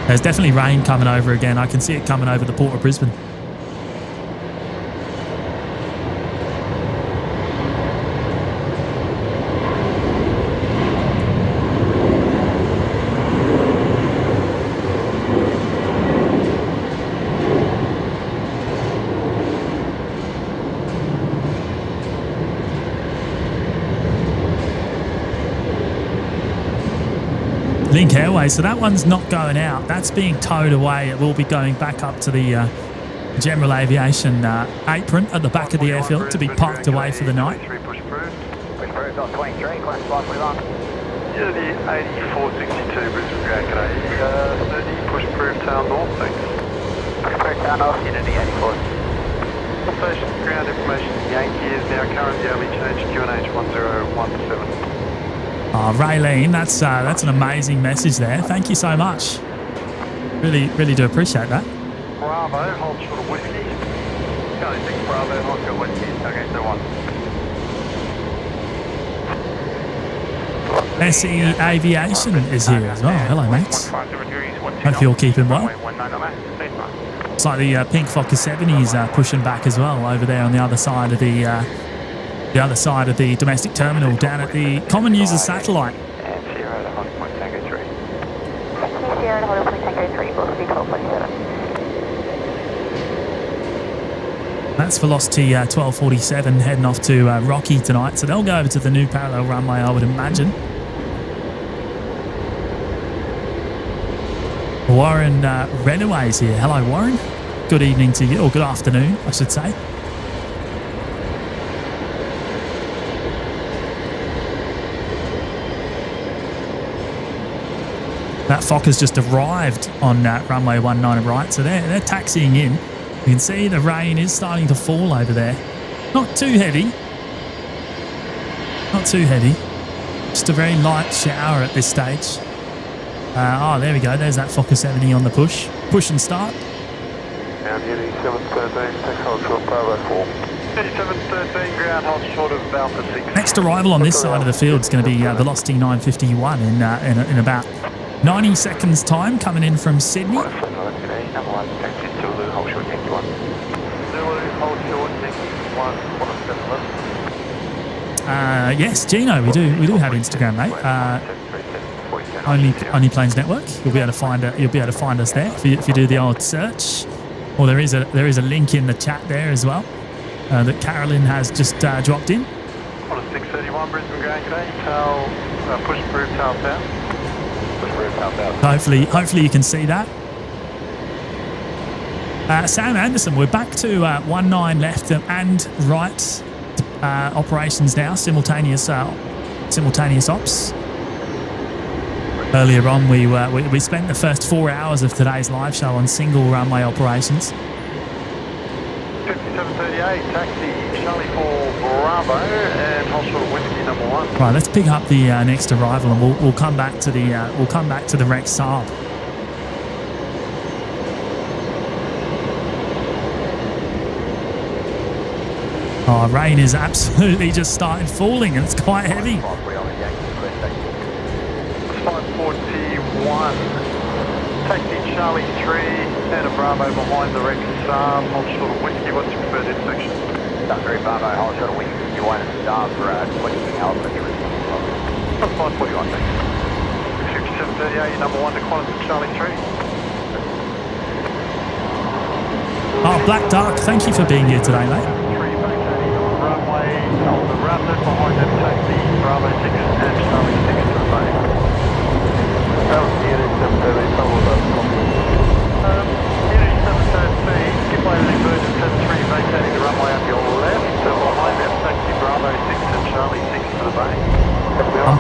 There's definitely rain coming over again. I can see it coming over the Port of Brisbane. Link Airways, so that one's not going out. That's being towed away. It will be going back up to the general aviation apron at the back of the airfield to be parked away for the night. Yeah, the 8462 Brisbane Ground, g'day. 30, push approved tail north, thanks. Push approved tail north, Unity 84. Station ground information, Yankee is now currently only changed QNH 1017. Oh, Raylene, that's an amazing message there. Thank you so much. Really do appreciate that. Bravo, hold short of whiskey. Charlie 6, Bravo, hold short of whiskey. Okay, so on. SE Aviation is here as well. Hello, mates. Hope you're keeping well. It's like the Pink Fokker 70's pushing back as well over there on the other side of the domestic terminal down at the Common Users Satellite. And Sierra to Hong Point Tango 3. Sierra to Hong Point Tango 3, will be 1247. That's Velocity 1247 heading off to Rocky tonight, so they'll go over to the new parallel runway, I would imagine. Warren Renaway's here. Hello, Warren. Good evening to you, or good afternoon, I should say. That Fokker's just arrived on runway 19 right, so they're taxiing in. You can see the rain is starting to fall over there. Not too heavy. Not too heavy. Just a very light shower at this stage. Oh, there we go. There's that Fokker 70 on the push. Push and start. And Unity 713, take hold short, Bravo 4. 3713, ground hold short of Alpha 6. Next arrival on this side of the field is going to be Velocity 951 in about 90 seconds time, coming in from Sydney. Number 1, taxi Zulu, hold short, Yankee 1. Zulu, hold short, Yankee 1, 171. Yes, Gino, we do have Instagram, mate. Only Planes Network. You'll be able to find us there if you do the old search. Or there is a link in the chat there as well that Carolyn has just dropped in. Qantas 631, Brisbane Grand G'day, tail, push through, tail south. Push through, tail south. Hopefully you can see that. Sam Anderson, we're back to 19 left and right operations now, simultaneous ops. Earlier on, we spent the first 4 hours of today's live show on single runway operations. 5738, taxi Charlie 4 Bravo and hold short whiskey number 1. Right, let's pick up the next arrival, and we'll come back to the Rex Saab. Oh, rain is absolutely just started falling, and it's quite heavy. 541, taxi Charlie 3, Santa Bravo behind the Rex Saab, hold short of whiskey, what's your preferred intersection? Thunder Bravo, hold short of whiskey, you want to start for whiskey Alpha 3. 541, thanks. 5738, number 1 to Qantas Charlie 3. Oh, Black Dark, thank you for being here today, mate. 3 vacating runway, on the rounded behind them taxi Bravo 6 and Charlie 6 to the bay. Unity 713, Unity 713, give way to diversion 73, vacating the runway on your left, behind them taxi Bravo 6 and Charlie 6 to the bay. I'm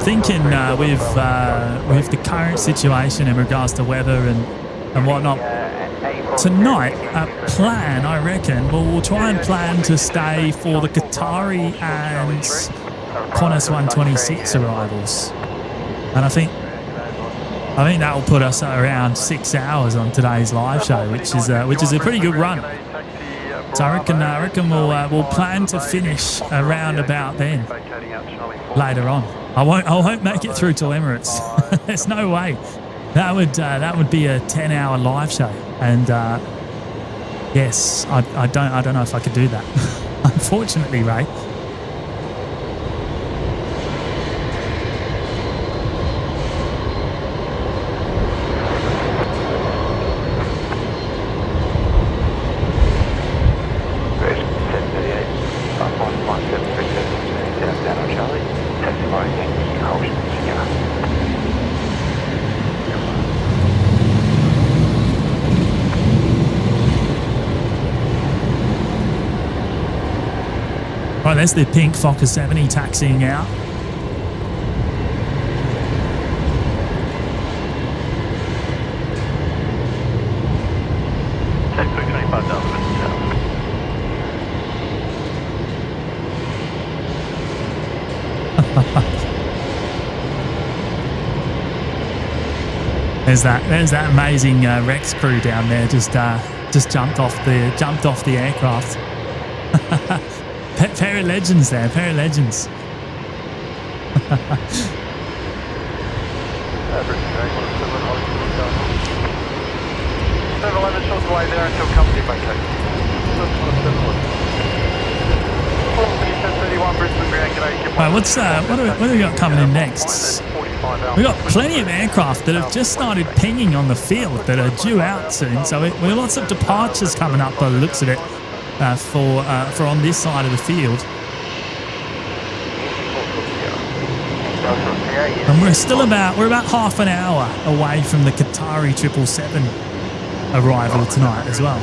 thinking with the current situation in regards to weather and whatnot, tonight plan, I reckon, we'll try and plan to stay for the Qatari and Qantas 126 arrivals, and I think that will put us at around 6 hours on today's live show, which is a pretty good run. So I reckon we'll plan to finish around about then. Later on, I won't make it through till Emirates. There's no way. That would be a 10-hour live show, and yes, I don't know if I could do that. Unfortunately, Ray. Right, there's the pink Fokker 70 taxiing out. Take 25,000. There's that amazing Rex crew down there. Just jumped off the aircraft. Pair of legends there, pair of legends. Short away there until company vacate. Right, what have we got coming in next? We've got plenty of aircraft that have just started pinging on the field that are due out soon. So we've got lots of departures coming up by the looks of it for on this side of the field. And we're about half an hour away from the Qatari 777 arrival tonight as well.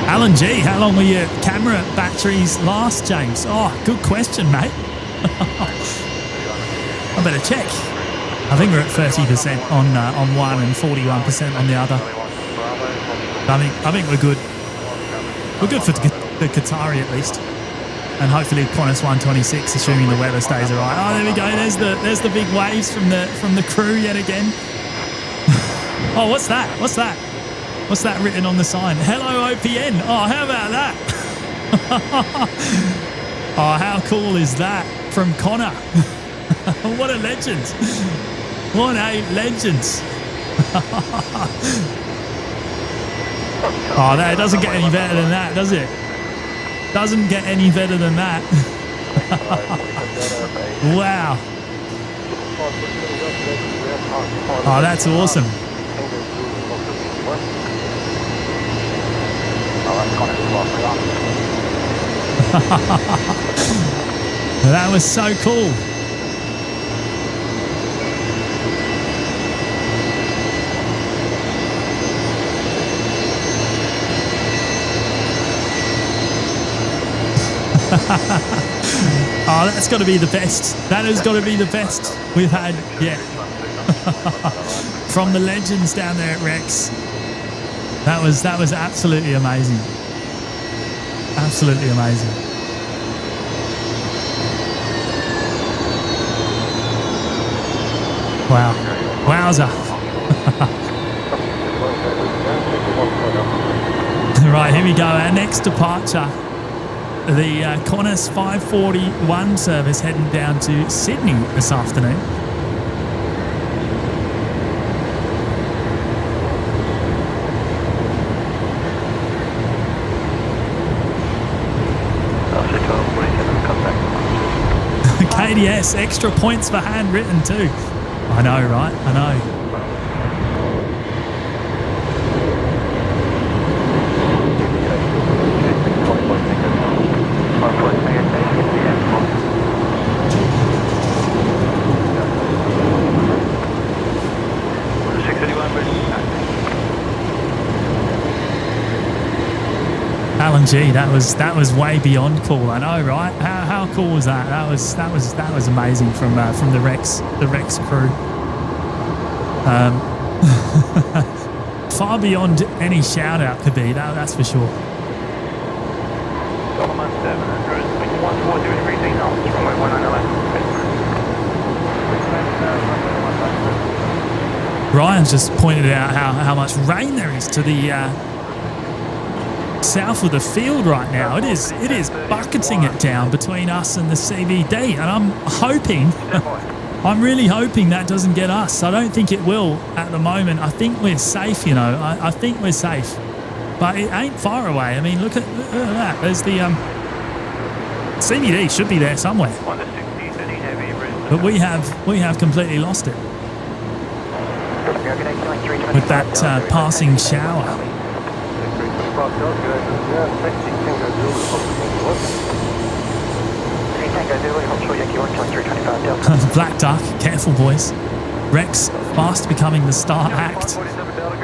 Alan G, how long will your camera batteries last, James? Oh, good question, mate. I better check. I think we're at 30% on one and 41% on the other. I think we're good. We're good for the Qatari at least. and hopefully Qantas 126, assuming the weather stays all right. Oh, there we go. There's the big waves from the crew yet again. Oh, what's that? What's that? What's that written on the sign? Hello, OPN. Oh, how about that? Oh, how cool is that from Connor? What a legend. What a legend. Oh, that doesn't get any better than that, does it? Doesn't get any better than that. Wow. Oh, that's awesome. That was so cool. Oh, that's got to be the best. That has got to be the best we've had yet. From the legends down there at Rex. That was absolutely amazing. Absolutely amazing. Wow. Wowza. Right, here we go. Our next departure. The Qantas 541 service heading down to Sydney this afternoon. KDS, extra points for handwritten too. I know, right? I know. Alan G, that was way beyond cool. I know, right? How cool was that? That was amazing from the Rex crew. Far beyond any shout out could be. That's for sure. Ryan's just pointed out how much rain there is to the south of the field right now. It is bucketing it down between us and the CBD, and I'm really hoping that doesn't get us. I don't think it will at the moment. I think we're safe, you know. I think we're safe, but it ain't far away. I mean, look at that. There's the CBD should be there somewhere, but we have completely lost it with that passing shower. Black Duck, careful boys. Rex fast becoming the star act.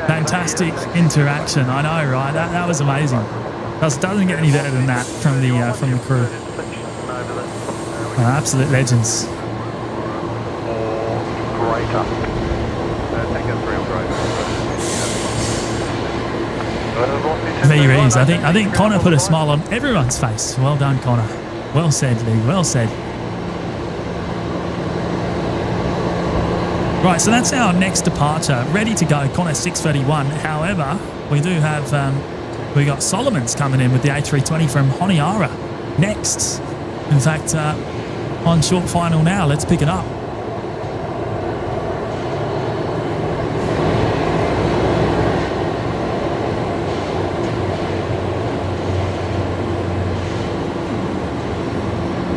Fantastic interaction. I know, right? That was amazing. Doesn't get any better than that from the crew. Absolute legends. Lee Reeves, I think Connor put a smile on everyone's face. Well done, Connor. Well said, Lee. Well said. Right, so that's our next departure. Ready to go, Qantas 631. However, we do have we got Solomon's coming in with the A320 from Honiara next. In fact, on short final now. Let's pick it up.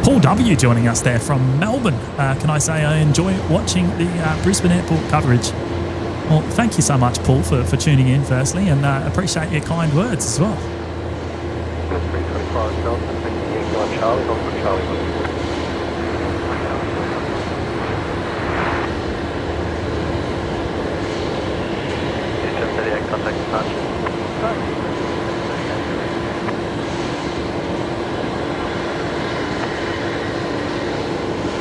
Paul W joining us there from Melbourne. Can I say I enjoy watching the Brisbane Airport coverage? Well, thank you so much, Paul, for tuning in firstly, and appreciate your kind words as well.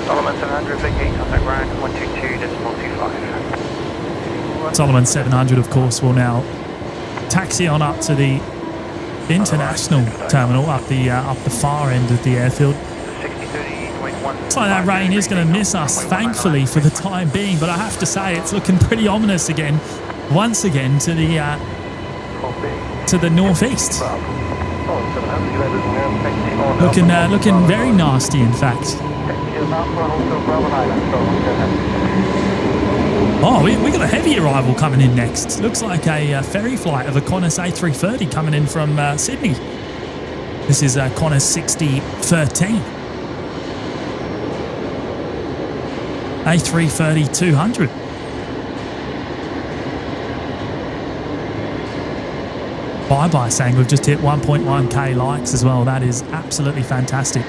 Solomon 700, Big E, contact ground 122.25. Solomon 700, of course, will now taxi on up to the International Terminal up the far end of the airfield. Looks like that rain is going to miss us, thankfully, for the time being. But I have to say, it's looking pretty ominous again, once again, to the northeast. Looking very nasty, in fact. Oh, we got a heavy arrival coming in next. Looks like a ferry flight of a Qantas A330 coming in from Sydney. This is Qantas 6013. A330-200. Bye-bye saying we've just hit 1.1k likes as well. That is absolutely fantastic.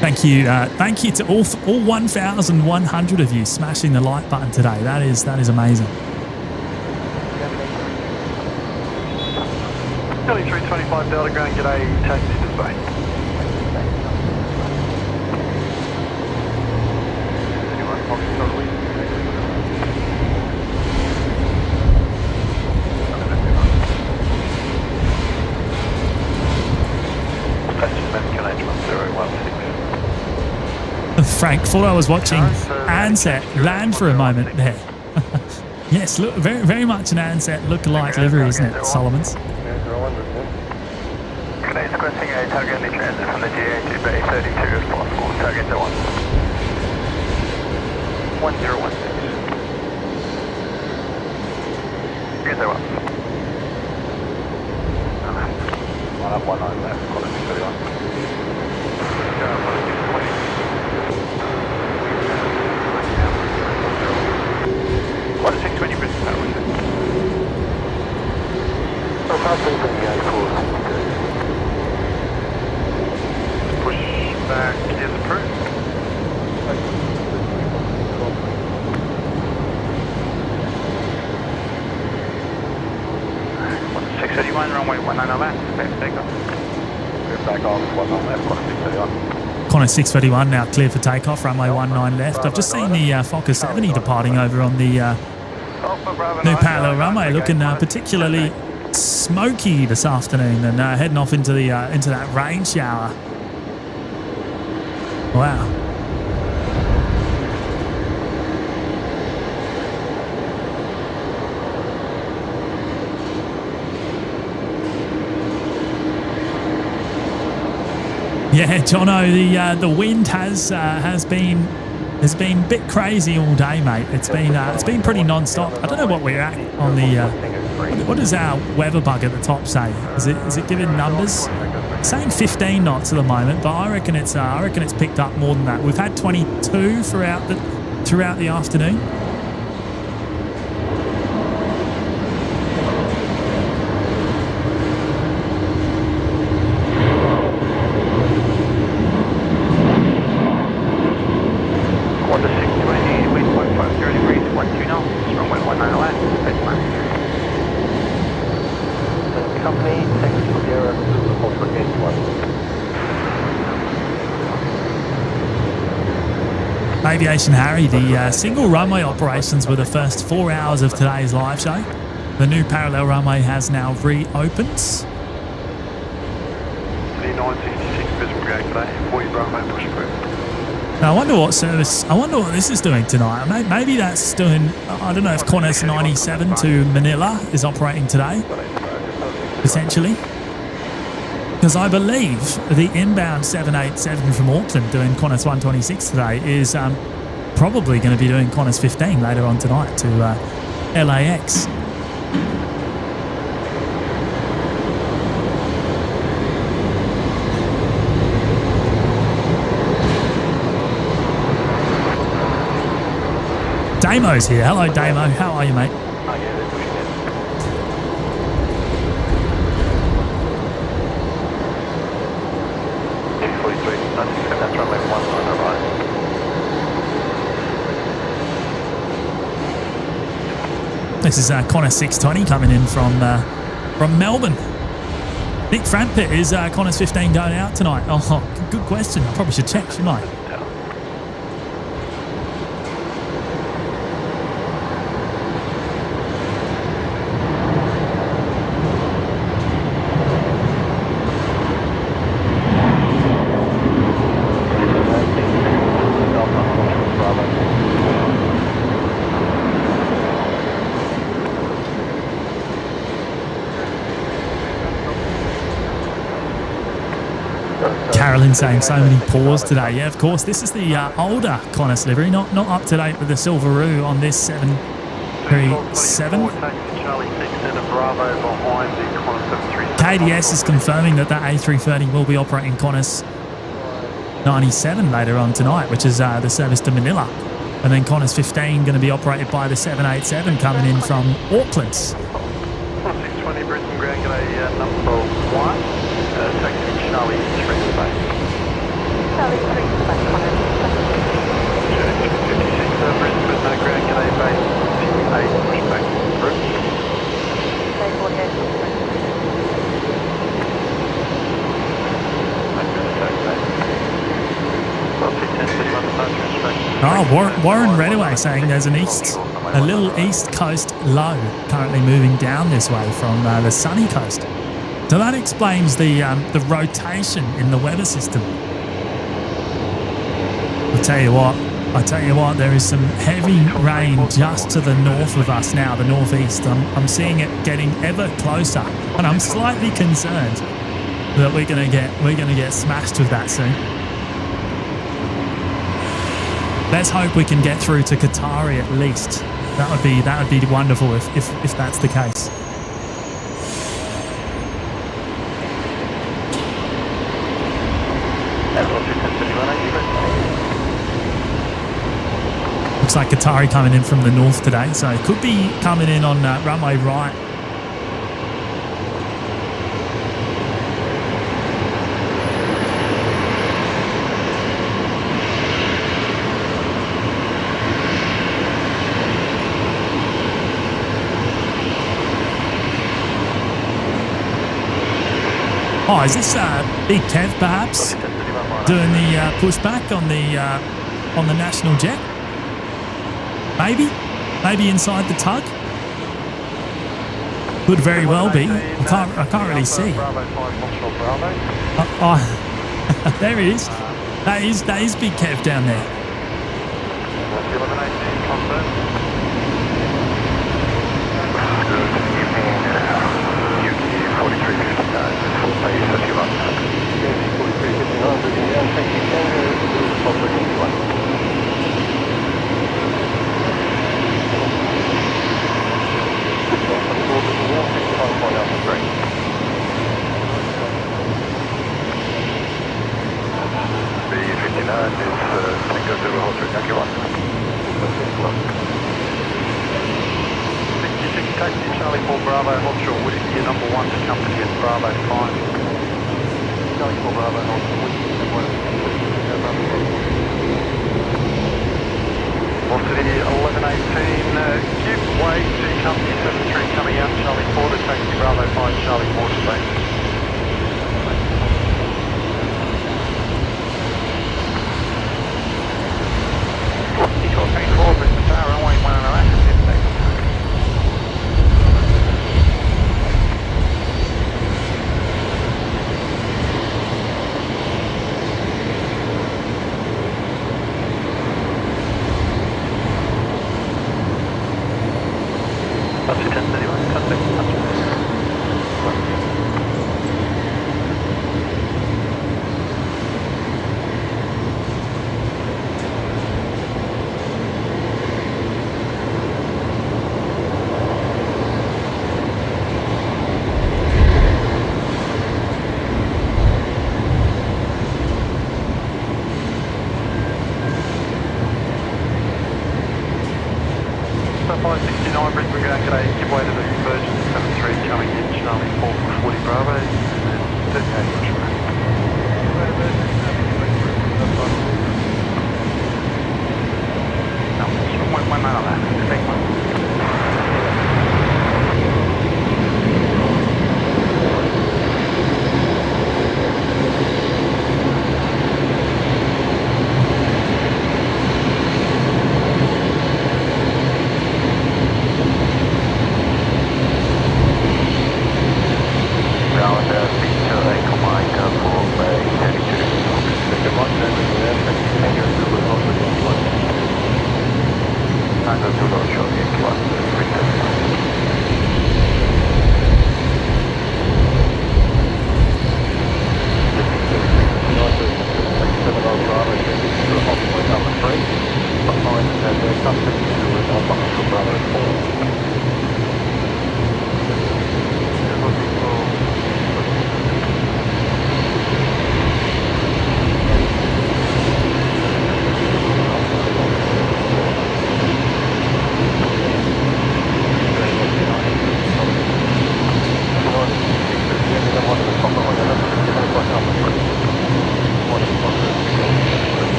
Thank you to all 1,100 of you smashing the like button today. That is amazing. Kelly 325 Delta Ground, g'day, taxi to Spain. Frank, thought I was watching Ansett land for a moment there. Yes, look, very, very much an Ansett look-alike livery, isn't it, Solomon's? Today is requesting a target in transit from the GA to Bay 32 if possible. Target to 1016. Get there up. 119 left, calling 631. What is 620 Brisbane Airport? Push back is approved. 631, runway 19 left, takeoff. Clear back off, 19 left, Qantas 631. Qantas 631 now clear for takeoff, runway 19 left. I've just seen the Fokker 70 departing over on the new parallel runway, looking particularly smoky this afternoon, and heading off into that rain shower. Wow. Yeah, Jono, the wind has been a bit crazy all day, mate. It's been pretty non-stop. I don't know what we're at on the. What does our weather bug at the top say? Is it giving numbers? It's saying 15 knots at the moment, but I reckon it's picked up more than that. We've had 22 throughout the afternoon. Aviation Harry, the single runway operations were the first 4 hours of today's live show. The new parallel runway has now reopened. 3966 Brisbane going today, 40 Bravo push through. Now I wonder what this is doing tonight. Maybe that's doing, I don't know if Qantas 97 to Manila is operating today, potentially. Because I believe the inbound 787 from Auckland doing Qantas 126 today is probably going to be doing Qantas 15 later on tonight to LAX. Damo's here. Hello, Damo. How are you, mate? This is Qantas 620 coming in from Melbourne. Nick Frampit, is Qantas 15 going out tonight? Oh, good question. Probably should check, shouldn't I? Carolyn saying so many pause today. Yeah, of course. This is the older Qantas livery, not up to date with the Silveroo on this 737. KDS is confirming that the A330 will be operating Qantas 97 later on tonight, which is the service to Manila. And then Qantas 15 going to be operated by the 787 coming in from Auckland. 620 Brisbane ground gate number 1, taxi Charlie 3 to base. Charlie 3 to base, Qantas. 56 Brisbane ground gate base 8 pushback through. Base 48. Oh, Warren Redaway saying there's a little east coast low currently moving down this way from the sunny coast. So that explains the rotation in the weather system. I tell you what, there is some heavy rain just to the north of us now, the northeast. I'm seeing it getting ever closer, and I'm slightly concerned that we're gonna get smashed with that soon. Let's hope we can get through to Qatari at least. That would be wonderful if that's the case. Looks like Qatari coming in from the north today, so it could be coming in on runway right. Oh, is this Big Kev perhaps doing the pushback on the national jet? Maybe inside the tug. Could very well be. I can't really see. There it is. That is Big Kev down there. Charlie 4 Bravo, offshore Whiskey, number 1 to company at Bravo 5. Charlie 4 Bravo, offshore Whiskey, number 1 to company at Bravo 5. Velocity 1118, give way to company 73 coming out, Charlie 4 to taxi Bravo 5, Charlie 4 to base. Control 4, Brisbane Tower, runway 1 and a half. Brisbane ground, g'day, give way to the diversions 73 coming in, Charlie 4 for 40 Bravo, and 38 pushback. No, one man on that, take one.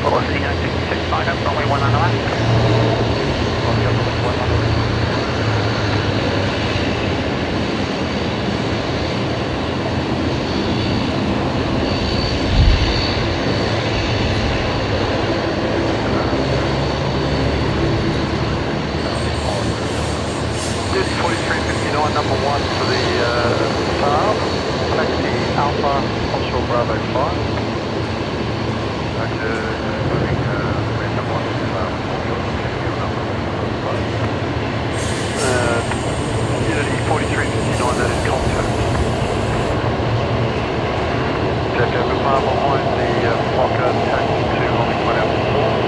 Velocity 962, sign up, runway 19 left. Number 1 for the Saab, taxi Alpha, offshore Bravo 5. Unity 4359, that is contact. Jacko Bapar behind the Fokker, taxi 2, holding 1 out 4.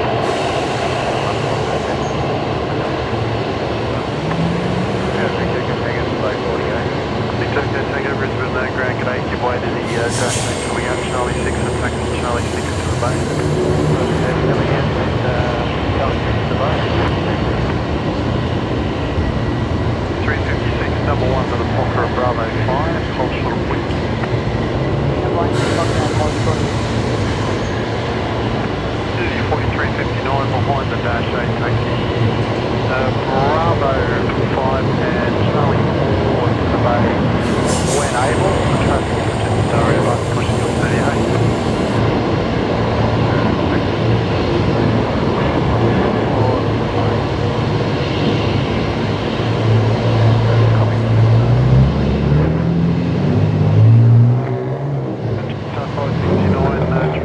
Tango Brisbane ground gate, give way to the dash coming out Charlie 6 and taxi Charlie 6 to the base. Coming out and Charlie 6 to the base. 356, number 1 to the Fokker Bravo 5, hold short of wind. Duty 4359 behind the dash 8 taxi. Bravo 5 and Charlie 4 to the base. When able, traffic is just over, pushing to 38.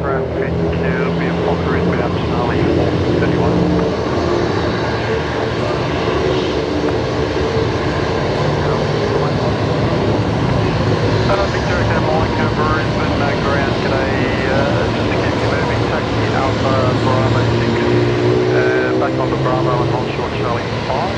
Traffic, it'll be a Fokker inbound Charlie 431. Victor Echo Mike, Brisbane ground, g'day, just to keep you moving, taxi Alpha Bravo 6, back on the Bravo and hold short Charlie 5.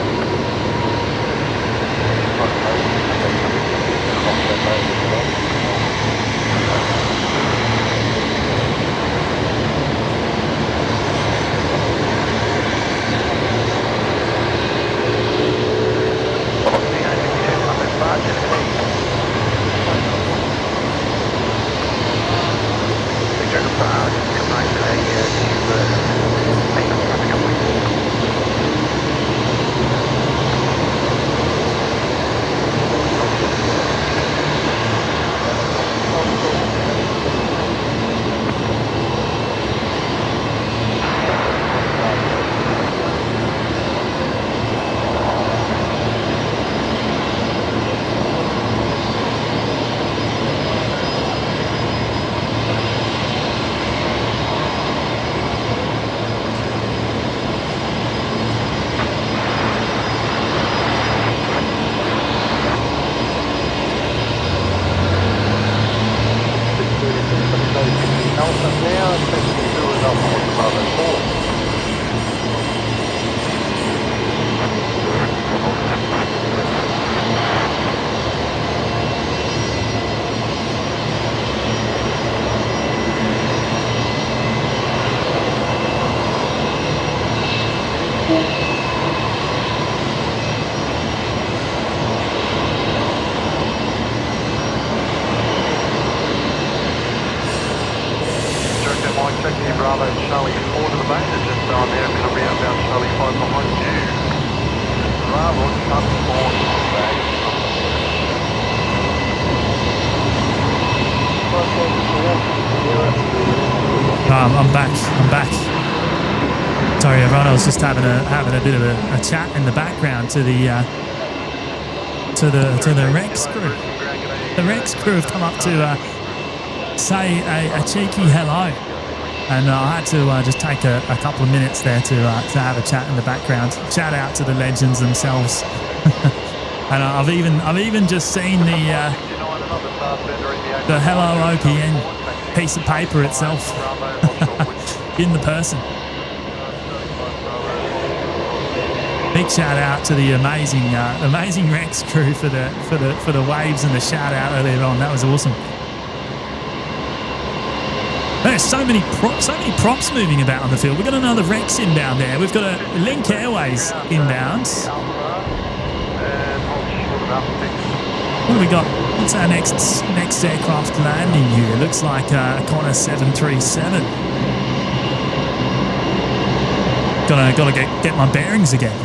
I'm back. Sorry, everyone. I was just having a bit of a chat in the background to the Rex crew. The Rex crew have come up to say a cheeky hello, and I had to just take a couple of minutes there to have a chat in the background. Shout out to the legends themselves. And I've even just seen the Hello OPN piece of paper itself in the person. Big shout out to the amazing Rex crew for the waves and the shout out earlier on. That was awesome. There's so many props moving about on the field. We've got another Rex inbound there. We've got a Link Airways inbound. What do we got? What's our next aircraft landing here? Looks like a Qantas 737. Gotta get my bearings again.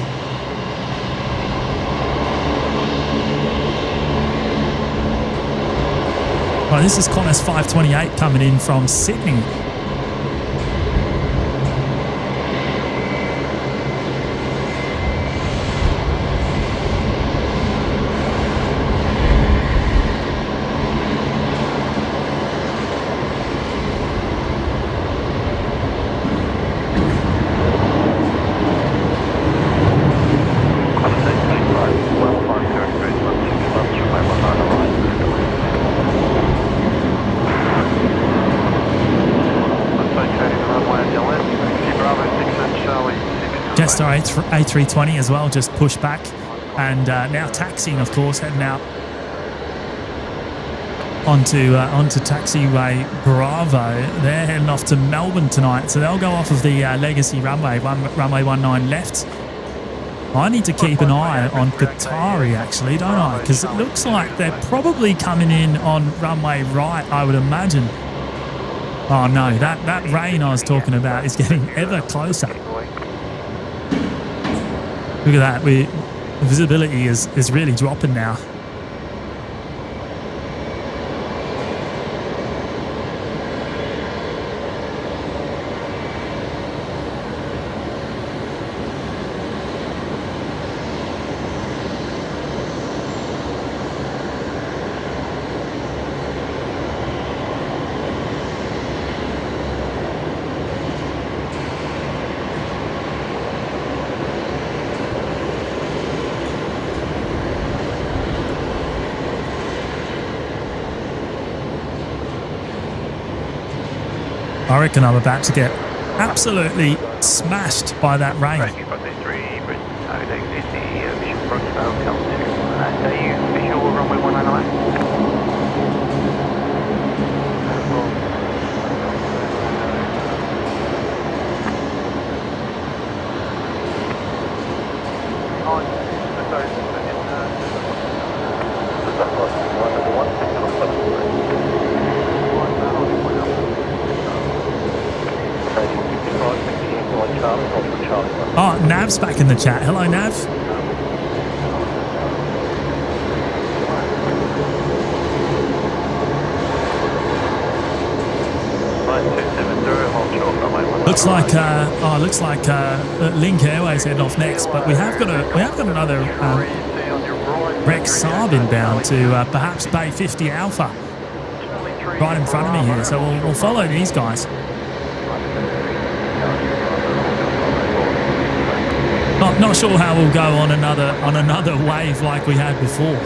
Right, this is Qantas 528 coming in from Sydney. Jetstar A320 as well, just pushed back, and now taxiing, of course, heading out onto taxiway Bravo. They're heading off to Melbourne tonight, so they'll go off of the legacy runway, runway 19 left. I need to keep an eye on Qatari, actually, don't I? Because it looks like they're probably coming in on runway right, I would imagine. Oh no, that rain I was talking about is getting ever closer. Look at that, the visibility is really dropping now. I reckon I'm about to get absolutely smashed by that rain. Oh, Nav's back in the chat. Hello, Nav. Looks like Link Airways heading off next, but we have got another Rex Saab inbound to perhaps Bay 50 Alpha right in front of me here, so we'll follow these guys. Not sure how we'll go on another wave like we had before.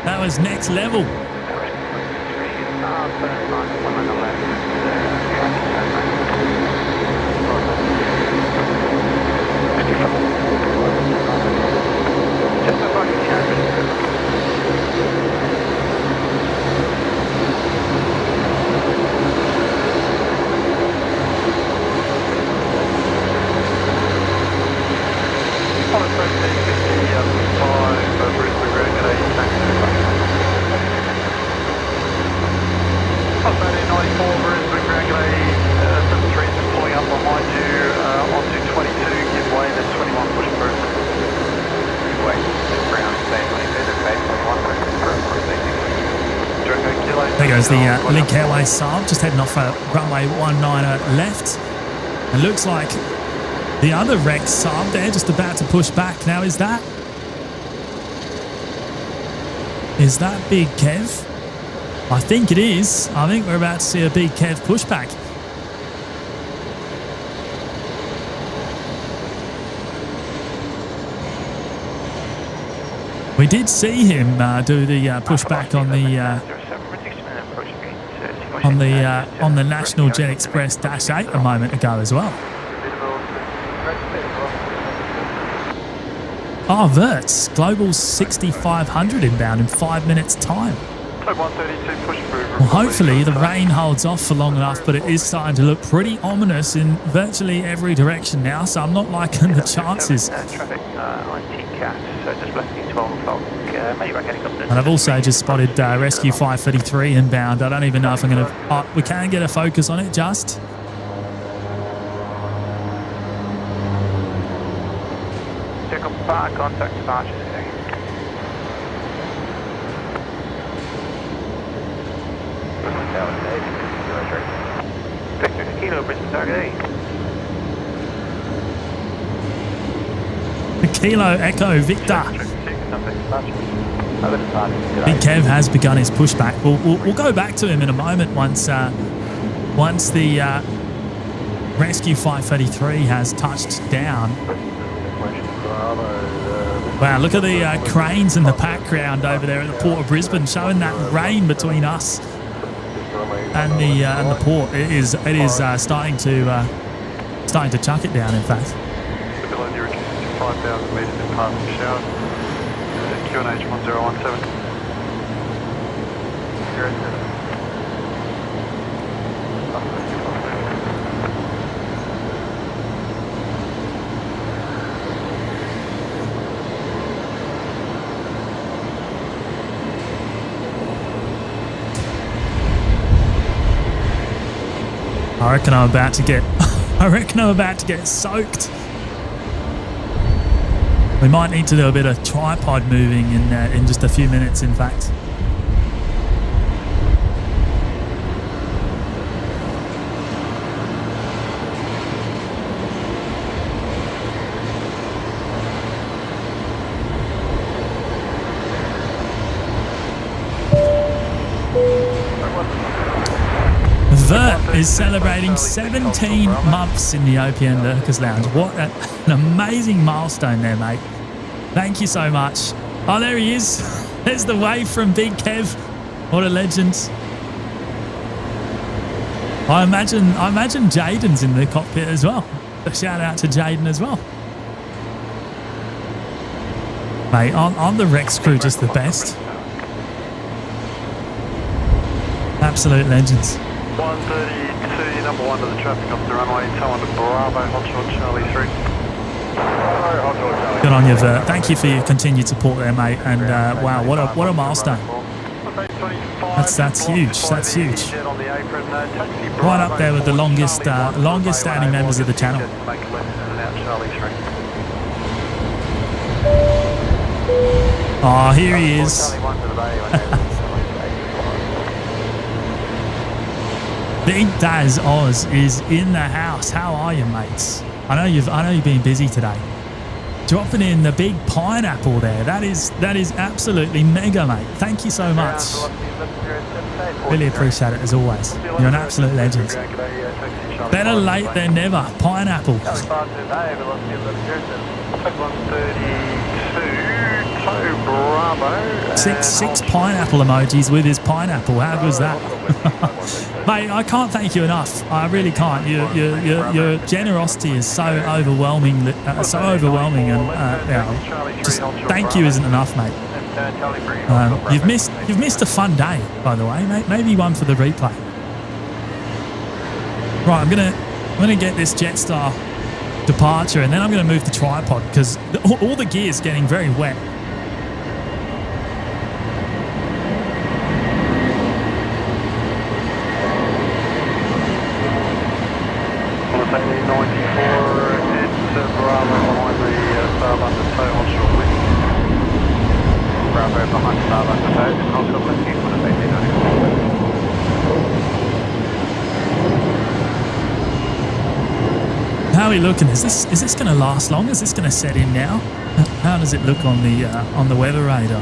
That was next level. There goes the Link Airways Saab, just heading off runway 19 left. It looks like the other Rex Saab there just about to push back. Now is that Big Kev? I think it is. I think we're about to see a Big Kev pushback. We did see him do the pushback on the National Jet Express -8 a moment ago as well. Oh, Verts, Global 6500 inbound in 5 minutes' time. Well, hopefully the rain holds off for long enough, but it is starting to look pretty ominous in virtually every direction now, so I'm not liking the chances. And I've also just spotted Rescue 533 inbound. I don't even know if I'm going to... we can get a focus on it just. Contact departure today. Brisbane Tower today, 03. Victor Kilo, Brisbane Target The Kilo Echo Victor. Big Kev has begun his pushback. We'll go back to him in a moment once the Rescue 533 has touched down. Wow, look at the cranes in the background over there at the Port of Brisbane, showing that rain between us and the port. It is starting to chuck it down. In fact. Below near 5,000 metres in passing shower. QNH 1017. I reckon I'm about to get soaked. We might need to do a bit of tripod moving in just a few minutes, in fact. Vert is celebrating 17 months in the OPN Lurkers Lounge. What an amazing milestone there, mate. Thank you so much. Oh, there he is. There's the wave from Big Kev. What a legend. I imagine Jaden's in the cockpit as well. A shout out to Jaden as well. Mate, on the Rex crew, just the best. Absolute legends. 132, number 1 to the traffic off the runway, tow on to Bravo, Hotshot Charlie 3. Good on you, Vert. Thank you for your continued support there, mate. And wow, what a milestone. That's huge. That's huge. Right up there with the longest standing members of the channel. Oh, here he is. Big Daz Oz is in the house. How are you, mates? I know you've been busy today. Dropping in the big pineapple there. That is absolutely mega, mate. Thank you so much. Really appreciate it as always. You're an absolute legend. Better late than never. Pineapple. 6 pineapple emojis with his pineapple. How good was that? Mate, I can't thank you enough. I really can't. Your generosity is so overwhelming. And just thank you isn't enough, mate. You've missed a fun day, by the way. Maybe one for the replay. Right, I'm gonna get this Jetstar departure, and then I'm gonna move the tripod because all the gear's getting very wet. How are we looking? Is this going to last long? Is this going to set in now? How does it look on the weather radar?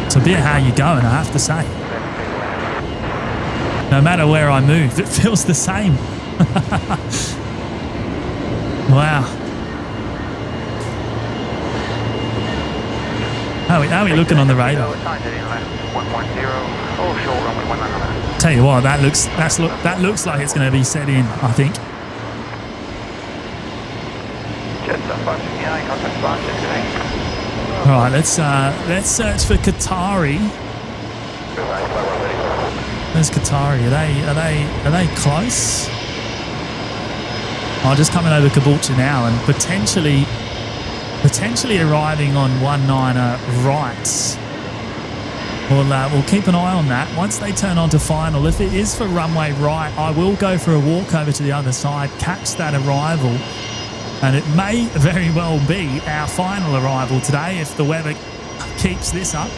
It's a bit how you going, I have to say. No matter where I move, it feels the same. Wow. How are we looking on the radar? Tell you what, that looks like it's going to be set in, I think. All right, let's search for Qatari. There's Qatari. Are they close? Oh, just coming over Caboolture now and potentially arriving on 19er right. We'll keep an eye on that. Once they turn on to final, if it is for runway right, I will go for a walk over to the other side, catch that arrival, and it may very well be our final arrival today if the weather keeps this up.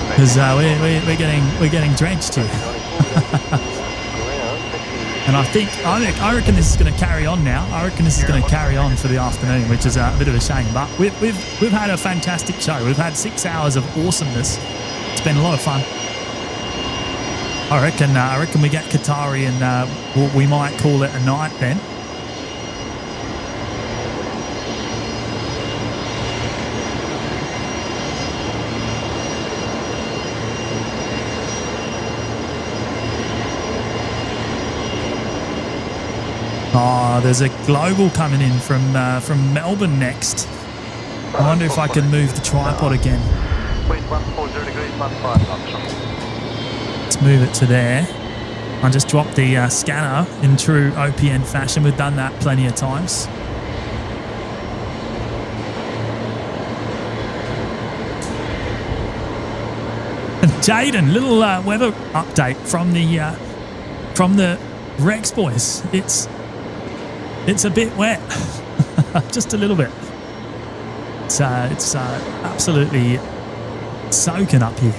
Because we're getting drenched here. And I reckon this is going to carry on now. I reckon this is going to carry on for the afternoon, which is a bit of a shame. But we've had a fantastic show. We've had 6 hours of awesomeness. It's been a lot of fun. I reckon we get Qatari and we might call it a night then. Oh, there's a global coming in from Melbourne next. I wonder if I can move the tripod again. Let's move it to there. I just dropped the scanner in true OPN fashion. We've done that plenty of times. And Jaden, little weather update from the Rex boys. It's a bit wet, just a little bit. It's absolutely soaking up here.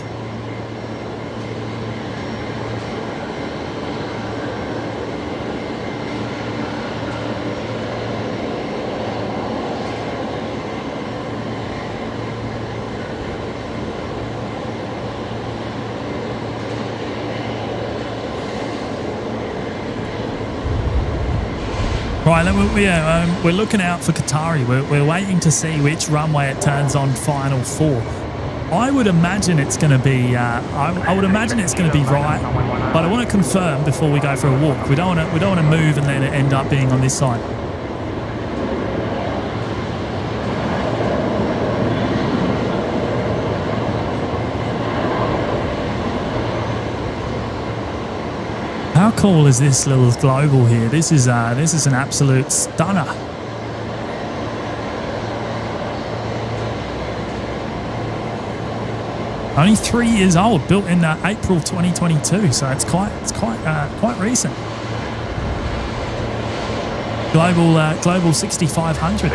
Right, we're looking out for Qatari. We're waiting to see which runway it turns on final for. I would imagine it's going to be. I would imagine it's going to be right, but I want to confirm before we go for a walk. We don't want to move and then it end up being on this side. How cool is this little global here? This is an absolute stunner. Only 3 years old, built in April 2022, so it's quite recent. Global 6500.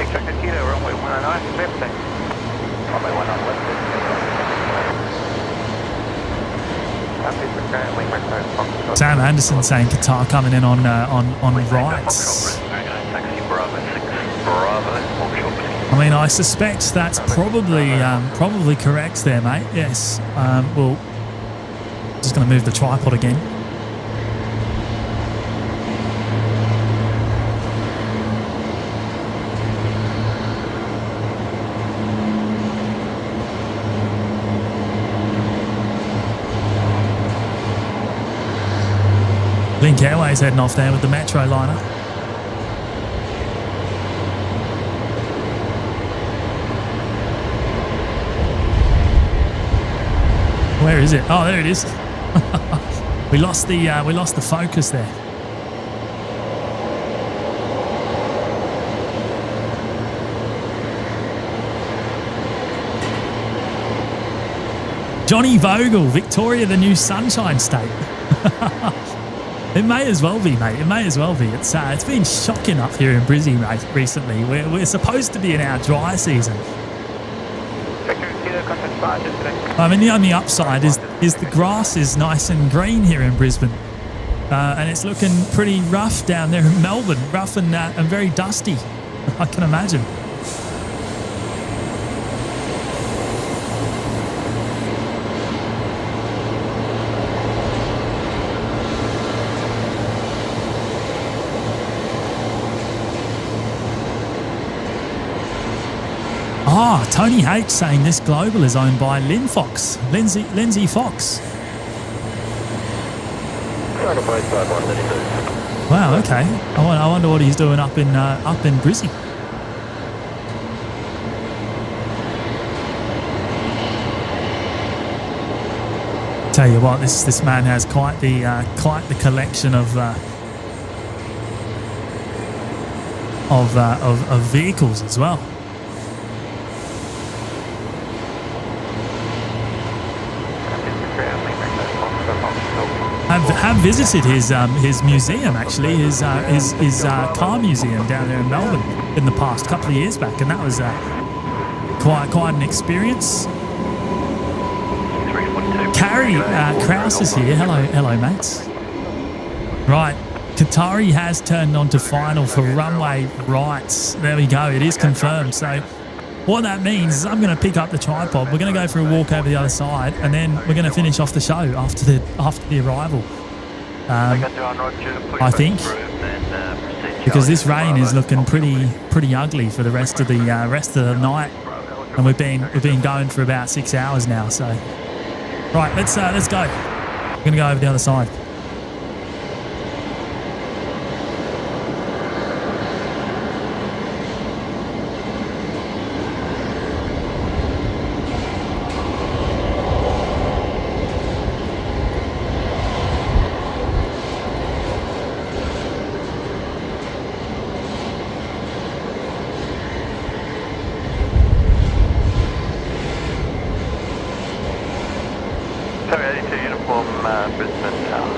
Sam Anderson saying Qatar coming in on rights. I mean, I suspect that's probably correct there, mate. Yes. Well, just going to move the tripod again. Link Airways heading off there with the Metro liner. Where is it? Oh, there it is. we lost the focus there. Johnny Vogel, Victoria, the new Sunshine State. It may as well be, mate. It may as well be. It's been shocking up here in Brisbane recently. We're supposed to be in our dry season. I mean, the only upside is the grass is nice and green here in Brisbane, and it's looking pretty rough down there in Melbourne, rough and very dusty. I can imagine. Ah, Tony H saying this global is owned by Lindsay Fox. Wow, okay. I wonder what he's doing up in Brisbane. Tell you what, this man has quite the collection of have visited his museum, actually, his car museum down there in Melbourne in the past, couple of years back, and that was quite an experience. Carrie Krause is here. Hello, mates. Right, Qatari has turned on to final for runway right. There we go. It is confirmed. So what that means is I'm going to pick up the tripod. We're going to go for a walk over the other side, and then we're going to finish off the show after the arrival. I think, because this rain is looking pretty ugly for the rest of the night, and we've been going for about 6 hours now. So, right, let's go. We're going to go over the other side. Brisbane Tower.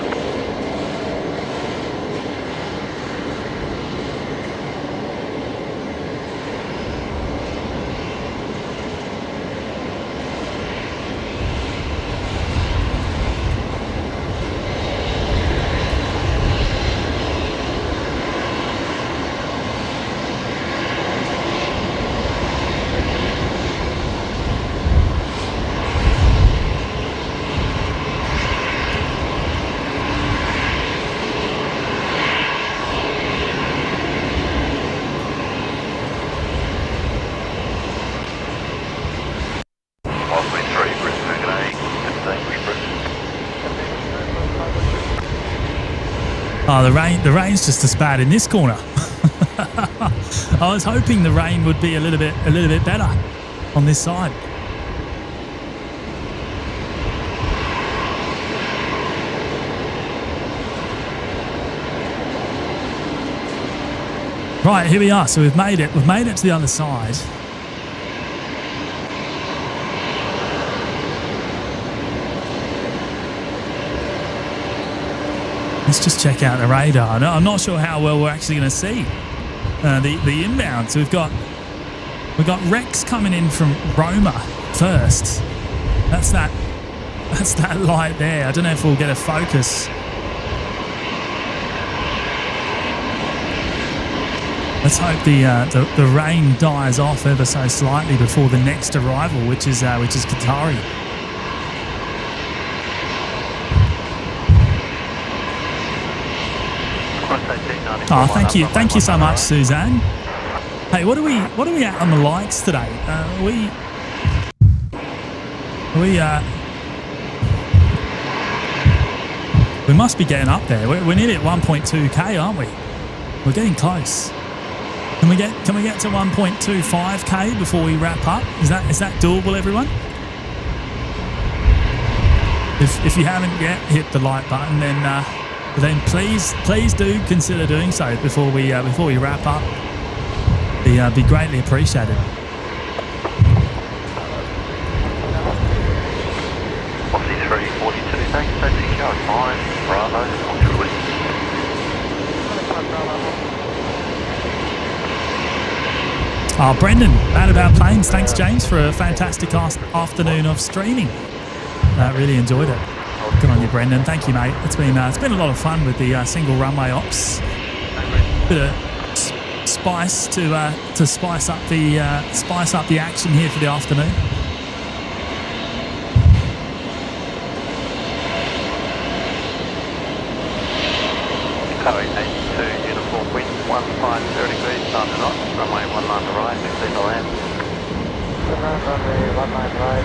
Oh, the rain's just as bad in this corner. I was hoping the rain would be a little bit better on this side. Right, here we are. So we've made it. We've made it to the other side. Let's just check out the radar. No, I'm not sure how well we're actually going to see the inbound. So we've got Rex coming in from Roma first. That's that light there. I don't know if we'll get a focus. Let's hope the rain dies off ever so slightly before the next arrival, which is Qatari. Oh, thank you so much, Suzanne. Hey, what are we at on the lights today? We must be getting up there. We're nearly at 1.2k, aren't we? We're getting close. Can we get to 1.25k before we wrap up? Is that doable, everyone? If you haven't yet hit the like button, then please do consider doing so before we wrap up. Be greatly appreciated. Obviously 342, thanks, taxi, show 5, Bravo, Ultra. Oh, Brendan, Mad About Planes. Thanks, James, for a fantastic afternoon of streaming. Really enjoyed it. Good on you, Brendan. Thank you, mate. It's been a lot of fun with the single runway ops. Bit of spice to spice up the action here for the afternoon. Cowie 82, uniform wind 150 degrees, time to knots, runway 19 to right, 16 to land. Runway 19 right,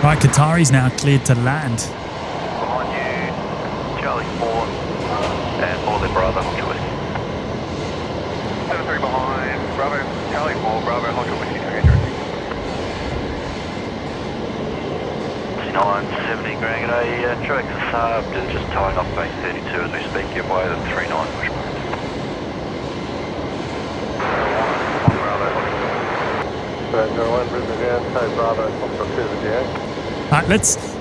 Right, Qatari's now cleared to land. Behind you, Charlie 4 and Morley Bravo, Hotel Whiskey. 73 behind, Bravo, Charlie 4, Bravo, Hotel Whiskey, 970 Grand G'day, Truex is subbed, just tying off base 32 as we speak, give way to 39 push points. Right,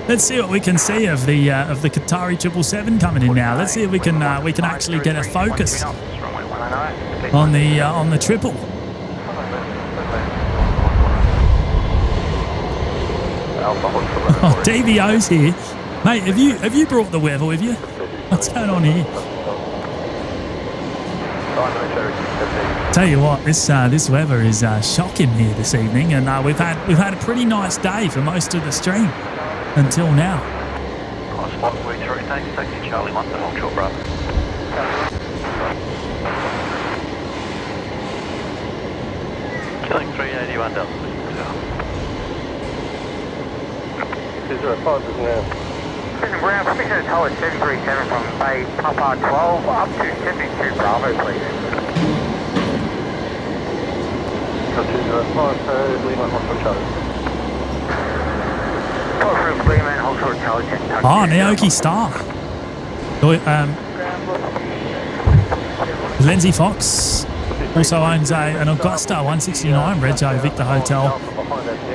let's see what we can see of the Qatari 777 coming in now. Let's see if we can actually get a focus on the triple. Oh, DVO's here, mate. Have you brought the weather with you? What's going on here? Tell you what, this weather is shocking here this evening, and we've had a pretty nice day for most of the stream until now. Taxi Charlie 1 to hold short, brother. Killing 381 Delta. 205 is now. Brisbane Ground, permission to toll at 737 from Bay Papa 12 up to 72 Bravo, please. 205, Lima, Hospital Charlie. Lima, Hospital Charlie, Oh, Naoki Star. Lindsay Fox also owns an Augusta 169 Rego Victor Hotel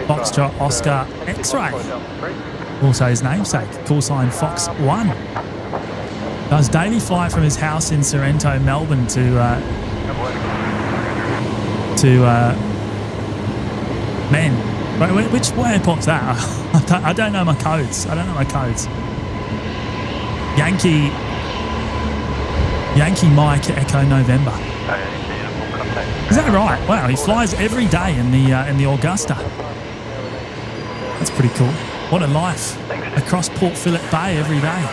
Foxtrot Oscar X-Ray. Also his namesake, call sign Fox 1. Does daily fly from his house in Sorrento, Melbourne to Men. Wait, which airport's that? I don't know my codes. Yankee Mike Echo November. Is that right? Wow, he flies every day in the Augusta. That's pretty cool. What a life. Across Port Phillip Bay every day.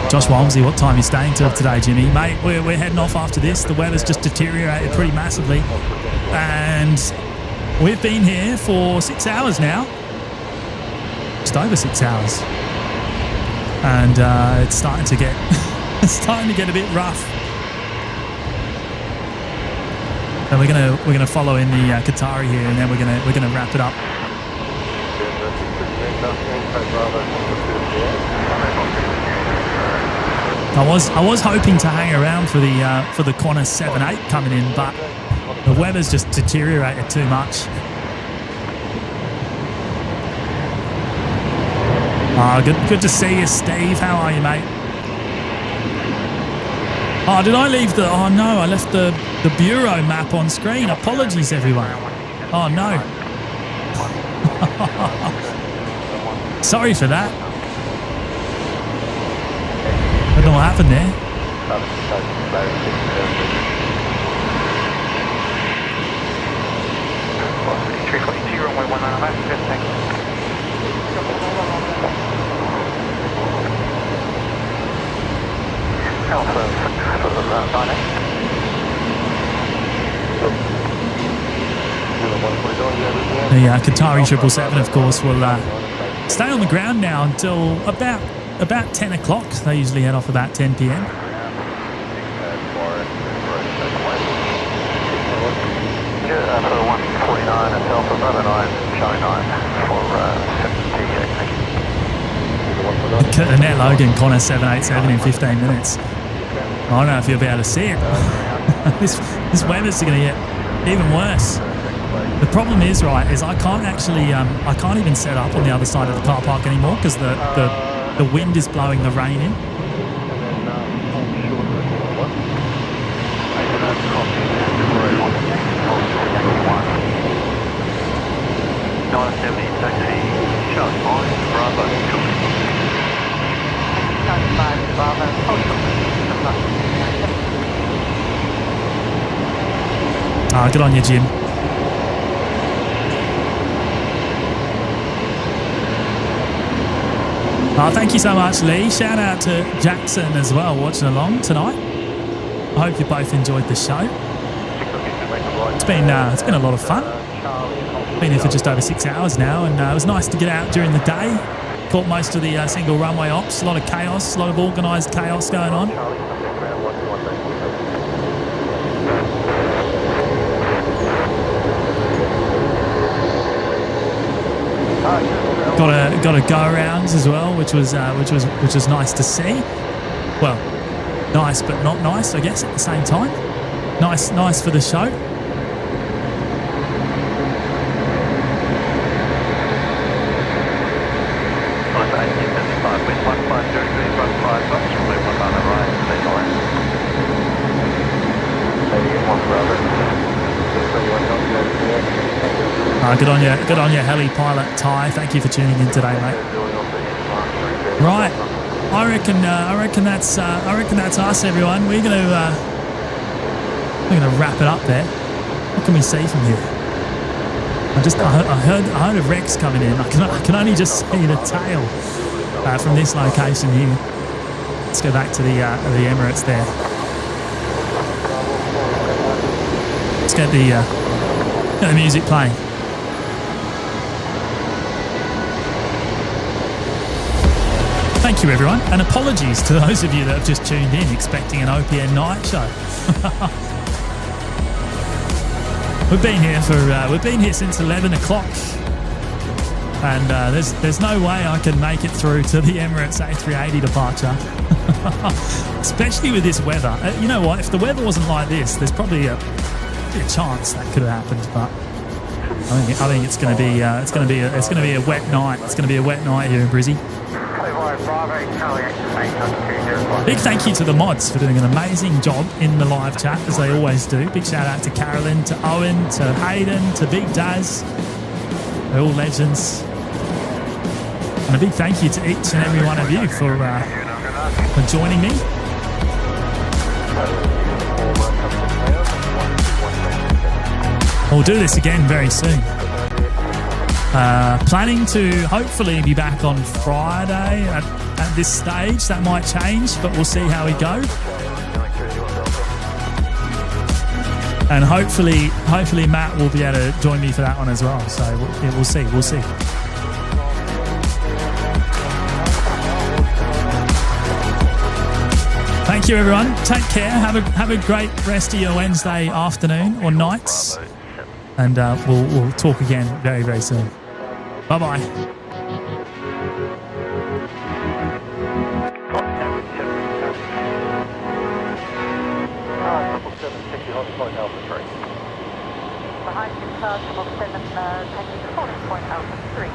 Josh Walmsley, what time are you staying till today, Jimmy? Mate, we're heading off after this. The weather's just deteriorated pretty massively. And we've been here for 6 hours now. Just over 6 hours. And it's starting to get a bit rough. And we're gonna follow in the Qatari here, and then we're gonna wrap it up. I was hoping to hang around for the Qantas 78 coming in, but the weather's just deteriorated too much. Good to see you, Steve. How are you, mate? Oh, did I leave oh no, I left the bureau map on screen. Apologies, everyone. Oh no. Sorry for that. I don't know what happened there. 342, runway 19 left, good, thank you. Alpha, the Qatari 777, of course, will stay on the ground now until about 10 o'clock. They usually head off about 10 p.m. Alpha 149 at Alpha Bravo 9, Charlie 9 for 7 Annette Logan, Qantas 787 in 15 minutes. I don't know if you'll be able to see it. This weather's going to get even worse. The problem is, right, is I can't even set up on the other side of the car park anymore because the wind is blowing the rain in. Good on you, Jim. Thank you so much, Lee. Shout out to Jackson as well, watching along tonight. I hope you both enjoyed the show. It's been a lot of fun. Been here for just over 6 hours now, and it was nice to get out during the day. Caught most of the single runway ops. A lot of chaos, a lot of organised chaos going on. Got a go arounds as well, which was nice to see. Well, nice but not nice, I guess, at the same time. Nice for the show. Good on you, heli pilot Ty. Thank you for tuning in today, mate. Right, I reckon that's us, everyone. We're gonna wrap it up there. What can we see from here? I heard a Rex coming in. I can only just see the tail from this location here. Let's go back to the Emirates there. Let's get the music playing. Thank you, everyone, and apologies to those of you that have just tuned in expecting an OPN night show. We've been here since 11 o'clock, and there's no way I can make it through to the Emirates A380 departure, especially with this weather. You know what? If the weather wasn't like this, there's probably a chance that could have happened, but I think it's going to be a wet night. It's going to be a wet night here in Brisbane. Big thank you to the mods for doing an amazing job in the live chat, as they always do. Big shout out to Carolyn, to Owen, to Hayden, to Big Daz. They're all legends. And a big thank you to each and every one of you for joining me. We'll do this again very soon. Planning to hopefully be back on Friday at this stage. That might change, but we'll see how we go. And hopefully Matt will be able to join me for that one as well. So we'll see. Thank you, everyone. Take care. Have a great rest of your Wednesday afternoon or nights. And we'll talk again very, very soon. Bye-bye. Behind the car, 777, taking 40.03.